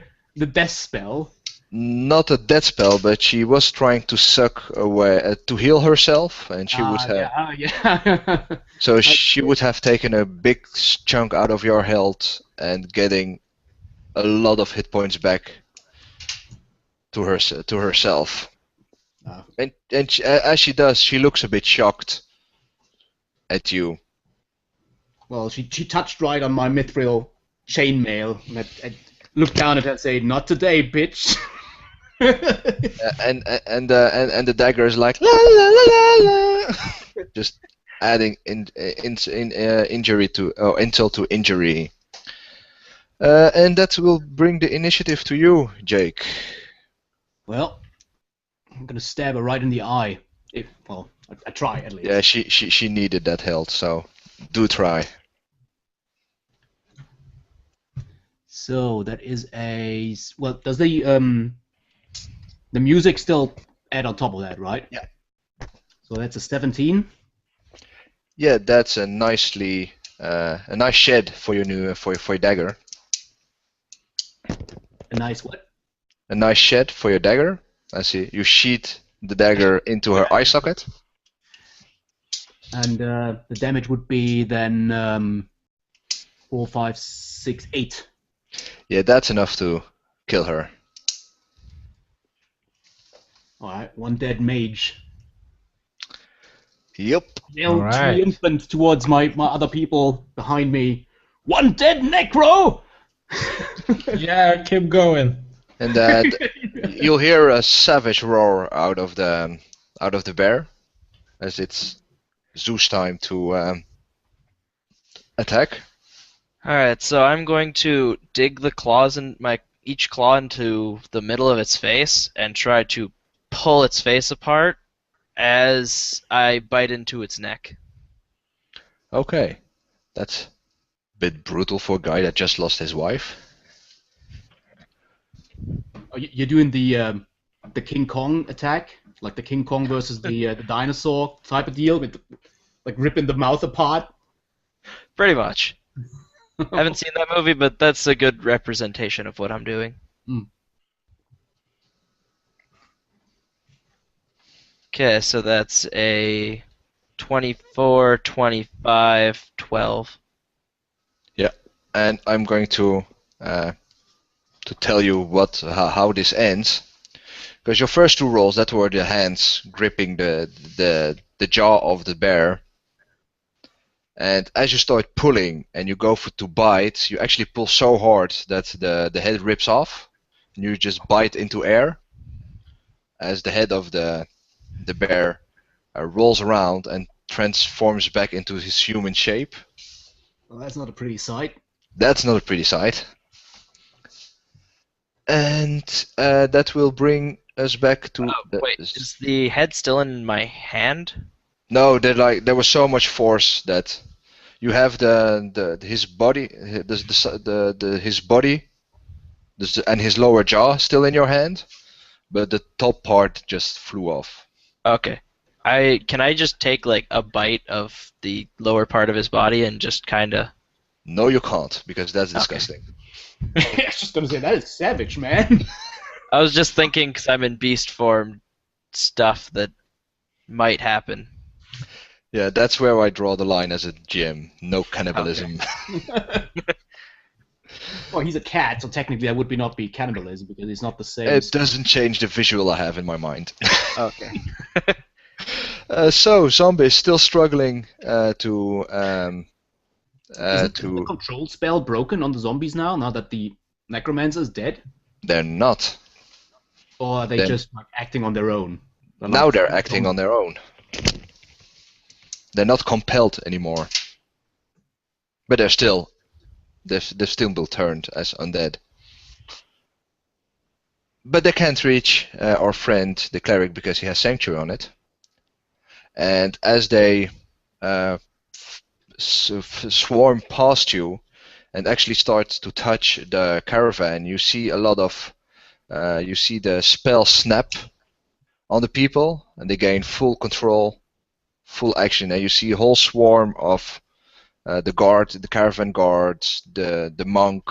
death spell? Not a death spell, but she was trying to suck away to heal herself, and she would have. Yeah. So she would have taken a big chunk out of your health and getting a lot of hit points back to herself. Ah. And as she does, she looks a bit shocked at you. Well, she touched right on my mithril chainmail and looked down at her and said, "Not today, bitch." And the dagger is like la la la la la, just adding injury to insult to injury. And that will bring the initiative to you, Jake. Well, I'm gonna stab her right in the eye. I try at least. Yeah, she needed that health, so do try. So that is does the music still add on top of that, right? Yeah. So that's a 17. Yeah, that's a nice shed for your new for your dagger. A nice what? A nice shed for your dagger. I see. You sheath the dagger into her eye socket. And the damage would be then 4, 5, 6, 8. Yeah, that's enough to kill her. All right, one dead mage. Yep. Yell All right. triumphant towards my other people behind me. One dead necro! Yeah, keep going. And you'll hear a savage roar out of the bear, as it's Zeus time to attack. Alright, so I'm going to dig the claws in each claw into the middle of its face and try to pull its face apart as I bite into its neck. Okay, that's a bit brutal for a guy that just lost his wife. Oh, you're doing the King Kong attack, like the King Kong versus the dinosaur type of deal, with like ripping the mouth apart. Pretty much. I haven't seen that movie, but that's a good representation of what I'm doing. Mm. Okay, so that's a 24, 25, 12. And I'm going to tell you how this ends, because your first two rolls, that were the hands gripping the jaw of the bear, and as you start pulling and you go to bite, you actually pull so hard that the head rips off, and you just bite into air as the head of the bear rolls around and transforms back into his human shape. Well, that's not a pretty sight. That's not a pretty sight. And that will bring us back to. Wait, is the head still in my hand? No, there was so much force that you have his body, his body, and his lower jaw still in your hand, but the top part just flew off. Okay. Can I just take like a bite of the lower part of his body and just kind of? No, you can't, because that's disgusting. I was just gonna say, that is savage, man. I was just thinking, because I'm in beast form, stuff that might happen. Yeah, that's where I draw the line as a GM. No cannibalism. Well, he's a cat, so technically that would not be cannibalism because he's not the same. It doesn't change the visual I have in my mind. Okay. So, zombies still struggling to. Isn't the control spell broken on the zombies now that the necromancer is dead? They're not. Or are they just like acting on their own? Now they're acting on their own. They're not compelled anymore. But they've still been turned as undead. But they can't reach our friend, the cleric, because he has sanctuary on it. And as they swarm past you and actually start to touch the caravan, you see a lot of you see the spell snap on the people, and they gain full control, full action, and you see a whole swarm of the caravan guards, the monk,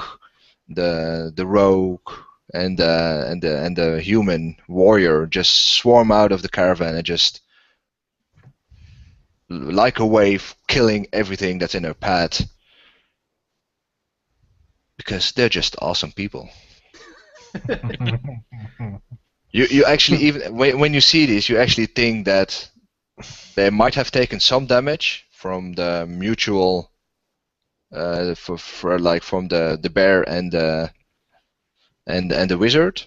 the rogue, and the human warrior just swarm out of the caravan and just like a wave, killing everything that's in their path, because they're just awesome people. You actually, even when you see this, you actually think that they might have taken some damage from the mutual, from the bear and the wizard,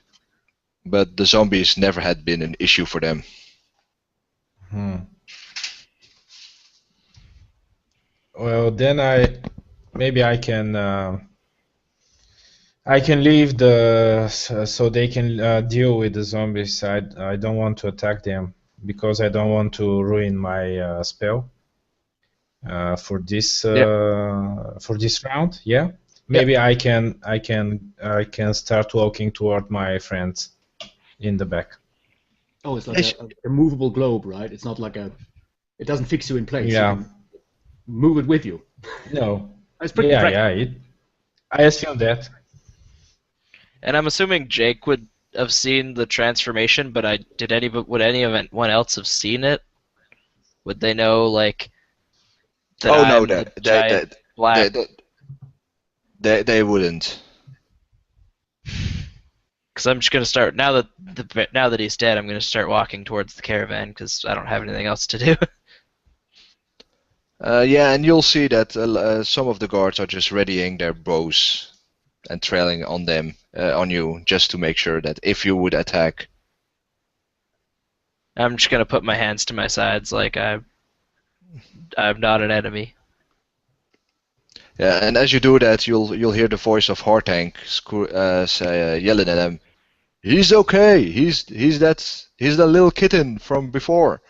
but the zombies never had been an issue for them. Well, then maybe I can leave so they can deal with the zombies. I don't want to attack them because I don't want to ruin my spell for this round. Yeah, maybe I can start walking toward my friends in the back. Oh, it's like a movable globe, right? It's not like it doesn't fix you in place. Yeah. You can move it with you. No. It's pretty practical. I assume that. And I'm assuming Jake would have seen the transformation, but would anyone else have seen it? Would they know, like, that I'm the giant black? They wouldn't. Because I'm just gonna start now that he's dead. I'm gonna start walking towards the caravan because I don't have anything else to do. Yeah, and you'll see that some of the guards are just readying their bows and trailing on you, just to make sure that if you would attack. I'm just gonna put my hands to my sides, like I'm not an enemy. Yeah, and as you do that, you'll hear the voice of Hartank yelling at them. He's okay. He's the little kitten from before.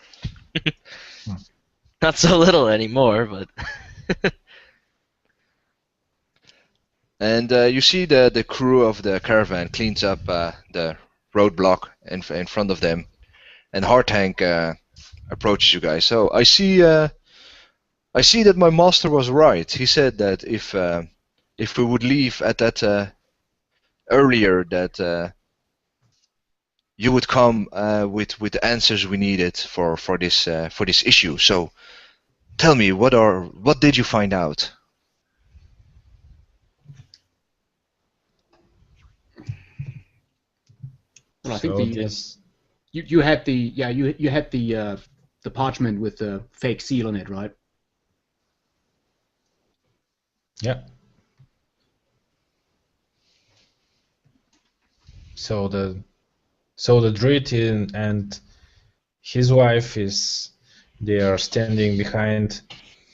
Not so little anymore, but. And you see the crew of the caravan cleans up the roadblock in front of them, and Hardtank approaches you guys. So I see that my master was right. He said that if we would leave at that earlier, that you would come with the answers we needed for this issue. So tell me, what did you find out? Well, I think So the this, you had you had the parchment with the fake seal on it, right? yeah. So the druid and his wife they are standing behind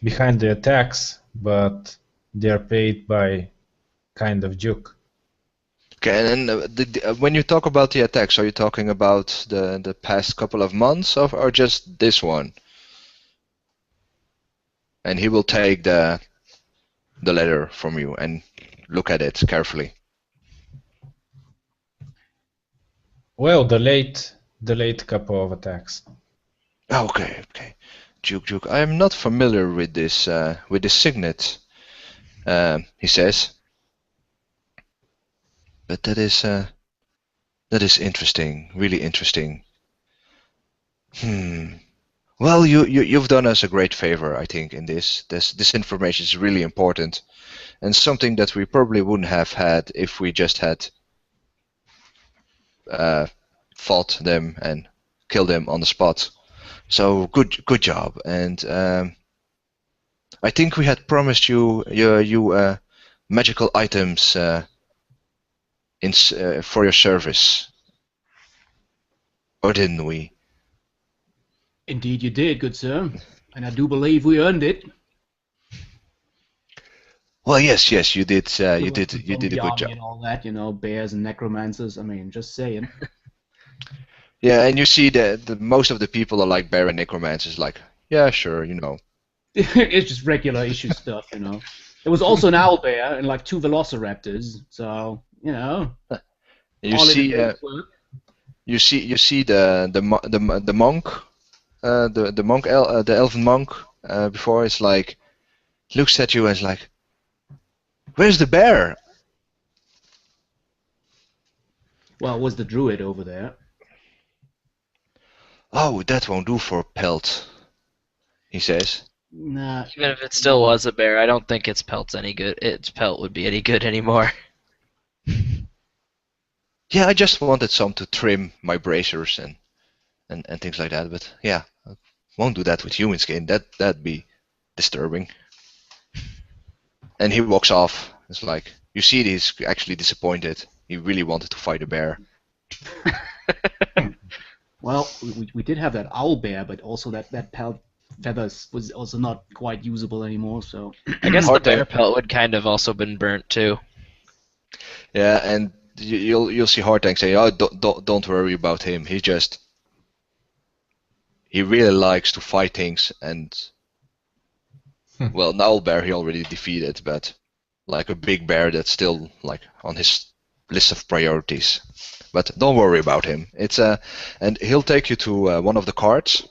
the attacks, but they are paid by kind of Duke. Okay, and when you talk about the attacks, are you talking about the past couple of months or just this one? And he will take the letter from you and look at it carefully. Well, the late couple of attacks. Okay. Duke. I am not familiar with this signet. He says. But that is interesting, really interesting. Well, you've done us a great favor, I think, in this. This information is really important, and something that we probably wouldn't have had if we just had fought them and killed them on the spot. So good job, and I think we had promised you magical items for your service, or didn't we? Indeed, you did, good sir, and I do believe we earned it. Well, yes, you did. You From did a the good army job. and all that, bears and necromancers. I mean, just saying. Yeah, and you see that most of the people are like bear and necromancers. Like, yeah, sure. It's just regular issue stuff, There was also an owl bear and like 2 velociraptors, so You all see, in a day's work. you see the monk, the elven monk. Before it's like looks at you and is like, "Where's the bear?" Well, was the druid over there? Oh, that won't do for pelt, he says. Nah. Even if it still was a bear, I don't think its pelt's any good. Its pelt would be any good anymore. Yeah, I just wanted some to trim my bracers and things like that. But yeah, I won't do that with human skin. That'd be disturbing. And he walks off. It's like you see, he's actually disappointed. He really wanted to fight a bear. Well, we did have that owl bear, but also that pelt feathers was also not quite usable anymore. So I guess the Hard bear time. pelt would kind of also been burnt too. Yeah, and you'll see Hardtank say, "Oh, don't worry about him. He really likes to fight things." And well, an owl bear he already defeated, but like a big bear that's still like on his list of priorities. But don't worry about him. And he'll take you to one of the carts.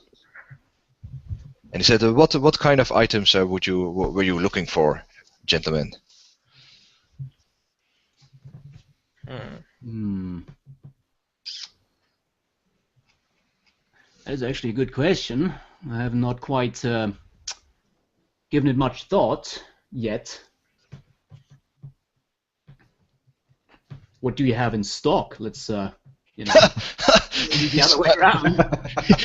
And he said, "What kind of items were you looking for, gentlemen?" That is actually a good question. I have not quite given it much thought yet. What do you have in stock? Let's, the other way around.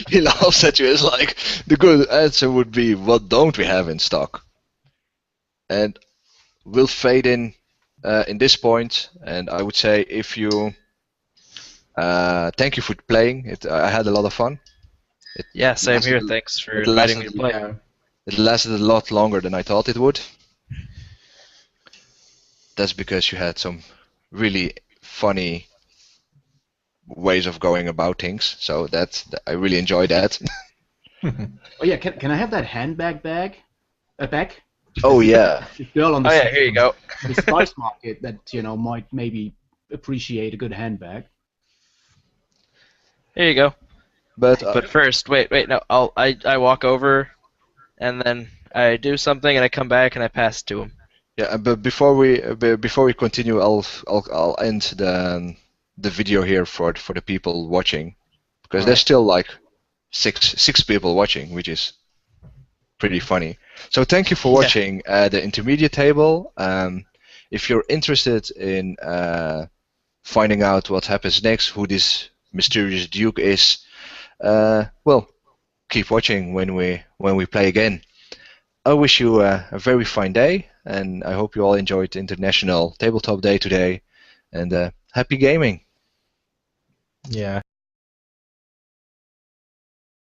He laughs at you. It's like the good answer would be, "What don't we have in stock?" And we'll fade in this point. And I would say, if you thank you for playing. I had a lot of fun. Yeah, same here. lasted- Thanks for it inviting me lasted- to play. Yeah. It lasted a lot longer than I thought it would. That's because you had some really funny ways of going about things. So I really enjoyed that. Oh yeah, can I have that handbag back? Oh yeah. This girl on the Oh yeah, here you go. the spice market that might maybe appreciate a good handbag. Here you go. But But first, wait, no. I walk over, and then I do something, and I come back and I pass it to him. yeah, but before we continue, I'll end the video here for the people watching, because there's still like six people watching, which is pretty funny. So thank you for watching the intermediate table. If you're interested in finding out what happens next, who this mysterious Duke is, well, keep watching when we play again. I wish you a very fine day, and I hope you all enjoyed International Tabletop Day today, and happy gaming. Yeah.